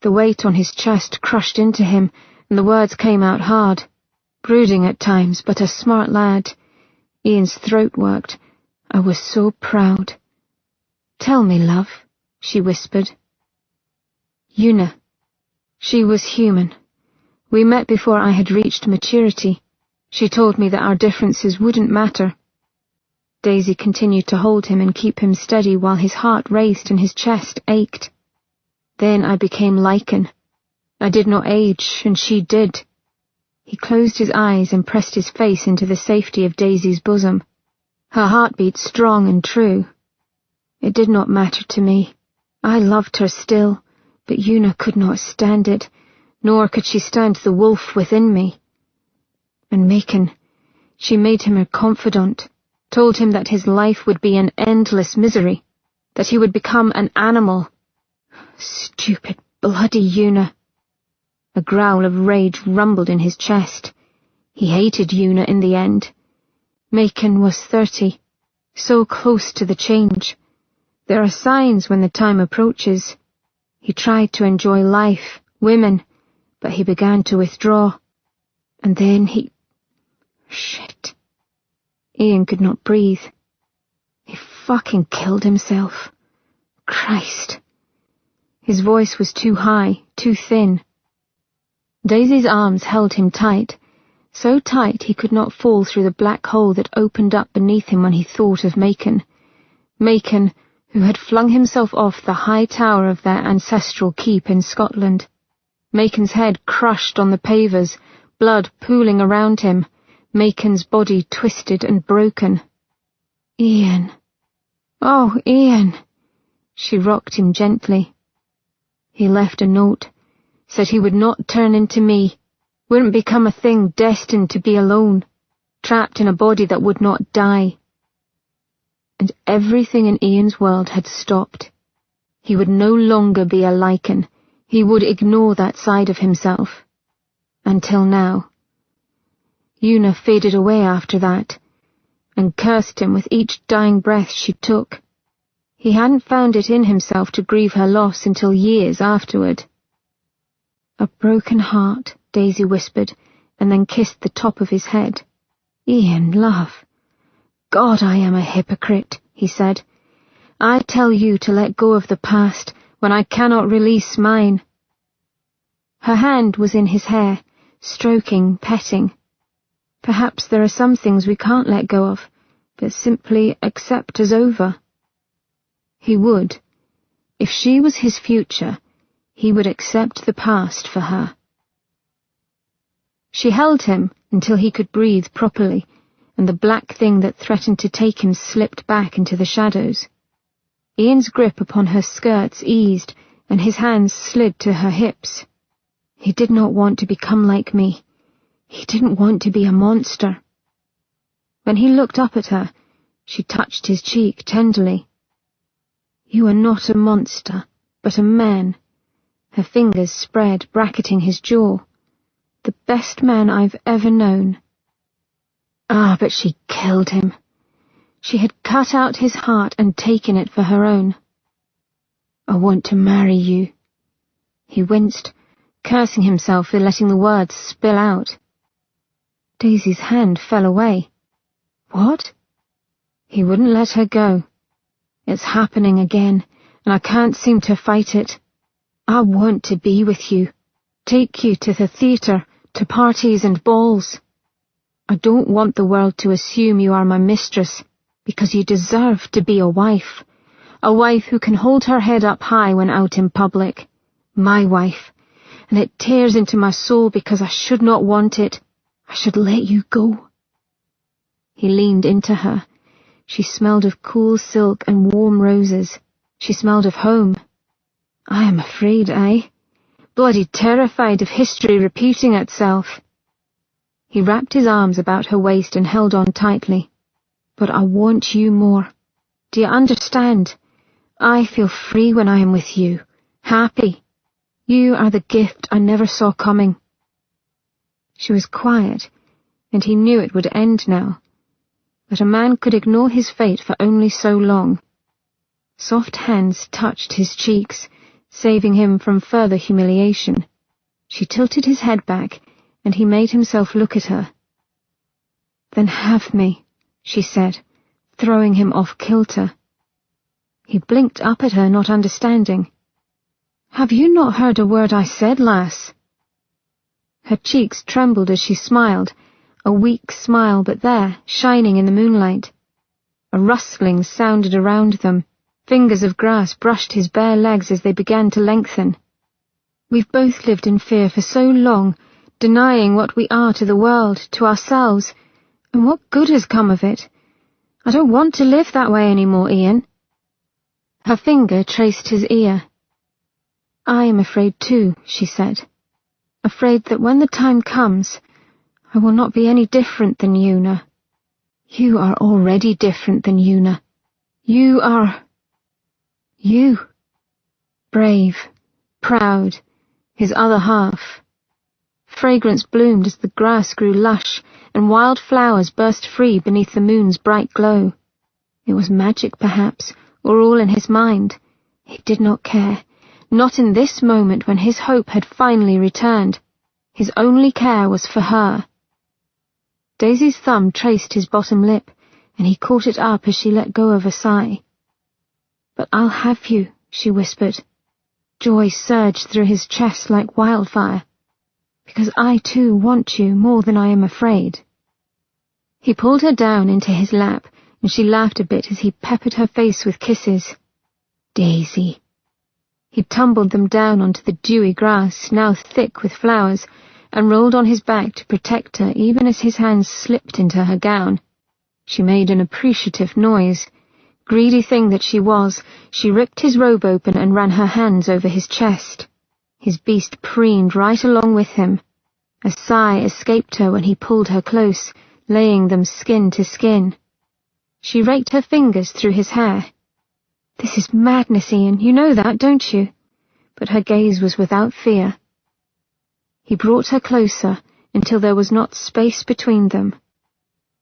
The weight on his chest crushed into him, and the words came out hard. Brooding at times, but a smart lad. Ian's throat worked. I was so proud. Tell me, love, she whispered. Una. She was human. We met before I had reached maturity. She told me that our differences wouldn't matter. Daisy continued to hold him and keep him steady while his heart raced and his chest ached. Then I became Lycan. I did not age, and she did. He closed his eyes and pressed his face into the safety of Daisy's bosom. Her heart beat strong and true. It did not matter to me. I loved her still, but Una could not stand it, nor could she stand the wolf within me. And Macon, she made him her confidant, told him that his life would be an endless misery, that he would become an animal. Stupid, bloody Una. A growl of rage rumbled in his chest. He hated Una in the end. Macon was 30, so close to the change. There are signs when the time approaches. He tried to enjoy life, women, but he began to withdraw. And then he... Shit. Ian could not breathe. He fucking killed himself. Christ. His voice was too high, too thin. Daisy's arms held him tight, so tight he could not fall through the black hole that opened up beneath him when he thought of Macon. Macon, who had flung himself off the high tower of their ancestral keep in Scotland. Macon's head crushed on the pavers, blood pooling around him, Macon's body twisted and broken. Ian. Oh, Ian. She rocked him gently. He left a note, said he would not turn into me, wouldn't become a thing destined to be alone, trapped in a body that would not die. And everything in Ian's world had stopped. He would no longer be a Lycan. He would ignore that side of himself. Until now. Una faded away after that, and cursed him with each dying breath she took. He hadn't found it in himself to grieve her loss until years afterward. A broken heart, Daisy whispered, and then kissed the top of his head. Ian, love. God, I am a hypocrite, he said. I tell you to let go of the past when I cannot release mine. Her hand was in his hair, stroking, petting. Perhaps there are some things we can't let go of, but simply accept as over. He would. If she was his future, he would accept the past for her. She held him until he could breathe properly, and the black thing that threatened to take him slipped back into the shadows. Ian's grip upon her skirts eased, and his hands slid to her hips. He did not want to become like me. He didn't want to be a monster. When he looked up at her, she touched his cheek tenderly. You are not a monster, but a man. Her fingers spread, bracketing his jaw. The best man I've ever known. Ah, but she killed him. She had cut out his heart and taken it for her own. I want to marry you. He winced, cursing himself for letting the words spill out. Daisy's hand fell away. What? He wouldn't let her go. It's happening again, and I can't seem to fight it. I want to be with you, take you to the theatre, to parties and balls. I don't want the world to assume you are my mistress, because you deserve to be a wife who can hold her head up high when out in public. My wife, and it tears into my soul because I should not want it. I should let you go. He leaned into her. She smelled of cool silk and warm roses. She smelled of home. I am afraid, bloody terrified of history repeating itself. He wrapped his arms about her waist and held on tightly. But I want you more. Do you understand? I feel free when I am with you, happy. You are the gift I never saw coming." She was quiet, and he knew it would end now. But a man could ignore his fate for only so long. Soft hands touched his cheeks, saving him from further humiliation. She tilted his head back, and he made himself look at her. "Then have me," she said, throwing him off kilter. He blinked up at her, not understanding. "Have you not heard a word I said, lass?" Her cheeks trembled as she smiled, a weak smile, but there, shining in the moonlight. A rustling sounded around them. Fingers of grass brushed his bare legs as they began to lengthen. "We've both lived in fear for so long, denying what we are to the world, to ourselves, and what good has come of it? I don't want to live that way anymore, Ian." Her finger traced his ear. "I am afraid too," she said. "Afraid that when the time comes, I will not be any different than Una. You are already different than Una. You are... you. Brave, proud, his other half." Fragrance bloomed as the grass grew lush, and wild flowers burst free beneath the moon's bright glow. It was magic, perhaps, or all in his mind. He did not care. Not in this moment when his hope had finally returned. His only care was for her. Daisy's thumb traced his bottom lip, and he caught it up as she let go of a sigh. "But I'll have you," she whispered. Joy surged through his chest like wildfire. "Because I too want you more than I am afraid." He pulled her down into his lap, and she laughed a bit as he peppered her face with kisses. "Daisy." He tumbled them down onto the dewy grass, now thick with flowers, and rolled on his back to protect her even as his hands slipped into her gown. She made an appreciative noise. Greedy thing that she was, she ripped his robe open and ran her hands over his chest. His beast preened right along with him. A sigh escaped her when he pulled her close, laying them skin to skin. She raked her fingers through his hair. "This is madness, Ian, you know that, don't you?" But her gaze was without fear. He brought her closer until there was not space between them.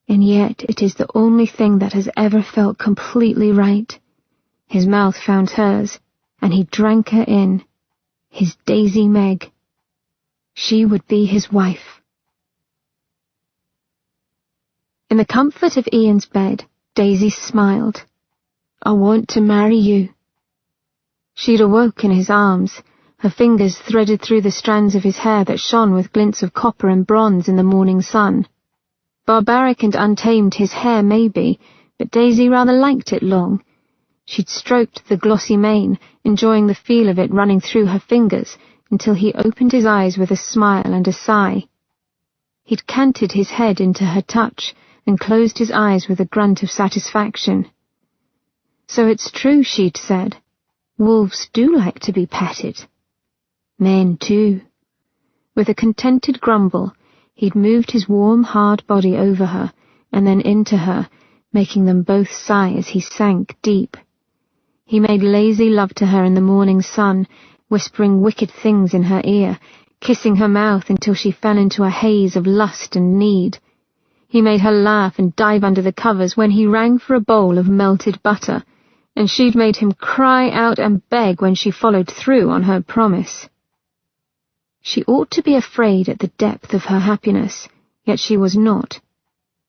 "And yet it is the only thing that has ever felt completely right." His mouth found hers, and he drank her in. His Daisy Meg. She would be his wife. In the comfort of Ian's bed, Daisy smiled. "I want to marry you." She'd awoke in his arms, her fingers threaded through the strands of his hair that shone with glints of copper and bronze in the morning sun. Barbaric and untamed his hair may be, but Daisy rather liked it long. She'd stroked the glossy mane, enjoying the feel of it running through her fingers, until he opened his eyes with a smile and a sigh. He'd canted his head into her touch, and closed his eyes with a grunt of satisfaction. "So it's true," she'd said. "Wolves do like to be petted. Men too." With a contented grumble, he'd moved his warm, hard body over her, and then into her, making them both sigh as he sank deep. He made lazy love to her in the morning sun, whispering wicked things in her ear, kissing her mouth until she fell into a haze of lust and need. He made her laugh and dive under the covers when he rang for a bowl of melted butter, and she'd made him cry out and beg when she followed through on her promise. She ought to be afraid at the depth of her happiness, yet she was not.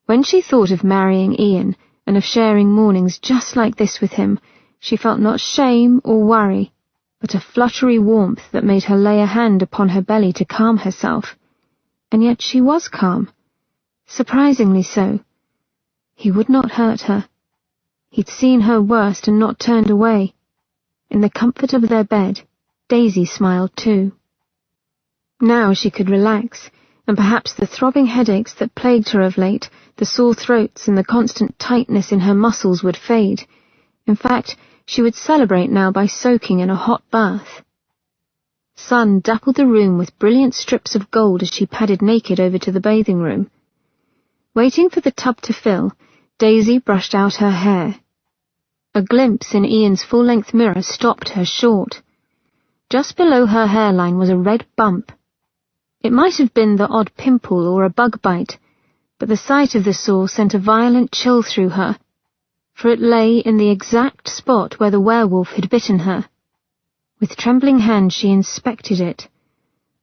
When she thought of marrying Ian and of sharing mornings just like this with him, she felt not shame or worry, but a fluttery warmth that made her lay a hand upon her belly to calm herself. And yet she was calm. Surprisingly so. He would not hurt her. He'd seen her worst and not turned away. In the comfort of their bed, Daisy smiled too. Now she could relax, and perhaps the throbbing headaches that plagued her of late, the sore throats and the constant tightness in her muscles would fade. In fact, she would celebrate now by soaking in a hot bath. Sun dappled the room with brilliant strips of gold as she padded naked over to the bathing room. Waiting for the tub to fill, Daisy brushed out her hair. A glimpse in Ian's full-length mirror stopped her short. Just below her hairline was a red bump. It might have been the odd pimple or a bug bite, but the sight of the sore sent a violent chill through her, for it lay in the exact spot where the werewolf had bitten her. With trembling hands she inspected it.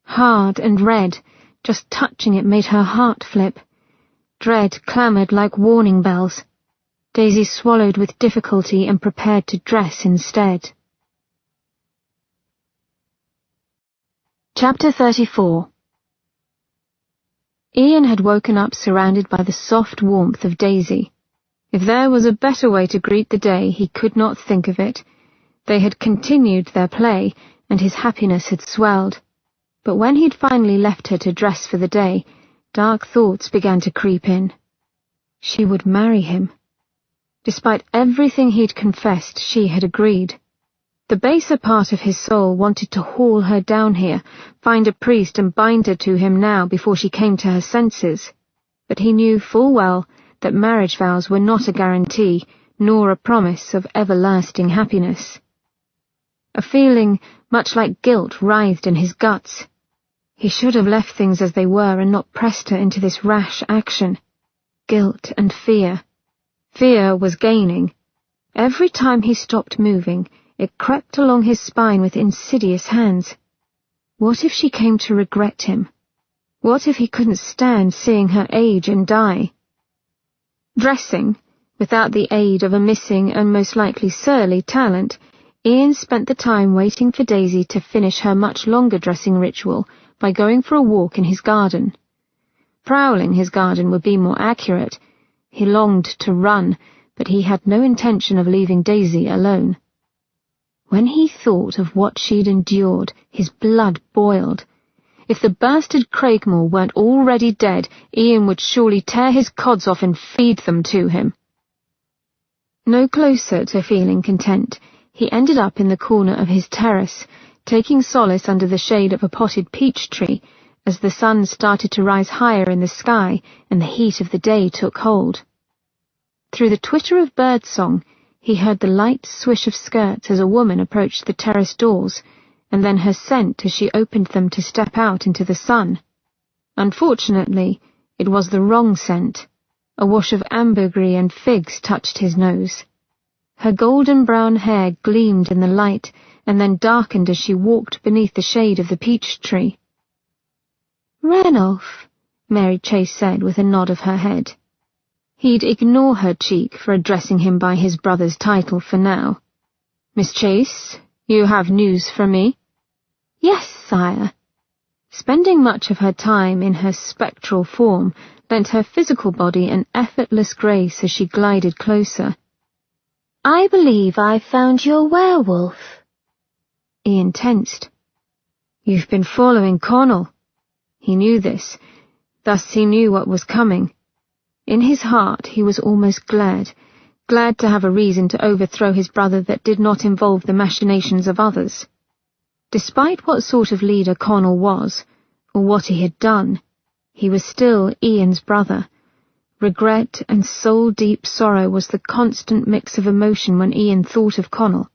Hard and red, just touching it made her heart flip. Dread clamoured like warning bells. Daisy swallowed with difficulty and prepared to dress instead. Chapter 34. Ian had woken up surrounded by the soft warmth of Daisy. If there was a better way to greet the day, he could not think of it. They had continued their play, and his happiness had swelled. But when he'd finally left her to dress for the day, dark thoughts began to creep in. She would marry him. Despite everything he'd confessed, she had agreed. The baser part of his soul wanted to haul her down here, find a priest and bind her to him now before she came to her senses. But he knew full well that marriage vows were not a guarantee, nor a promise of everlasting happiness. A feeling much like guilt writhed in his guts. He should have left things as they were and not pressed her into this rash action. Guilt and fear. Fear was gaining. Every time he stopped moving, it crept along his spine with insidious hands. What if she came to regret him? What if he couldn't stand seeing her age and die? Dressing, without the aid of a missing and most likely surly talent, Ian spent the time waiting for Daisy to finish her much longer dressing ritual by going for a walk in his garden. Prowling his garden would be more accurate. He longed to run, but he had no intention of leaving Daisy alone. When he thought of what she'd endured, his blood boiled. If the bastard Craigmore weren't already dead, Ian would surely tear his cods off and feed them to him. No closer to feeling content, he ended up in the corner of his terrace, taking solace under the shade of a potted peach tree as the sun started to rise higher in the sky and the heat of the day took hold. Through the twitter of birdsong, he heard the light swish of skirts as a woman approached the terrace doors, and then her scent as she opened them to step out into the sun. Unfortunately, it was the wrong scent. A wash of ambergris and figs touched his nose. Her golden-brown hair gleamed in the light and then darkened as she walked beneath the shade of the peach tree. "Ranulph," Mary Chase said with a nod of her head. He'd ignore her cheek for addressing him by his brother's title for now. "Miss Chase, you have news for me?" "Yes, sire." Spending much of her time in her spectral form lent her physical body an effortless grace as she glided closer. "I believe I found your werewolf." Ian tensed. "You've been following Connell." He knew this, thus he knew what was coming. In his heart he was almost glad to have a reason to overthrow his brother that did not involve the machinations of others. Despite what sort of leader Connell was, or what he had done, he was still Ian's brother. Regret and soul-deep sorrow was the constant mix of emotion when Ian thought of Connell.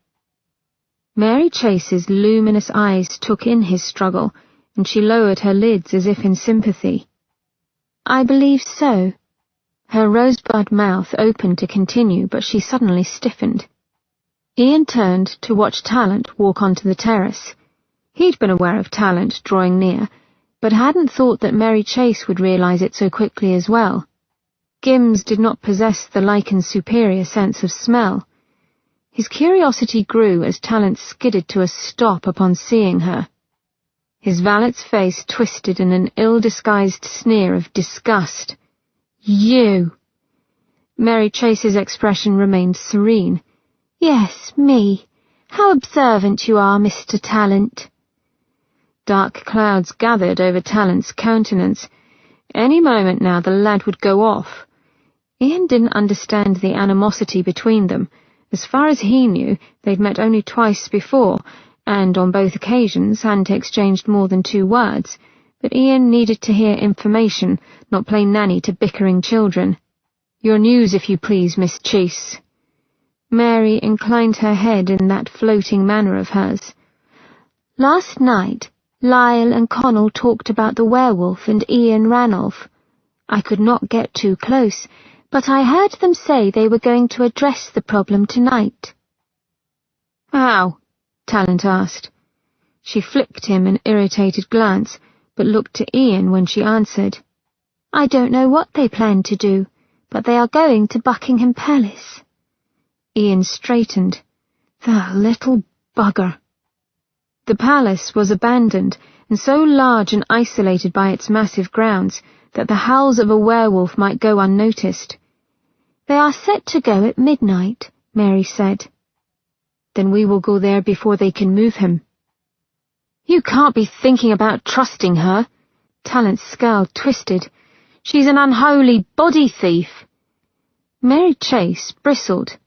Mary Chase's luminous eyes took in his struggle, and she lowered her lids as if in sympathy. "I believe so." Her rosebud mouth opened to continue, but she suddenly stiffened. Ian turned to watch Talent walk onto the terrace. He'd been aware of Talent drawing near, but hadn't thought that Mary Chase would realize it so quickly as well. Gims did not possess the Lycan's superior sense of smell. His curiosity grew as Talent skidded to a stop upon seeing her. His valet's face twisted in an ill-disguised sneer of disgust. "You!" Mary Chase's expression remained serene. "Yes, me. How observant you are, Mr. Talent." Dark clouds gathered over Talent's countenance. Any moment now the lad would go off. Ian didn't understand the animosity between them. As far as he knew, they'd met only twice before, and on both occasions hadn't exchanged more than 2 words. But Ian needed to hear information, not play nanny to bickering children. "Your news, if you please, Miss Chase." Mary inclined her head in that floating manner of hers. "Last night, Lyle and Connell talked about the werewolf and Ian Ranulph. I could not get too close, but I heard them say they were going to address the problem tonight." "How?" Talent asked. She flicked him an irritated glance, but looked to Ian when she answered. "I don't know what they plan to do, but they are going to Buckingham Palace." Ian straightened. "The little bugger." The palace was abandoned, and so large and isolated by its massive grounds that the howls of a werewolf might go unnoticed. "They are set to go at midnight," Mary said. "Then we will go there before they can move him." "You can't be thinking about trusting her." Talent's scowl twisted. "She's an unholy body thief." Mary Chase bristled.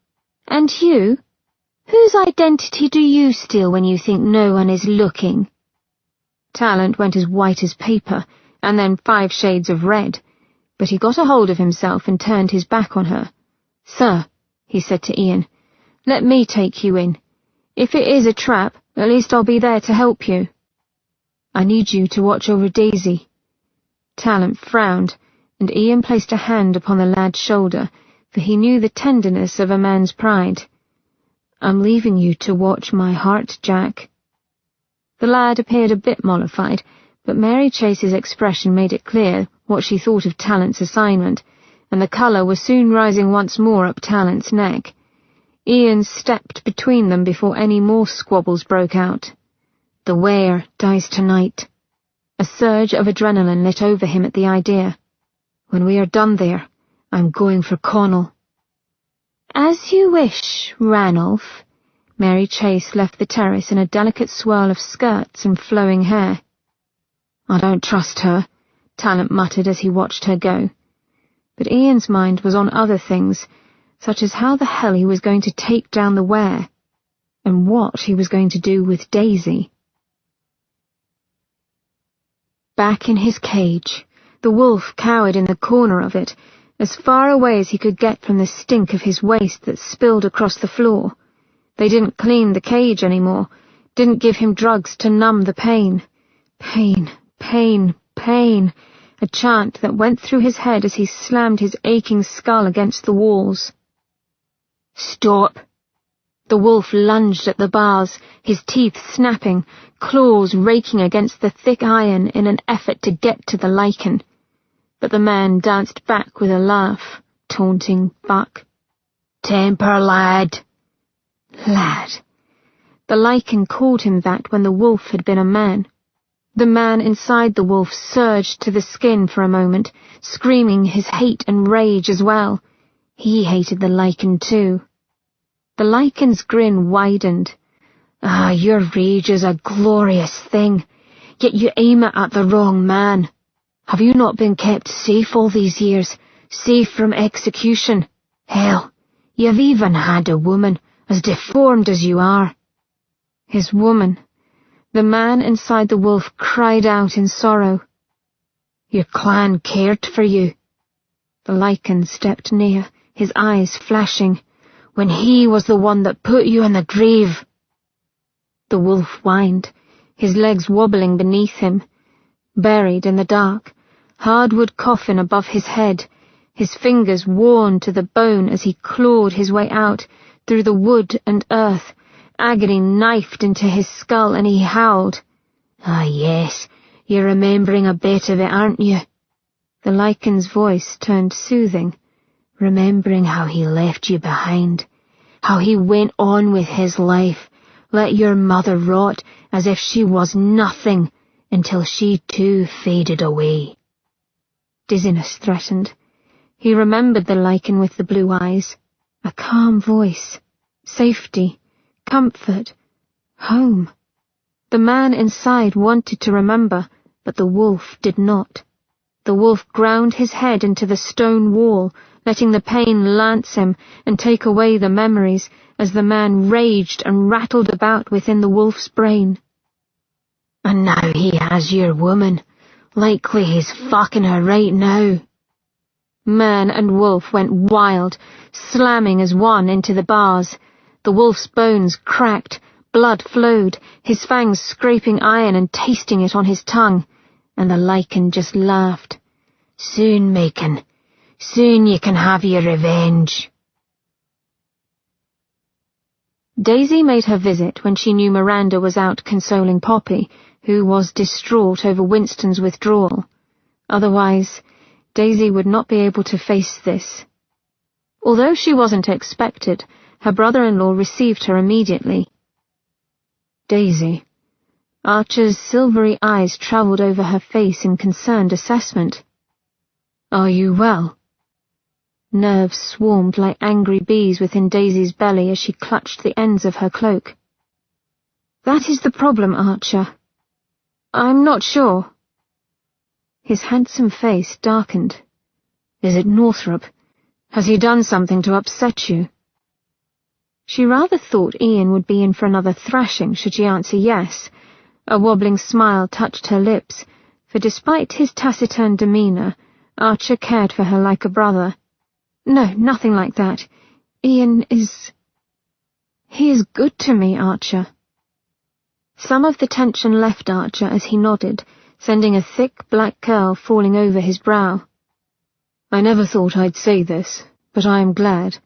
"And you? Whose identity do you steal when you think no one is looking?" Talent went as white as paper, and then 5 shades of red, but he got a hold of himself and turned his back on her. "Sir," he said to Ian, "let me take you in. If it is a trap, at least I'll be there to help you." "I need you to watch over Daisy." Talent frowned, and Ian placed a hand upon the lad's shoulder, for he knew the tenderness of a man's pride. "I'm leaving you to watch my heart, Jack." The lad appeared a bit mollified, but Mary Chase's expression made it clear what she thought of Talent's assignment, and the colour was soon rising once more up Talent's neck. Ian stepped between them before any more squabbles broke out. "The Were dies tonight." A surge of adrenaline lit over him at the idea. "When we are done there, I'm going for Connell." "As you wish, Ranulph." Mary Chase left the terrace in a delicate swirl of skirts and flowing hair. "I don't trust her," Talent muttered as he watched her go. But Ian's mind was on other things, such as how the hell he was going to take down the Were, and what he was going to do with Daisy. Back in his cage, the wolf cowered in the corner of it, as far away as he could get from the stink of his waste that spilled across the floor. They didn't clean the cage anymore, didn't give him drugs to numb the pain. Pain, pain, pain, a chant that went through his head as he slammed his aching skull against the walls. "Stop!" The wolf lunged at the bars, his teeth snapping, claws raking against the thick iron in an effort to get to the lichen. But the man danced back with a laugh, taunting Buck. "Temper, lad." Lad. The lichen called him that when the wolf had been a man. The man inside the wolf surged to the skin for a moment, screaming his hate and rage as well. He hated the lichen too. The lichen's grin widened. "Ah, your rage is a glorious thing, yet you aim it at the wrong man. Have you not been kept safe all these years, safe from execution? Hell, you've even had a woman, as deformed as you are." His woman. The man inside the wolf cried out in sorrow. "Your clan cared for you." The lichen stepped near, his eyes flashing. "When he was the one that put you in the grave." The wolf whined, his legs wobbling beneath him. Buried in the dark, hardwood coffin above his head, his fingers worn to the bone as he clawed his way out through the wood and earth. Agony knifed into his skull and he howled. "Ah, yes, you're remembering a bit of it, aren't you?" The lichen's voice turned soothing, remembering how he left you behind, how he went on with his life, let your mother rot as if she was nothing, until she too faded away. Dizziness threatened. He remembered the lichen with the blue eyes, a calm voice, safety, comfort, home. The man inside wanted to remember, but the wolf did not. The wolf ground his head into the stone wall, letting the pain lance him and take away the memories as the man raged and rattled about within the wolf's brain. "And now he has your woman. Likely he's fucking her right now." Man and wolf went wild, slamming as one into the bars. The wolf's bones cracked, blood flowed, his fangs scraping iron and tasting it on his tongue, and the lichen just laughed. "Soon, Macon. Soon you can have your revenge." Daisy made her visit when she knew Miranda was out consoling Poppy, who was distraught over Winston's withdrawal. Otherwise, Daisy would not be able to face this. Although she wasn't expected, her brother-in-law received her immediately. "Daisy." Archer's silvery eyes travelled over her face in concerned assessment. "Are you well?" Nerves swarmed like angry bees within Daisy's belly as she clutched the ends of her cloak. "That is the problem, Archer. I'm not sure." His handsome face darkened. "Is it Northrop? Has he done something to upset you?" She rather thought Ian would be in for another thrashing should she answer yes. A wobbling smile touched her lips, for despite his taciturn demeanour, Archer cared for her like a brother. "No, nothing like that. Ian is... he is good to me, Archer." Some of the tension left Archer as he nodded, sending a thick black curl falling over his brow. "I never thought I'd say this, but I am glad."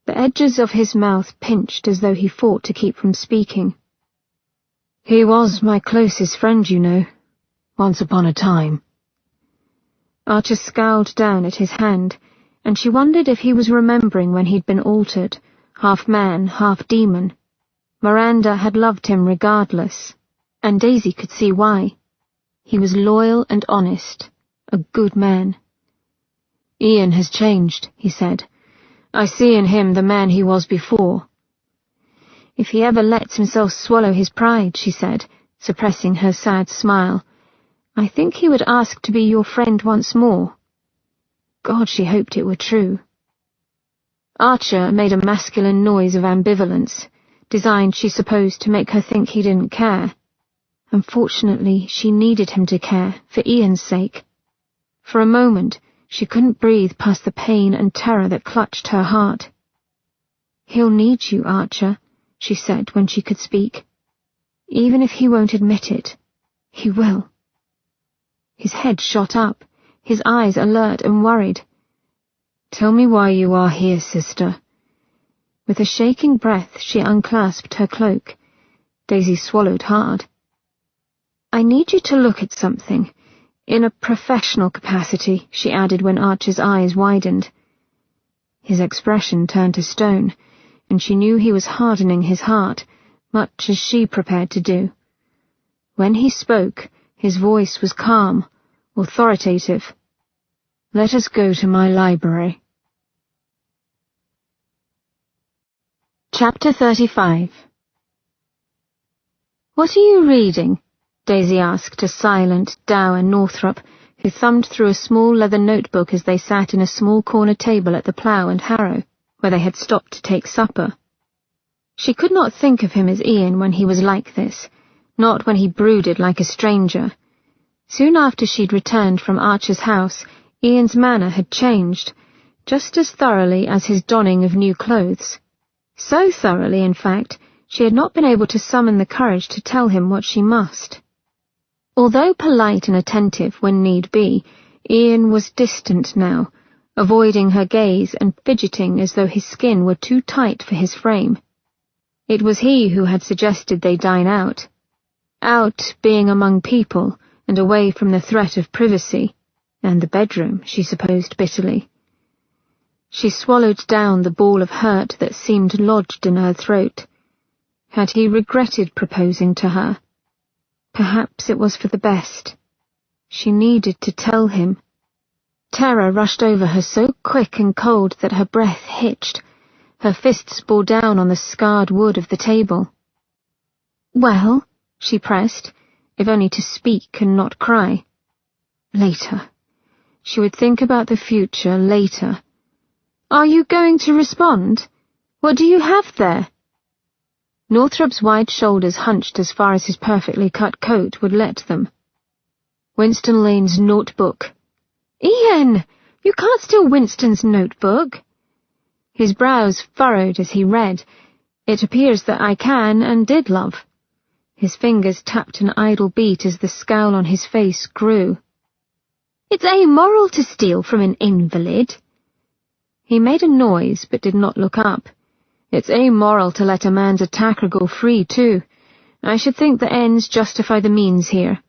The edges of his mouth pinched as though he fought to keep from speaking. "He was my closest friend, you know, once upon a time." Archer scowled down at his hand, and she wondered if he was remembering when he'd been altered, half man, half demon. Miranda had loved him regardless, and Daisy could see why. He was loyal and honest, a good man. "Ian has changed," he said. "I see in him the man he was before." "If he ever lets himself swallow his pride," she said, suppressing her sad smile, "I think he would ask to be your friend once more." God, she hoped it were true. Archer made a masculine noise of ambivalence, designed, she supposed, to make her think he didn't care. Unfortunately, she needed him to care, for Ian's sake. For a moment, she couldn't breathe past the pain and terror that clutched her heart. "He'll need you, Archer," she said when she could speak. "Even if he won't admit it, he will." His head shot up, his eyes alert and worried. "Tell me why you are here, sister." With a shaking breath, she unclasped her cloak. Daisy swallowed hard. "I need you to look at something, in a professional capacity," she added when Archer's eyes widened. His expression turned to stone, and she knew he was hardening his heart, much as she prepared to do. When he spoke, his voice was calm, authoritative. "Let us go to my library." Chapter 35. "What are you reading?" Daisy asked a silent, dour Northrop, who thumbed through a small leather notebook as they sat in a small corner table at the Plough and Harrow, where they had stopped to take supper. She could not think of him as Ian when he was like this, not when he brooded like a stranger. Soon after she'd returned from Archer's house, Ian's manner had changed, just as thoroughly as his donning of new clothes. So thoroughly, in fact, she had not been able to summon the courage to tell him what she must. Although polite and attentive when need be, Ian was distant now, avoiding her gaze and fidgeting as though his skin were too tight for his frame. It was he who had suggested they dine out. Out being among people and away from the threat of privacy, and the bedroom, she supposed bitterly. She swallowed down the ball of hurt that seemed lodged in her throat. Had he regretted proposing to her? Perhaps it was for the best. She needed to tell him. Terror rushed over her so quick and cold that her breath hitched. Her fists bore down on the scarred wood of the table. "Well?" she pressed, if only to speak and not cry. Later. She would think about the future later. "Are you going to respond? What do you have there?" Northrop's wide shoulders hunched as far as his perfectly cut coat would let them. "Winston Lane's notebook." "Ian! You can't steal Winston's notebook." His brows furrowed as he read. "It appears that I can and did, love." His fingers tapped an idle beat as the scowl on his face grew. "It's amoral to steal from an invalid." He made a noise but did not look up. "It's amoral to let a man's attacker go free, too. I should think the ends justify the means here."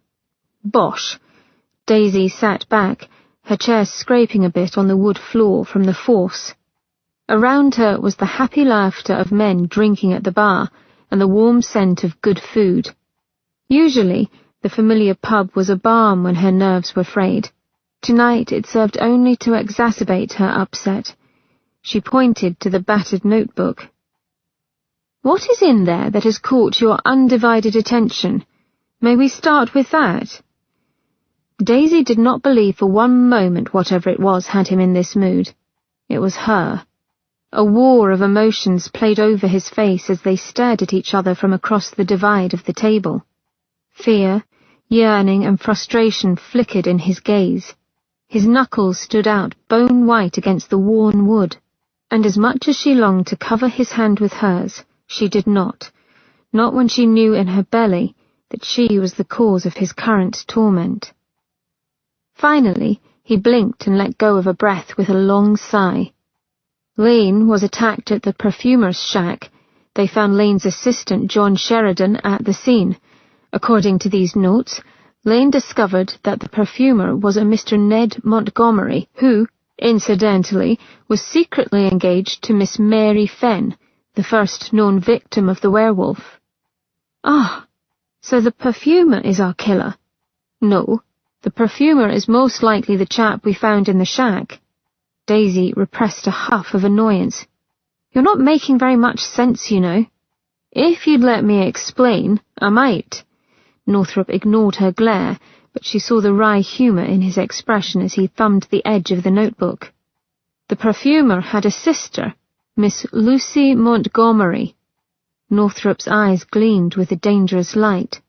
"Bosh." Daisy sat back, her chair scraping a bit on the wood floor from the force. Around her was the happy laughter of men drinking at the bar and the warm scent of good food. Usually, the familiar pub was a balm when her nerves were frayed. Tonight it served only to exacerbate her upset. She pointed to the battered notebook. "What is in there that has caught your undivided attention? May we start with that?" Daisy did not believe for one moment whatever it was had him in this mood. It was her. A war of emotions played over his face as they stared at each other from across the divide of the table. Fear, yearning, and frustration flickered in his gaze. His knuckles stood out bone-white against the worn wood, and as much as she longed to cover his hand with hers, she did not when she knew in her belly that she was the cause of his current torment. Finally, he blinked and let go of a breath with a long sigh. Lane was attacked at the perfumer's shack. They found Lane's assistant, John Sheridan, at the scene. According to these notes, Lane discovered that the perfumer was a Mr. Ned Montgomery, who, incidentally, was secretly engaged to Miss Mary Fenn, the first known victim of the werewolf. "Ah, so the perfumer is our killer." "No, the perfumer is most likely the chap we found in the shack." Daisy repressed a huff of annoyance. "You're not making very much sense, you know." "If you'd let me explain, I might." Northrop ignored her glare, but she saw the wry humour in his expression as he thumbed the edge of the notebook. "The perfumer had a sister, Miss Lucy Montgomery." Northrop's eyes gleamed with a dangerous light.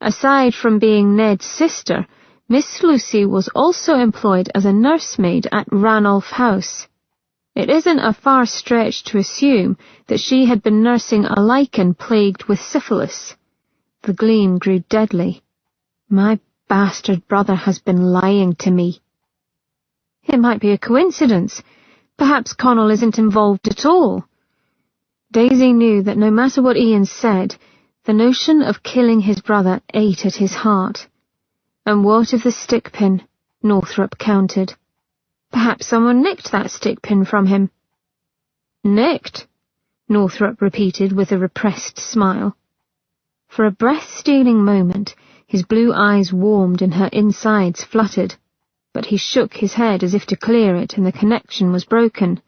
"Aside from being Ned's sister, Miss Lucy was also employed as a nursemaid at Ranulph House. It isn't a far stretch to assume that she had been nursing a lichen plagued with syphilis." The gleam grew deadly. "My bastard brother has been lying to me." "It might be a coincidence. Perhaps Connell isn't involved at all." Daisy knew that no matter what Ian said, the notion of killing his brother ate at his heart. And what of the stick-pin? Northrop countered. Perhaps someone nicked that stick-pin from him. "Nicked?" Northrop repeated with a repressed smile. For a breath-stealing moment, his blue eyes warmed and her insides fluttered, but he shook his head as if to clear it, and the connection was broken.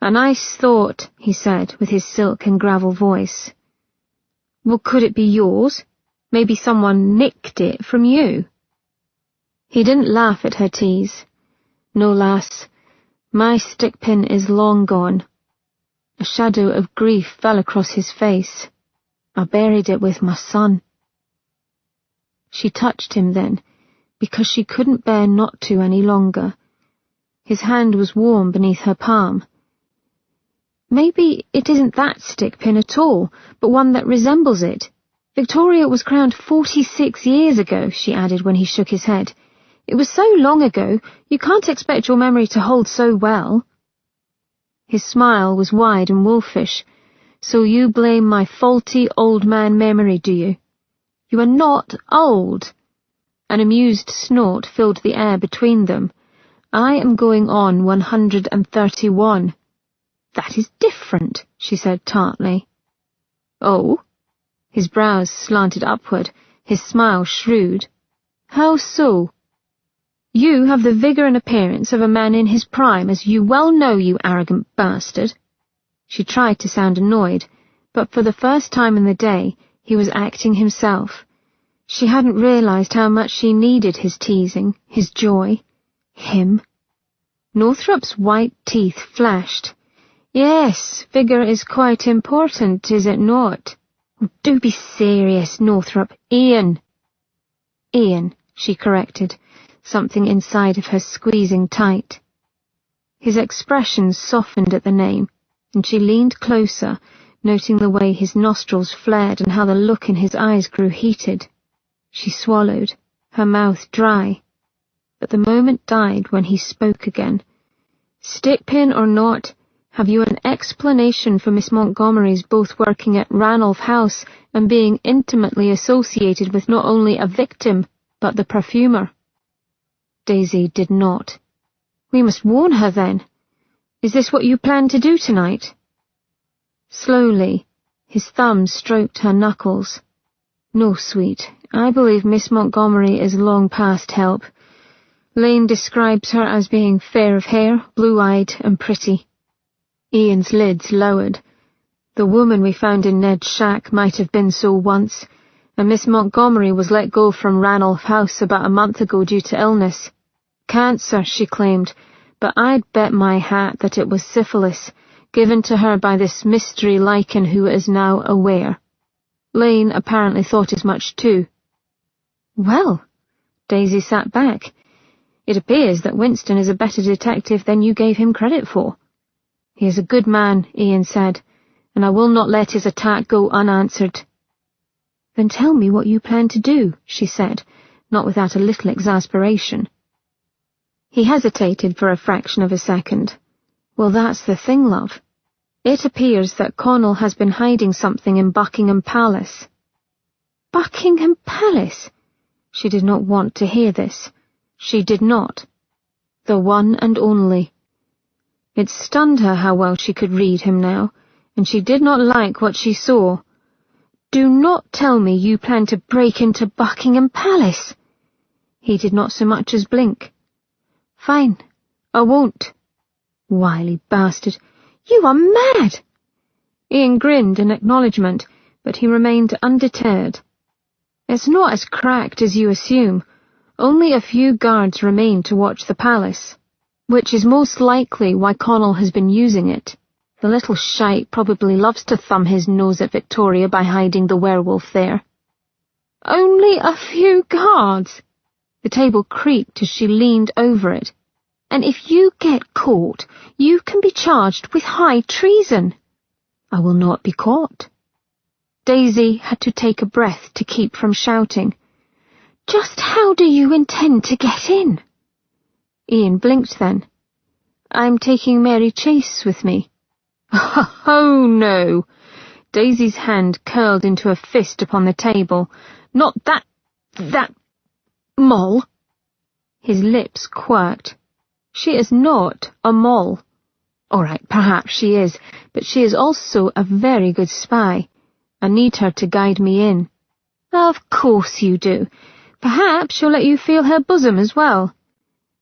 "A nice thought," he said, with his silk and gravel voice. "Well, could it be yours? Maybe someone nicked it from you?" He didn't laugh at her tease. "No, lass, my stick-pin is long gone." A shadow of grief fell across his face. "I buried it with my son." She touched him then, because she couldn't bear not to any longer. His hand was warm beneath her palm. "Maybe it isn't that stick-pin at all, but one that resembles it. Victoria was crowned 46 years ago," she added when he shook his head. "It was so long ago, you can't expect your memory to hold so well." His smile was wide and wolfish. "So you blame my faulty old man memory, do you? You are not old." An amused snort filled the air between them. "I am going on 131. "That is different," she said tartly. "Oh?" His brows slanted upward, his smile shrewd. "How so?" "You have the vigour and appearance of a man in his prime, as you well know, you arrogant bastard." She tried to sound annoyed, but for the first time in the day, he was acting himself. She hadn't realised how much she needed his teasing, his joy, him. Northrop's white teeth flashed. "Yes, vigour is quite important, is it not?" "Do be serious, Northrop. Ian." "Ian," she corrected, something inside of her squeezing tight. His expression softened at the name, and she leaned closer, noting the way his nostrils flared and how the look in his eyes grew heated. She swallowed, her mouth dry. But the moment died when he spoke again. "Stickpin or not, have you an explanation for Miss Montgomery's both working at Ranulph House and being intimately associated with not only a victim, but the perfumer?" Daisy did not. "We must warn her then. Is this what you plan to do tonight?" Slowly, his thumb stroked her knuckles. "No, sweet, I believe Miss Montgomery is long past help. Lane describes her as being fair of hair, blue-eyed and pretty." Ian's lids lowered. The woman we found in Ned's shack might have been so once, and Miss Montgomery was let go from Ranulph House about a month ago due to illness. Cancer, she claimed, but I'd bet my hat that it was syphilis, given to her by this mystery lichen who is now aware. Lane apparently thought as much too. "Well," Daisy sat back, "it appears that Winston is a better detective than you gave him credit for." "He is a good man," Ian said, "and I will not let his attack go unanswered." "Then tell me what you plan to do," she said, not without a little exasperation. He hesitated for a fraction of a second. "Well, that's the thing, love. It appears that Connell has been hiding something in Buckingham Palace." "Buckingham Palace?" She did not want to hear this. She did not. The one and only. It stunned her how well she could read him now, and she did not like what she saw. "Do not tell me you plan to break into Buckingham Palace." He did not so much as blink. "Fine, I won't." "Wily bastard, you are mad!" Ian grinned in acknowledgement, but he remained undeterred. "It's not as cracked as you assume. Only a few guards remain to watch the palace, which is most likely why Connell has been using it. The little shite probably loves to thumb his nose at Victoria by hiding the werewolf there." "Only a few guards?" The table creaked as she leaned over it. "And if you get caught, you can be charged with high treason." "I will not be caught." Daisy had to take a breath to keep from shouting. "Just how do you intend to get in?" Ian blinked then. "I'm taking Mary Chase with me." "Oh, no!" Daisy's hand curled into a fist upon the table. "Not that Moll." His lips quirked. "She is not a Moll. All right, perhaps she is, but she is also a very good spy. I need her to guide me in." "Of course you do. Perhaps she'll let you feel her bosom as well."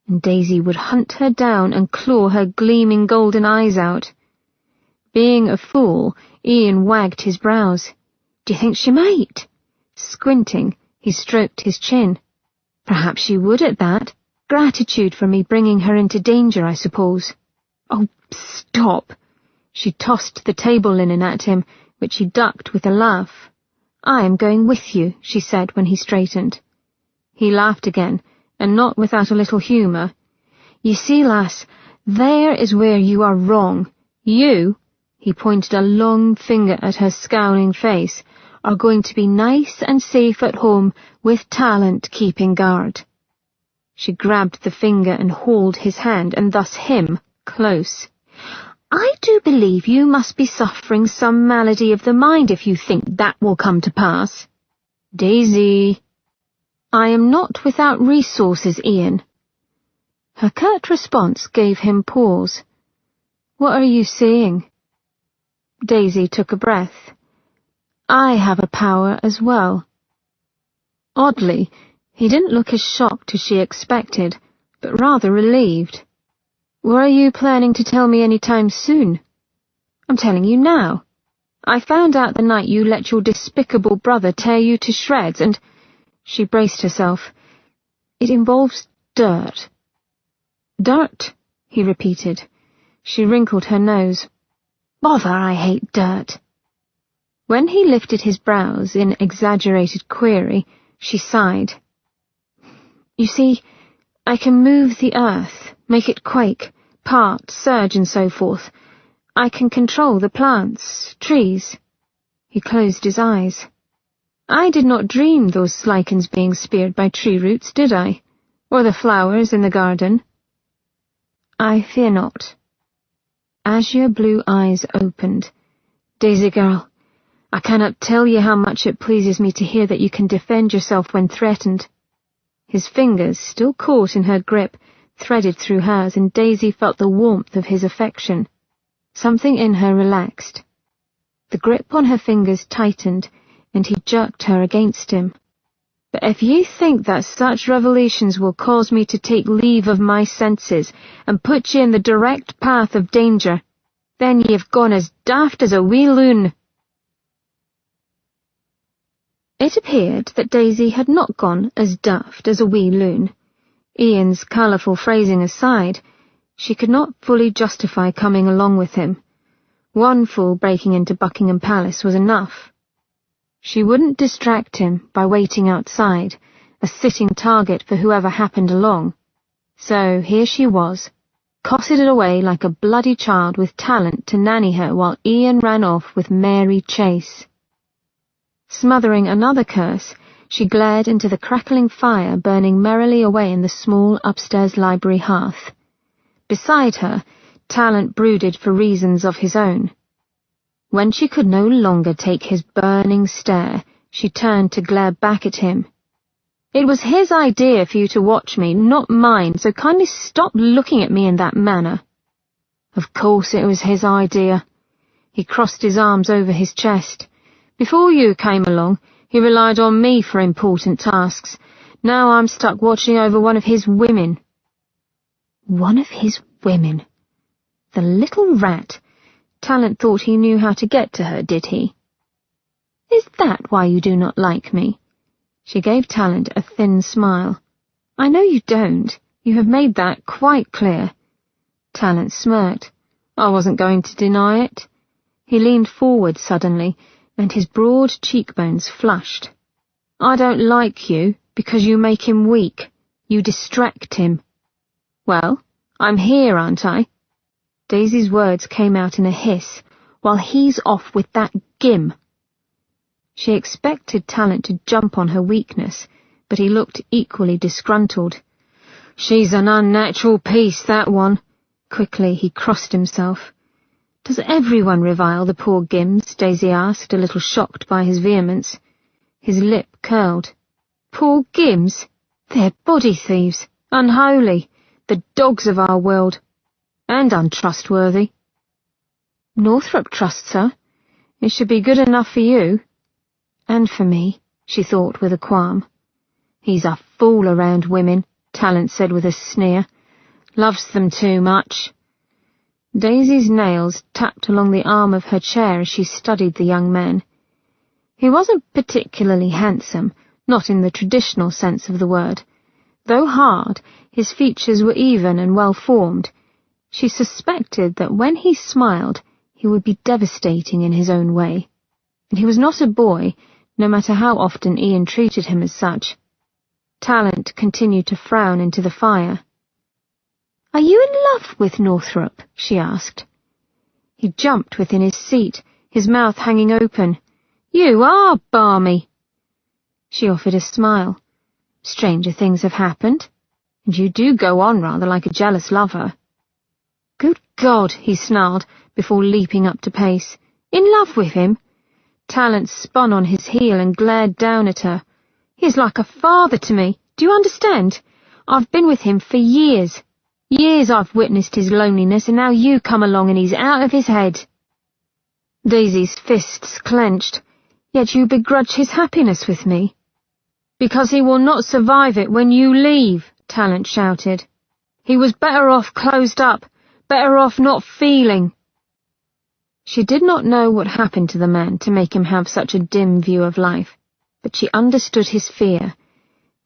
And Daisy would hunt her down and claw her gleaming golden eyes out. Being a fool, Ian wagged his brows. "Do you think she might?" Squinting, he stroked his chin. "Perhaps she would at that. Gratitude for me bringing her into danger, I suppose." "Oh, stop." She tossed the table linen at him, which he ducked with a laugh. "I am going with you," she said when he straightened. He laughed again, and not without a little humour. "You see, lass, there is where you are wrong. You," he pointed a long finger at her scowling face, "are going to be nice and safe at home with Talent keeping guard." She grabbed the finger and hauled his hand, and thus him, close. "I do believe you must be suffering some malady of the mind if you think that will come to pass." "Daisy." "I am not without resources, Ian." Her curt response gave him pause. "What are you saying?" Daisy took a breath. "I have a power as well." Oddly, he didn't look as shocked as she expected, but rather relieved. "Were you planning to tell me any time soon?" "I'm telling you now. I found out the night you let your despicable brother tear you to shreds, and—" She braced herself. "It involves dirt." "Dirt," he repeated. She wrinkled her nose. "Bother, I hate dirt." When he lifted his brows in exaggerated query, she sighed. "You see, I can move the earth, make it quake, part, surge and so forth. I can control the plants, trees. He closed his eyes. I did not dream those slichens being speared by tree roots, did I? Or the flowers in the garden? I fear not. Azure blue eyes opened. Daisy girl, I cannot tell you how much it pleases me to hear that you can defend yourself when threatened. His fingers, still caught in her grip, threaded through hers, and Daisy felt the warmth of his affection. Something in her relaxed. The grip on her fingers tightened, and he jerked her against him. But if you think that such revelations will cause me to take leave of my senses and put you in the direct path of danger, then you've gone as daft as a wee loon. It appeared that Daisy had not gone as daft as a wee loon. Ian's colourful phrasing aside, she could not fully justify coming along with him. One fool breaking into Buckingham Palace was enough. She wouldn't distract him by waiting outside, a sitting target for whoever happened along. So here she was, cosseted away like a bloody child with talent to nanny her while Ian ran off with Mary Chase. Smothering another curse, she glared into the crackling fire burning merrily away in the small upstairs library hearth. Beside her, Talent brooded for reasons of his own. When she could no longer take his burning stare, she turned to glare back at him. It was his idea for you to watch me, not mine, so kindly stop looking at me in that manner. Of course it was his idea. He crossed his arms over his chest. Before you came along, he relied on me for important tasks. Now I'm stuck watching over one of his women. One of his women? The little rat. Talent thought he knew how to get to her, did he? Is that why you do not like me? She gave Talent a thin smile. I know you don't. You have made that quite clear. Talent smirked. I wasn't going to deny it. He leaned forward suddenly, and his broad cheekbones flushed. I don't like you because you make him weak. You distract him. Well, I'm here, aren't I? Daisy's words came out in a hiss, while he's off with that gim. She expected Talent to jump on her weakness, but he looked equally disgruntled. She's an unnatural piece, that one. Quickly he crossed himself. Does everyone revile the poor Gims? Daisy asked, a little shocked by his vehemence. His lip curled. Poor Gims? They're body thieves, unholy, the dogs of our world, and untrustworthy. Northrop trusts her. It should be good enough for you. And for me, she thought with a qualm. He's a fool around women, Talent said with a sneer. Loves them too much. Daisy's nails tapped along the arm of her chair as she studied the young man. He wasn't particularly handsome, not in the traditional sense of the word. Though hard, his features were even and well-formed. She suspected that when he smiled, he would be devastating in his own way. And he was not a boy, no matter how often Ian treated him as such. Talent continued to frown into the fire. Are you in love with Northrop? She asked. He jumped within his seat, his mouth hanging open. You are balmy. She offered a smile. Stranger things have happened, and you do go on rather like a jealous lover. Good God, he snarled, before leaping up to pace. In love with him? Talent spun on his heel and glared down at her. He's like a father to me. Do you understand? I've been with him for years. Years I've witnessed his loneliness, and now you come along and he's out of his head. Daisy's fists clenched. Yet you begrudge his happiness with me. Because he will not survive it when you leave, Talent shouted. He was better off closed up, better off not feeling. She did not know what happened to the man to make him have such a dim view of life, but she understood his fear.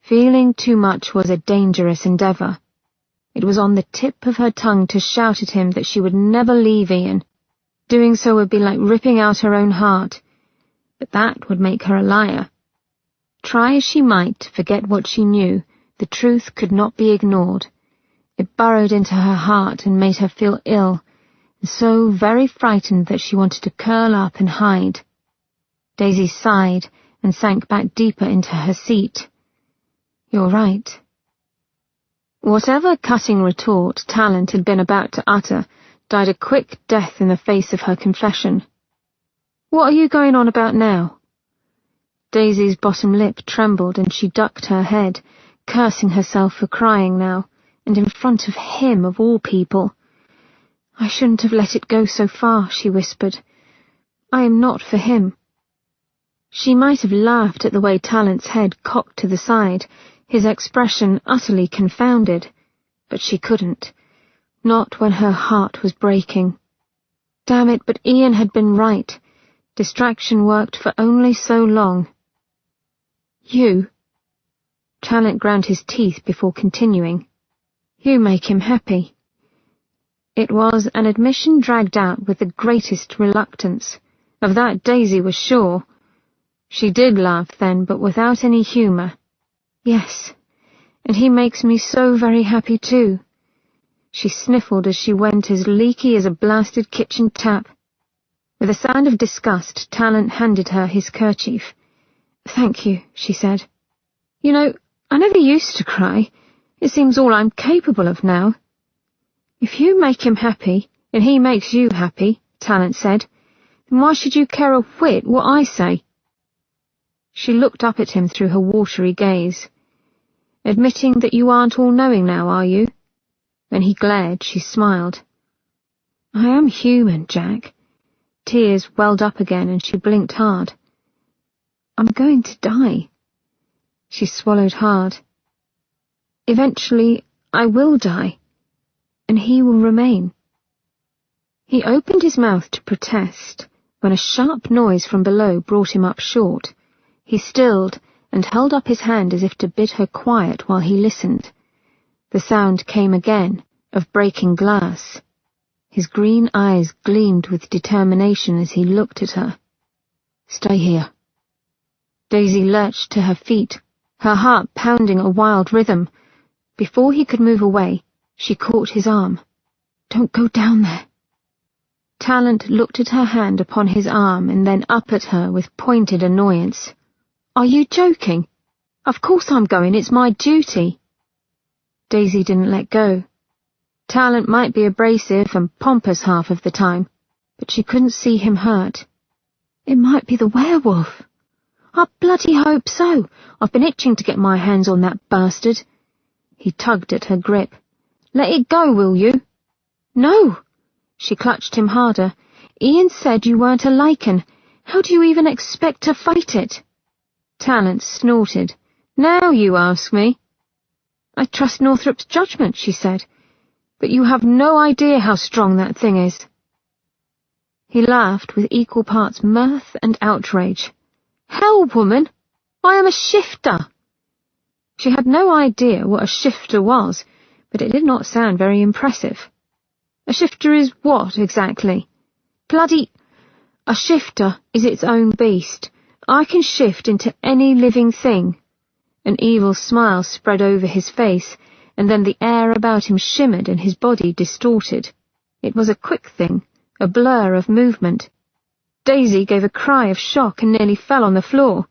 Feeling too much was a dangerous endeavour. It was on the tip of her tongue to shout at him that she would never leave Ian. Doing so would be like ripping out her own heart, but that would make her a liar. Try as she might to forget what she knew, the truth could not be ignored, It burrowed into her heart and made her feel ill, and so very frightened that she wanted to curl up and hide. Daisy sighed and sank back deeper into her seat. "You're right." Whatever cutting retort Talent had been about to utter died a quick death in the face of her confession. "What are you going on about now?" Daisy's bottom lip trembled and she ducked her head, cursing herself for crying now, and in front of him of all people. "I shouldn't have let it go so far," she whispered. "I am not for him." She might have laughed at the way Talent's head cocked to the side, his expression utterly confounded, but she couldn't, not when her heart was breaking. Damn it, but Ian had been right. Distraction worked for only so long. "You?" Talent ground his teeth before continuing. "You make him happy." It was an admission dragged out with the greatest reluctance. Of that Daisy was sure. She did laugh then, but without any humour. "Yes, and he makes me so very happy too." She sniffled as she went as leaky as a blasted kitchen tap. With a sound of disgust, Talent handed her his kerchief. "Thank you," she said. "You know, I never used to cry. It seems all I'm capable of now." "If you make him happy, and he makes you happy," Talent said, "then why should you care a whit what I say?" She looked up at him through her watery gaze. "Admitting that you aren't all-knowing now, are you?" When he glared, she smiled. "I am human, Jack." Tears welled up again and she blinked hard. "I'm going to die." She swallowed hard. "Eventually, I will die, and he will remain." He opened his mouth to protest, when a sharp noise from below brought him up short. He stilled and held up his hand as if to bid her quiet while he listened. The sound came again, of breaking glass. His green eyes gleamed with determination as he looked at her. "Stay here." Daisy lurched to her feet, her heart pounding a wild rhythm. Before he could move away, she caught his arm. "Don't go down there." Talent looked at her hand upon his arm and then up at her with pointed annoyance. "Are you joking? Of course I'm going, it's my duty." Daisy didn't let go. Talent might be abrasive and pompous half of the time, but she couldn't see him hurt. "It might be the werewolf." "I bloody hope so. I've been itching to get my hands on that bastard." He tugged at her grip. "Let it go, will you?" "No." She clutched him harder. "Ian said you weren't a lichen. How do you even expect to fight it?" Talent snorted. "Now you ask me." "I trust Northrup's judgment," she said, "but you have no idea how strong that thing is." He laughed with equal parts mirth and outrage. "Hell, woman! I am a shifter!" She had no idea what a shifter was, but it did not sound very impressive. "A shifter is what, exactly?" "Bloody... A shifter is its own beast. I can shift into any living thing." An evil smile spread over his face, and then the air about him shimmered and his body distorted. It was a quick thing, a blur of movement. Daisy gave a cry of shock and nearly fell on the floor.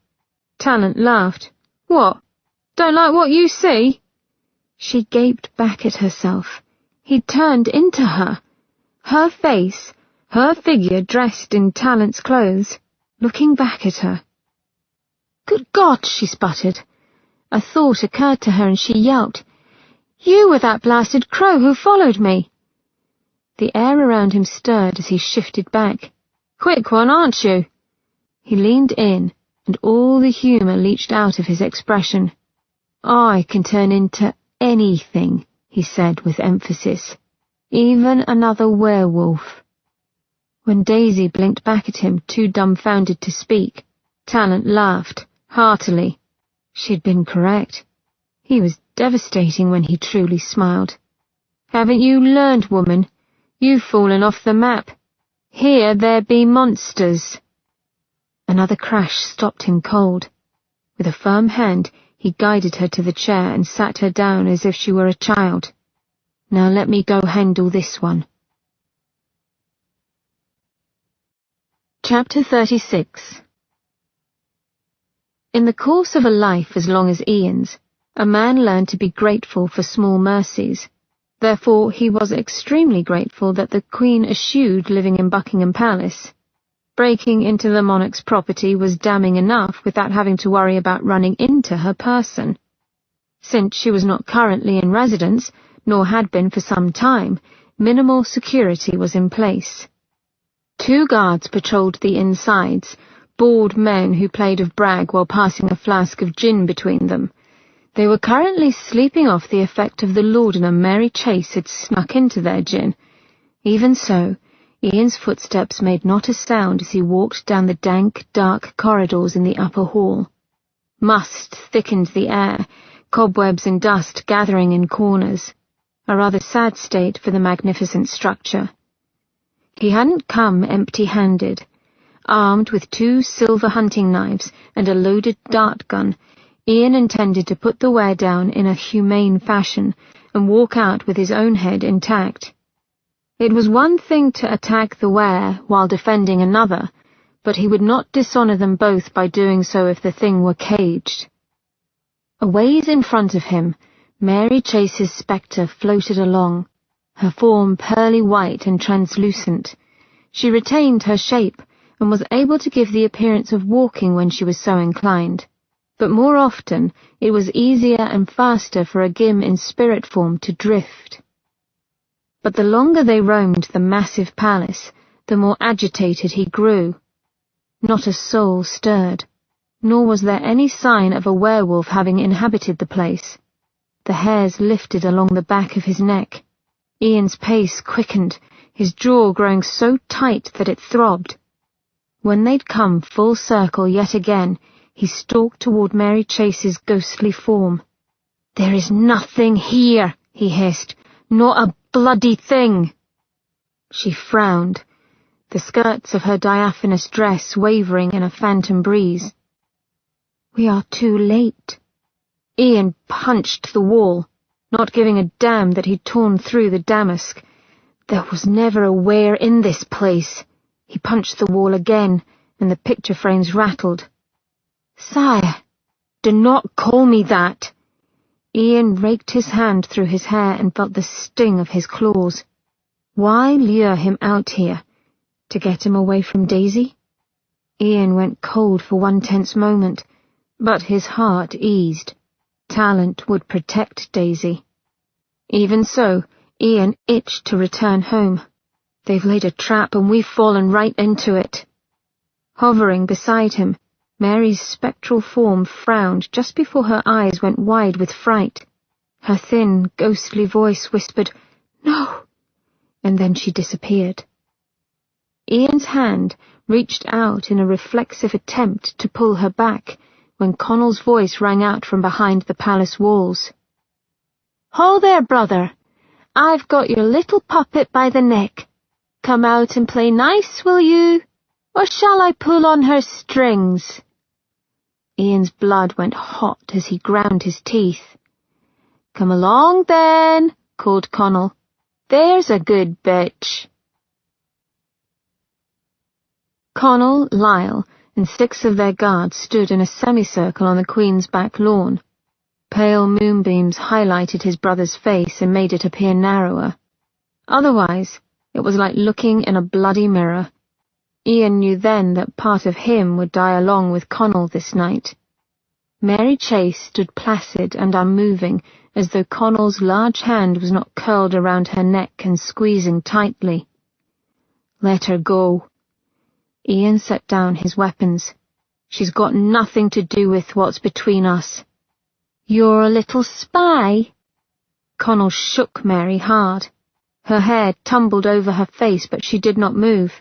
Talent laughed. "What? Don't like what you see?" She gaped back at herself. He'd turned into her. Her face, her figure dressed in Talent's clothes, looking back at her. "Good God," she sputtered. A thought occurred to her and she yelped. "You were that blasted crow who followed me." The air around him stirred as he shifted back. "Quick one, aren't you?" He leaned in, and all the humour leached out of his expression. "I can turn into anything," he said with emphasis. "Even another werewolf." When Daisy blinked back at him, too dumbfounded to speak, Talent laughed, heartily. She'd been correct. He was devastating when he truly smiled. "Haven't you learned, woman? You've fallen off the map. Here there be monsters." Another crash stopped him cold. With a firm hand, he guided her to the chair and sat her down as if she were a child. Now let me go handle this one. Chapter 36. In the course of a life as long as Ian's, a man learned to be grateful for small mercies. Therefore he was extremely grateful that the Queen eschewed living in Buckingham Palace. Breaking into the monarch's property was damning enough without having to worry about running into her person. Since she was not currently in residence, nor had been for some time, minimal security was in place. 2 guards patrolled the insides, bald men who played of brag while passing a flask of gin between them. They were currently sleeping off the effect of the laudanum Mary Chase had snuck into their gin. Even so, Ian's footsteps made not a sound as he walked down the dank, dark corridors in the upper hall. Must thickened the air, cobwebs and dust gathering in corners. A rather sad state for the magnificent structure. He hadn't come empty-handed. Armed with 2 silver hunting knives and a loaded dart gun, Ian intended to put the ware down in a humane fashion and walk out with his own head intact. It was one thing to attack the ware while defending another, but he would not dishonour them both by doing so if the thing were caged. A ways in front of him, Mary Chase's spectre floated along, her form pearly white and translucent. She retained her shape and was able to give the appearance of walking when she was so inclined, but more often it was easier and faster for a Gim in spirit form to drift. But the longer they roamed the massive palace, the more agitated he grew. Not a soul stirred, nor was there any sign of a werewolf having inhabited the place. The hairs lifted along the back of his neck. Ian's pace quickened, his jaw growing so tight that it throbbed. When they'd come full circle yet again, he stalked toward Mary Chase's ghostly form. "There is nothing here," he hissed. "Not a bloody thing." She frowned, the skirts of her diaphanous dress wavering in a phantom breeze. "We are too late." Ian punched the wall, not giving a damn that he'd torn through the damask. There was never a ware in this place. He punched the wall again, and the picture frames rattled. "Sire, do not call me that." Ian raked his hand through his hair and felt the sting of his claws. Why lure him out here? To get him away from Daisy? Ian went cold for one tense moment, but his heart eased. Talent would protect Daisy. Even so, Ian itched to return home. They've laid a trap and we've fallen right into it. Hovering beside him, Mary's spectral form frowned just before her eyes went wide with fright. Her thin, ghostly voice whispered, "No!" and then she disappeared. Ian's hand reached out in a reflexive attempt to pull her back when Connell's voice rang out from behind the palace walls. "Ho there, brother! I've got your little puppet by the neck. Come out and play nice, will you? Or shall I pull on her strings?" Ian's blood went hot as he ground his teeth. "Come along, then," called Connell. "There's a good bitch." Connell, Lyle, and 6 of their guards stood in a semicircle on the Queen's back lawn. Pale moonbeams highlighted his brother's face and made it appear narrower. Otherwise, it was like looking in a bloody mirror. Ian knew then that part of him would die along with Connell this night. Mary Chase stood placid and unmoving, as though Connell's large hand was not curled around her neck and squeezing tightly. "Let her go." Ian set down his weapons. "She's got nothing to do with what's between us." "You're a little spy?" Connell shook Mary hard. Her hair tumbled over her face, but she did not move.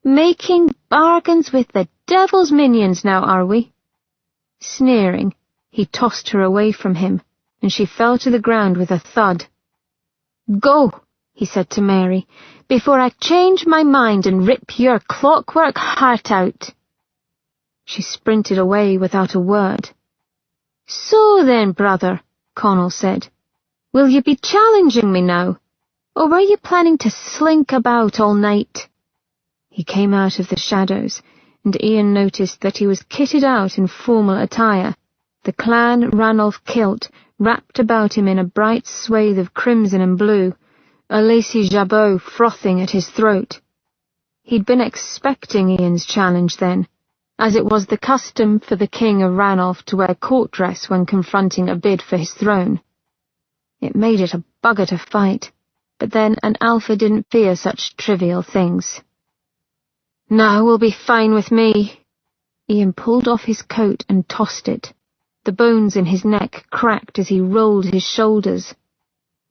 "Making bargains with the devil's minions now, are we?" Sneering, he tossed her away from him, and she fell to the ground with a thud. "Go," he said to Mary, "before I change my mind and rip your clockwork heart out." She sprinted away without a word. "So then, brother," Connell said, Will you be challenging me now? Or were you planning to slink about all night? He came out of the shadows, and Ian noticed that he was kitted out in formal attire, the clan Ranulph kilt wrapped about him in a bright swathe of crimson and blue, a lacy jabot frothing at his throat. He'd been expecting Ian's challenge then, as it was the custom for the King of Ranulph to wear court dress when confronting a bid for his throne. It made it a bugger to fight, but then an alpha didn't fear such trivial things. "Now will be fine with me." Ian pulled off his coat and tossed it. The bones in his neck cracked as he rolled his shoulders.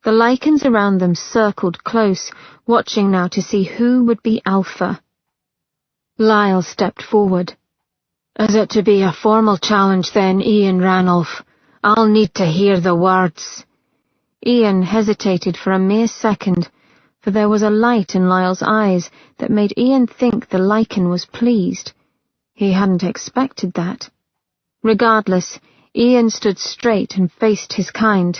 The lichens around them circled close, watching now to see who would be alpha. Lyle stepped forward. "Is it to be a formal challenge then, Ian Ranulph? I'll need to hear the words." Ian hesitated for a mere second, for there was a light in Lyle's eyes that made Ian think the lichen was pleased. He hadn't expected that. Regardless, Ian stood straight and faced his kind.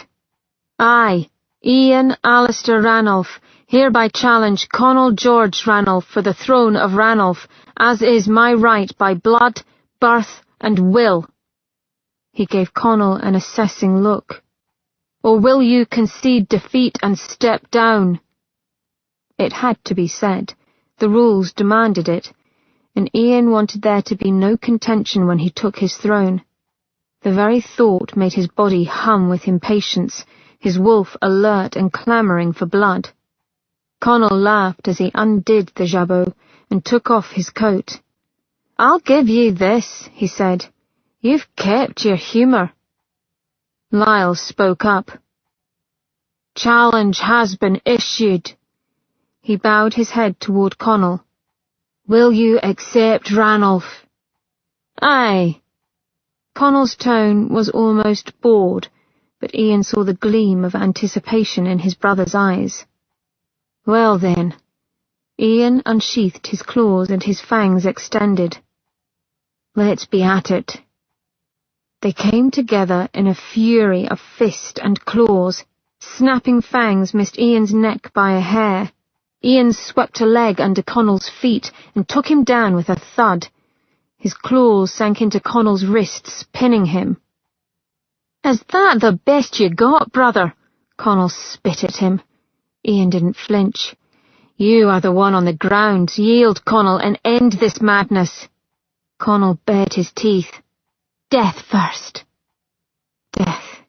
"I, Ian Alistair Ranulph, hereby challenge Conall George Ranulph for the throne of Ranulph, as is my right by blood, birth, and will." He gave Conall an assessing look. "Or will you concede defeat and step down?" It had to be said. The rules demanded it, and Ian wanted there to be no contention when he took his throne. The very thought made his body hum with impatience, his wolf alert and clamouring for blood. Conall laughed as he undid the jabot and took off his coat. "I'll give you this," he said. "You've kept your humour." Lyle spoke up. "Challenge has been issued." He bowed his head toward Conall. "Will you accept Ranulph?" "Aye." Connell's tone was almost bored, but Ian saw the gleam of anticipation in his brother's eyes. "Well then." Ian unsheathed his claws and his fangs extended. "Let's be at it." They came together in a fury of fist and claws. Snapping fangs missed Ian's neck by a hair. Ian swept a leg under Connell's feet and took him down with a thud. His claws sank into Connell's wrists, pinning him. "Is that the best you got, brother?" Conall spit at him. Ian didn't flinch. "You are the one on the ground. Yield, Conall, and end this madness." Conall bared his teeth. "Death first." Death.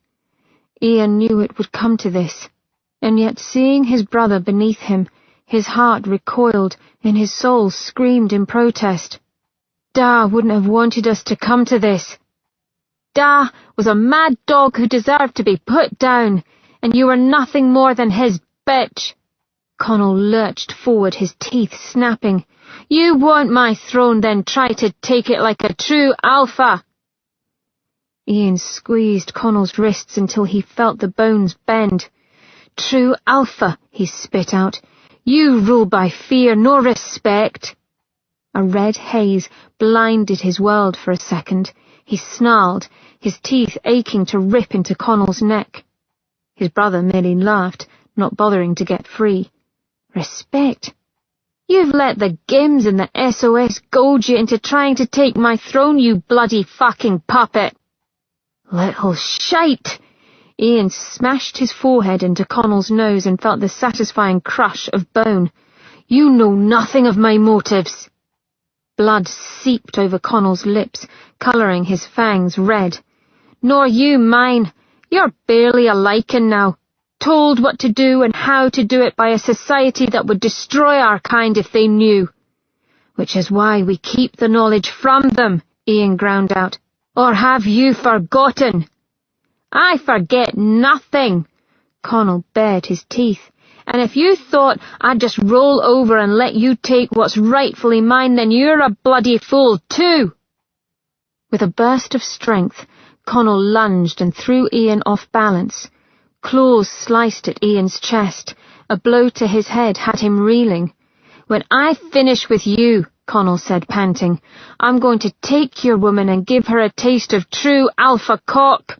Ian knew it would come to this, and yet seeing his brother beneath him, his heart recoiled and his soul screamed in protest. Da wouldn't have wanted us to come to this. Da was a mad dog who deserved to be put down, and you were nothing more than his bitch. Conall lurched forward, his teeth snapping. "You want my throne, then try to take it like a true alpha." Ian squeezed Connell's wrists until he felt the bones bend. "True alpha," he spit out. "You rule by fear, no respect." A red haze blinded his world for a second. He snarled, his teeth aching to rip into Connell's neck. His brother merely laughed, not bothering to get free. "Respect? You've let the Gims and the SOS goad you into trying to take my throne, you bloody fucking puppet." "Little shite!" Ian smashed his forehead into Connell's nose and felt the satisfying crush of bone. "You know nothing of my motives." Blood seeped over Connell's lips, colouring his fangs red. "Nor you mine. You're barely a lichen now, told what to do and how to do it by a society that would destroy our kind if they knew. Which is why we keep the knowledge from them," Ian ground out. "Or have you forgotten?" "I forget nothing." Conall bared his teeth. "And if you thought I'd just roll over and let you take what's rightfully mine, then you're a bloody fool too." With a burst of strength, Conall lunged and threw Ian off balance. Claws sliced at Ian's chest. A blow to his head had him reeling. "When I finish with you," Conall said, panting, "I'm going to take your woman and give her a taste of true alpha cock."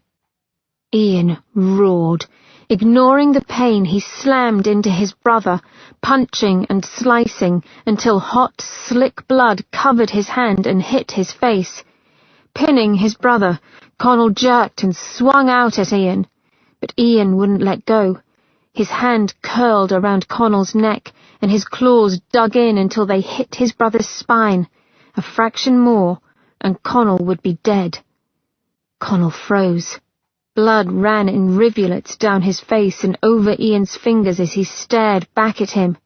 Ian roared. Ignoring the pain, he slammed into his brother, punching and slicing until hot, slick blood covered his hand and hit his face. Pinning his brother, Connell jerked and swung out at Ian, but Ian wouldn't let go. His hand curled around Connell's neck, and his claws dug in until they hit his brother's spine. A fraction more, and Connell would be dead. Connell froze. Blood ran in rivulets down his face and over Ian's fingers as he stared back at him.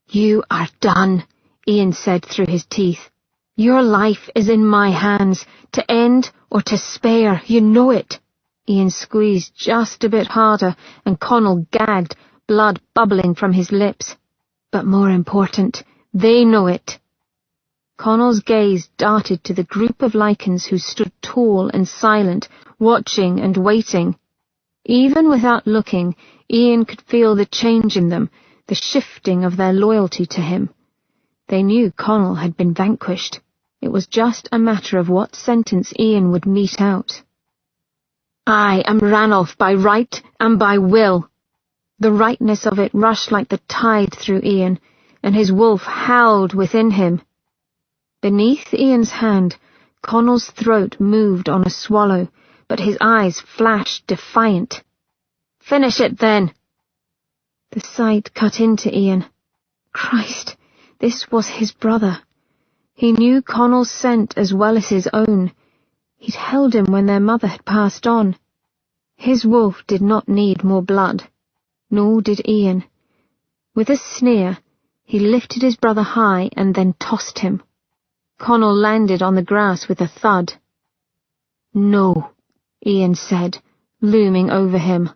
"You are done," Ian said through his teeth. "Your life is in my hands, to end or to spare, you know it." Ian squeezed just a bit harder, and Connell gagged, blood bubbling from his lips. "But more important, they know it." Connell's gaze darted to the group of lichens who stood tall and silent, watching and waiting. Even without looking, Ian could feel the change in them, the shifting of their loyalty to him. They knew Connell had been vanquished. It was just a matter of what sentence Ian would mete out. "I am Ranulph by right and by will." The rightness of it rushed like the tide through Ian, and his wolf howled within him. Beneath Ian's hand, Connell's throat moved on a swallow, but his eyes flashed defiant. "Finish it, then." The sight cut into Ian. Christ, this was his brother. He knew Connell's scent as well as his own. He'd held him when their mother had passed on. His wolf did not need more blood, nor did Ian. With a sneer, he lifted his brother high and then tossed him. Connell landed on the grass with a thud. "No," Ian said, looming over him.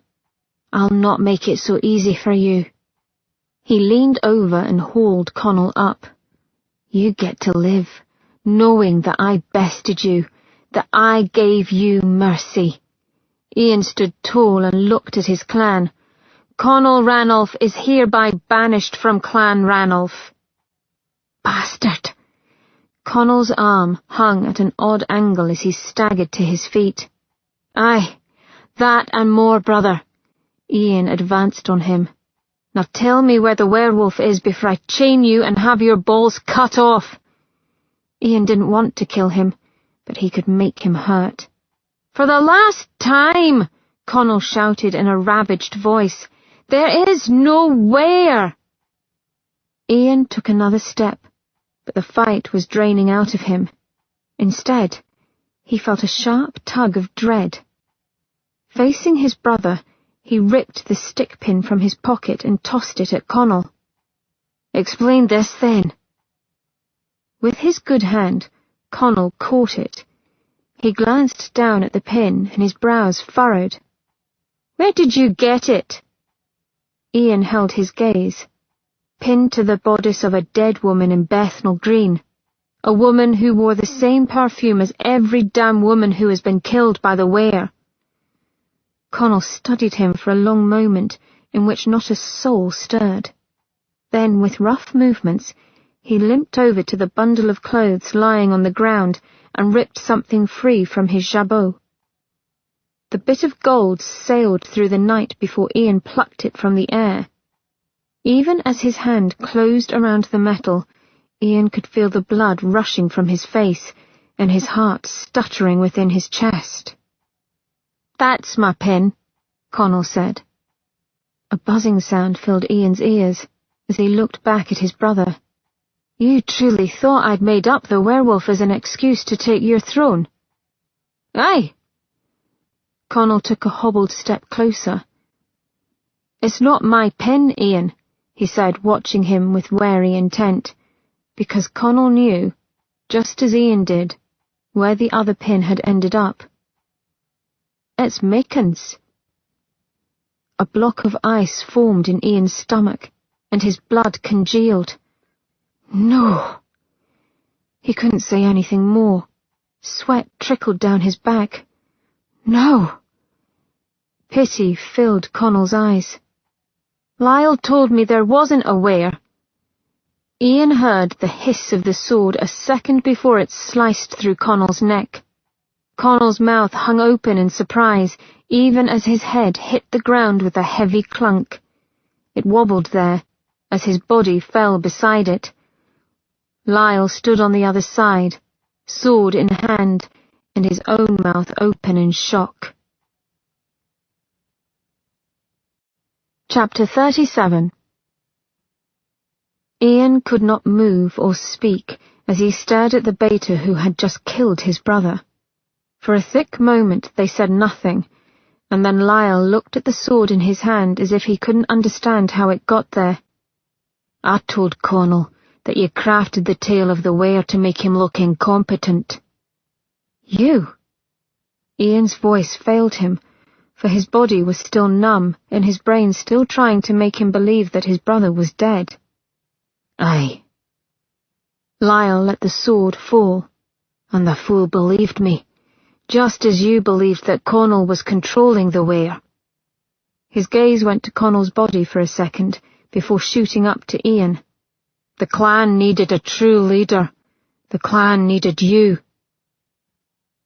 "I'll not make it so easy for you." He leaned over and hauled Connell up. "You get to live, knowing that I bested you, that I gave you mercy." Ian stood tall and looked at his clan. "Connell Ranulph is hereby banished from Clan Ranulph." "Bastard!" Connell's arm hung at an odd angle as he staggered to his feet. "Aye, that and more, brother." Ian advanced on him. "Now tell me where the werewolf is before I chain you and have your balls cut off." Ian didn't want to kill him, but he could make him hurt. "For the last time," Connell shouted in a ravaged voice, "there is nowhere." Ian took another step, but the fight was draining out of him. Instead, he felt a sharp tug of dread. Facing his brother, he ripped the stick pin from his pocket and tossed it at Connell. "Explain this, then." With his good hand, Connell caught it. He glanced down at the pin, and his brows furrowed. "Where did you get it?" Ian held his gaze. Pinned to the bodice of a dead woman in Bethnal Green, a woman who wore the same perfume as every damn woman who has been killed by the were. Connell studied him for a long moment in which not a soul stirred. Then, with rough movements, he limped over to the bundle of clothes lying on the ground and ripped something free from his jabot. The bit of gold sailed through the night before Ian plucked it from the air. Even as his hand closed around the metal, Ian could feel the blood rushing from his face and his heart stuttering within his chest. "That's my pin," Connell said. A buzzing sound filled Ian's ears as he looked back at his brother. "You truly thought I'd made up the werewolf as an excuse to take your throne?" "Aye." Connell took a hobbled step closer. "It's not my pin, Ian," he said, watching him with wary intent, because Connell knew, just as Ian did, where the other pin had ended up. "It's Macon's." A block of ice formed in Ian's stomach, and his blood congealed. "No!" He couldn't say anything more. Sweat trickled down his back. "No!" Pity filled Connell's eyes. "Lyle told me there wasn't a were." Ian heard the hiss of the sword a second before it sliced through Connell's neck. Connell's mouth hung open in surprise, even as his head hit the ground with a heavy clunk. It wobbled there, as his body fell beside it. Lyle stood on the other side, sword in hand, and his own mouth open in shock. Chapter 37. Ian could not move or speak as he stared at the beta who had just killed his brother. For a thick moment they said nothing, and then Lyle looked at the sword in his hand as if he couldn't understand how it got there. "I told Connell that you crafted the tale of the weir to make him look incompetent." "You?" Ian's voice failed him, for his body was still numb and his brain still trying to make him believe that his brother was dead. "Aye." Lyle let the sword fall, "and the fool believed me, just as you believed that Connell was controlling the weir." His gaze went to Connell's body for a second before shooting up to Ian. "The clan needed a true leader. The clan needed you."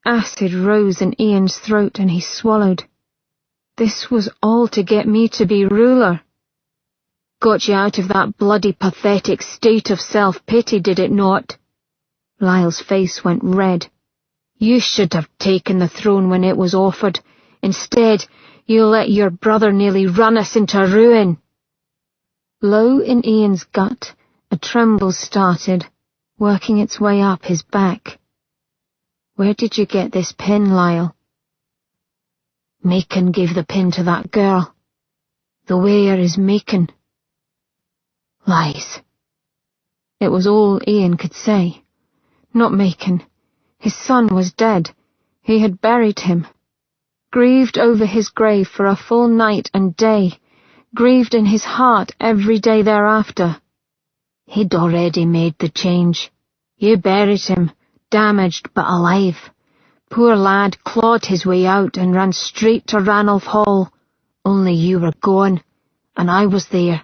Acid rose in Ian's throat and he swallowed. This was all to get me to be ruler. "Got you out of that bloody pathetic state of self-pity, did it not?" Lyle's face went red. "You should have taken the throne when it was offered. Instead, you let your brother nearly run us into ruin." Low in Ian's gut, a tremble started, working its way up his back. "Where did you get this pin, Lyle?" "Macon gave the pin to that girl. The weir is Macon." "Lies." It was all Ian could say. Not Macon. His son was dead. He had buried him. Grieved over his grave for a full night and day. Grieved in his heart every day thereafter. He'd already made the change. You buried him, damaged but alive. Poor lad clawed his way out and ran straight to Ranulph Hall. Only you were gone, and I was there.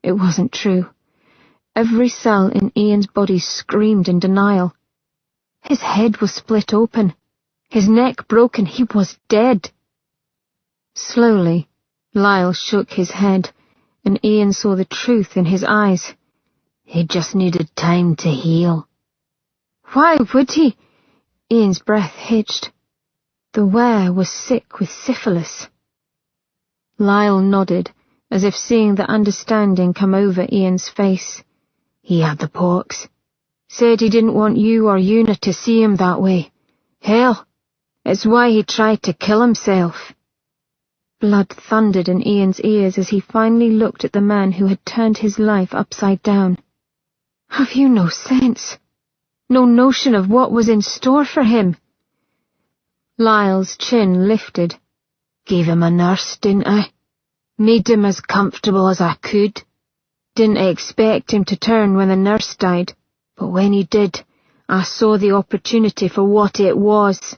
It wasn't true. Every cell in Ian's body screamed in denial. His head was split open. His neck broken. He was dead. Slowly, Lyle shook his head, and Ian saw the truth in his eyes. He just needed time to heal. Why would he? Ian's breath hitched. The weir was sick with syphilis. Lyle nodded, as if seeing the understanding come over Ian's face. He had the pox. Said he didn't want you or Una to see him that way. Hell, it's why he tried to kill himself. Blood thundered in Ian's ears as he finally looked at the man who had turned his life upside down. Have you no sense? No notion of what was in store for him? Lyle's chin lifted. Gave him a nurse, didn't I? Made him as comfortable as I could. Didn't expect him to turn when the nurse died, but when he did, I saw the opportunity for what it was.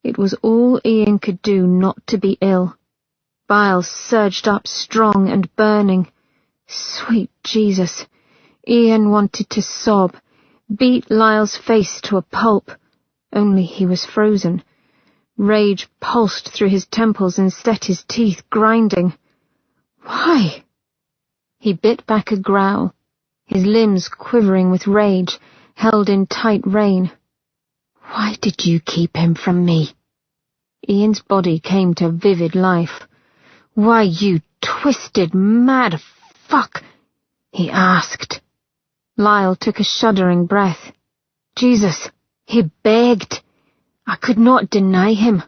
It was all Ian could do not to be ill. Bile surged up strong and burning. Sweet Jesus! Ian wanted to sob, beat Lyle's face to a pulp, only he was frozen. Rage pulsed through his temples and set his teeth grinding. Why? He bit back a growl, his limbs quivering with rage, held in tight rein. Why did you keep him from me? Ian's body came to vivid life. Why, you twisted, mad fuck, he asked. Lyle took a shuddering breath. Jesus, he begged. I could not deny him.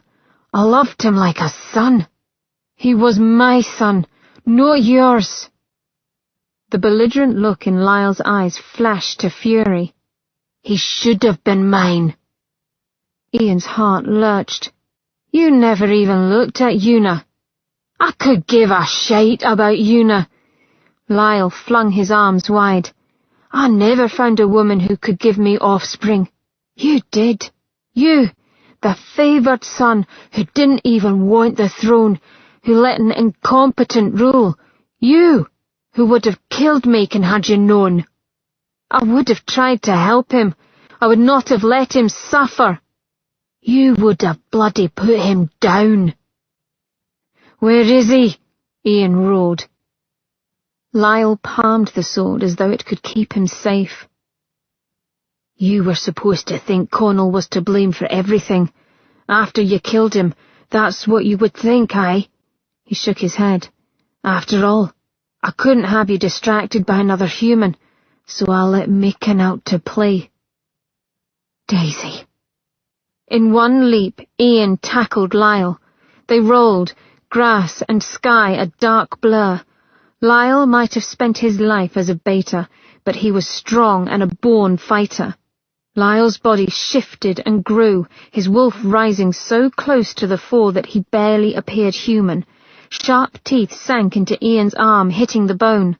I loved him like a son. He was my son, not yours. The belligerent look in Lyle's eyes flashed to fury. He should have been mine. Ian's heart lurched. You never even looked at Una. I could give a shite about Una. Lyle flung his arms wide. I never found a woman who could give me offspring. You did. You, the favoured son who didn't even want the throne, who let an incompetent rule. You, who would have killed Macon had you known. I would have tried to help him. I would not have let him suffer. You would have bloody put him down." "Where is he?" Ian roared. Lyle palmed the sword as though it could keep him safe. "You were supposed to think Connell was to blame for everything. After you killed him, that's what you would think, aye?" He shook his head. "After all, I couldn't have you distracted by another human, so I'll let Macon out to play." Daisy. In one leap, Ian tackled Lyle. They rolled, grass and sky a dark blur. Lyle might have spent his life as a beta, but he was strong and a born fighter. Lyle's body shifted and grew, his wolf rising so close to the fore that he barely appeared human. Sharp teeth sank into Ian's arm, hitting the bone.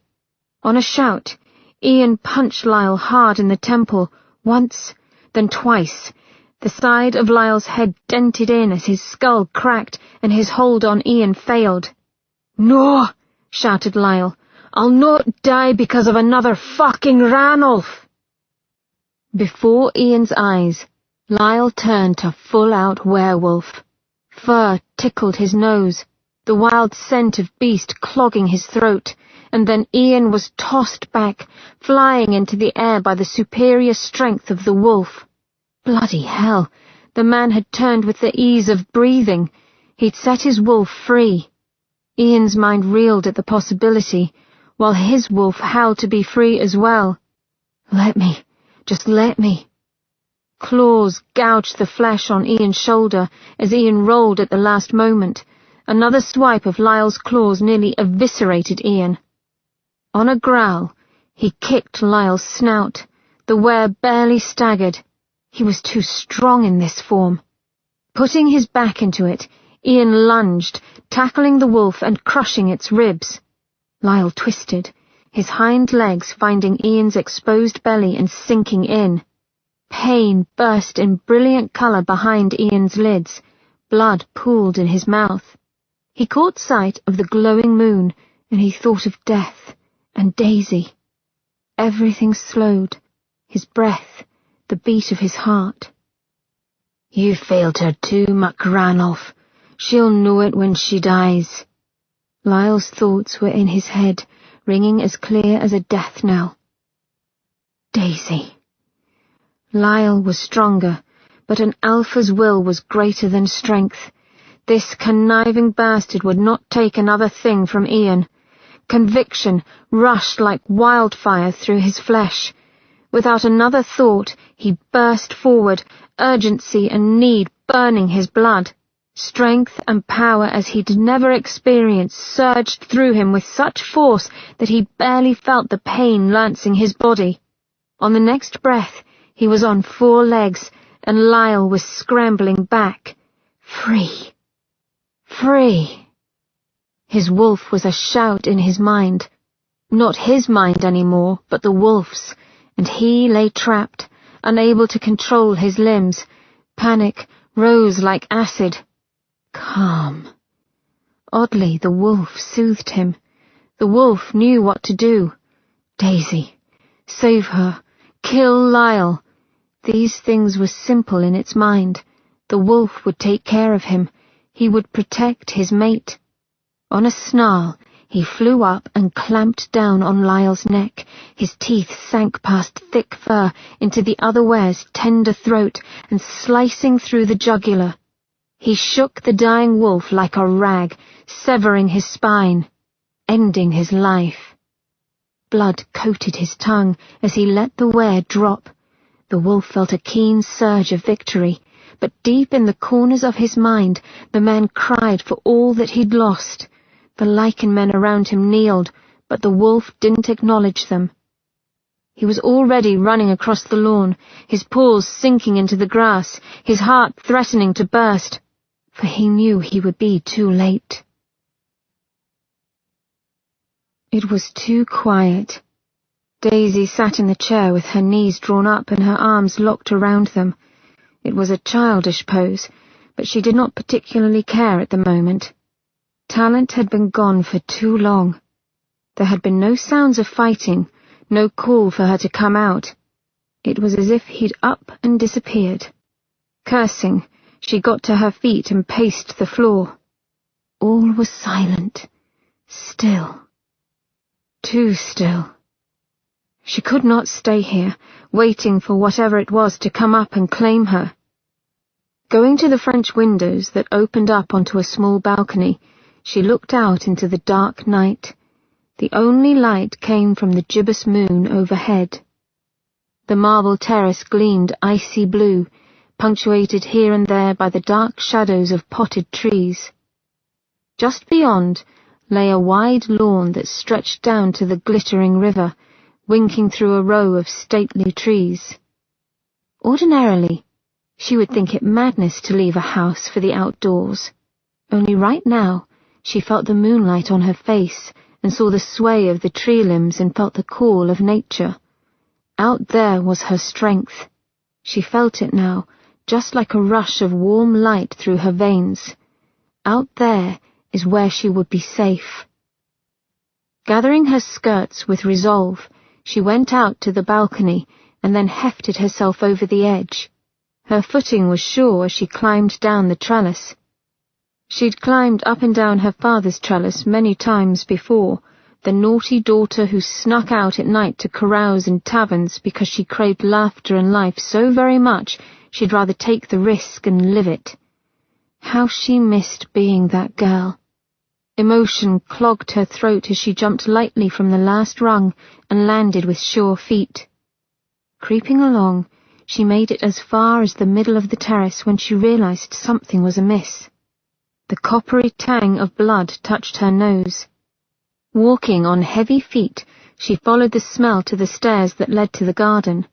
On a shout, Ian punched Lyle hard in the temple, once, then twice. The side of Lyle's head dented in as his skull cracked and his hold on Ian failed. "No!" shouted Lyle. "I'll not die because of another fucking Ranulph!" Before Ian's eyes, Lyle turned to full-out werewolf. Fur tickled his nose, the wild scent of beast clogging his throat, and then Ian was tossed back, flying into the air by the superior strength of the wolf. Bloody hell, the man had turned with the ease of breathing. He'd set his wolf free. Ian's mind reeled at the possibility, while his wolf howled to be free as well. "Let me. Just let me." Claws gouged the flesh on Ian's shoulder as Ian rolled at the last moment. Another swipe of Lyle's claws nearly eviscerated Ian. On a growl, he kicked Lyle's snout. The were barely staggered. He was too strong in this form. Putting his back into it, Ian lunged, tackling the wolf and crushing its ribs. Lyle twisted, his hind legs finding Ian's exposed belly and sinking in. Pain burst in brilliant colour behind Ian's lids. Blood pooled in his mouth. He caught sight of the glowing moon, and he thought of death and Daisy. Everything slowed, his breath, the beat of his heart. "You failed her too, MacRanulph. She'll know it when she dies." Lyle's thoughts were in his head, ringing as clear as a death knell. Daisy. Lyle was stronger, but an alpha's will was greater than strength. This conniving bastard would not take another thing from Ian. Conviction rushed like wildfire through his flesh. Without another thought, he burst forward, urgency and need burning his blood. Strength and power as he'd never experienced surged through him with such force that he barely felt the pain lancing his body. On the next breath, he was on 4 legs, and Lyle was scrambling back. Free. Free. His wolf was a shout in his mind. Not his mind anymore, but the wolf's, and he lay trapped, unable to control his limbs. Panic rose like acid. Calm. Oddly, the wolf soothed him. The wolf knew what to do. Daisy. Save her. Kill Lyle. These things were simple in its mind. The wolf would take care of him. He would protect his mate. On a snarl, he flew up and clamped down on Lyle's neck. His teeth sank past thick fur into the other ware's tender throat and slicing through the jugular. He shook the dying wolf like a rag, severing his spine, ending his life. Blood coated his tongue as he let the were drop. The wolf felt a keen surge of victory, but deep in the corners of his mind the man cried for all that he'd lost. The lichen men around him kneeled, but the wolf didn't acknowledge them. He was already running across the lawn, his paws sinking into the grass, his heart threatening to burst, for he knew he would be too late. It was too quiet. Daisy sat in the chair with her knees drawn up and her arms locked around them. It was a childish pose, but she did not particularly care at the moment. Talent had been gone for too long. There had been no sounds of fighting, no call for her to come out. It was as if he'd up and disappeared. Cursing, She got to her feet and paced the floor. All was silent, still. Too still. She could not stay here, waiting for whatever it was to come up and claim her. Going to the French windows that opened up onto a small balcony, she looked out into the dark night. The only light came from the gibbous moon overhead. The marble terrace gleamed icy blue, punctuated here and there by the dark shadows of potted trees. Just beyond lay a wide lawn that stretched down to the glittering river, winking through a row of stately trees. Ordinarily, she would think it madness to leave a house for the outdoors. Only right now, she felt the moonlight on her face and saw the sway of the tree limbs and felt the call of nature. Out there was her strength. She felt it now, just like a rush of warm light through her veins. Out there is where she would be safe. Gathering her skirts with resolve, she went out to the balcony and then hefted herself over the edge. Her footing was sure as she climbed down the trellis. She'd climbed up and down her father's trellis many times before, the naughty daughter who snuck out at night to carouse in taverns because she craved laughter and life so very much she'd rather take the risk and live it. How she missed being that girl. Emotion clogged her throat as she jumped lightly from the last rung and landed with sure feet. Creeping along, she made it as far as the middle of the terrace when she realized something was amiss. The coppery tang of blood touched her nose. Walking on heavy feet, she followed the smell to the stairs that led to the garden.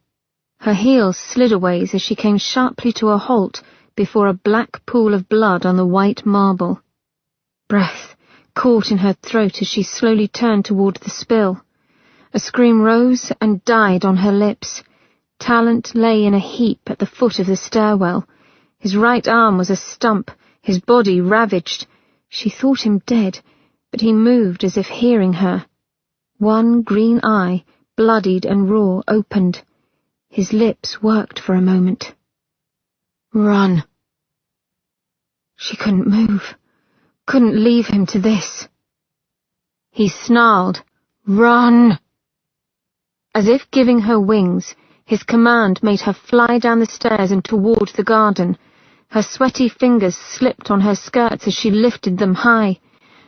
Her heels slid a ways as she came sharply to a halt before a black pool of blood on the white marble. Breath caught in her throat as she slowly turned toward the spill. A scream rose and died on her lips. Talent lay in a heap at the foot of the stairwell. His right arm was a stump, his body ravaged. She thought him dead, but he moved as if hearing her. One green eye, bloodied and raw, opened. His lips worked for a moment. Run. She couldn't move, couldn't leave him to this. He snarled, "Run!" As if giving her wings, his command made her fly down the stairs and toward the garden. Her sweaty fingers slipped on her skirts as she lifted them high.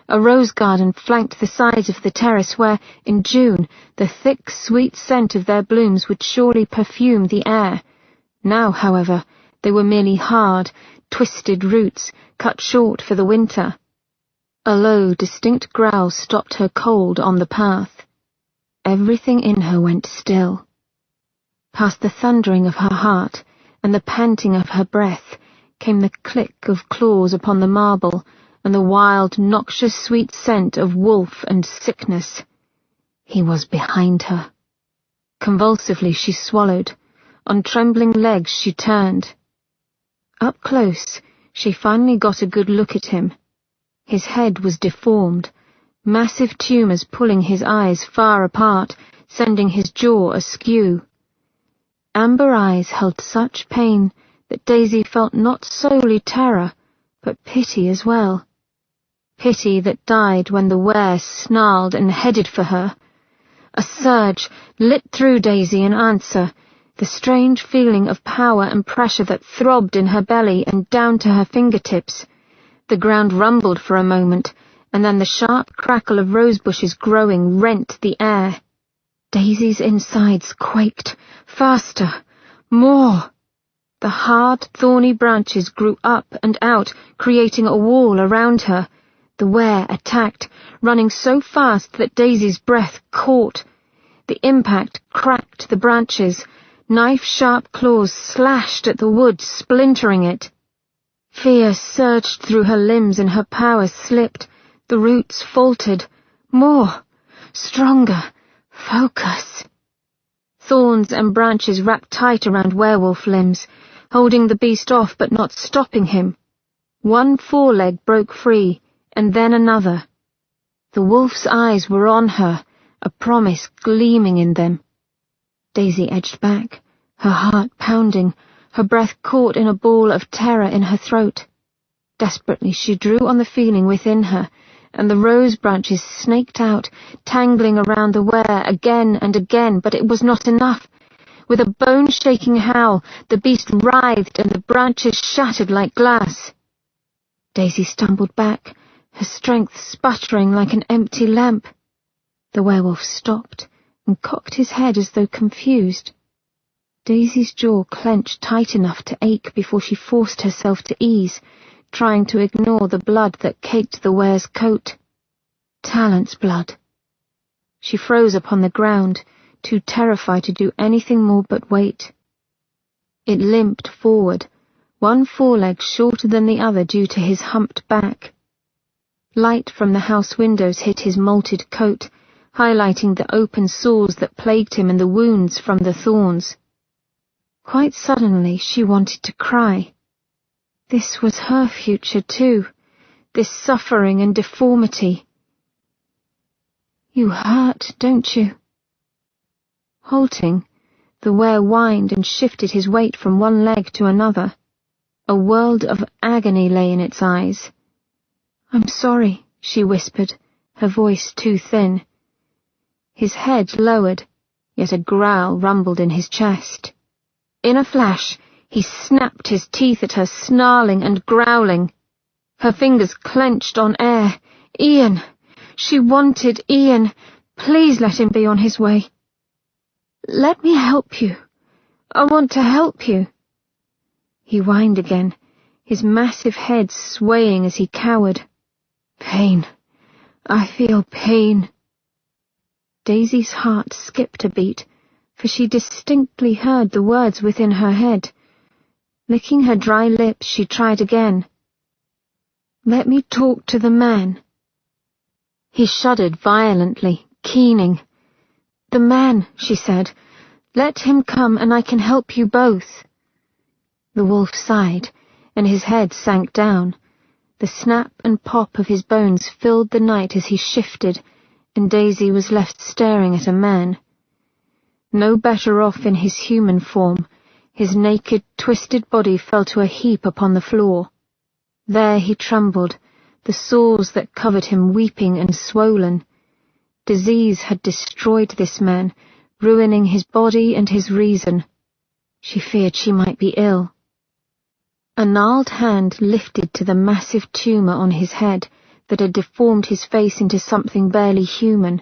A rose garden flanked the sides of the terrace where, in June, the thick, sweet scent of their blooms would surely perfume the air. Now, however, they were merely hard, twisted roots, cut short for the winter. A low, distinct growl stopped her cold on the path. Everything in her went still. Past the thundering of her heart and the panting of her breath came the click of claws upon the marble and the wild, noxious sweet scent of wolf and sickness. He was behind her. Convulsively she swallowed. On trembling legs she turned. Up close, she finally got a good look at him. His head was deformed, massive tumours pulling his eyes far apart, sending his jaw askew. Amber eyes held such pain that Daisy felt not solely terror, but pity as well. Pity that died when the were snarled and headed for her. A surge lit through Daisy in answer, the strange feeling of power and pressure that throbbed in her belly and down to her fingertips. The ground rumbled for a moment, and then the sharp crackle of rosebushes growing rent the air. Daisy's insides quaked. Faster! More! The hard, thorny branches grew up and out, creating a wall around her. The were attacked, running so fast that Daisy's breath caught. The impact cracked the branches. Knife-sharp claws slashed at the wood, splintering it. Fear surged through her limbs and her power slipped. The roots faltered. More! Stronger! Focus! Thorns and branches wrapped tight around werewolf limbs, holding the beast off but not stopping him. One foreleg broke free, and then another. The wolf's eyes were on her, a promise gleaming in them. Daisy edged back, her heart pounding, her breath caught in a ball of terror in her throat. Desperately she drew on the feeling within her, and the rose branches snaked out, tangling around the were again and again, but it was not enough. With a bone-shaking howl, the beast writhed and the branches shattered like glass. Daisy stumbled back, her strength sputtering like an empty lamp. The werewolf stopped and cocked his head as though confused. Daisy's jaw clenched tight enough to ache before she forced herself to ease, trying to ignore the blood that caked the were's coat. Talent's blood. She froze upon the ground, too terrified to do anything more but wait. It limped forward, one foreleg shorter than the other due to his humped back. Light from the house windows hit his molted coat, highlighting the open sores that plagued him and the wounds from the thorns. Quite suddenly she wanted to cry. This was her future too, this suffering and deformity. "You hurt, don't you?" Halting, the were whined and shifted his weight from one leg to another. A world of agony lay in its eyes. "I'm sorry," she whispered, her voice too thin. His head lowered, yet a growl rumbled in his chest. In a flash, he snapped his teeth at her, snarling and growling. Her fingers clenched on air. Ian! She wanted Ian. Please let him be on his way. "Let me help you. I want to help you." He whined again, his massive head swaying as he cowered. "Pain. I feel pain." Daisy's heart skipped a beat, for she distinctly heard the words within her head. Licking her dry lips, she tried again. "Let me talk to the man." He shuddered violently, keening. "The man," she said. "Let him come and I can help you both." The wolf sighed, and his head sank down. The snap and pop of his bones filled the night as he shifted, and Daisy was left staring at a man. No better off in his human form, his naked, twisted body fell to a heap upon the floor. There he trembled, the sores that covered him weeping and swollen. Disease had destroyed this man, ruining his body and his reason. She feared she might be ill. A gnarled hand lifted to the massive tumour on his head that had deformed his face into something barely human.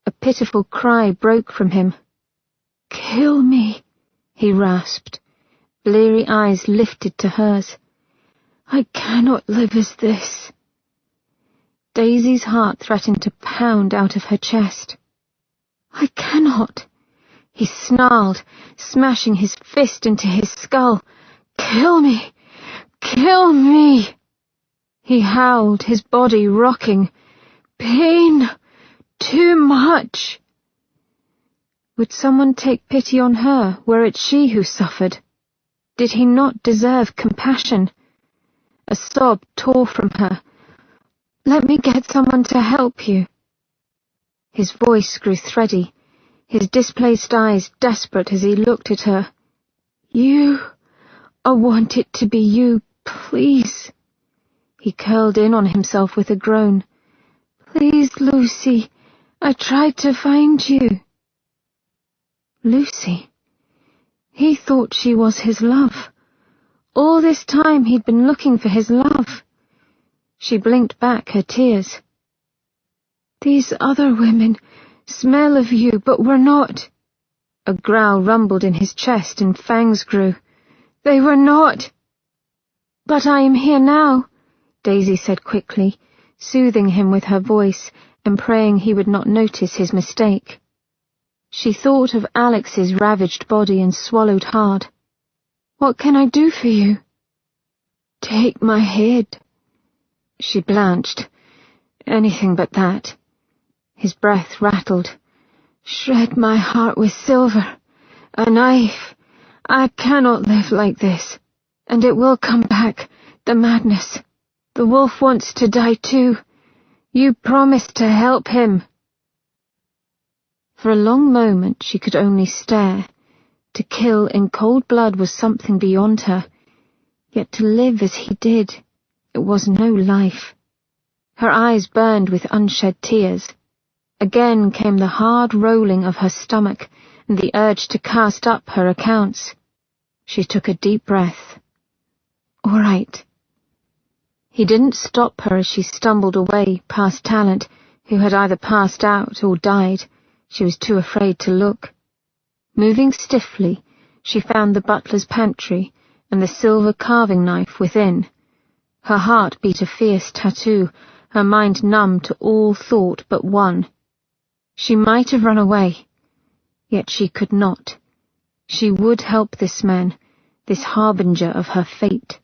A pitiful cry broke from him. "Kill me," he rasped. Bleary eyes lifted to hers. "I cannot live as this." Daisy's heart threatened to pound out of her chest. "I cannot," he snarled, smashing his fist into his skull. "Kill me! Kill me!" He howled, his body rocking. "Pain! Too much!" Would someone take pity on her were it she who suffered? Did he not deserve compassion? A sob tore from her. "Let me get someone to help you." His voice grew thready, his displaced eyes desperate as he looked at her. "You, I want it to be you, please." He curled in on himself with a groan. "Please, Lucy, I tried to find you." Lucy. He thought she was his love. All this time he'd been looking for his love. She blinked back her tears. "These other women smell of you, but we're not." A growl rumbled in his chest and fangs grew. "They were not." "But I am here now," Daisy said quickly, soothing him with her voice and praying he would not notice his mistake. She thought of Alex's ravaged body and swallowed hard. "What can I do for you?" "Take my head." She blanched. Anything but that. His breath rattled. "Shred my heart with silver. A knife. I cannot live like this. And it will come back, the madness. The wolf wants to die too. You promised to help him." For a long moment she could only stare, To kill in cold blood was something beyond her, yet to live as he did, it was no life. Her eyes burned with unshed tears. Again came the hard rolling of her stomach and the urge to cast up her accounts. She took a deep breath. "All right." He didn't stop her as she stumbled away past Talent, who had either passed out or died. She was too afraid to look. Moving stiffly, she found the butler's pantry and the silver carving knife within. Her heart beat a fierce tattoo, her mind numb to all thought but one. She might have run away, yet she could not. She would help this man, this harbinger of her fate.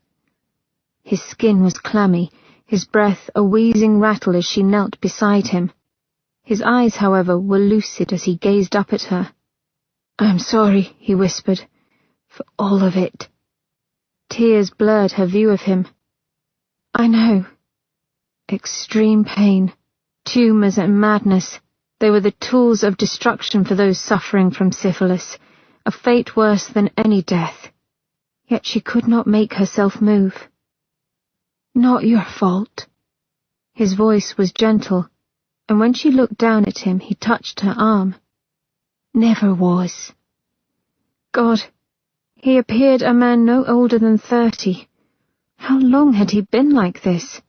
His skin was clammy, his breath a wheezing rattle as she knelt beside him. His eyes, however, were lucid as he gazed up at her. "I'm sorry," he whispered, "for all of it." Tears blurred her view of him. "I know." Extreme pain, tumours and madness, they were the tools of destruction for those suffering from syphilis, a fate worse than any death. Yet she could not make herself move. "Not your fault." His voice was gentle, and when she looked down at him, he touched her arm. "Never was." God, he appeared a man no older than 30. How long had he been like this?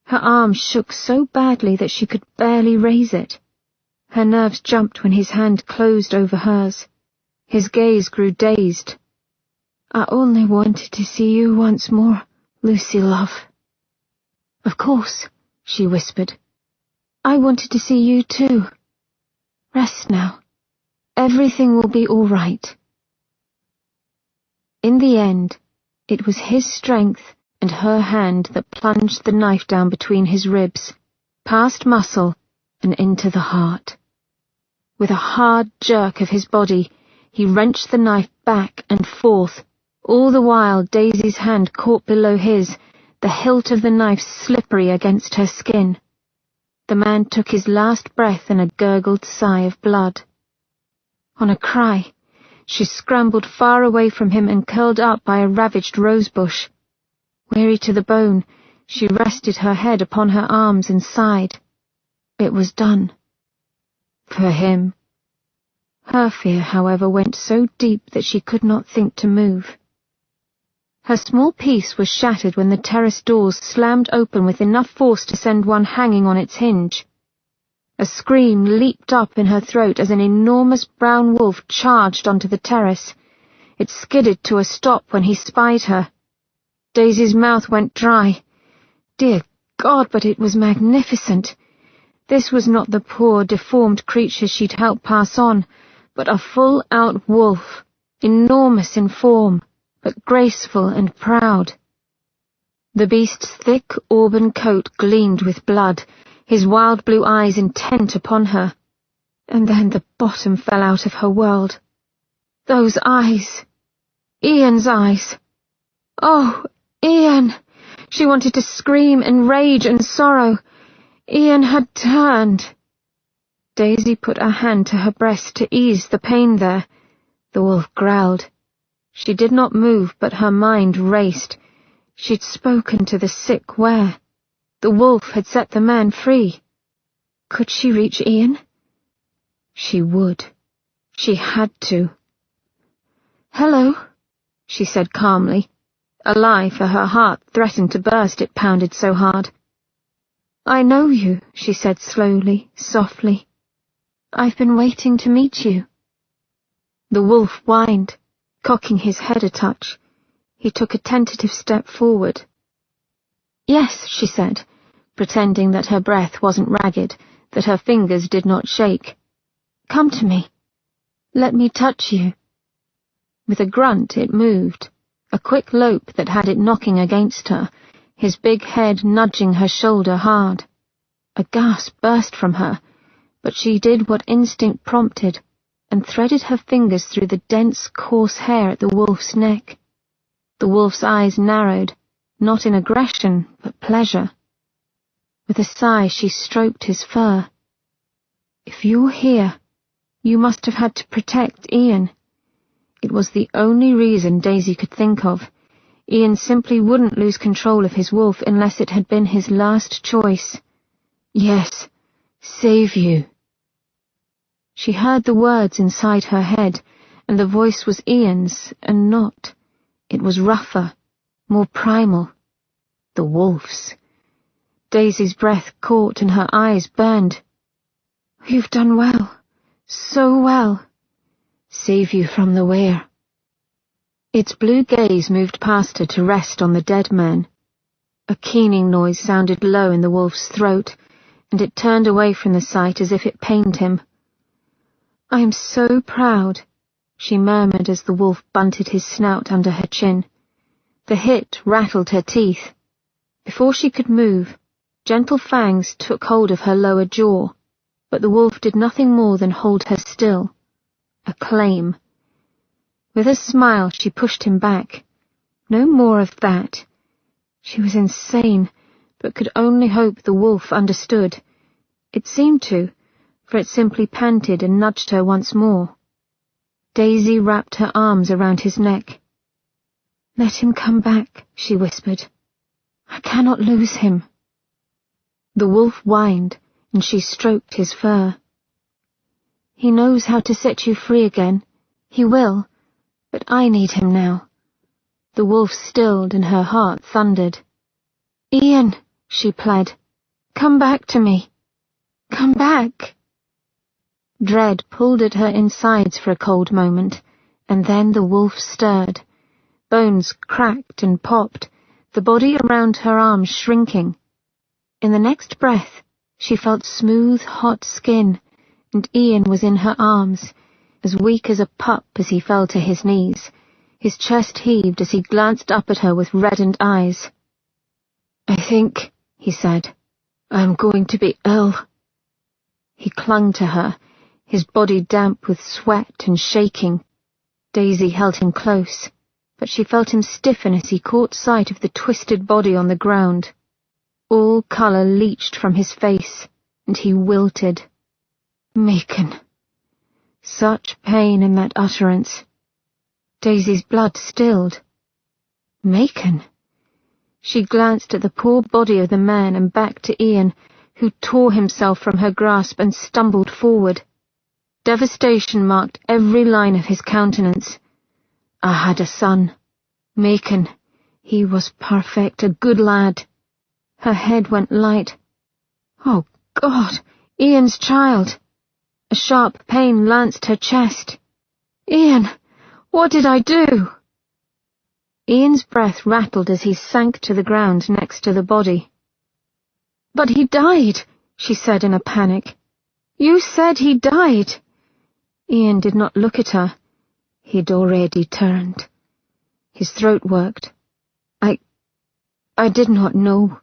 Her arm shook so badly that she could barely raise it. Her nerves jumped when his hand closed over hers. His gaze grew dazed. "I only wanted to see you once more, Lucy, love." "Of course," she whispered. "I wanted to see you too. Rest now. Everything will be all right." In the end, it was his strength and her hand that plunged the knife down between his ribs, past muscle and into the heart. With a hard jerk of his body, he wrenched the knife back and forth, all the while Daisy's hand caught below his, the hilt of the knife slippery against her skin. The man took his last breath in a gurgled sigh of blood. On a cry, she scrambled far away from him and curled up by a ravaged rosebush. Weary to the bone, she rested her head upon her arms and sighed. It was done. For him. Her fear, however, went so deep that she could not think to move. Her small peace was shattered when the terrace doors slammed open with enough force to send one hanging on its hinge. A scream leaped up in her throat as an enormous brown wolf charged onto the terrace. It skidded to a stop when he spied her. Daisy's mouth went dry. Dear God, but it was magnificent. This was not the poor, deformed creature she'd helped pass on, but a full-out wolf, enormous in form, but graceful and proud. The beast's thick auburn coat gleamed with blood, his wild blue eyes intent upon her. And then the bottom fell out of her world. Those eyes! Ian's eyes! Oh, Ian! She wanted to scream in rage and sorrow. Ian had turned. Daisy put her hand to her breast to ease the pain there. The wolf growled. She did not move, but her mind raced. She'd spoken to the sick where? The wolf had set the man free. Could she reach Ian? She would. She had to. "Hello," she said calmly. A lie, for her heart threatened to burst, it pounded so hard. "I know you," she said slowly, softly. "I've been waiting to meet you." The wolf whined, cocking his head a touch. He took a tentative step forward. "Yes," she said, pretending that her breath wasn't ragged, that her fingers did not shake. "Come to me. Let me touch you." With a grunt it moved, a quick lope that had it knocking against her, his big head nudging her shoulder hard. A gasp burst from her, but she did what instinct prompted, and threaded her fingers through the dense, coarse hair at the wolf's neck. The wolf's eyes narrowed, not in aggression, but pleasure. With a sigh she stroked his fur. "If you're here, you must have had to protect Ian. It was the only reason Daisy could think of. Ian simply wouldn't lose control of his wolf unless it had been his last choice. Yes, save you. She heard the words inside her head, and the voice was Ian's, and not. It was rougher, more primal. The wolf's. Daisy's breath caught and her eyes burned. You've done well, so well. Save you from the were. Its blue gaze moved past her to rest on the dead man. A keening noise sounded low in the wolf's throat, and it turned away from the sight as if it pained him. I am so proud, she murmured as the wolf bunted his snout under her chin. The hit rattled her teeth. Before she could move, gentle fangs took hold of her lower jaw, but the wolf did nothing more than hold her still. A claim. With a smile she pushed him back. No more of that. She was insane, but could only hope the wolf understood. It seemed to, for it simply panted and nudged her once more. Daisy wrapped her arms around his neck. Let him come back, she whispered. I cannot lose him. The wolf whined, and she stroked his fur. He knows how to set you free again. He will, but I need him now. The wolf stilled and her heart thundered. Ian, she pled, come back to me. Come back. Dread pulled at her insides for a cold moment, and then the wolf stirred. Bones cracked and popped, the body around her arms shrinking. In the next breath, she felt smooth, hot skin, and Ian was in her arms, as weak as a pup as he fell to his knees. His chest heaved as he glanced up at her with reddened eyes. I think, he said, I'm going to be ill. He clung to her, his body damp with sweat and shaking. Daisy held him close, but she felt him stiffen as he caught sight of the twisted body on the ground. All colour leached from his face, and he wilted. Macon. Such pain in that utterance. Daisy's blood stilled. Macon. She glanced at the poor body of the man and back to Ian, who tore himself from her grasp and stumbled forward. Devastation marked every line of his countenance. I had a son. Macon. He was perfect, a good lad. Her head went light. Oh, God! Ian's child! A sharp pain lanced her chest. Ian! What did I do? Ian's breath rattled as he sank to the ground next to the body. But he died, she said in a panic. You said he died. Ian did not look at her. He'd already turned. His throat worked. I did not know.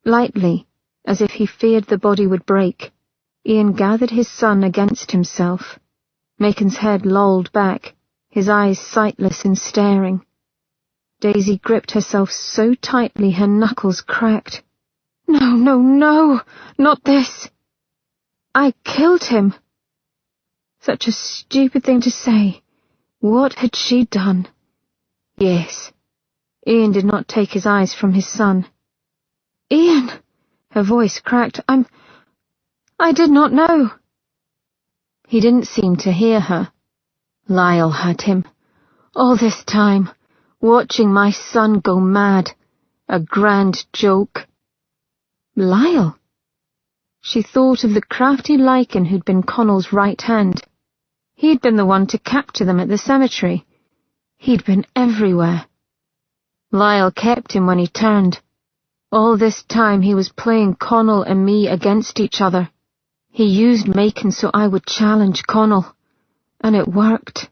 Lightly, as if he feared the body would break, Ian gathered his son against himself. Macon's head lolled back, his eyes sightless and staring. Daisy gripped herself so tightly her knuckles cracked. No, no, no, not this. I killed him. Such a stupid thing to say. What had she done? Yes. Ian did not take his eyes from his son. Ian! Her voice cracked. I did not know. He didn't seem to hear her. Lyle had him. All this time, watching my son go mad. A grand joke. Lyle? She thought of the crafty lichen who'd been Connell's right hand. He'd been the one to capture them at the cemetery. He'd been everywhere. Lyle kept him when he turned. All this time he was playing Connell and me against each other. He used Macon so I would challenge Connell. And it worked.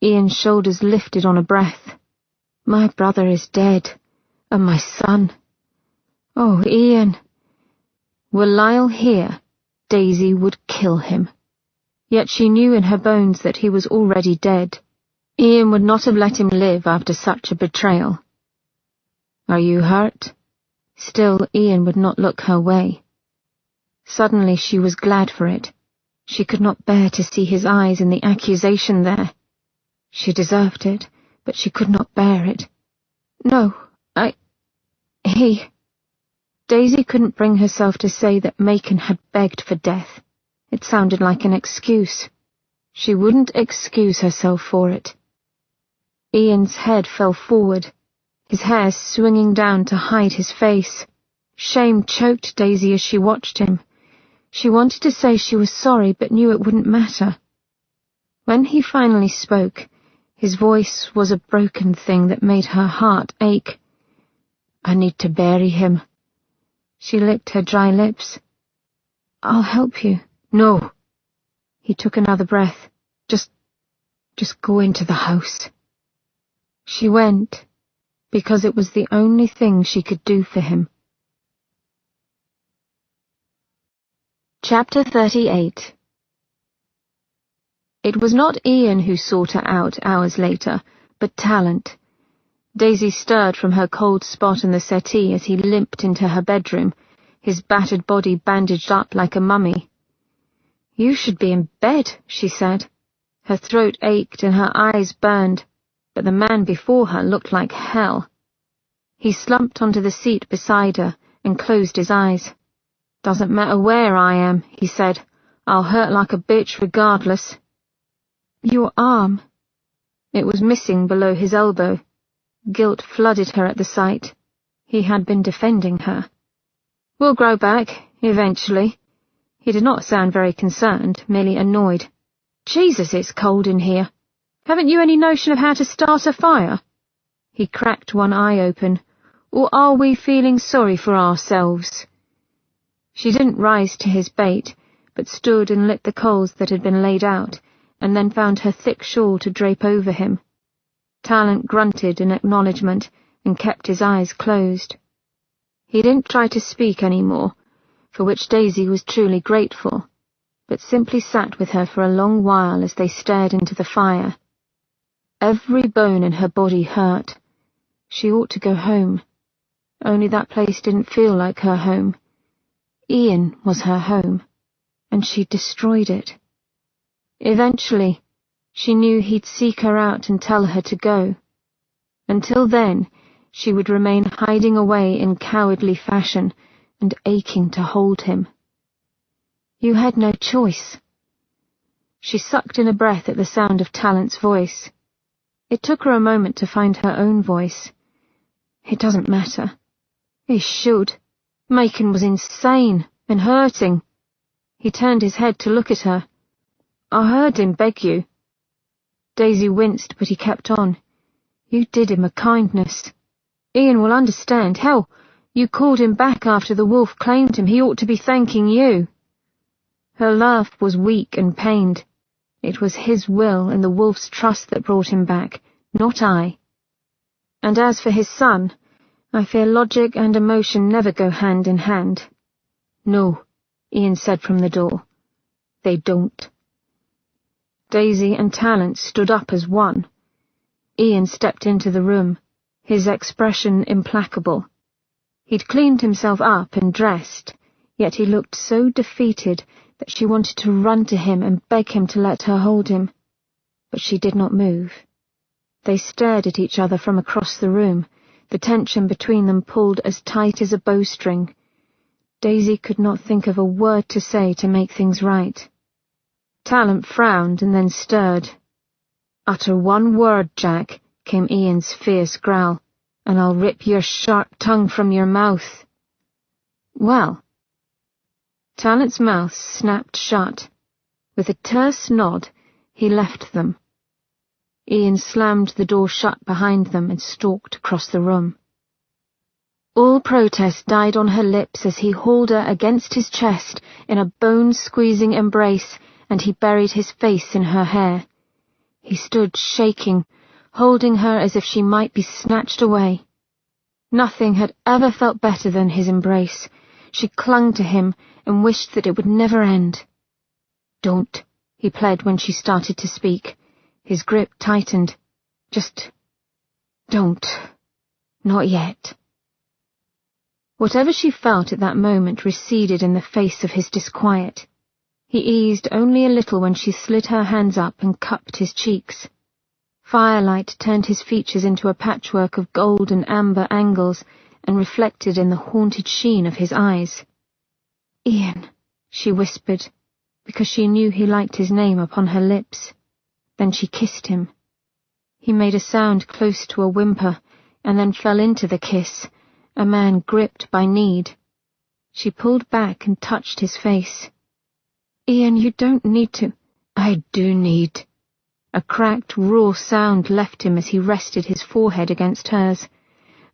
Ian's shoulders lifted on a breath. My brother is dead. And my son. Oh, Ian. Were Lyle here, Daisy would kill him. Yet she knew in her bones that he was already dead. Ian would not have let him live after such a betrayal. Are you hurt? Still, Ian would not look her way. Suddenly she was glad for it. She could not bear to see his eyes and the accusation there. She deserved it, but she could not bear it. No, he... Daisy couldn't bring herself to say that Macon had begged for death. It sounded like an excuse. She wouldn't excuse herself for it. Ian's head fell forward, his hair swinging down to hide his face. Shame choked Daisy as she watched him. She wanted to say she was sorry, but knew it wouldn't matter. When he finally spoke, his voice was a broken thing that made her heart ache. I need to bury him. She licked her dry lips. I'll help you. No. He took another breath. Just go into the house. She went, because it was the only thing she could do for him. Chapter 38. It was not Ian who sought her out hours later, but Talent. Daisy stirred from her cold spot in the settee as he limped into her bedroom, his battered body bandaged up like a mummy. You should be in bed, she said. Her throat ached and her eyes burned, but the man before her looked like hell. He slumped onto the seat beside her and closed his eyes. Doesn't matter where I am, he said. I'll hurt like a bitch regardless. Your arm. It was missing below his elbow. Guilt flooded her at the sight. He had been defending her. We'll grow back, eventually. He did not sound very concerned, merely annoyed. Jesus, it's cold in here. Haven't you any notion of how to start a fire? He cracked one eye open. Or are we feeling sorry for ourselves? She didn't rise to his bait, but stood and lit the coals that had been laid out, and then found her thick shawl to drape over him. Talent grunted in acknowledgement and kept his eyes closed. He didn't try to speak any more, for which Daisy was truly grateful, but simply sat with her for a long while as they stared into the fire. Every bone in her body hurt. She ought to go home. Only that place didn't feel like her home. Ian was her home, and she'd destroyed it. Eventually, she knew he'd seek her out and tell her to go. Until then, she would remain hiding away in cowardly fashion and aching to hold him. You had no choice. She sucked in a breath at the sound of Talent's voice. It took her a moment to find her own voice. It doesn't matter. It should. Macon was insane and hurting. He turned his head to look at her. I heard him beg you. Daisy winced, but he kept on. You did him a kindness. Ian will understand. Hell, you called him back after the wolf claimed him. He ought to be thanking you. Her laugh was weak and pained. It was his will and the wolf's trust that brought him back, not I. And as for his son, I fear logic and emotion never go hand in hand. No, Ian said from the door. They don't. Daisy and Talent stood up as one. Ian stepped into the room, his expression implacable. He'd cleaned himself up and dressed, yet he looked so defeated that she wanted to run to him and beg him to let her hold him. But she did not move. They stared at each other from across the room, the tension between them pulled as tight as a bowstring. Daisy could not think of a word to say to make things right. Talent frowned and then stirred. Utter one word, Jack, came Ian's fierce growl, and I'll rip your sharp tongue from your mouth. Well. Talent's mouth snapped shut. With a terse nod, he left them. Ian slammed the door shut behind them and stalked across the room. All protest died on her lips as he hauled her against his chest in a bone-squeezing embrace, and he buried his face in her hair. He stood shaking, holding her as if she might be snatched away. Nothing had ever felt better than his embrace. She clung to him and wished that it would never end. Don't, he pled when she started to speak. His grip tightened. Just don't. Not yet. Whatever she felt at that moment receded in the face of his disquiet. He eased only a little when she slid her hands up and cupped his cheeks. firelight turned his features into a patchwork of gold and amber angles and reflected in the haunted sheen of his eyes. "Ian," she whispered, because she knew he liked his name upon her lips. Then she kissed him. He made a sound close to a whimper, and then fell into the kiss, a man gripped by need. She pulled back and touched his face. "Ian, you don't need to." "I do need." A cracked, raw sound left him as he rested his forehead against hers.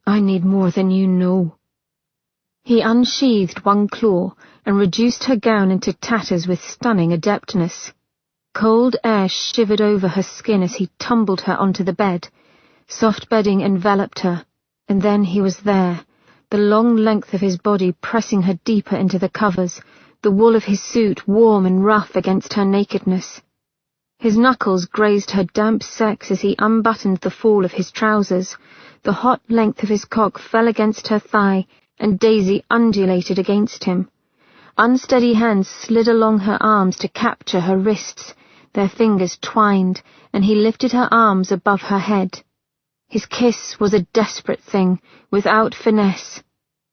"I need more than you know." He unsheathed one claw and reduced her gown into tatters with stunning adeptness. Cold air shivered over her skin as he tumbled her onto the bed. Soft bedding enveloped her, and then he was there, the long length of his body pressing her deeper into the covers, the wool of his suit warm and rough against her nakedness. His knuckles grazed her damp sex as he unbuttoned the fall of his trousers. The hot length of his cock fell against her thigh, and Daisy undulated against him. Unsteady hands slid along her arms to capture her wrists. Their fingers twined, and he lifted her arms above her head. His kiss was a desperate thing, without finesse.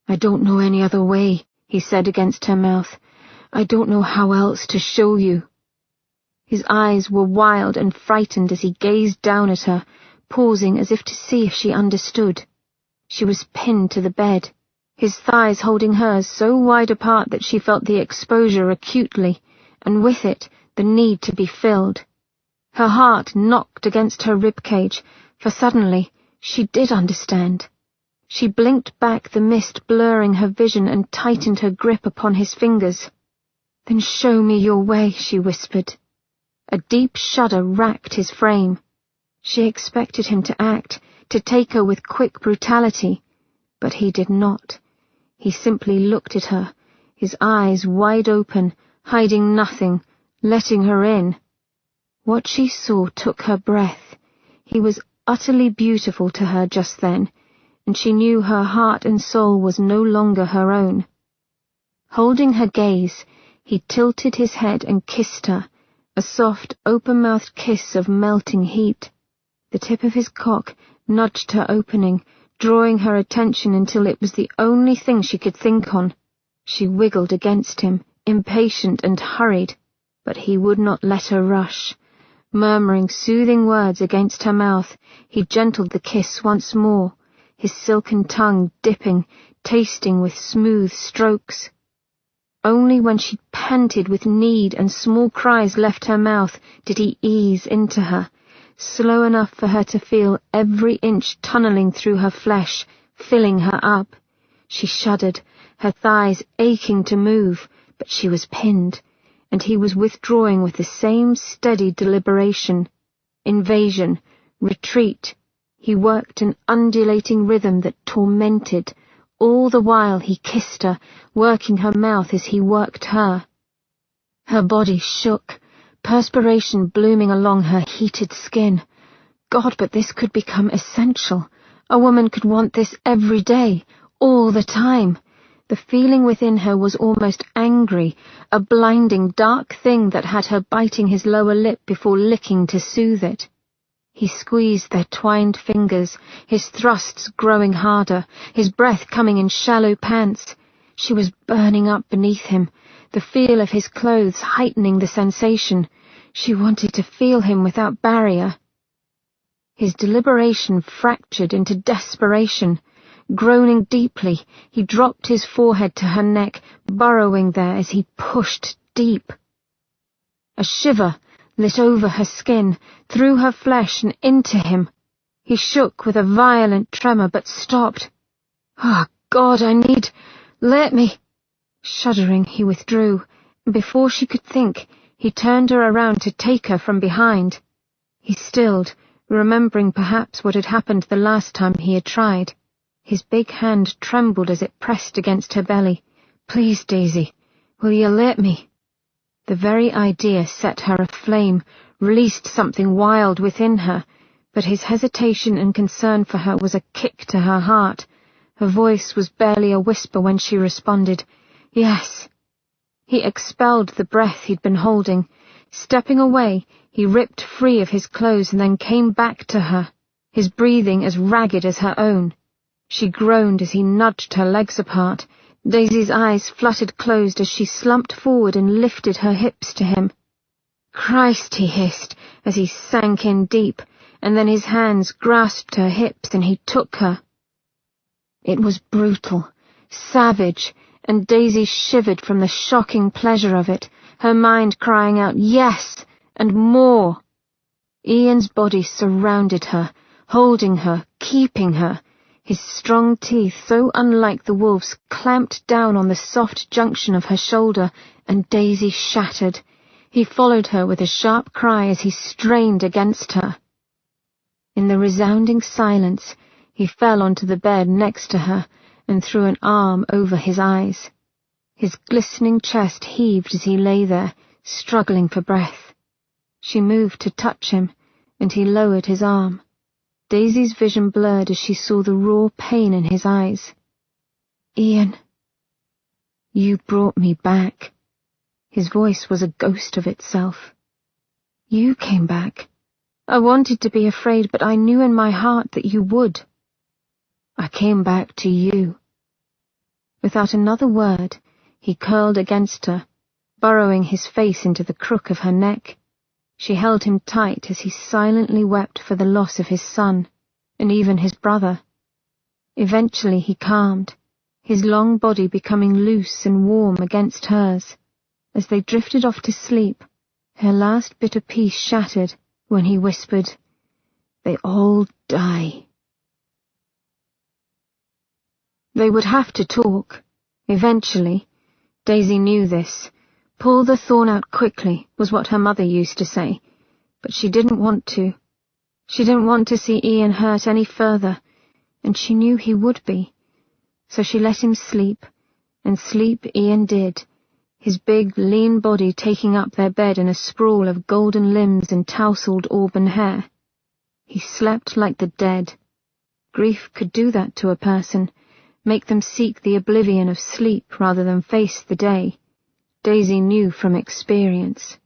"I don't know any other way," he said against her mouth. "I don't know how else to show you." His eyes were wild and frightened as he gazed down at her, pausing as if to see if she understood. She was pinned to the bed, his thighs holding hers so wide apart that she felt the exposure acutely, and with it the need to be filled. Her heart knocked against her ribcage, for suddenly she did understand. She blinked back the mist blurring her vision and tightened her grip upon his fingers. "Then show me your way," she whispered. A deep shudder racked his frame. She expected him to act, to take her with quick brutality, but he did not. He simply looked at her, his eyes wide open, hiding nothing, letting her in. What she saw took her breath. He was utterly beautiful to her just then, and she knew her heart and soul was no longer her own. Holding her gaze, he tilted his head and kissed her, a soft, open-mouthed kiss of melting heat. The tip of his cock nudged her opening, drawing her attention until it was the only thing she could think on. She wiggled against him, impatient and hurried, but he would not let her rush. Murmuring soothing words against her mouth, he gentled the kiss once more, his silken tongue dipping, tasting with smooth strokes. Only when she panted with need and small cries left her mouth did he ease into her, slow enough for her to feel every inch tunneling through her flesh, filling her up. She shuddered, her thighs aching to move, but she was pinned, and he was withdrawing with the same steady deliberation. Invasion, retreat. He worked an undulating rhythm that tormented. All the while he kissed her, working her mouth as he worked her. Her body shook, perspiration blooming along her heated skin. God, but this could become essential. A woman could want this every day, all the time. The feeling within her was almost angry, a blinding, dark thing that had her biting his lower lip before licking to soothe it. He squeezed their twined fingers, his thrusts growing harder, his breath coming in shallow pants. She was burning up beneath him, the feel of his clothes heightening the sensation. She wanted to feel him without barrier. His deliberation fractured into desperation. Groaning deeply, he dropped his forehead to her neck, burrowing there as he pushed deep. A shiver lit over her skin, through her flesh and into him. He shook with a violent tremor, but stopped. "Ah, God, let me—" Shuddering, he withdrew, and before she could think, he turned her around to take her from behind. He stilled, remembering perhaps what had happened the last time he had tried. His big hand trembled as it pressed against her belly. "Please, Daisy, will you let me?" The very idea set her aflame, released something wild within her, but his hesitation and concern for her was a kick to her heart. Her voice was barely a whisper when she responded, "Yes." He expelled the breath he'd been holding. Stepping away, He ripped free of his clothes and then came back to her, his breathing as ragged as her own. She groaned as he nudged her legs apart. Daisy's eyes fluttered closed as she slumped forward and lifted her hips to him. "Christ," he hissed as he sank in deep, and then his hands grasped her hips and he took her. It was brutal, savage, and Daisy shivered from the shocking pleasure of it, her mind crying out, "Yes!" and more. Ian's body surrounded her, holding her, keeping her. His strong teeth, so unlike the wolf's, clamped down on the soft junction of her shoulder, and Daisy shattered. He followed her with a sharp cry as he strained against her. In the resounding silence, he fell onto the bed next to her and threw an arm over his eyes. His glistening chest heaved as he lay there, struggling for breath. She moved to touch him, and he lowered his arm. Daisy's vision blurred as she saw the raw pain in his eyes. "Ian, you brought me back." His voice was a ghost of itself. "You came back. I wanted to be afraid, but I knew in my heart that you would. I came back to you." Without another word, he curled against her, burrowing his face into the crook of her neck. She held him tight as he silently wept for the loss of his son, and even his brother. Eventually he calmed, his long body becoming loose and warm against hers. As they drifted off to sleep, her last bit of peace shattered when he whispered, "They all die." They would have to talk, eventually. Daisy knew this. "Pull the thorn out quickly," was what her mother used to say, but she didn't want to. She didn't want to see Ian hurt any further, and she knew he would be. So she let him sleep, and sleep Ian did, his big, lean body taking up their bed in a sprawl of golden limbs and tousled auburn hair. He slept like the dead. Grief could do that to a person, make them seek the oblivion of sleep rather than face the day. Daisy knew from experience.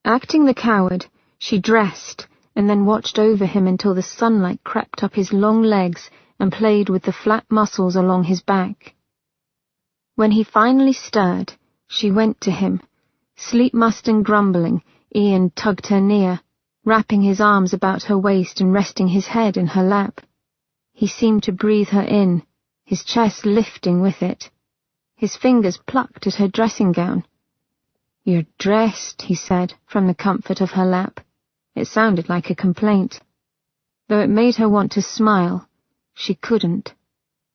Acting the coward, she dressed and then watched over him until the sunlight crept up his long legs and played with the flat muscles along his back. When he finally stirred, she went to him. Sleep-mussed and grumbling, Ian tugged her near, wrapping his arms about her waist and resting his head in her lap. He seemed to breathe her in, his chest lifting with it. His fingers plucked at her dressing gown. "You're dressed," he said, from the comfort of her lap. It sounded like a complaint. Though it made her want to smile, she couldn't.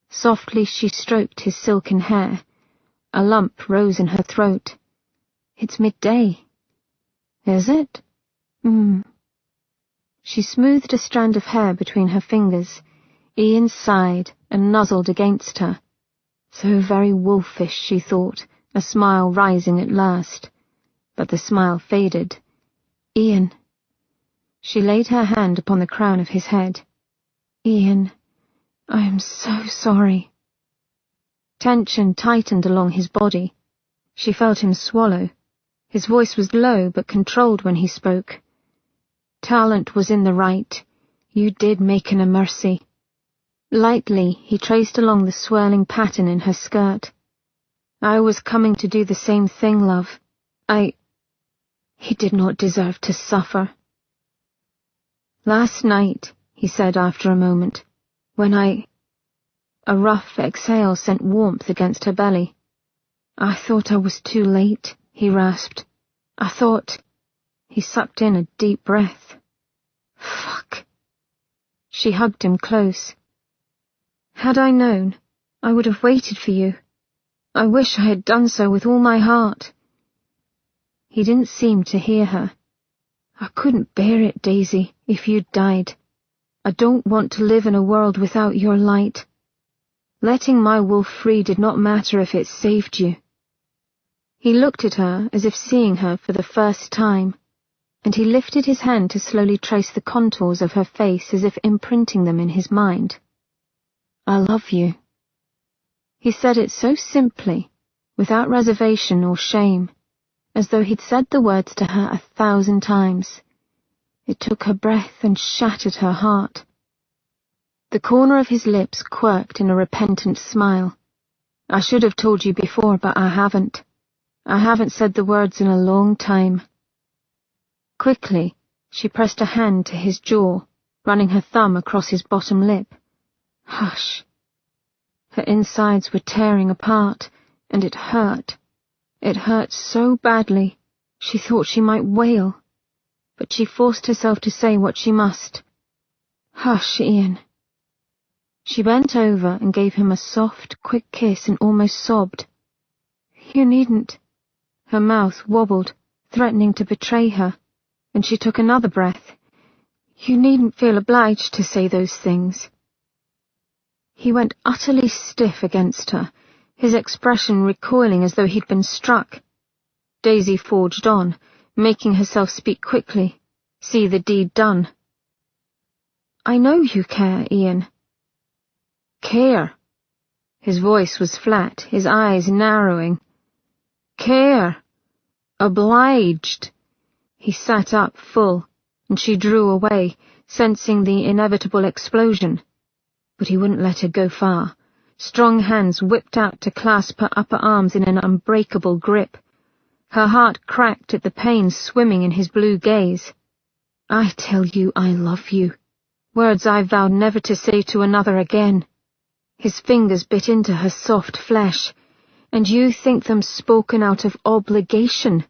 Softly she stroked his silken hair. A lump rose in her throat. "It's midday." "Is it?" She smoothed a strand of hair between her fingers. Ian sighed and nuzzled against her. So very wolfish, she thought, a smile rising at last. But the smile faded. "Ian." She laid her hand upon the crown of his head. "Ian, I am so sorry." Tension tightened along his body. She felt him swallow. His voice was low but controlled when he spoke. "Talent was in the right. You did make an a mercy." Lightly, he traced along the swirling pattern in her skirt. "I was coming to do the same thing, love. He did not deserve to suffer." "Last night," he said after a moment, "when A rough exhale sent warmth against her belly. "I thought I was too late," he rasped. "I thought—" He sucked in a deep breath. "Fuck." She hugged him close. "Had I known, I would have waited for you. I wish I had done so with all my heart." He didn't seem to hear her. "I couldn't bear it, Daisy, if you'd died. I don't want to live in a world without your light. Letting my wolf free did not matter if it saved you." He looked at her as if seeing her for the first time, and he lifted his hand to slowly trace the contours of her face as if imprinting them in his mind. "I love you." He said it so simply, without reservation or shame, as though he'd said the words to her 1,000 times. It took her breath and shattered her heart. The corner of his lips quirked in a repentant smile. I should have told you before, but I haven't. I haven't said the words in a long time. Quickly, she pressed a hand to his jaw, running her thumb across his bottom lip. Hush. Her insides were tearing apart, and it hurt. It hurt so badly, she thought she might wail. But she forced herself to say what she must. Hush, Ian. She bent over and gave him a soft, quick kiss and almost sobbed. You needn't. Her mouth wobbled, threatening to betray her, and she took another breath. You needn't feel obliged to say those things. He went utterly stiff against her, his expression recoiling as though he'd been struck. Daisy forged on, making herself speak quickly, see the deed done. I know you care, Ian. Care? His voice was flat, his eyes narrowing. Care. Obliged. He sat up full, and she drew away, sensing the inevitable explosion. But he wouldn't let her go far. Strong hands whipped out to clasp her upper arms in an unbreakable grip. Her heart cracked at the pain swimming in his blue gaze. I tell you I love you. Words I vowed never to say to another again. His fingers bit into her soft flesh. And you think them spoken out of obligation.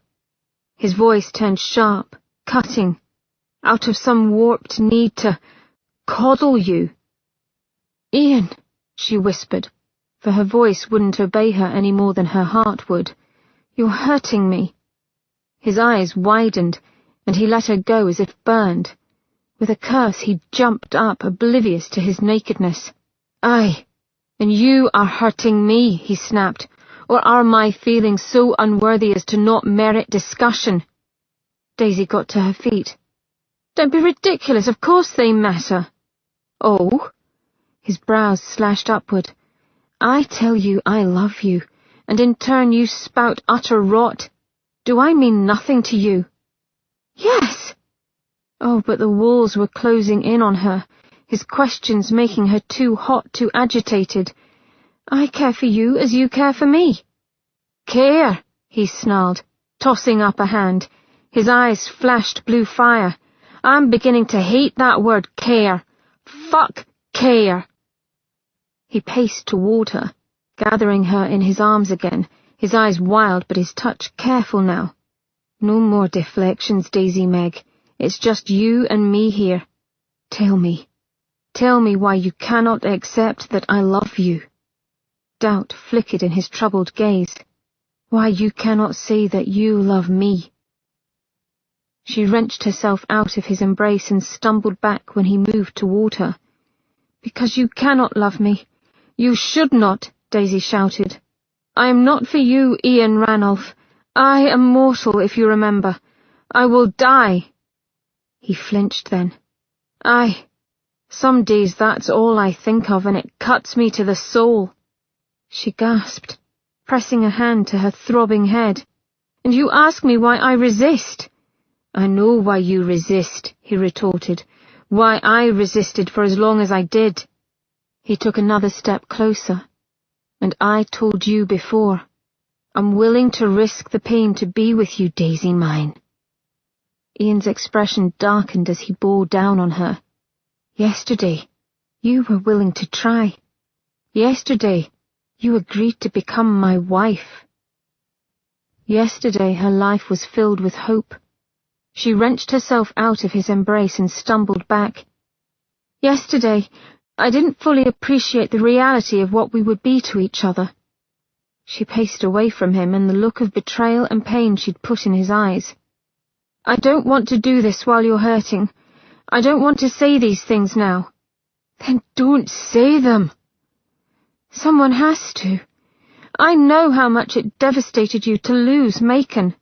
His voice turned sharp, cutting, out of some warped need to coddle you. Ian, she whispered, for her voice wouldn't obey her any more than her heart would. You're hurting me. His eyes widened, and he let her go as if burned. With a curse he jumped up, oblivious to his nakedness. Aye, and you are hurting me, he snapped. Or are my feelings so unworthy as to not merit discussion? Daisy got to her feet. Don't be ridiculous, of course they matter. Oh? His brows slashed upward. I tell you I love you, and in turn you spout utter rot. Do I mean nothing to you? Yes. Oh, but the walls were closing in on her, his questions making her too hot, too agitated. I care for you as you care for me. Care, he snarled, tossing up a hand. His eyes flashed blue fire. I'm beginning to hate that word care. Fuck care. He paced toward her, gathering her in his arms again, his eyes wild but his touch careful now. No more deflections, Daisy Meg. It's just you and me here. Tell me why you cannot accept that I love you. Doubt flickered in his troubled gaze. Why you cannot say that you love me. She wrenched herself out of his embrace and stumbled back when he moved toward her. Because you cannot love me. You should not, Daisy shouted. I am not for you, Ian Ranulph. I am mortal, if you remember. I will die. He flinched then. Aye, some days that's all I think of, and it cuts me to the soul. She gasped, pressing a hand to her throbbing head. And you ask me why I resist? I know why you resist, he retorted. Why I resisted for as long as I did. He took another step closer. And I told you before. I'm willing to risk the pain to be with you, Daisy mine. Ian's expression darkened as he bore down on her. Yesterday, you were willing to try. Yesterday, you agreed to become my wife. Yesterday her life was filled with hope. She wrenched herself out of his embrace and stumbled back. Yesterday, I didn't fully appreciate the reality of what we would be to each other. She paced away from him, and the look of betrayal and pain she'd put in his eyes. I don't want to do this while you're hurting. I don't want to say these things now. Then don't say them. Someone has to. I know how much it devastated you to lose Macon.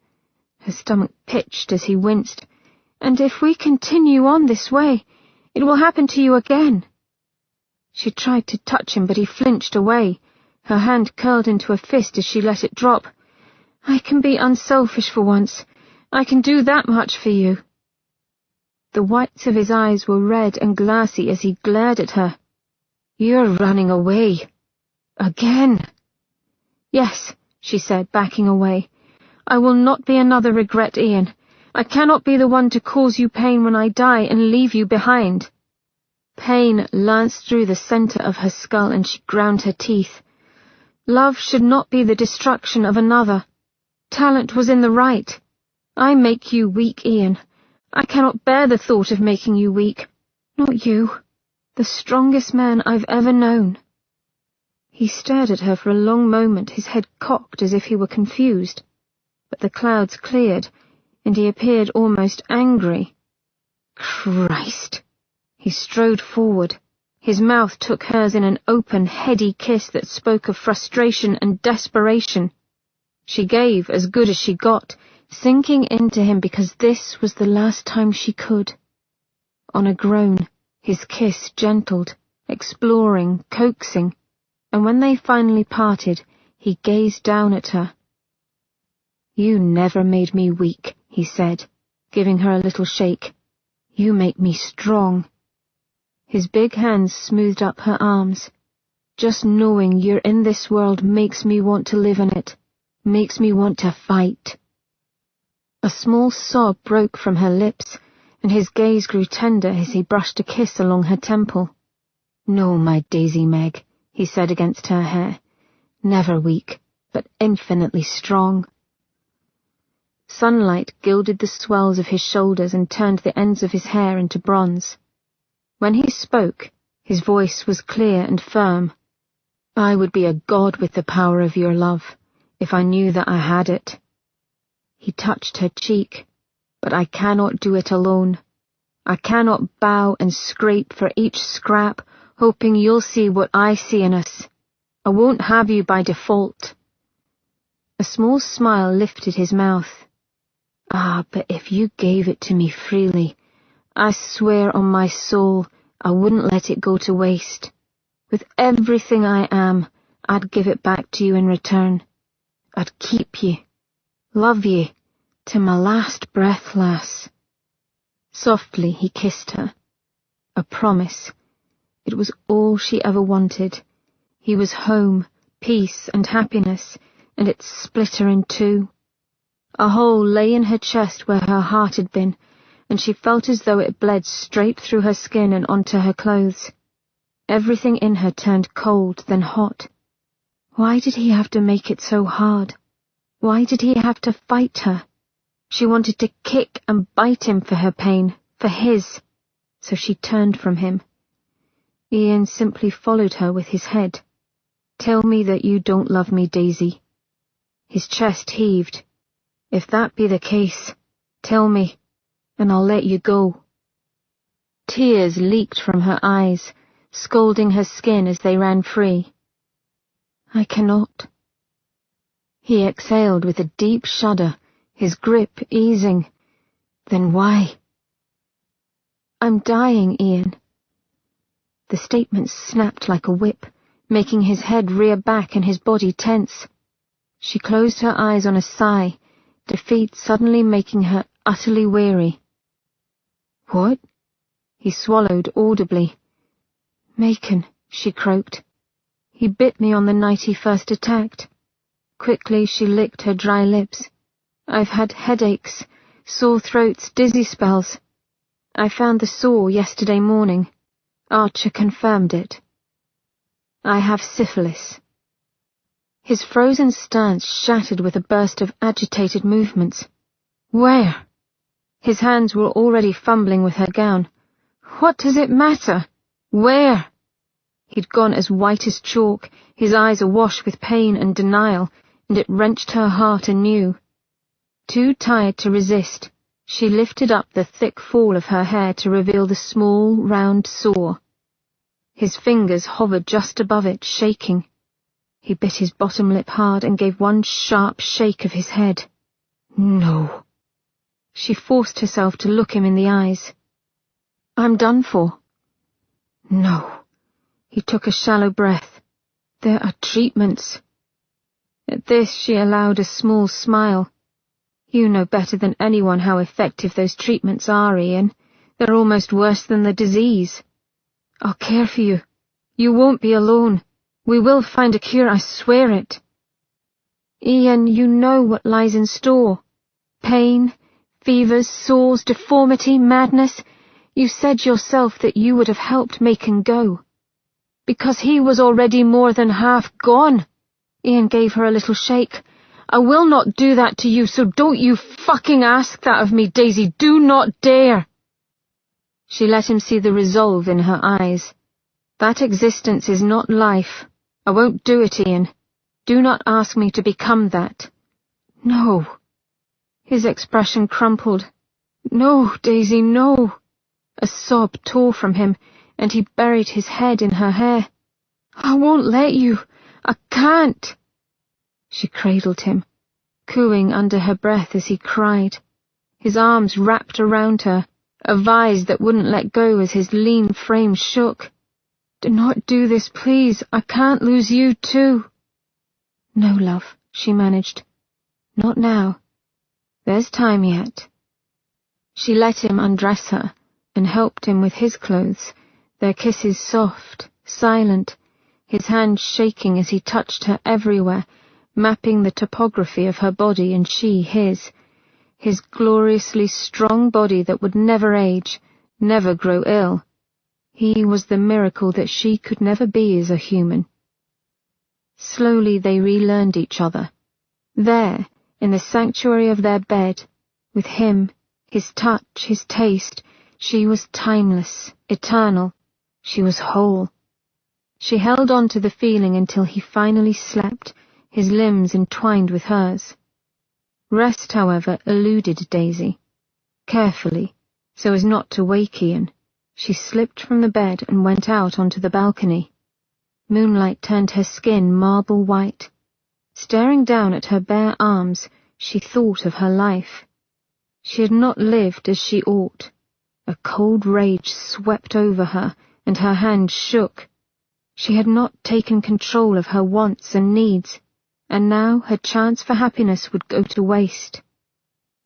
Her stomach pitched as he winced. And if we continue on this way, it will happen to you again. She tried to touch him, but he flinched away. Her hand curled into a fist as she let it drop. I can be unselfish for once. I can do that much for you." The whites of his eyes were red and glassy as he glared at her. "You're running away. Again." "Yes," she said, backing away. "I will not be another regret, Ian. I cannot be the one to cause you pain when I die and leave you behind." Pain lanced through the center of her skull and she ground her teeth. Love should not be the destruction of another. Talent was in the right. I make you weak, Ian. I cannot bear the thought of making you weak. Not you, the strongest man I've ever known. He stared at her for a long moment, his head cocked as if he were confused. But the clouds cleared, and he appeared almost angry. Christ! He strode forward. His mouth took hers in an open, heady kiss that spoke of frustration and desperation. She gave as good as she got, sinking into him because this was the last time she could. On a groan, his kiss gentled, exploring, coaxing, and when they finally parted, he gazed down at her. "You never made me weak," he said, giving her a little shake. "You make me strong." His big hands smoothed up her arms. "Just knowing you're in this world makes me want to live in it, makes me want to fight." A small sob broke from her lips, and his gaze grew tender as he brushed a kiss along her temple. "No, my Daisy Meg," he said against her hair. "Never weak, but infinitely strong." Sunlight gilded the swells of his shoulders and turned the ends of his hair into bronze. When he spoke, his voice was clear and firm. "I would be a god with the power of your love, if I knew that I had it." He touched her cheek. "But I cannot do it alone. I cannot bow and scrape for each scrap, hoping you'll see what I see in us. I won't have you by default." A small smile lifted his mouth. "Ah, but if you gave it to me freely, I swear on my soul I wouldn't let it go to waste. With everything I am, I'd give it back to you in return. I'd keep you, love you, to my last breath, lass." Softly he kissed her. A promise. It was all she ever wanted. He was home, peace and happiness, and it split her in two. A hole lay in her chest where her heart had been, and she felt as though it bled straight through her skin and onto her clothes. Everything in her turned cold, then hot. Why did he have to make it so hard? Why did he have to fight her? She wanted to kick and bite him for her pain, for his, so she turned from him. Ian simply followed her with his head. "Tell me that you don't love me, Daisy." His chest heaved. "If that be the case, tell me, and I'll let you go." Tears leaked from her eyes, scalding her skin as they ran free. "I cannot." He exhaled with a deep shudder, his grip easing. "Then why?" "I'm dying, Ian." The statement snapped like a whip, making his head rear back and his body tense. She closed her eyes on a sigh, defeat suddenly making her utterly weary. "What?" He swallowed audibly. "Macon," she croaked. "He bit me on the night he first attacked." Quickly she licked her dry lips. "I've had headaches, sore throats, dizzy spells. I found the sore yesterday morning. Archer confirmed it. I have syphilis." His frozen stance shattered with a burst of agitated movements. "Where?" His hands were already fumbling with her gown. "What does it matter? Where?" He'd gone as white as chalk, his eyes awash with pain and denial, and it wrenched her heart anew. Too tired to resist, she lifted up the thick fall of her hair to reveal the small, round sore. His fingers hovered just above it, shaking. He bit his bottom lip hard and gave one sharp shake of his head. "No." She forced herself to look him in the eyes. "I'm done for." "No." He took a shallow breath. "There are treatments." At this she allowed a small smile. You know better than anyone how effective those treatments are, Ian. They're almost worse than the disease. I'll care for you. You won't be alone. We will find a cure, I swear it. Ian, you know what lies in store. Pain, fevers, sores, deformity, madness. You said yourself that you would have helped Macon go. Because he was already more than half gone. Ian gave her a little shake. I will not do that to you, so don't you fucking ask that of me, Daisy. Do not dare. She let him see the resolve in her eyes. That existence is not life. I won't do it, Ian. Do not ask me to become that. No. His expression crumpled. No, Daisy, no. A sob tore from him, and he buried his head in her hair. I won't let you. I can't. She cradled him, cooing under her breath as he cried. His arms wrapped around her, a vise that wouldn't let go as his lean frame shook. Do not do this, please. I can't lose you too. No, love, she managed. Not now. There's time yet. She let him undress her and helped him with his clothes, their kisses soft, silent, his hand shaking as he touched her everywhere, mapping the topography of her body and she his gloriously strong body that would never age, never grow ill. He was the miracle that she could never be as a human. Slowly they relearned each other. There, in the sanctuary of their bed, with him, his touch, his taste, she was timeless, eternal. She was whole. She held on to the feeling until he finally slept, his limbs entwined with hers. Rest, however, eluded Daisy. Carefully, so as not to wake Ian, she slipped from the bed and went out onto the balcony. Moonlight turned her skin marble white. Staring down at her bare arms, she thought of her life. She had not lived as she ought. A cold rage swept over her, and her hand shook. She had not taken control of her wants and needs, and now her chance for happiness would go to waste.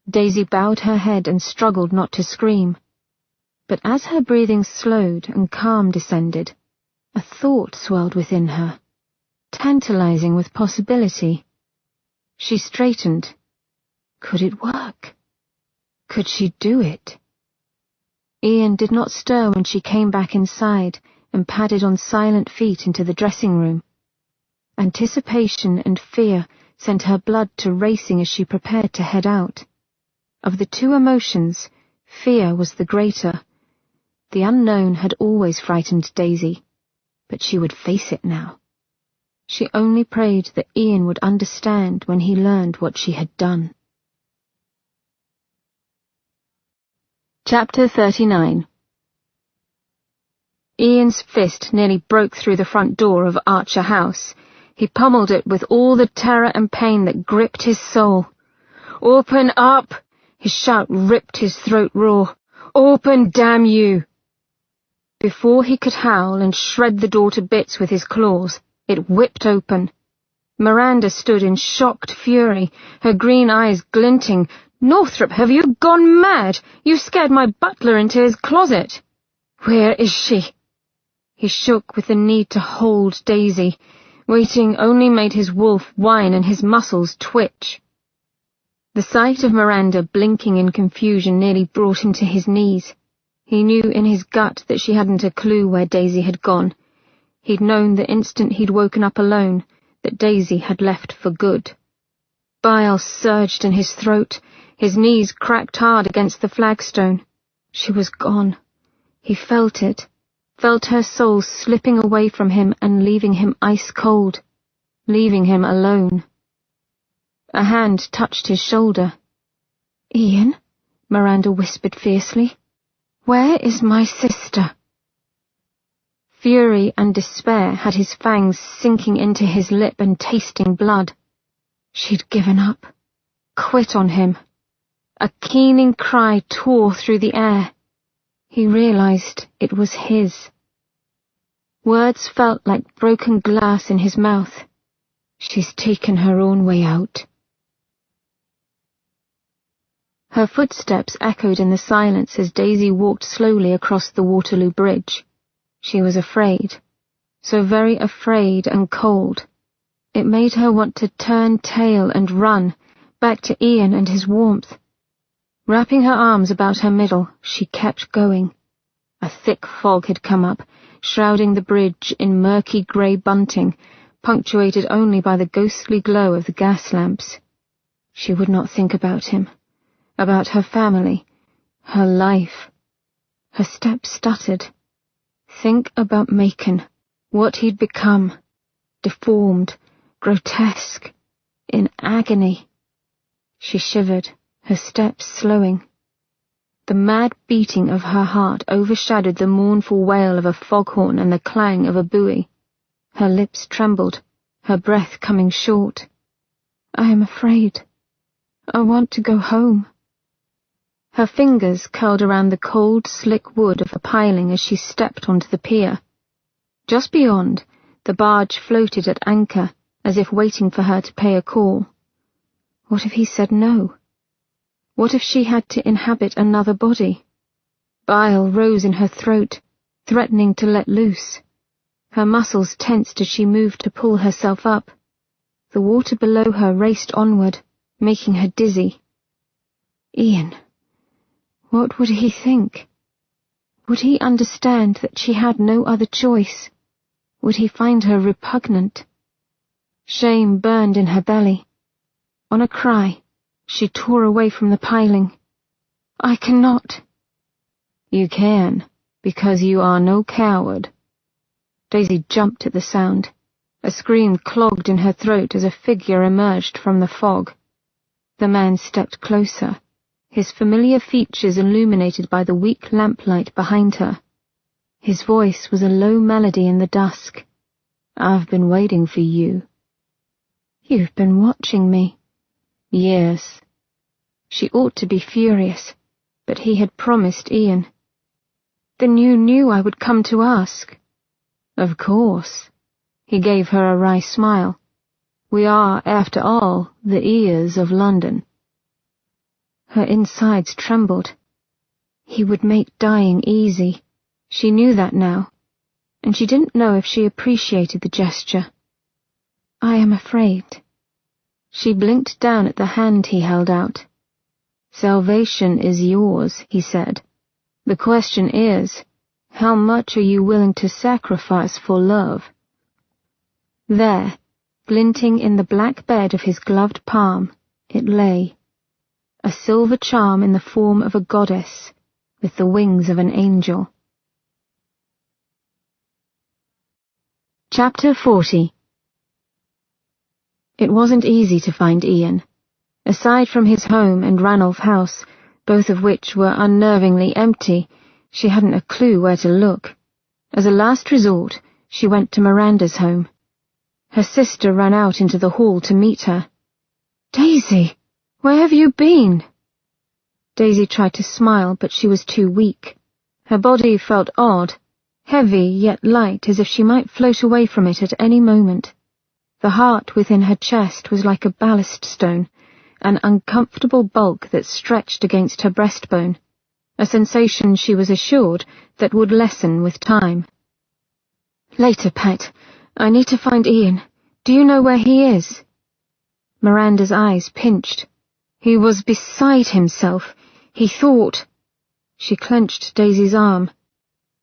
Daisy bowed her head and struggled not to scream. But as her breathing slowed and calm descended, a thought swelled within her, tantalizing with possibility. She straightened. Could it work? Could she do it? Ian did not stir when she came back inside and padded on silent feet into the dressing room. Anticipation and fear sent her blood to racing as she prepared to head out. Of the two emotions, fear was the greater. The unknown had always frightened Daisy, but she would face it now. She only prayed that Ian would understand when he learned what she had done. Chapter 39. Ian's fist nearly broke through the front door of Archer House. He pummeled it with all the terror and pain that gripped his soul. "Open up!" His shout ripped his throat raw. "Open, damn you!" Before he could howl and shred the door to bits with his claws, it whipped open. Miranda stood in shocked fury, her green eyes glinting. "Northrop, have you gone mad? You scared my butler into his closet." "Where is she?" He shook with the need to hold Daisy. Waiting only made his wolf whine and his muscles twitch. The sight of Miranda blinking in confusion nearly brought him to his knees. He knew in his gut that she hadn't a clue where Daisy had gone. He'd known the instant he'd woken up alone that Daisy had left for good. Bile surged in his throat. His knees cracked hard against the flagstone. She was gone. He felt it, felt her soul slipping away from him and leaving him ice-cold, leaving him alone. A hand touched his shoulder. "Ian," Miranda whispered fiercely, "where is my sister?" Fury and despair had his fangs sinking into his lip and tasting blood. She'd given up, quit on him. A keening cry tore through the air. He realized it was his. Words felt like broken glass in his mouth. She's taken her own way out. Her footsteps echoed in the silence as Daisy walked slowly across the Waterloo Bridge. She was afraid, so very afraid and cold. It made her want to turn tail and run, back to Ian and his warmth. Wrapping her arms about her middle, she kept going. A thick fog had come up, shrouding the bridge in murky grey bunting, punctuated only by the ghostly glow of the gas lamps. She would not think about him, about her family, her life. Her steps stuttered. Think about Macon, what he'd become, deformed, grotesque, in agony. She shivered, her steps slowing. The mad beating of her heart overshadowed the mournful wail of a foghorn and the clang of a buoy. Her lips trembled, her breath coming short. I am afraid. I want to go home. Her fingers curled around the cold, slick wood of a piling as she stepped onto the pier. Just beyond, the barge floated at anchor, as if waiting for her to pay a call. What if he said no? What if she had to inhabit another body? Bile rose in her throat, threatening to let loose. Her muscles tensed as she moved to pull herself up. The water below her raced onward, making her dizzy. Ian. What would he think? Would he understand that she had no other choice? Would he find her repugnant? Shame burned in her belly. On a cry, she tore away from the piling. I cannot. You can, because you are no coward. Daisy jumped at the sound. A scream clogged in her throat as a figure emerged from the fog. The man stepped closer, his familiar features illuminated by the weak lamplight behind her. His voice was a low melody in the dusk. I've been waiting for you. You've been watching me. Yes. She ought to be furious, but he had promised Ian. Then you knew I would come to ask. Of course. He gave her a wry smile. We are, after all, the ears of London. Her insides trembled. He would make dying easy. She knew that now, and she didn't know if she appreciated the gesture. I am afraid. She blinked down at the hand he held out. Salvation is yours, he said. The question is, how much are you willing to sacrifice for love? There, glinting in the black bed of his gloved palm, it lay. A silver charm in the form of a goddess, with the wings of an angel. Chapter 40. It wasn't easy to find Ian. Aside from his home and Ranulph House, both of which were unnervingly empty, she hadn't a clue where to look. As a last resort, she went to Miranda's home. Her sister ran out into the hall to meet her. Daisy, where have you been? Daisy tried to smile, but she was too weak. Her body felt odd, heavy yet light, as if she might float away from it at any moment. The heart within her chest was like a ballast stone, an uncomfortable bulk that stretched against her breastbone, a sensation she was assured that would lessen with time. Later, Pet. I need to find Ian. Do you know where he is? Miranda's eyes pinched. He was beside himself. He thought... She clenched Daisy's arm.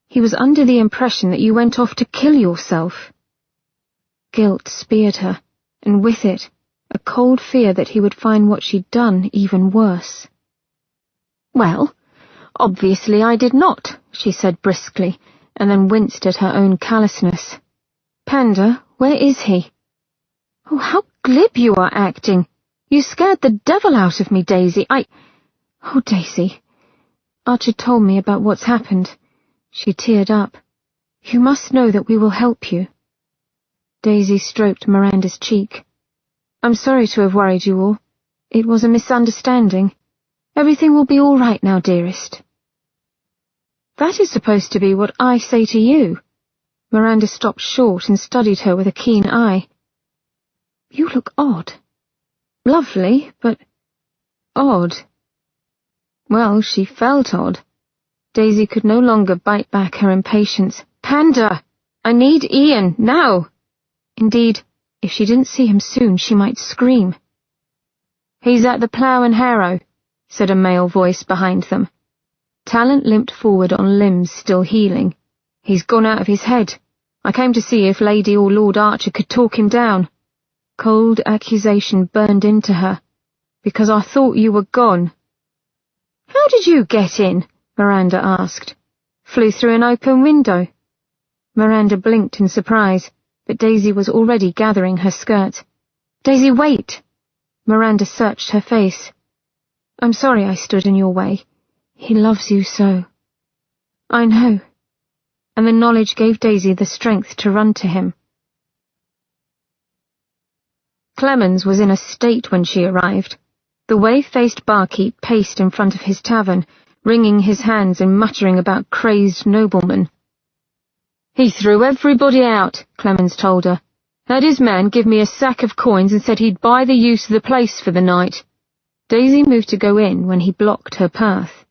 He was under the impression that you went off to kill yourself. Guilt speared her, and with it, a cold fear that he would find what she'd done even worse. Well, obviously I did not, she said briskly, and then winced at her own callousness. Panda, where is he? Oh, how glib you are acting. You scared the devil out of me, Daisy. Oh, Daisy. Archer told me about what's happened. She teared up. You must know that we will help you. Daisy stroked Miranda's cheek. I'm sorry to have worried you all. It was a misunderstanding. Everything will be all right now, dearest. That is supposed to be what I say to you. Miranda stopped short and studied her with a keen eye. You look odd. Lovely, but odd. Well, she felt odd. Daisy could no longer bite back her impatience. Panda! I need Ian, now! Indeed, if she didn't see him soon, she might scream. He's at the Plough and Harrow, said a male voice behind them. Talent limped forward on limbs still healing. He's gone out of his head. I came to see if Lady or Lord Archer could talk him down. Cold accusation burned into her. Because I thought you were gone. How did you get in? Miranda asked. Flew through an open window. Miranda blinked in surprise, but Daisy was already gathering her skirt. Daisy, wait! Miranda searched her face. I'm sorry I stood in your way. He loves you so. I know. And the knowledge gave Daisy the strength to run to him. Clemens was in a state when she arrived. The wave-faced barkeep paced in front of his tavern, wringing his hands and muttering about crazed noblemen. He threw everybody out, Clemens told her. Had his man give me a sack of coins and said he'd buy the use of the place for the night. Daisy moved to go in when he blocked her path.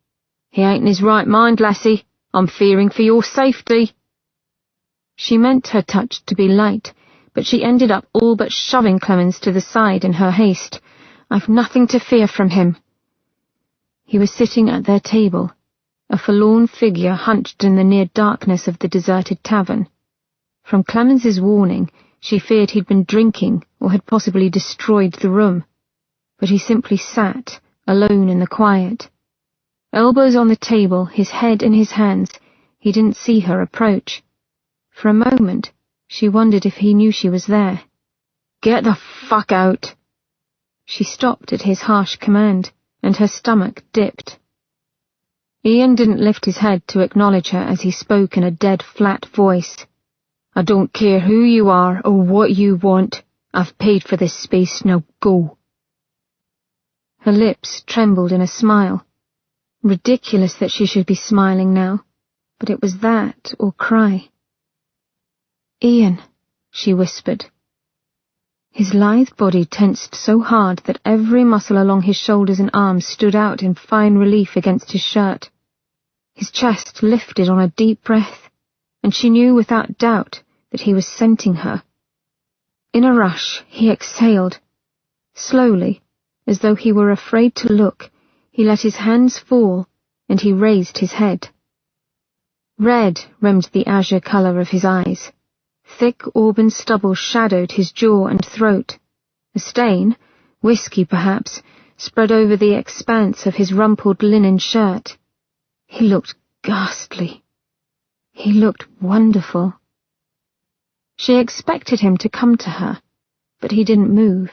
He ain't in his right mind, lassie. I'm fearing for your safety. She meant her touch to be light, but she ended up all but shoving Clemens to the side in her haste. I've nothing to fear from him. He was sitting at their table, a forlorn figure hunched in the near darkness of the deserted tavern. From Clemens's warning, she feared he'd been drinking or had possibly destroyed the room, but he simply sat, alone in the quiet. Elbows on the table, his head in his hands, he didn't see her approach. For a moment, she wondered if he knew she was there. Get the fuck out! She stopped at his harsh command, and her stomach dipped. Ian didn't lift his head to acknowledge her as he spoke in a dead, flat voice. I don't care who you are or what you want. I've paid for this space, now go. Her lips trembled in a smile. Ridiculous that she should be smiling now, but it was that or cry. Ian, she whispered. His lithe body tensed so hard that every muscle along his shoulders and arms stood out in fine relief against his shirt. His chest lifted on a deep breath, and she knew without doubt that he was scenting her. In a rush, he exhaled. Slowly, as though he were afraid to look, he let his hands fall, and he raised his head. Red rimmed the azure colour of his eyes. Thick auburn stubble shadowed his jaw and throat. A stain, whiskey perhaps, spread over the expanse of his rumpled linen shirt. He looked ghastly. He looked wonderful. She expected him to come to her, but he didn't move.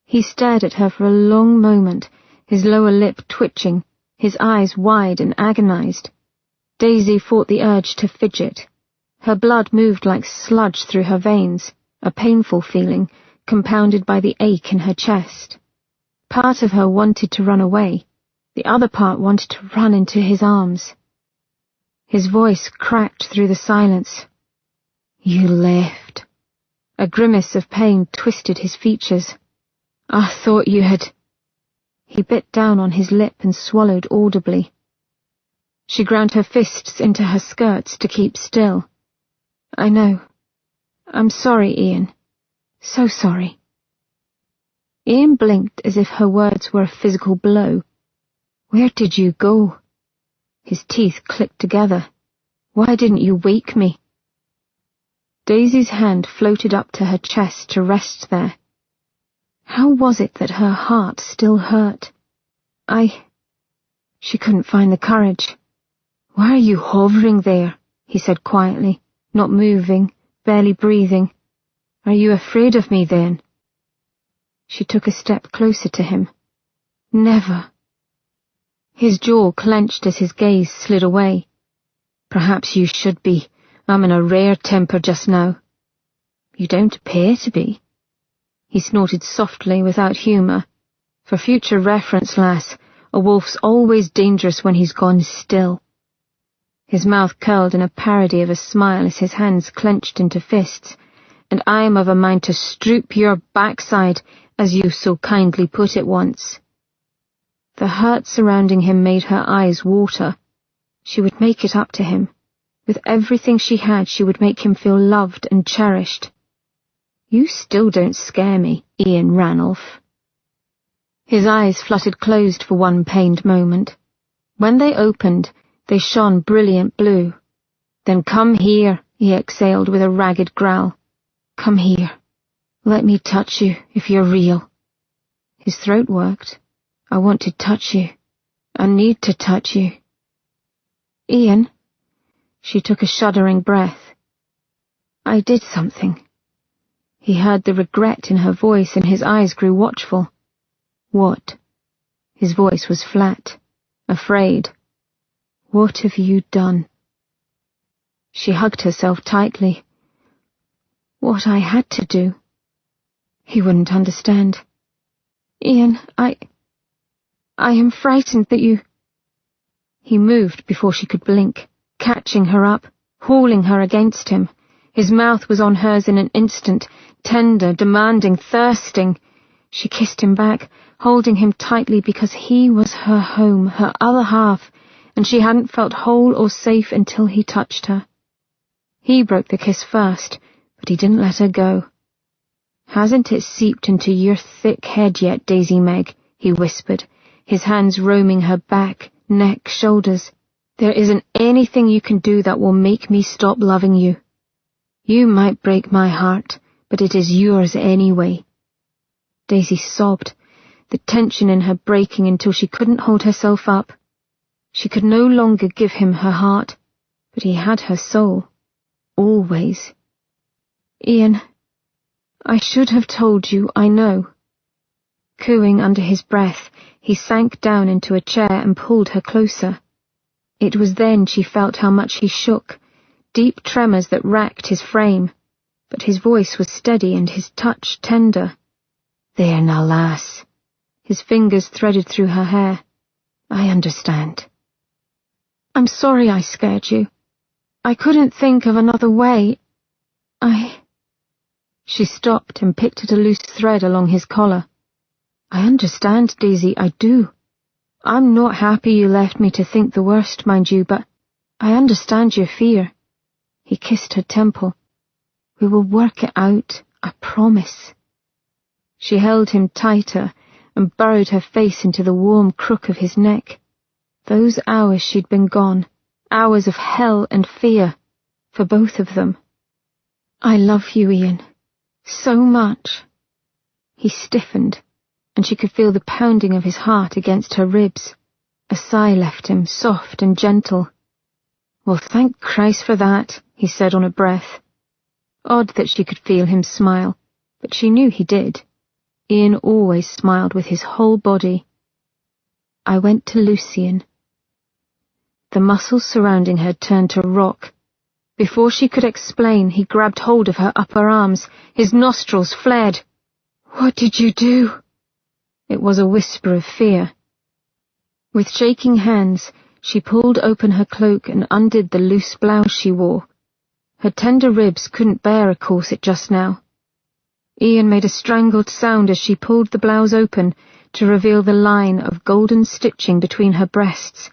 He stared at her for a long moment, his lower lip twitching, his eyes wide and agonized. Daisy fought the urge to fidget. Her blood moved like sludge through her veins, a painful feeling, compounded by the ache in her chest. Part of her wanted to run away. The other part wanted to run into his arms. His voice cracked through the silence. You left. A grimace of pain twisted his features. I thought you had... He bit down on his lip and swallowed audibly. She ground her fists into her skirts to keep still. I know. I'm sorry, Ian. So sorry. Ian blinked as if her words were a physical blow. Where did you go? His teeth clicked together. Why didn't you wake me? Daisy's hand floated up to her chest to rest there. How was it that her heart still hurt? She couldn't find the courage. Why are you hovering there? He said quietly, not moving, barely breathing. Are you afraid of me then? She took a step closer to him. Never. His jaw clenched as his gaze slid away. Perhaps you should be. I'm in a rare temper just now. You don't appear to be. He snorted softly without humour. For future reference, lass, a wolf's always dangerous when he's gone still. His mouth curled in a parody of a smile as his hands clenched into fists. and I am of a mind to stroop your backside, as you so kindly put it once." The hurt surrounding him made her eyes water. She would make it up to him. With everything she had, she would make him feel loved and cherished. "You still don't scare me, Ian Ranulph." His eyes fluttered closed for one pained moment. When they opened, they shone brilliant blue. "Then come here," he exhaled with a ragged growl. "Come here. Let me touch you, if you're real." His throat worked. "I want to touch you. I need to touch you." "Ian?" She took a shuddering breath. "I did something." He heard the regret in her voice and his eyes grew watchful. "What?" His voice was flat, afraid. "What have you done?" She hugged herself tightly. "What I had to do." He wouldn't understand. "Ian, I am frightened that you—" He moved before she could blink, catching her up, hauling her against him. His mouth was on hers in an instant, tender, demanding, thirsting. She kissed him back, holding him tightly because he was her home, her other half, and she hadn't felt whole or safe until he touched her. He broke the kiss first, but he didn't let her go. "Hasn't it seeped into your thick head yet, Daisy Meg?" he whispered, his hands roaming her back, neck, shoulders. "There isn't anything you can do that will make me stop loving you. You might break my heart, but it is yours anyway." Daisy sobbed, the tension in her breaking until she couldn't hold herself up. She could no longer give him her heart, but he had her soul. Always. "Ian, I should have told you, I know." Cooing under his breath, he sank down into a chair and pulled her closer. It was then she felt how much he shook, deep tremors that racked his frame, but his voice was steady and his touch tender. "There now, lass." His fingers threaded through her hair. "I understand." "I'm sorry I scared you. I couldn't think of another way. She stopped and picked at a loose thread along his collar. "I understand, Daisy, I do. I'm not happy you left me to think the worst, mind you, but I understand your fear." He kissed her temple. "We will work it out, I promise." She held him tighter and burrowed her face into the warm crook of his neck. Those hours she'd been gone, hours of hell and fear, for both of them. "I love you, Ian, so much." He stiffened, and she could feel the pounding of his heart against her ribs. A sigh left him, soft and gentle. "Well, thank Christ for that," he said on a breath. Odd that she could feel him smile, but she knew he did. Ian always smiled with his whole body. "I went to Lucian." The muscles surrounding her turned to rock. Before she could explain, he grabbed hold of her upper arms. His nostrils flared. "What did you do?" It was a whisper of fear. With shaking hands, she pulled open her cloak and undid the loose blouse she wore. Her tender ribs couldn't bear a corset just now. Ian made a strangled sound as she pulled the blouse open to reveal the line of golden stitching between her breasts,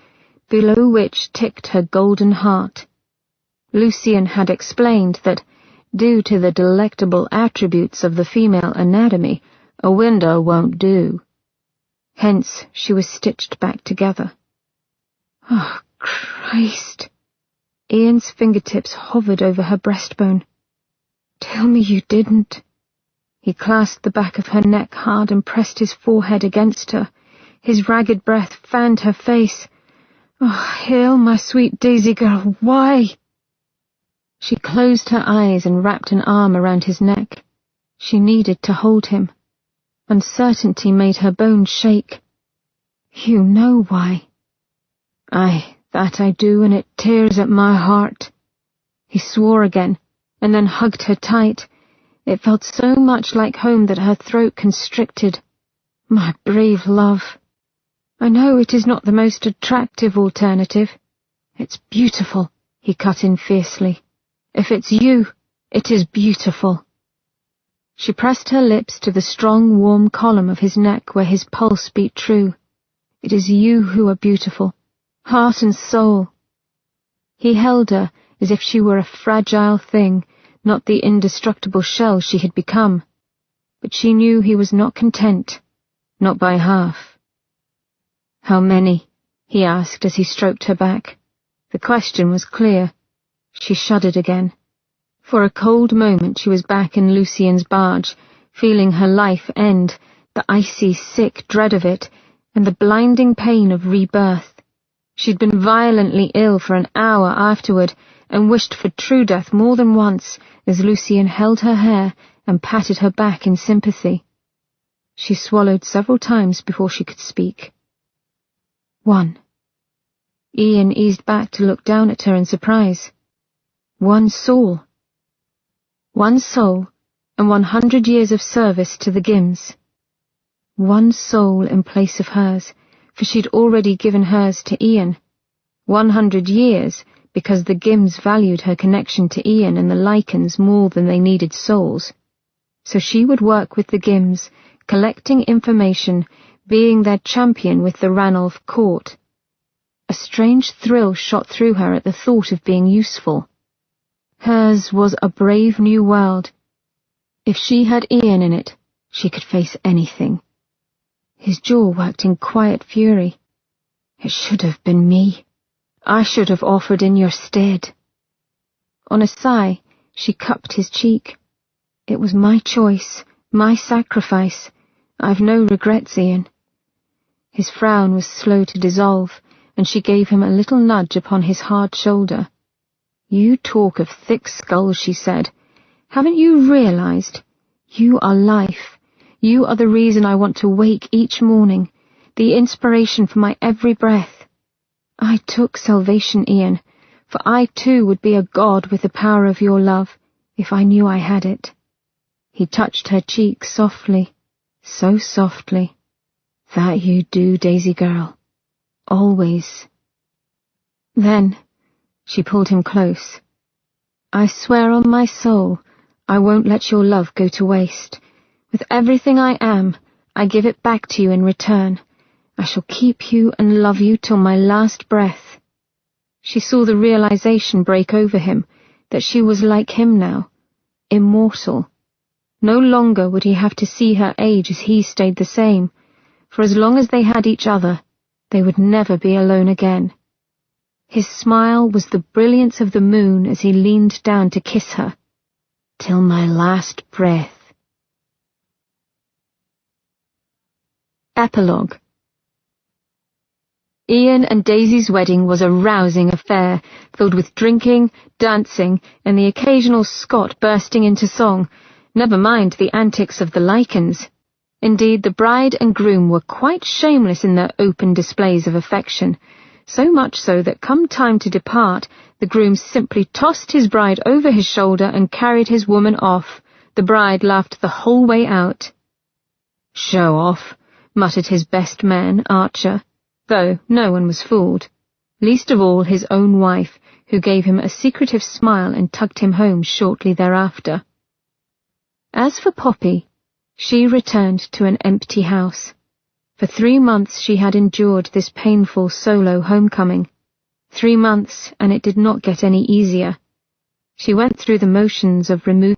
below which ticked her golden heart. Lucian had explained that, due to the delectable attributes of the female anatomy, a window won't do. Hence she was stitched back together. "Oh, Christ!" Ian's fingertips hovered over her breastbone. "Tell me you didn't." He clasped the back of her neck hard and pressed his forehead against her. His ragged breath fanned her face. "Oh, Hale, my sweet Daisy girl, why?" She closed her eyes and wrapped an arm around his neck. She needed to hold him. Uncertainty made her bones shake. "You know why." "Aye, that I do, and it tears at my heart." He swore again, and then hugged her tight. It felt so much like home that her throat constricted. "My brave love. I know it is not the most attractive alternative." "It's beautiful," he cut in fiercely. "If it's you, it is beautiful." She pressed her lips to the strong, warm column of his neck where his pulse beat true. "It is you who are beautiful, heart and soul." He held her as if she were a fragile thing, not the indestructible shell she had become. But she knew he was not content, not by half. "How many?" he asked as he stroked her back. The question was clear. She shuddered again. For a cold moment she was back in Lucien's barge, feeling her life end, the icy, sick dread of it, and the blinding pain of rebirth. She'd been violently ill for an hour afterward, and wished for true death more than once as Lucien held her hair and patted her back in sympathy. She swallowed several times before she could speak. "One." Ian eased back to look down at her in surprise. "One soul." One soul, and 100 years of service to the Gims. One soul in place of hers, for she'd already given hers to Ian. 100 years, because the Gims valued her connection to Ian and the Lycans more than they needed souls. So she would work with the Gims, collecting information, being their champion with the Ranulph court. A strange thrill shot through her at the thought of being useful. Hers was a brave new world. If she had Ian in it, she could face anything. His jaw worked in quiet fury. "It should have been me. I should have offered in your stead." On a sigh, she cupped his cheek. "It was my choice, my sacrifice. I've no regrets, Ian." His frown was slow to dissolve, and she gave him a little nudge upon his hard shoulder. "You talk of thick skulls," she said. "Haven't you realized? You are life. You are the reason I want to wake each morning, the inspiration for my every breath. I took salvation, Ian, for I too would be a god with the power of your love, if I knew I had it." He touched her cheek softly, so softly. "That you do, Daisy girl. Always." Then she pulled him close. "I swear on my soul, I won't let your love go to waste. With everything I am, I give it back to you in return. I shall keep you and love you till my last breath." She saw the realization break over him, that she was like him now, immortal. No longer would he have to see her age as he stayed the same. For as long as they had each other, they would never be alone again. His smile was the brilliance of the moon as he leaned down to kiss her. "Till my last breath." Epilogue. Ian and Daisy's wedding was a rousing affair, filled with drinking, dancing, and the occasional Scot bursting into song, never mind the antics of the Lycans. Indeed, the bride and groom were quite shameless in their open displays of affection, so much so that come time to depart, the groom simply tossed his bride over his shoulder and carried his woman off. The bride laughed the whole way out. "Show off," muttered his best man, Archer, though no one was fooled, least of all his own wife, who gave him a secretive smile and tugged him home shortly thereafter. As for Poppy, she returned to an empty house. For 3 months she had endured this painful solo homecoming. 3 months, and it did not get any easier. She went through the motions of removing